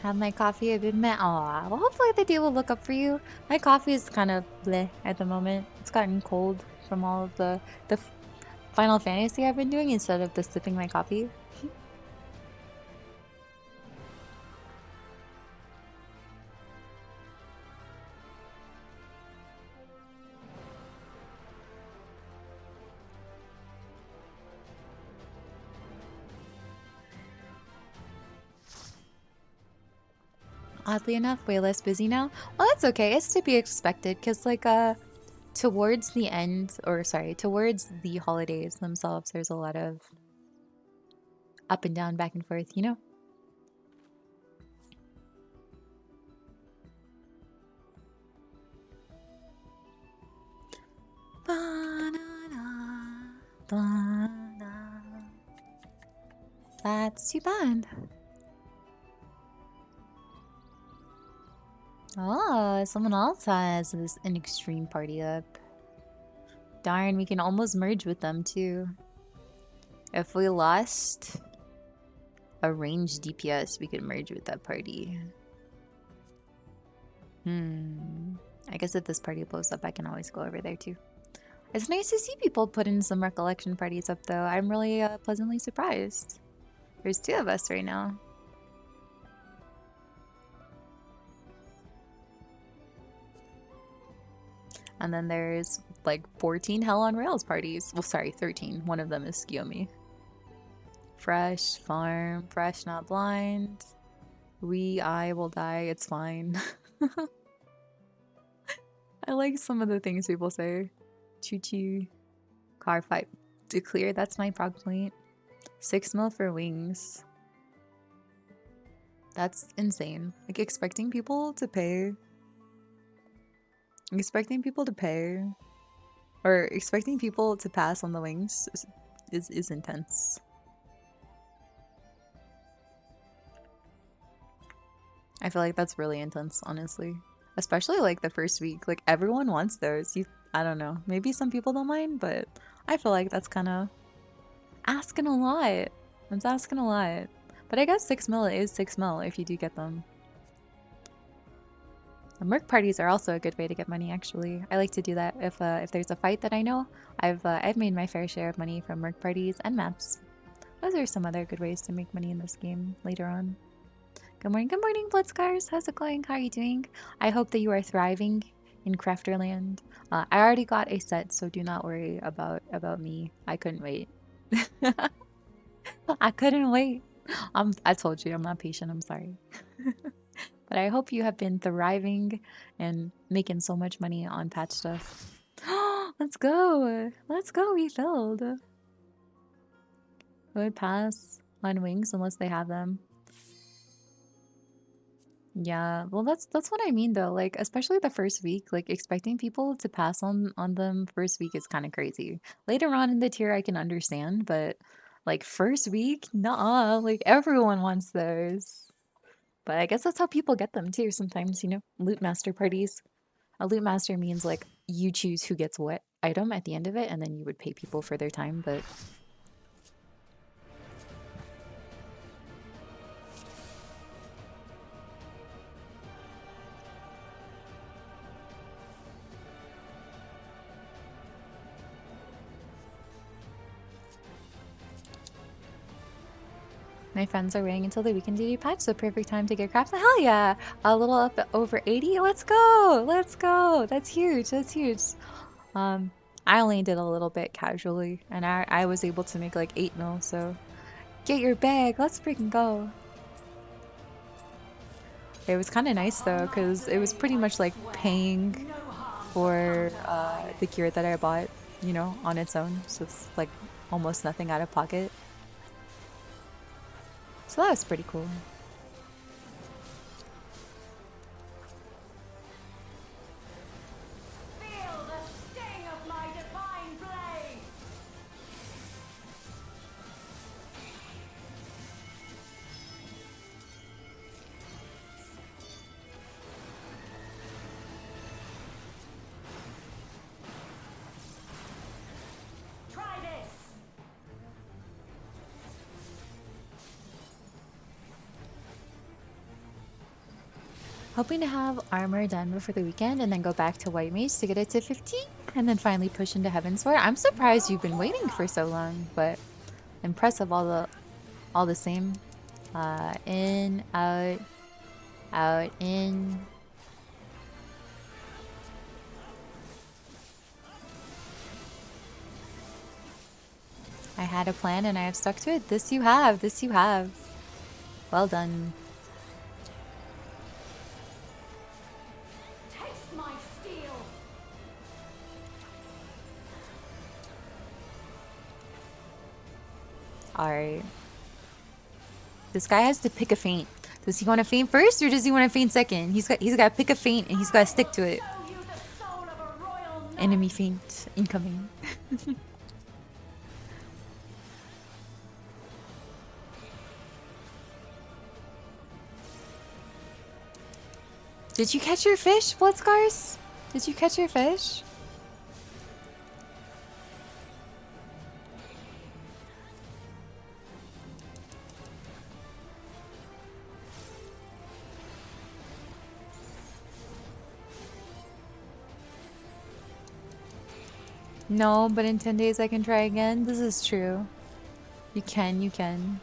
S1: Have my coffee been met? Aw, well, hopefully the day will look up for you. My coffee is kind of bleh at the moment. It's gotten cold from all of the Final Fantasy I've been doing instead of the sipping my coffee. Oddly enough, way less busy now. Well, that's okay. It's to be expected because, like, towards the end, or sorry, towards the holidays themselves, there's a lot of up and down, back and forth, you know? That's too bad. Oh, someone else has an extreme party up. Darn, we can almost merge with them too. If we lost a ranged DPS, we could merge with that party. I guess if this party blows up, I can always go over there too. It's nice to see people put in some recollection parties up though. I'm really pleasantly surprised. There's 2 of us right now. And then there's like 14 Hell on Rails parties. Well, sorry, 13. One of them is Skiomi. Fresh, farm, fresh, not blind. I will die, it's fine. I like some of the things people say. Choo-choo. Car fight. To clear, that's my prog point. 6 mil for wings. That's insane. Like, expecting people to pay... Or expecting people to pass on the wings is intense. I feel like that's really intense, honestly. Especially like the first week. Like everyone wants those. I don't know. Maybe some people don't mind, but I feel like that's kind of asking a lot. It's asking a lot. But I guess 6 mil is 6 mil if you do get them. The merc parties are also a good way to get money, actually. I like to do that if there's a fight that I know. I've made my fair share of money from merc parties and maps. Those are some other good ways to make money in this game later on. Good morning, Bloodscars. How's it going? How are you doing? I hope that you are thriving in Crafterland. I already got a set, so do not worry about me. I couldn't wait. I couldn't wait. I told you I'm not patient. I'm sorry. But I hope you have been thriving and making so much money on patch stuff. Let's go. Let's go. We filled. Would pass on wings unless they have them. Yeah, well that's what I mean though. Like especially the first week, like expecting people to pass on them first week is kind of crazy. Later on in the tier I can understand, but like first week, nah, like everyone wants those. But I guess that's how people get them too sometimes, you know, loot master parties. A loot master means like you choose who gets what item at the end of it, and then you would pay people for their time, but my friends are waiting until the weekend to do patch, so perfect time to get crafts. Hell yeah! A little up over 80. Let's go! Let's go! That's huge. That's huge. I only did a little bit casually, and I was able to make like 8 mil, so get your bag. Let's freaking go. It was kind of nice though, because it was pretty much like paying for the gear that I bought, you know, on its own. So it's like almost nothing out of pocket. So that was pretty cool.
S4: Feel the sting of my divine blade! Try this!
S1: Hoping to have armor done before the weekend and then go back to White Mage to get it to 15 and then finally push into Heaven's Sword. I'm surprised you've been waiting for so long, but impressive all the same. In, out, out, in. I had a plan and I have stuck to it. This you have. This you have. Well done.
S4: Taste my steel!
S1: Alright. This guy has to pick a feint. Does he want to feint first or does he want to feint second? He's got to pick a feint and he's got to stick to it.
S4: Show you the soul of a royal knight!
S1: Enemy feint incoming. Did you catch your fish, Blood Scars? Did you catch your fish? No, but in 10 days I can try again. This is true. You can, you can.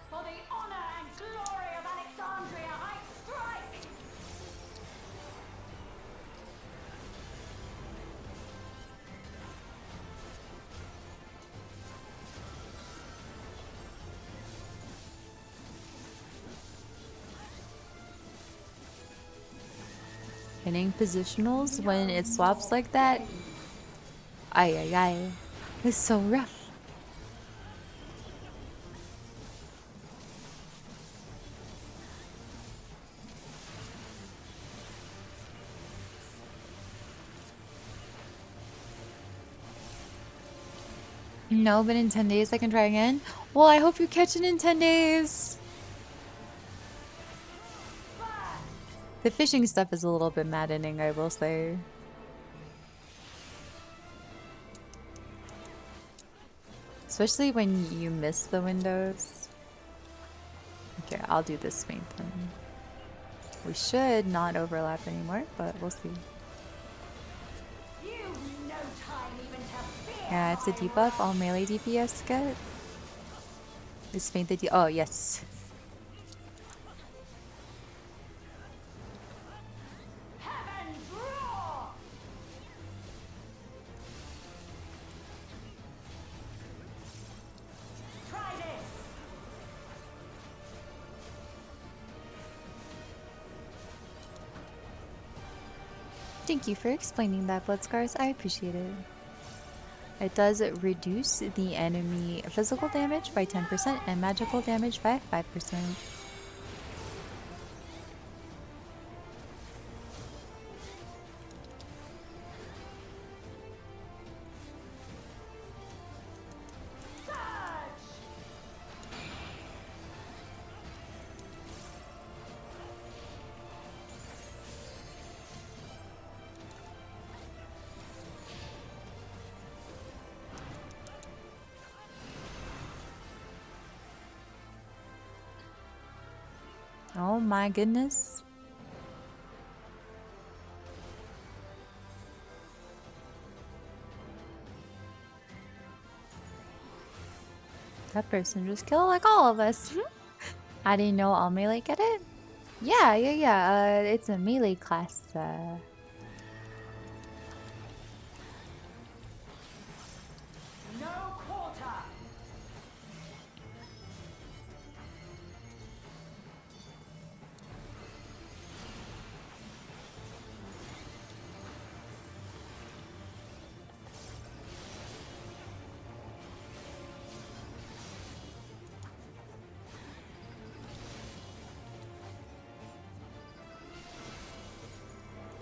S4: For the honor and glory of Alexandria, I strike!
S1: Hitting positionals when it swaps like that. Ay ay ay. It's so rough. No, but in 10 days I can try again. Well, I hope you catch it in 10 days. The fishing stuff is a little bit maddening, I will say. Especially when you miss the windows. Okay, I'll do this main thing. We should not overlap anymore, but we'll see.
S4: You've no time even to fear
S1: Yeah, it's a
S4: my
S1: debuff all
S4: wrath.
S1: melee DPS get. Is Faint the oh, yes.
S4: Heaven's roar! Try this!
S1: Thank you for explaining that, Bloodscars. I appreciate it. It does reduce the enemy physical damage by 10% and magical damage by 5%.
S4: Surge!
S1: Oh my goodness. That person just killed like all of us. I didn't know all melee get it. Yeah. It's a melee class.
S4: No quarter!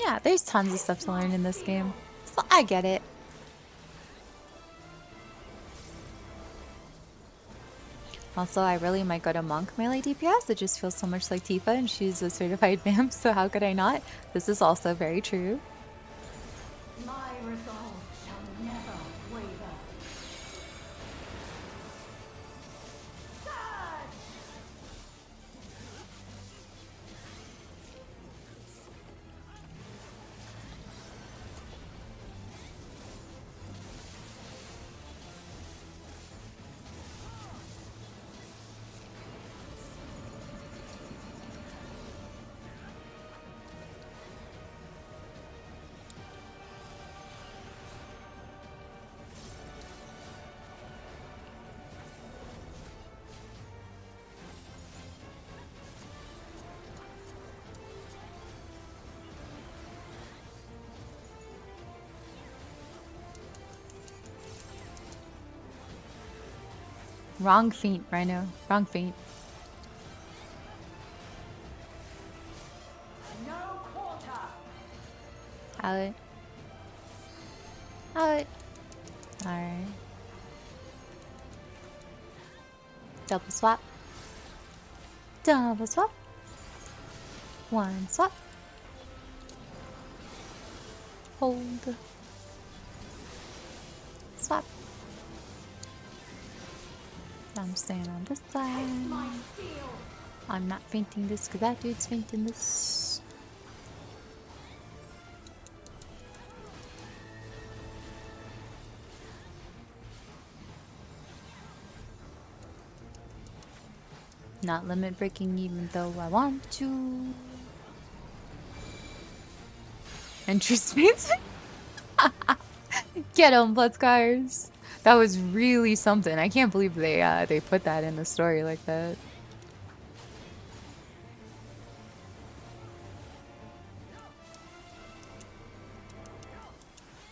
S1: Yeah, there's tons of stuff to learn in this game. So I get it. Also, I really might go to Monk melee DPS. It just feels so much like Tifa and she's a certified vamp, so how could I not? This is also very true.
S4: My resolve shall never waver. Surge!
S1: Wrong feint, Rhino. Wrong feint.
S4: No quarter!
S1: Out. Out. Alright. Double swap. Double swap. One swap. Hold. Swap. I'm staying on this side.
S4: My steel!
S1: I'm not fainting this because that dude's fainting this. Not limit breaking even though I want to. Entry speeds. Get 'em, blood scars. That was really something. I can't believe they put that in the story like that.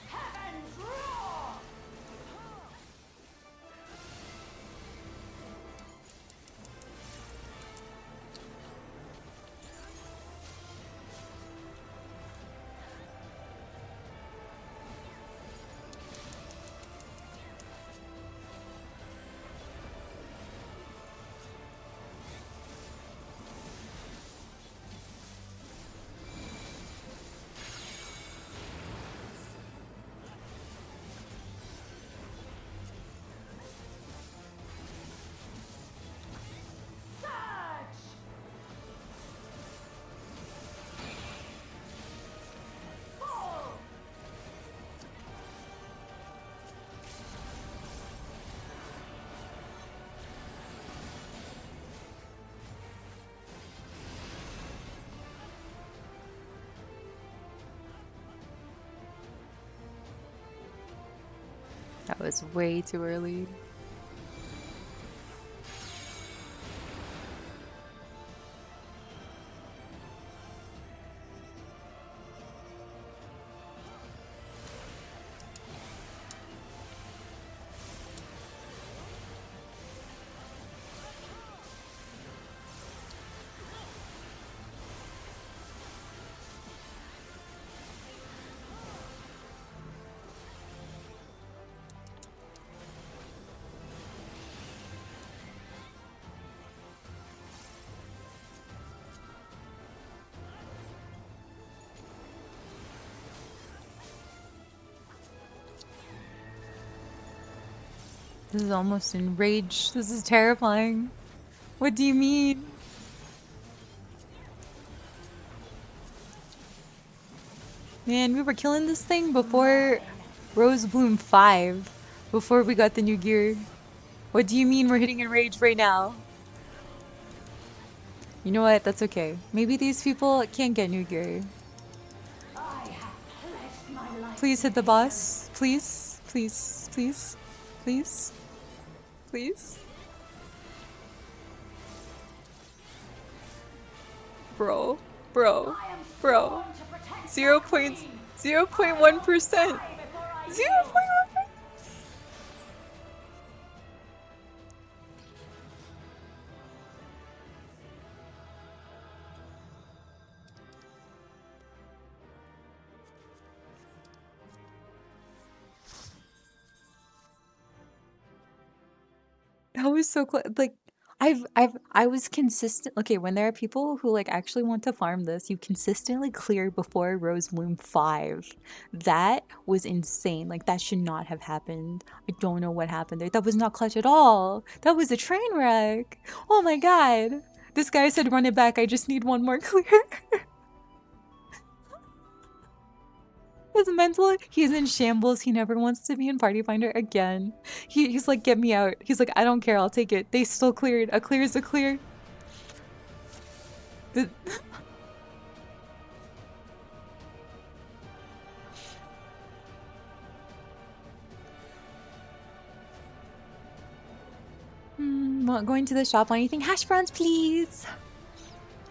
S4: Heaven's roar!
S1: That was way too early. This is almost enraged. This is terrifying. What do you mean? Man, we were killing this thing before Rose Bloom 5. Before we got the new gear. What do you mean we're hitting enrage right now? You know what? That's okay. Maybe these people can't get new gear. Please hit the boss. Please. Please. Please. Please. Please. Bro. Bro. Bro. 0.1%. 0.1%. That was so close. Like, I was consistent. Okay, when there are people who like actually want to farm this, you consistently clear before Rose Bloom 5. That was insane. Like, that should not have happened. I don't know what happened there. That was not clutch at all. That was a train wreck. Oh my god. This guy said, run it back. I just need one more clear. His mental, he's in shambles. He never wants to be in Party Finder again. He's like, get me out. He's like, I don't care. I'll take it. They still cleared. A clear is a clear. Not going to the shop. Anything? Hash browns, please.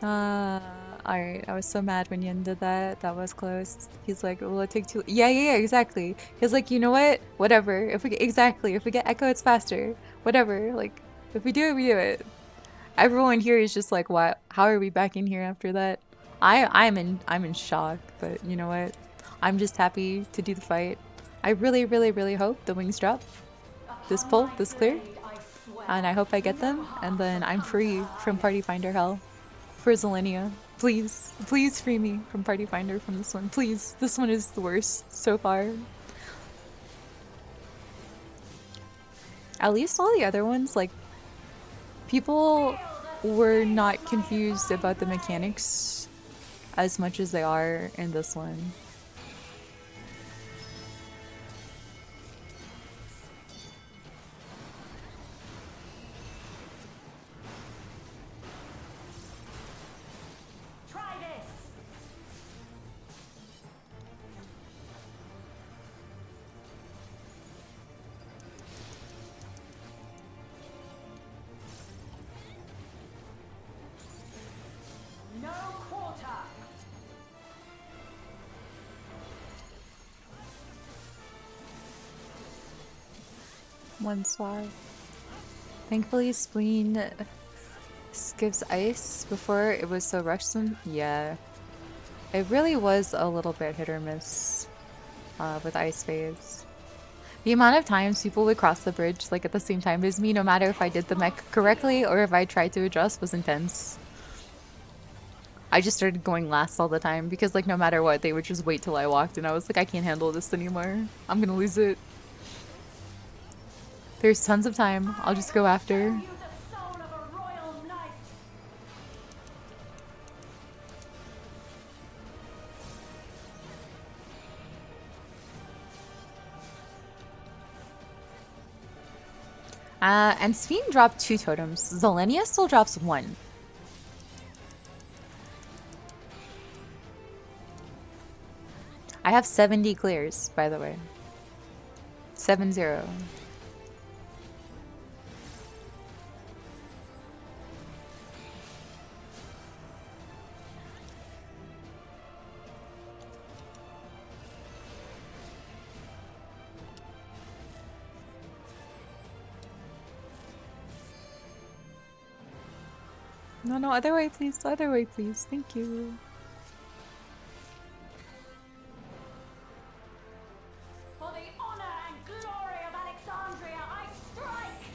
S1: Alright. I was so mad when Yin did that. That was close. He's like, will it take too... Yeah, exactly. He's like, you know what? Whatever. If we get... Exactly. If we get Echo, it's faster. Whatever. Like, if we do it, we do it. Everyone here is just like, what? How are we back in here after that? I'm in shock, but you know what? I'm just happy to do the fight. I really, really, really hope the wings drop. This pull, this clear. And I hope I get them, and then I'm free from Party Finder hell. For Zelenia. Please. Please free me from Party Finder from this one. Please. This one is the worst so far. At least all the other ones, like, people were not confused about the mechanics as much as they are in this one. One swab. Thankfully, Spleen skips ice. Before it was so rushed. Yeah. It really was a little bit hit or miss with ice phase. The amount of times people would cross the bridge like at the same time as me, no matter if I did the mech correctly or if I tried to adjust, was intense. I just started going last all the time because like no matter what, they would just wait till I walked and I was like, I can't handle this anymore. I'm gonna lose it. There's tons of time. I'll just go after. And Sphene dropped 2 totems. Zelenia still drops 1. I have 70 clears, by the way. 7-0. No, no, other way, please. Other way, please. Thank you.
S4: For the honor and glory of Alexandria, I strike!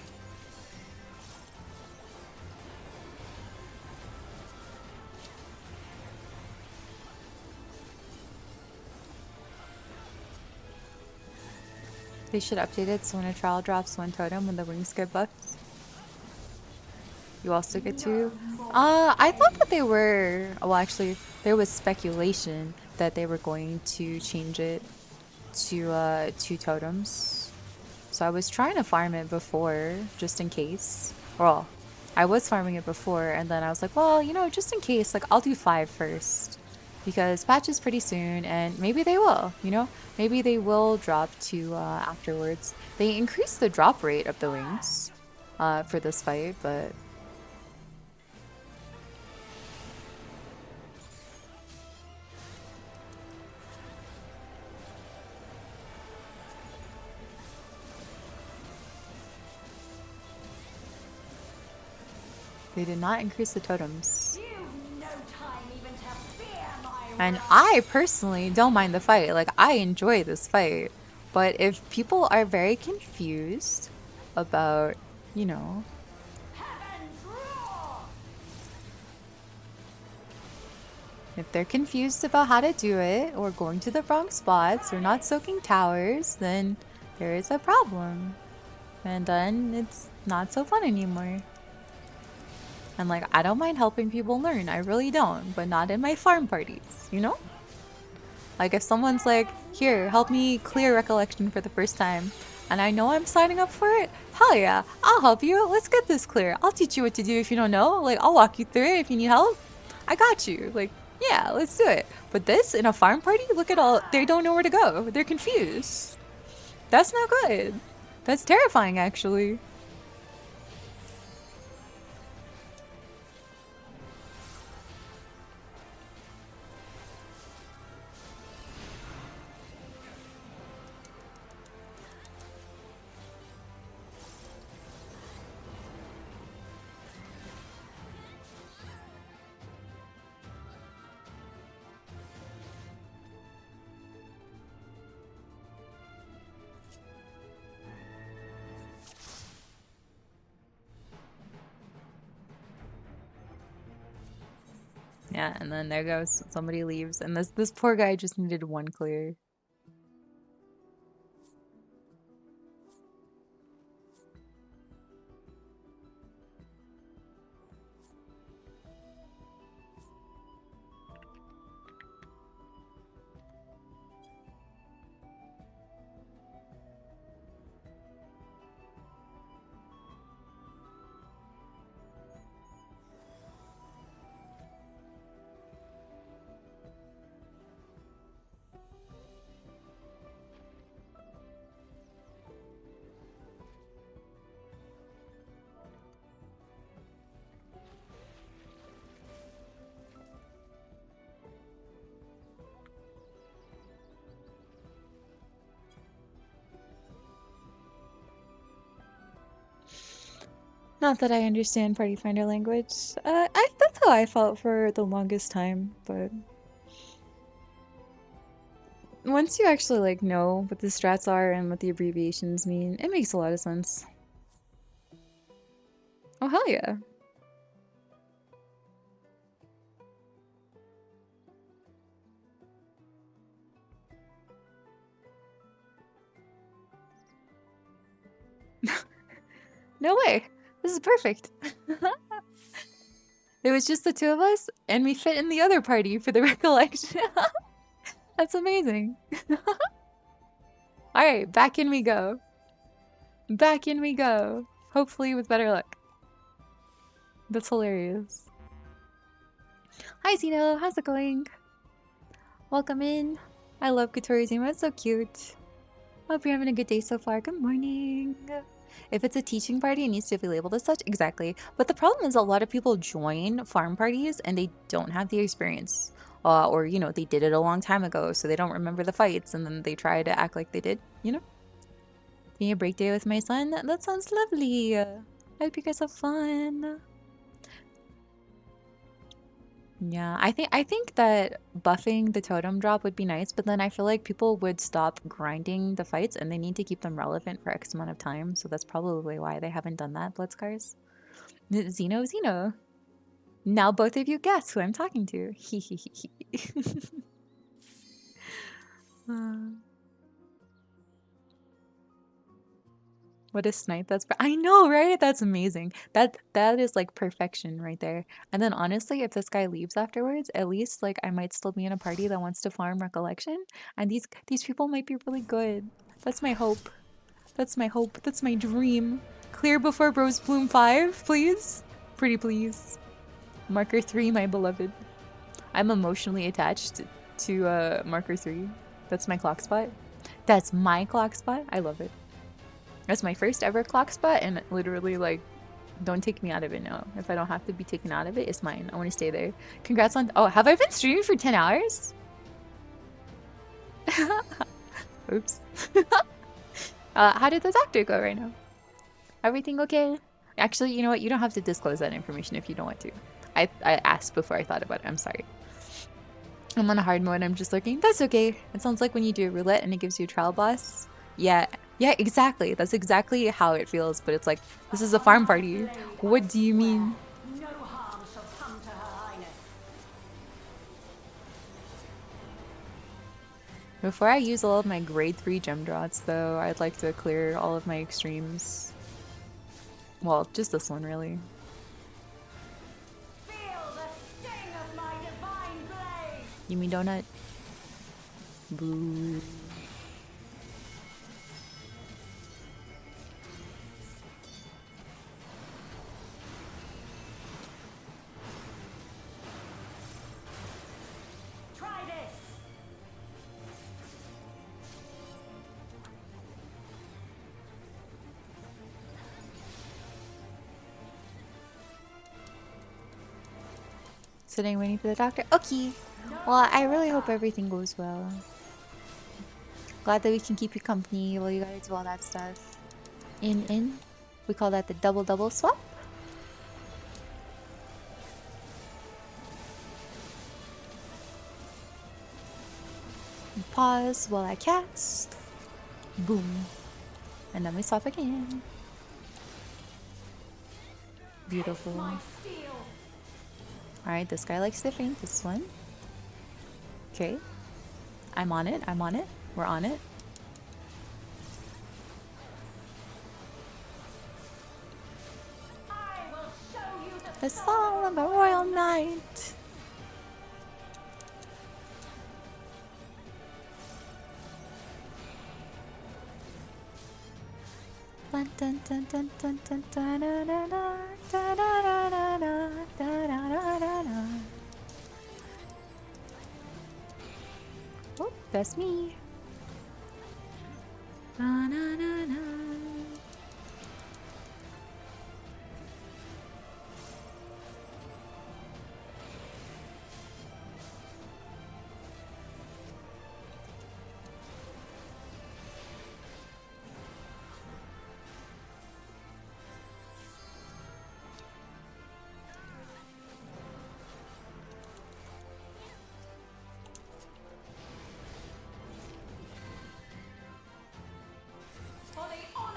S1: They should update it so when a trial drops one totem when the wings get buffed. You also get to. I thought that they were. Well, actually, there was speculation that they were going to change it to 2 totems. So I was trying to farm it before, just in case. Well, I was farming it before, and then I was like, well, you know, just in case, like, I'll do 5 first. Because patch is pretty soon, and maybe they will, you know? Maybe they will drop to afterwards. They increased the drop rate of the wings for this fight, but... They did not increase the totems.
S4: You've no time even to fear my
S1: And
S4: wrath.
S1: I personally don't mind the fight. Like, I enjoy this fight. But if people are very confused about, you know...
S4: Heavens roar!
S1: If they're confused about how to do it, or going to the wrong spots, or not soaking towers, then there is a problem. And then it's not so fun anymore. And like, I don't mind helping people learn, I really don't, but not in my farm parties, you know? Like if someone's like, here, help me clear recollection for the first time, and I know I'm signing up for it, hell yeah, I'll help you, let's get this clear. I'll teach you what to do if you don't know, like I'll walk you through it if you need help. I got you, like, yeah, let's do it. But this, in a farm party, look at all, they don't know where to go, they're confused. That's not good. That's terrifying, actually. Yeah, and then there goes, somebody leaves, and this poor guy just needed 1 clear. Not that I understand Party Finder language. That's how I felt for the longest time, but... Once you actually, like, know what the strats are and what the abbreviations mean, it makes a lot of sense. Oh, hell yeah. No way! This is perfect! It was just the 2 of us, and we fit in the other party for the recollection. That's amazing. Alright, back in we go. Back in we go. Hopefully with better luck. That's hilarious. Hi Zeno, how's it going? Welcome in. I love Katori's emote, it's so cute. Hope you're having a good day so far. Good morning. If it's a teaching party, it needs to be labeled as such. Exactly. But the problem is a lot of people join farm parties and they don't have the experience. Or, you know, they did it a long time ago, so they don't remember the fights, and then they try to act like they did, you know? Taking a break day with my son? That sounds lovely. I hope you guys have fun. Yeah, I think that buffing the totem drop would be nice, but then I feel like people would stop grinding the fights and they need to keep them relevant for X amount of time, so that's probably why they haven't done that, Bloodscars. Xeno. Now both of you guess who I'm talking to. Uh, What a snipe. I know, right? That's amazing. That is like perfection right there. And then honestly, if this guy leaves afterwards, at least like I might still be in a party that wants to farm recollection, and these people might be really good. That's my hope. That's my hope. That's my dream. Clear before Rose Bloom 5, please. Pretty please. Marker 3, my beloved. I'm emotionally attached to marker 3. That's my clock spot. That's my clock spot. I love it. That's my first ever clock spot, and literally, like, don't take me out of it now. If I don't have to be taken out of it, it's mine. I want to stay there. Congrats on... Oh, have I been streaming for 10 hours? Oops. How did the doctor go right now? Everything okay? Actually, you know what? You don't have to disclose that information if you don't want to. I asked before I thought about it. I'm sorry. I'm on a hard mode. I'm just looking. That's okay. It sounds like when you do a roulette and it gives you a trial boss. Yeah, exactly. That's exactly how it feels. But it's like, this is a farm party. What do you mean?
S4: No harm shall come to Her Highness.
S1: Before I use all of my grade 3 gem drops, though, I'd like to clear all of my extremes. Well, just this one, really.
S4: Feel the sting of my divine blade.
S1: You mean donut? Boo.
S4: Try this.
S1: Sitting waiting for the doctor? Okay. Well, I really hope everything goes well. Glad that we can keep you company while you gotta do all that stuff. In. We call that the double swap. Pause while I cast. Boom. And then we swap again. Beautiful.
S4: My steel.
S1: Alright, this guy likes to faint this one. Okay. I'm on it. We're on it.
S4: I will show you
S1: The song of a royal knight. Dun, dun, dun, dun, dun, dun, dun, dun, dun, dun, dun, dun, dun, dun, dun, dun, dun. Oh, that's me. Na, na, na, na.
S4: for the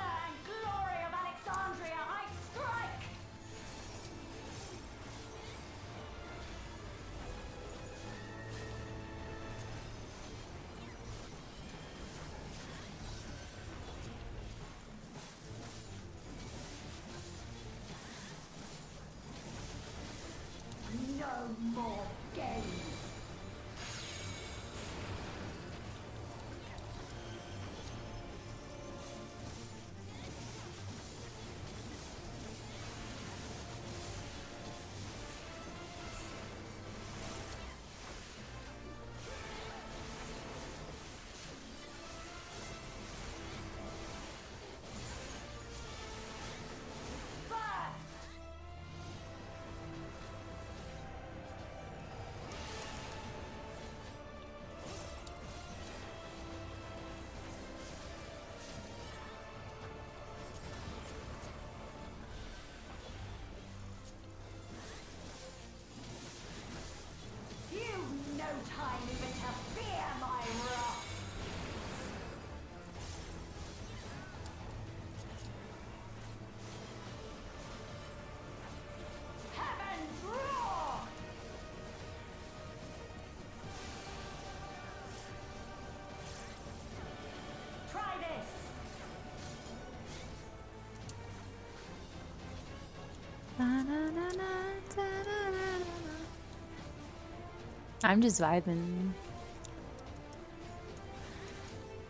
S1: I'm just vibing.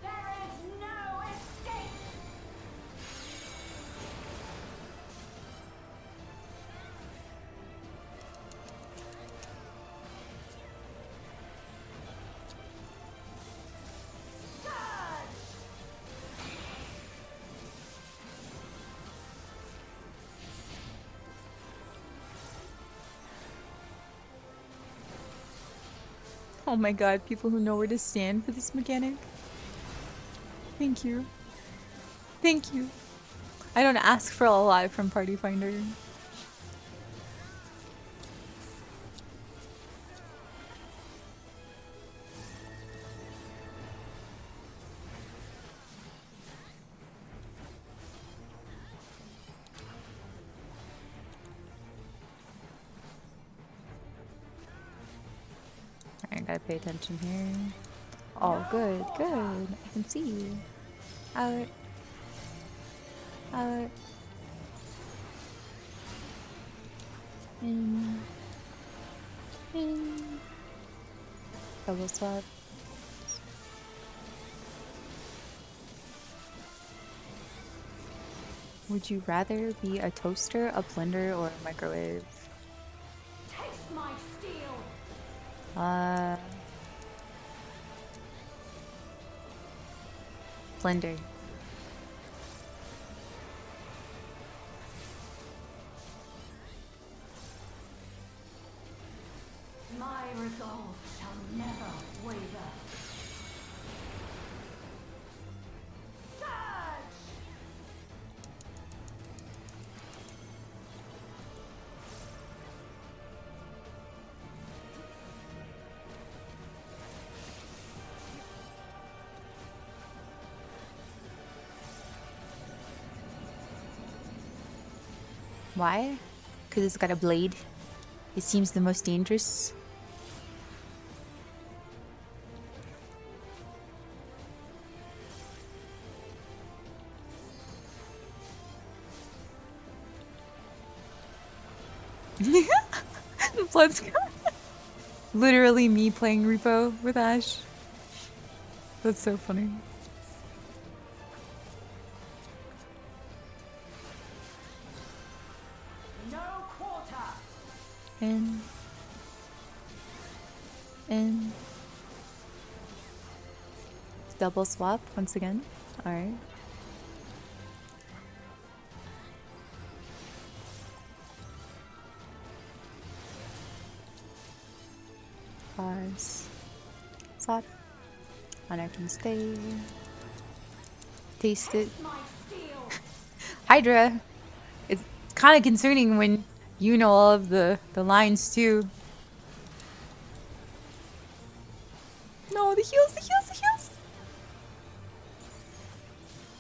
S4: There is no escape.
S1: Oh my god, people who know where to stand for this mechanic. Thank you. Thank you. I don't ask for a lot from Party Finder. I gotta pay attention here. Oh, good, good. I can see you. Out. Out. In. In. Double swap. Would you rather be a toaster, a blender, or a microwave?
S4: Taste my steel.
S1: Blender.
S4: My resolve shall never waver. Surge!
S1: Why? Because it's got a blade. It seems the most dangerous. Let's go. Literally me playing Repo with Ash. That's so funny.
S4: No quarter.
S1: In. In. Double swap once again. Alright. Pause. Swap. And I can stay. Taste it.
S4: My steel.
S1: Hydra! It's kind of concerning when you know all of the lines too. No, the heals, the heals, the heals!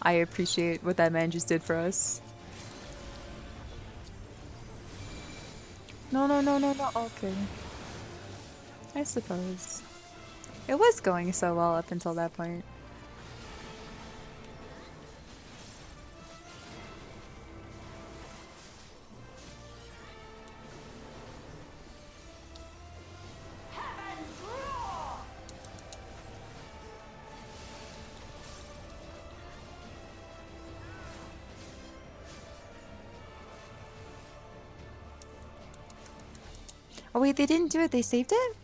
S1: I appreciate what that man just did for us. No, no, no, no, no. Okay. I suppose. It was going so well up until that point.
S4: Heaven's roar.
S1: Oh wait, they didn't do it. They saved it?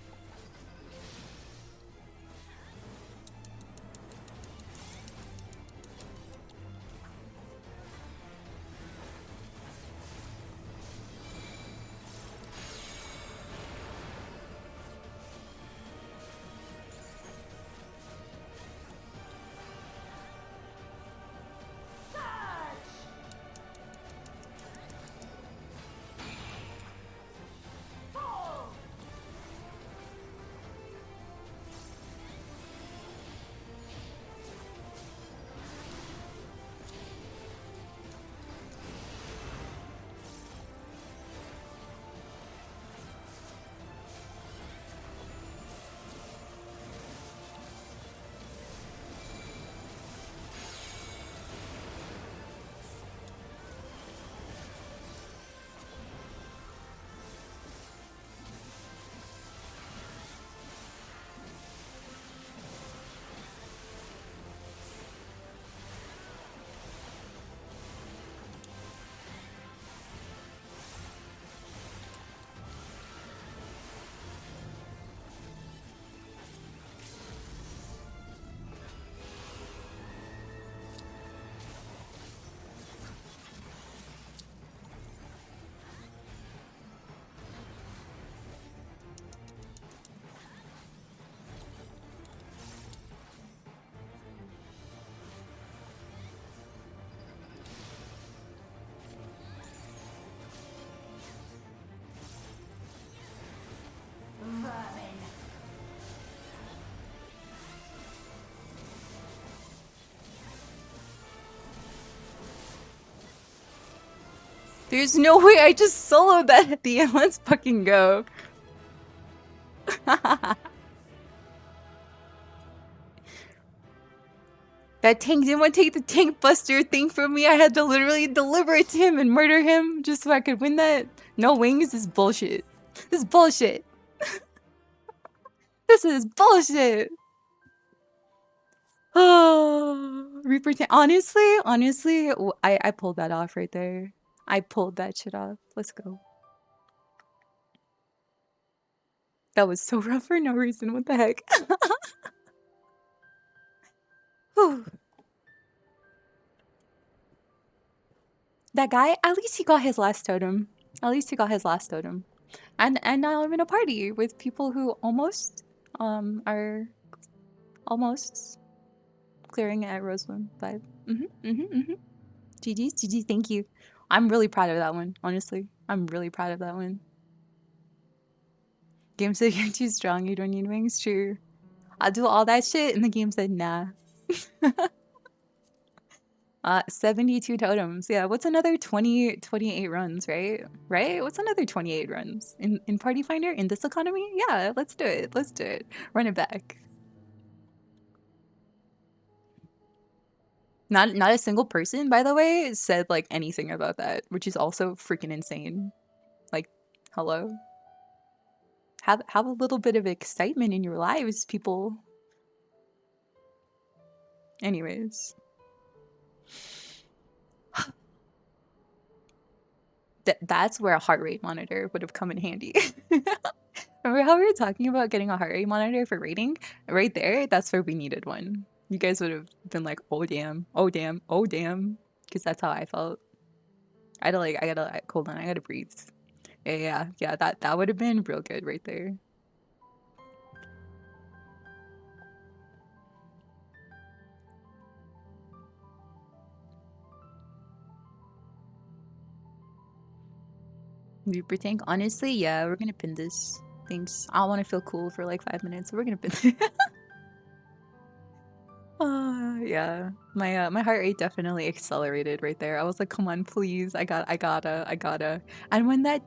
S1: There's no way I just soloed that at the end. Let's fucking go. That tank didn't want to take the tank buster thing from me. I had to literally deliver it to him and murder him just so I could win that. No wings is bullshit. This is bullshit. This is bullshit. Oh, Reaper tank. Honestly, I pulled that off right there. I pulled that shit off. Let's go. That was so rough for no reason. What the heck? Whew. That guy, at least he got his last totem. At least he got his last totem. And now I'm in a party with people who almost are almost clearing at Rosewood 5. GG's, thank you. I'm really proud of that one, honestly. I'm really proud of that one. Game said you're too strong, you don't need wings. True. I'll do all that shit, and the game said nah. 72 totems. Yeah, what's another 28 runs, right? Right? What's another 28 runs? In Party Finder? In this economy? Yeah, let's do it. Let's do it. Run it back. Not a single person, by the way, said like anything about that, which is also freaking insane. Like, hello? Have a little bit of excitement in your lives, people. Anyways. That's where a heart rate monitor would have come in handy. Remember how we were talking about getting a heart rate monitor for rating? Right there, that's where we needed one. You guys would have been like, oh damn, oh damn, oh damn. Because that's how I felt. I gotta hold on, I gotta breathe. Yeah, that would have been real good right there. Reaper tank, honestly, yeah, we're gonna pin this. Thanks. I want to feel cool for like 5 minutes, so we're gonna pin this. Yeah. My heart rate definitely accelerated right there. I was like, come on, please. I gotta. And when that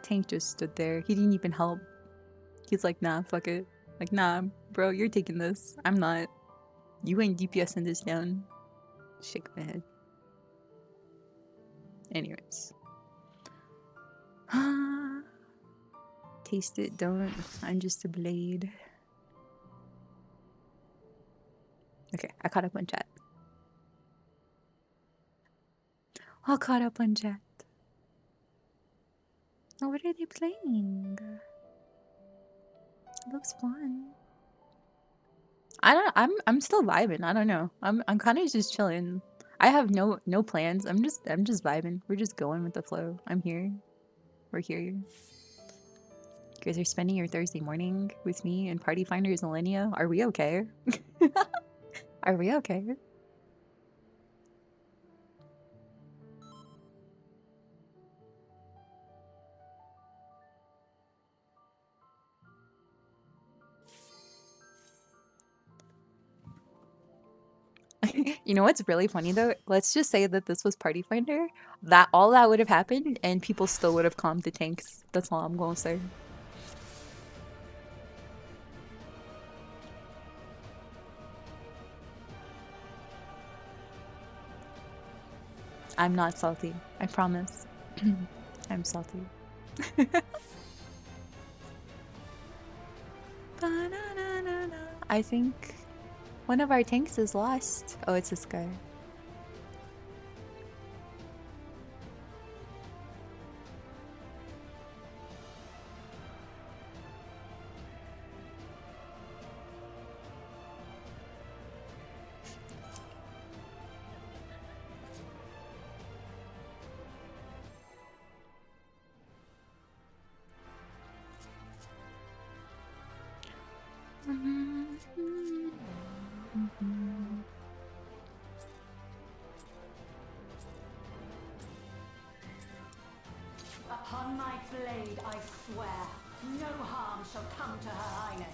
S1: tank just stood there, he didn't even help. He's like, nah, fuck it. Like, nah, bro, you're taking this. I'm not. You ain't DPSing this down. Shake my head. Anyways. Taste it, don't. I'm just a blade. Okay, I caught up on chat. All caught up on chat. Oh, what are they playing? It looks fun. I'm still vibing. I don't know. I'm kind of just chilling. I have no plans. I'm just vibing. We're just going with the flow. I'm here. We're here. You guys are spending your Thursday morning with me and Party Finders Millennia. Are we okay? Are we okay? You know what's really funny though? Let's just say that this was Party Finder. That all that would have happened and people still would have calmed the tanks. That's all I'm gonna say. I'm not salty. I promise. I'm salty. I think one of our tanks is lost. Oh, it's this guy.
S4: Upon my blade, I swear, no harm shall come to Her Highness.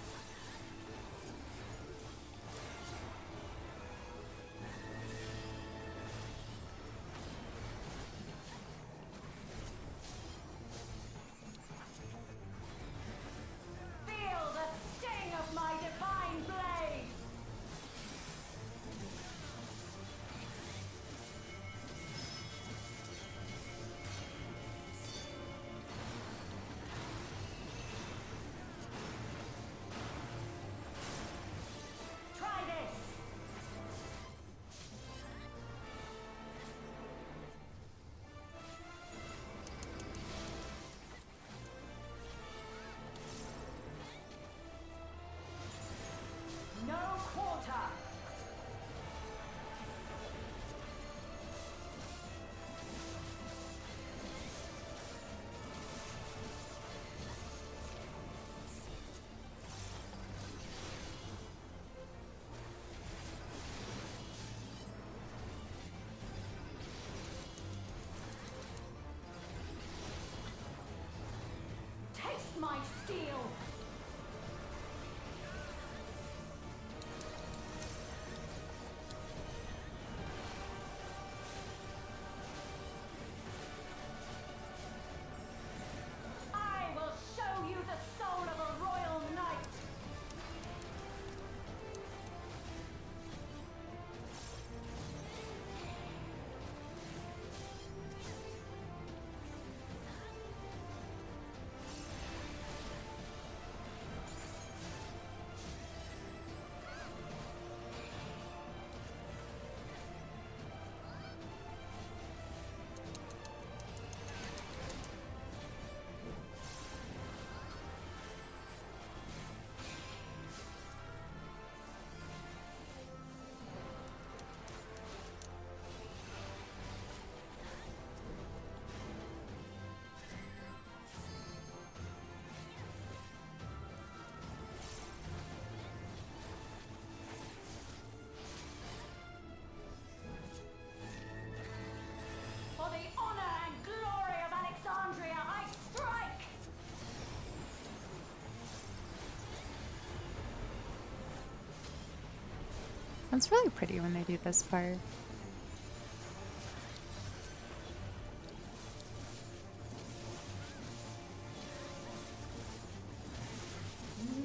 S1: It's really pretty when they do this part.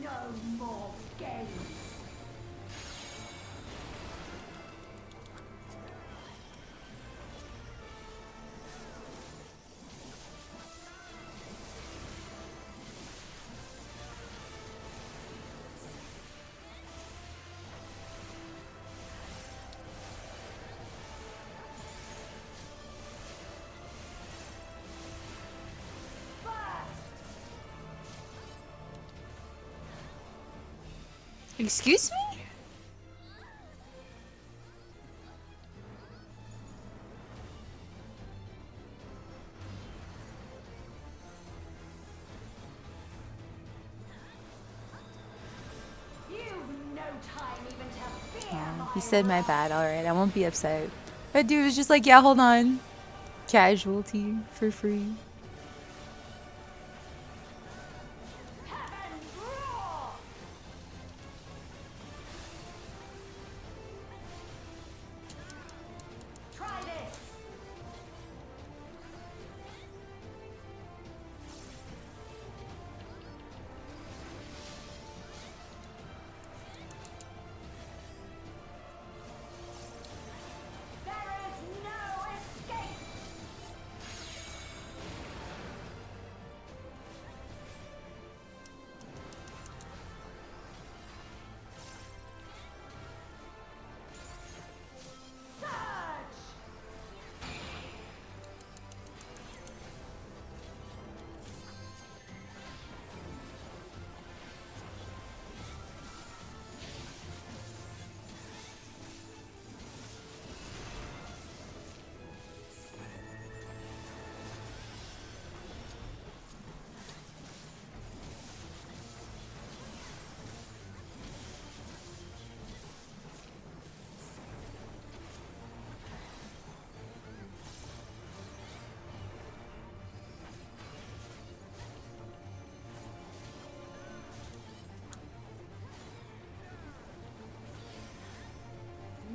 S4: No more games.
S1: Excuse me?
S4: You've no time even to fear
S1: Oh,
S4: my
S1: he said my
S4: wrath.
S1: bad. Alright, I won't be upset. That dude was just like, yeah, hold on. Casualty for free.
S4: Heaven roar! Try this. There is no escape. Surge!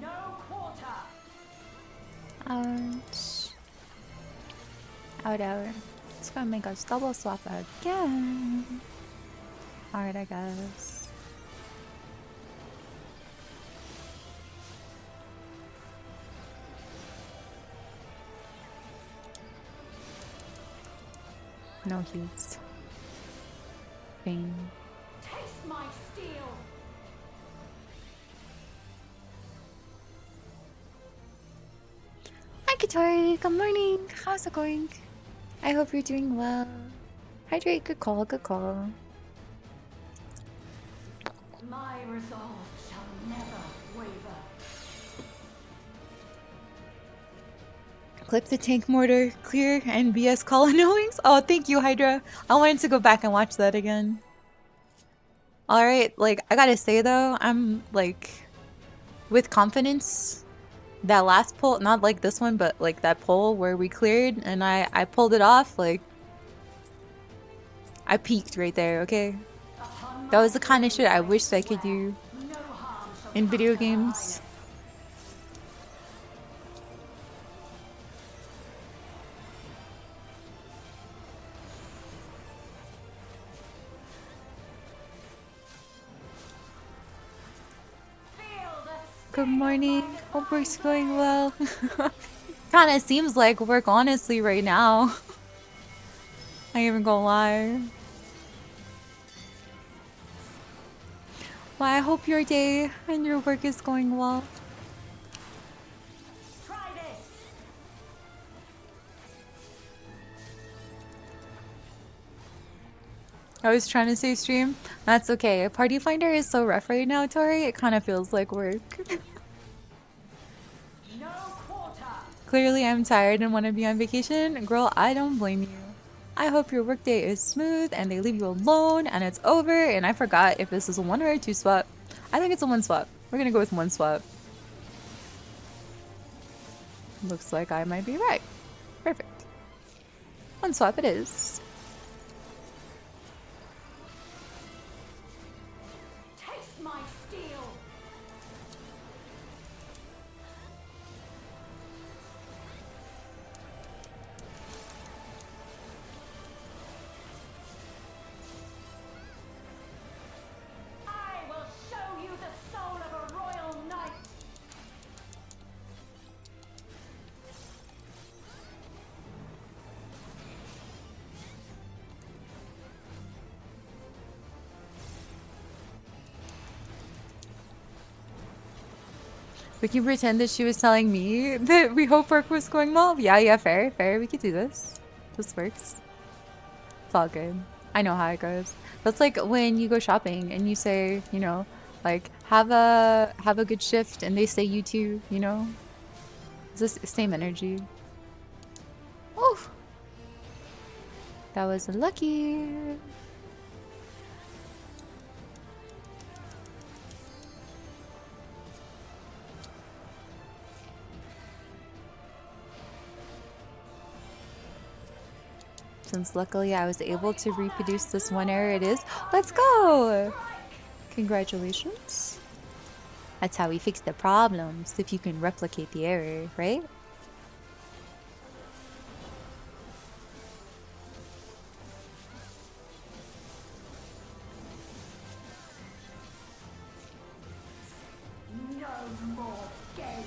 S4: No quarter.
S1: Ouch. Out. It's gonna make us double swap again. Alright, I guess. No heals. Pain.
S4: Taste my steel.
S1: Hi, Katori. Good morning. How's it going? I hope you're doing well. Hydrate. Good call. Good call.
S4: My resolve shall never waver.
S1: Clip the tank mortar. Clear NBS call knowings. Oh, thank you, Hydra. I wanted to go back and watch that again. Alright, like, I gotta say though, I'm like, with confidence, that last pull, not like this one, but like that pull where we cleared and I pulled it off, like, I peaked right there, okay?
S4: Upon
S1: That
S4: my
S1: was the kind of shit
S4: blade
S1: I
S4: I
S1: wished I could
S4: swear,
S1: do
S4: no harm shall
S1: in
S4: come
S1: video
S4: to her
S1: games.
S4: highness. Feel the
S1: Good
S4: sting of my
S1: morning. Hope
S4: divine
S1: work's going
S4: blade.
S1: well. Kinda seems like work, honestly, right now. I ain't even gonna lie. Well, I hope your day and your work is going well.
S4: Try this.
S1: I was trying to say stream. That's okay. Party Finder is so rough right now, Tori. It kind of feels like work.
S4: No quarter.
S1: Clearly, I'm tired and want to be on vacation. Girl, I don't blame you. I hope your workday is smooth and they leave you alone and it's over. And I forgot if this is a 1 or a 2 swap. I think it's a 1 swap. We're gonna go with 1 swap. Looks like I might be right. Perfect. 1 swap it is.
S4: Taste my steel.
S1: We can pretend that she was telling me that we hope work was going well. Yeah, fair, fair. We could do this. This works. It's all good. I know how it goes. That's like when you go shopping and you say, you know, like have a good shift, and they say you too. You know, it's the same energy. Oh, that was lucky. Since luckily I was able to reproduce this one error, it is. Let's go! Congratulations. That's how we fix the problems, if you can replicate the error, right?
S4: No more games.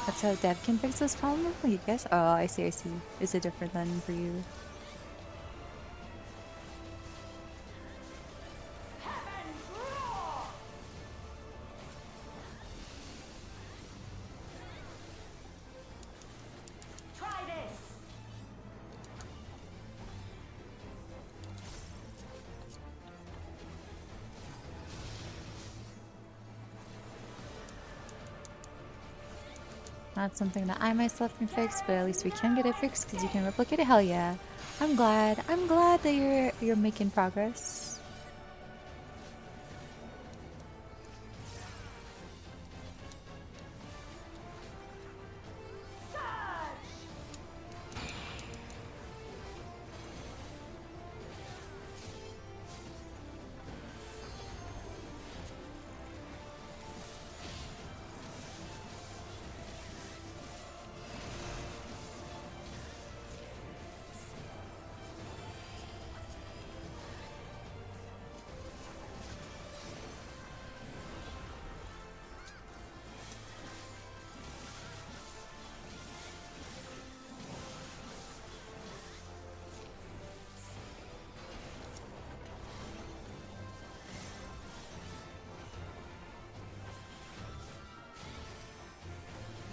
S1: That's how Dev can fix this problem? I guess. Oh, I see, I see. Is it different than for you?
S4: Try this.
S1: Not something that I myself can fix, but at least we can get it fixed because you can replicate it. Hell yeah. I'm glad. I'm glad that you're making progress.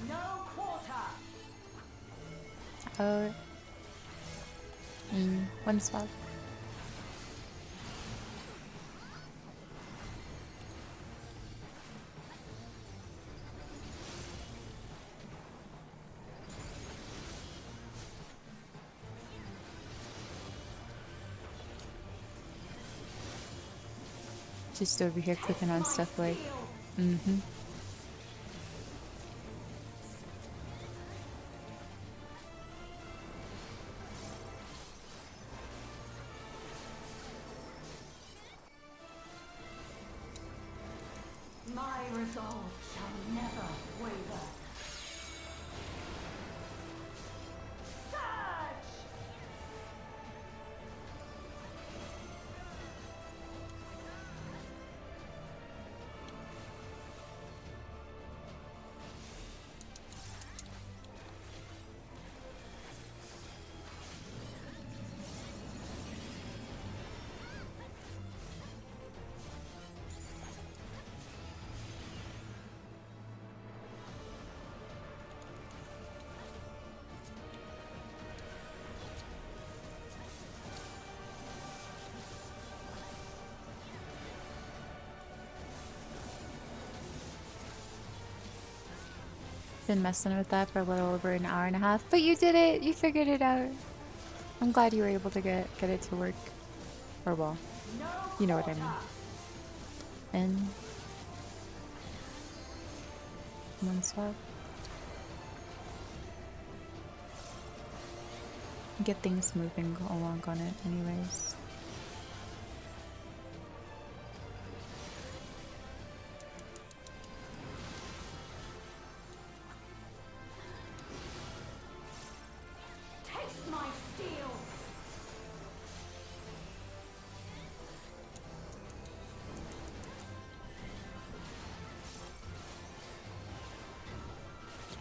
S4: No quarter.
S1: Oh. One spot. Just over here clicking on stuff like,
S4: My resolve shall never waver. Surge!
S1: been messing with that for a little over an hour and a half, but you did it. You figured it out. I'm glad you were able to get it to work. Or well, you know what I mean. And One swap. Get things moving along on it anyways.
S4: Taste my steel!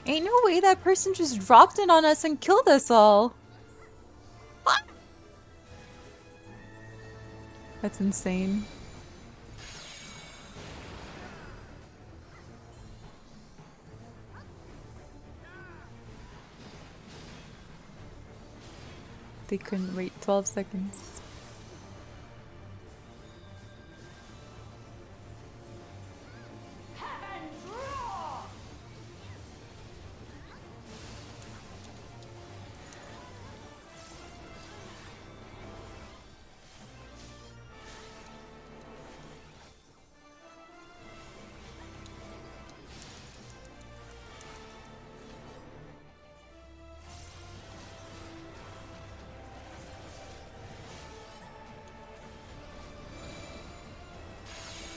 S1: Ain't no way that person just dropped in on us and killed us all. What? That's insane. They couldn't wait 12 seconds.
S4: Heaven's roar!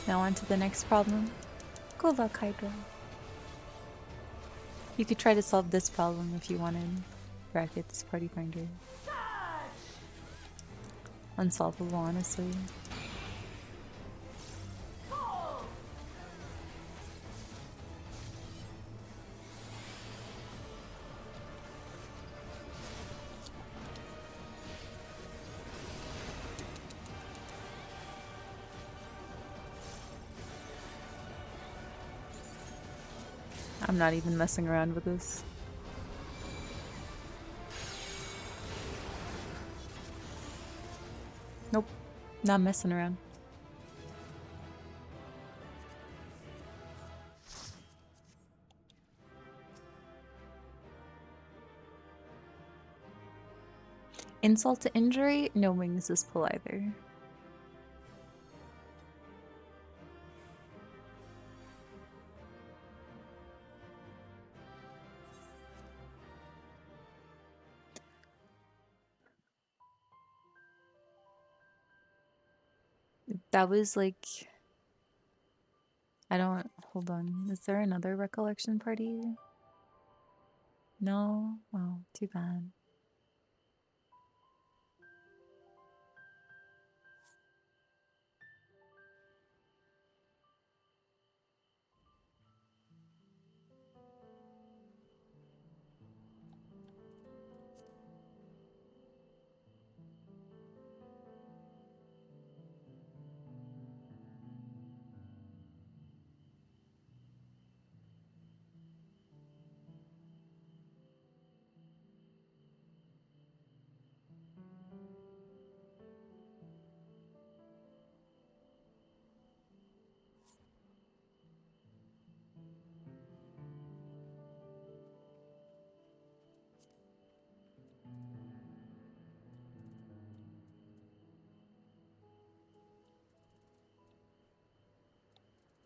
S1: Now on to the next problem. Good luck, Hydra. You could try to solve this problem if you wanted. Brackets, party finder.
S4: Surge!
S1: Unsolvable, honestly.
S4: Pull!
S1: I'm not even messing around with this. Nope, not messing around. Insult to injury, no wings is pull either. That was like... I don't... Hold on. Is there another recollection party? No? Oh, too bad.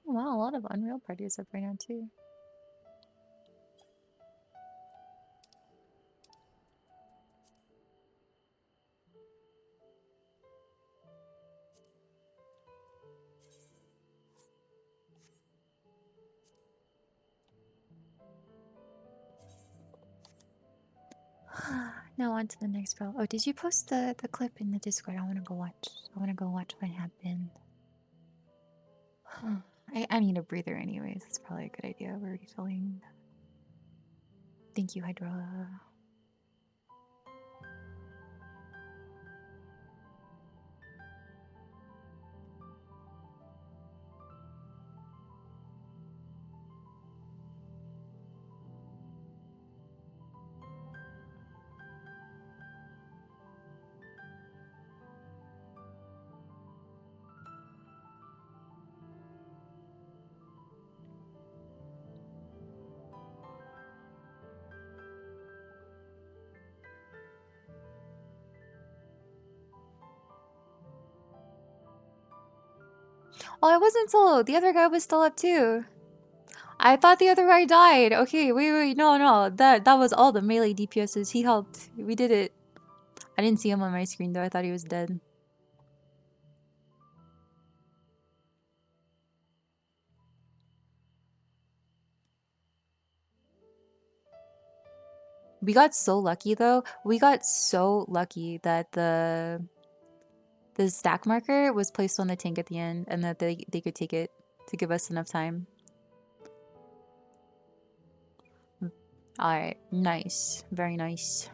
S1: Wow, a lot of Unreal parties up right now too. Now on to the next problem. Oh, did you post the clip in the Discord? I want to go watch. I want to go watch what happened. I need a breather anyways. It's probably a good idea. We're already filling. Thank you, Hydra. Oh, I wasn't solo. The other guy was still up too. I thought the other guy died. Okay, wait, no. That was all the melee DPSs. He helped. We did it. I didn't see him on my screen though. I thought he was dead. We got so lucky though. We got so lucky that the stack marker was placed on the tank at the end and that they could take it to give us enough time. Alright, nice. Very nice.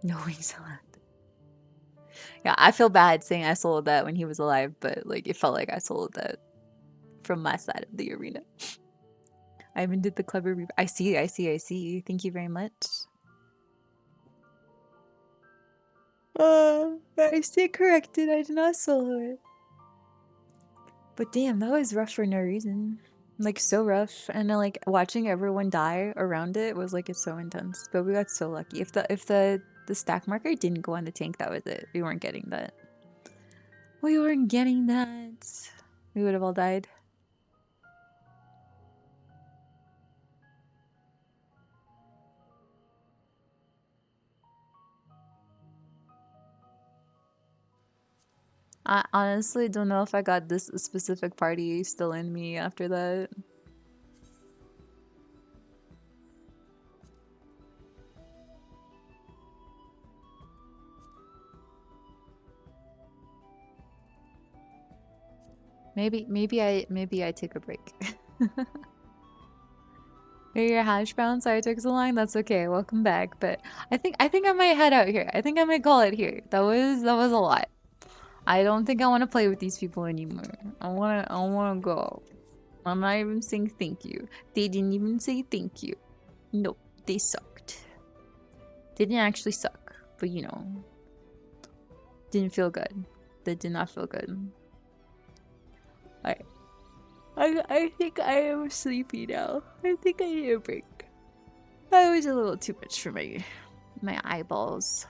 S1: No wings allowed. Yeah, I feel bad saying I soloed that when he was alive, but like it felt like I soloed that from my side of the arena. I even did the clever I see. Thank you very much. I stay corrected. I did not solo it. But damn, that was rough for no reason. Like so rough, and then, like watching everyone die around it was like it's so intense. But we got so lucky. If the stack marker didn't go on the tank, that was it. We weren't getting that. We weren't getting that. We would have all died. I honestly don't know if I got this specific party still in me after that. Maybe I take a break. Your hash brown, sorry it took so long. That's okay. Welcome back. But I think I might head out here. I think I might call it here. That was a lot. I don't think I want to play with these people anymore. I wanna go. I'm not even saying thank you. They didn't even say thank you. Nope, they sucked. They didn't actually suck, but you know, didn't feel good. That did not feel good. I think I am sleepy now. I think I need a break. That was a little too much for my eyeballs.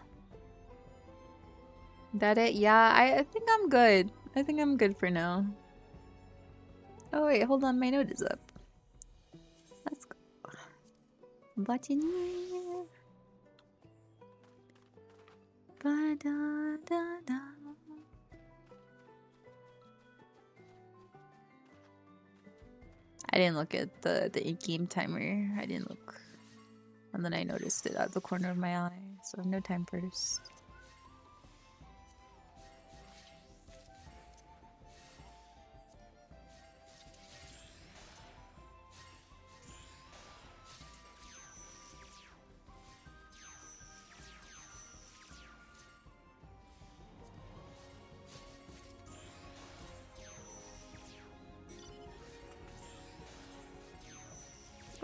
S1: That it? Yeah, I think I'm good. I think I'm good for now. Oh wait, hold on, my note is up. Let's go. Button. Ba-da-da-da. I didn't look at the in-game timer. I didn't look. And then I noticed it at the corner of my eye. So no time first.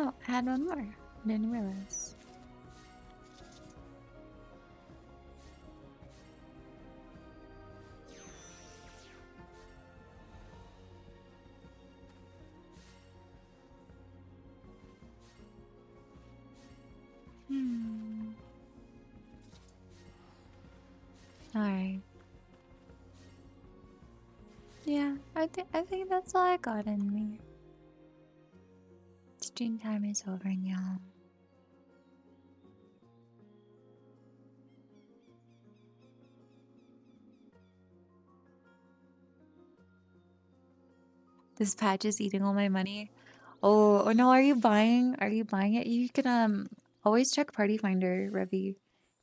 S1: Oh, I had one more. I didn't realize. Alright. Yeah, I think that's all I got in me. Stream time is over now. This patch is eating all my money. Oh no, are you buying? Are you buying it? You can always check Party Finder, Revy.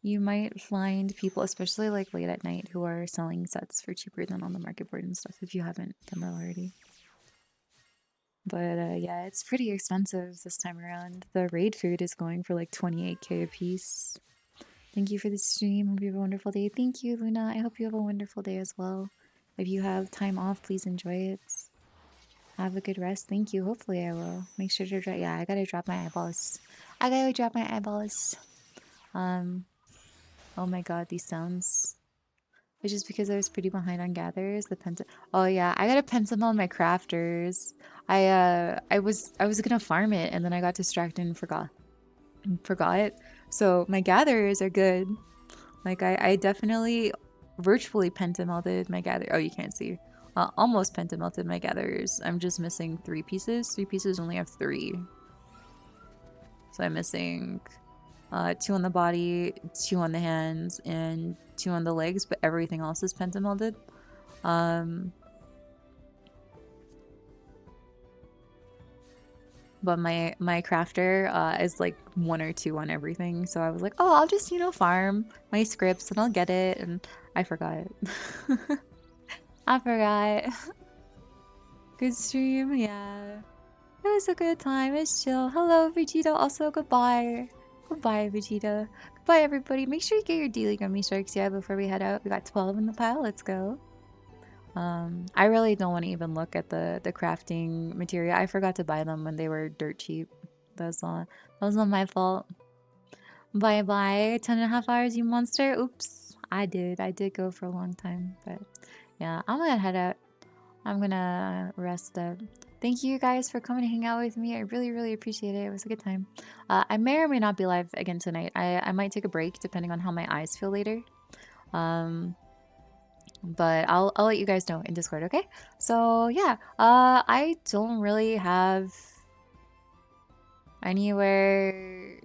S1: You might find people, especially like late at night, who are selling sets for cheaper than on the market board and stuff if you haven't done that already. But yeah, it's pretty expensive this time around. The raid food is going for like 28k a piece. Thank you for the stream. Hope you have a wonderful day. Thank you, Luna. I hope you have a wonderful day as well. If you have time off, please enjoy it. Have a good rest. Thank you. Hopefully I will. Make sure to drop. Yeah, I gotta drop my eyeballs. I gotta drop my eyeballs. Oh my god, these sounds. It's just because I was pretty behind on gathers. The penta. Oh yeah, I got a pencil on my crafters. I was gonna farm it and then I got distracted and forgot. So my gatherers are good. Like I definitely virtually pentamelded my gather. Oh, you can't see. Almost pentamelted my gatherers. I'm just missing 3 pieces. 3 pieces only have 3. So I'm missing 2 on the body, 2 on the hands, and 2 on the legs, but everything else is pentamelted. But my crafter is like 1 or 2 on everything, so I was like, oh, I'll just, you know, farm my scripts and I'll get it, and I forgot. I forgot. Good stream, yeah. It was a good time, it's chill. Hello, Vegeta, also goodbye. Goodbye, Vegeta. Goodbye, everybody. Make sure you get your daily gummy sharks, yeah, before we head out. We got 12 in the pile, let's go. I really don't want to even look at the crafting material. I forgot to buy them when they were dirt cheap. That was not my fault. Bye bye. 10.5 hours, you monster. Oops. I did go for a long time, but yeah, I'm gonna head out. I'm gonna rest up. Thank you guys for coming to hang out with me. I really, really appreciate it. It was a good time. I may or may not be live again tonight. I might take a break depending on how my eyes feel later. But I'll let you guys know in Discord, okay? So yeah, I don't really have anywhere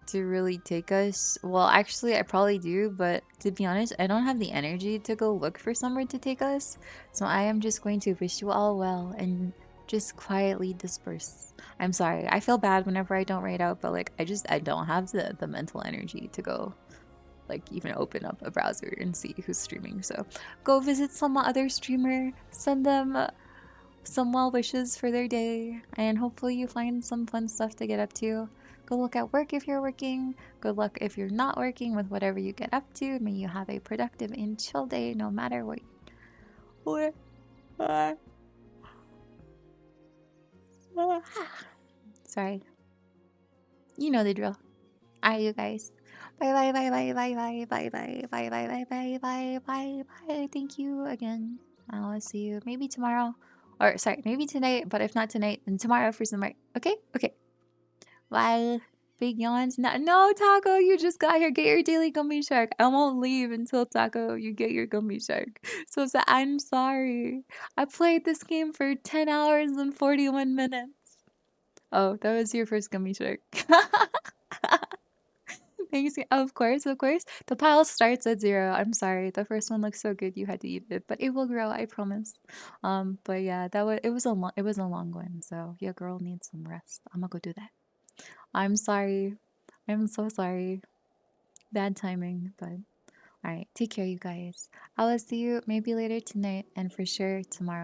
S1: to really take us. Well, actually, I probably do, but to be honest, I don't have the energy to go look for somewhere to take us. So I am just going to wish you all well and just quietly disperse. I'm sorry. I feel bad whenever I don't raid out, but like I don't have the mental energy to go like even open up a browser and see who's streaming. So go visit some other streamer, send them some well wishes for their day, and hopefully you find some fun stuff to get up to. Go look at work if you're working. Good luck if you're not working with whatever you get up to. May you have a productive and chill day no matter what. Sorry. You know the drill. Alright, you guys. Bye bye bye bye bye bye bye bye bye bye bye bye bye bye bye. Thank you again. I'll see you maybe tomorrow. Or sorry, maybe tonight, but if not tonight, then tomorrow for some work. Okay? Okay. Bye. Big yawns. No, no, Taco, you just got here. Get your daily gummy shark. I won't leave until Taco, you get your gummy shark. So I'm sorry. I played this game for 10 hours and 41 minutes. Oh, that was your first gummy shark. Thanks. Of course, of course. The pile starts at 0. I'm sorry. The first one looks so good you had to eat it, but it will grow, I promise. But yeah, it was a long one. So your girl needs some rest. I'm gonna go do that. I'm sorry. I'm so sorry. Bad timing, but all right. Take care, you guys. I will see you maybe later tonight and for sure tomorrow.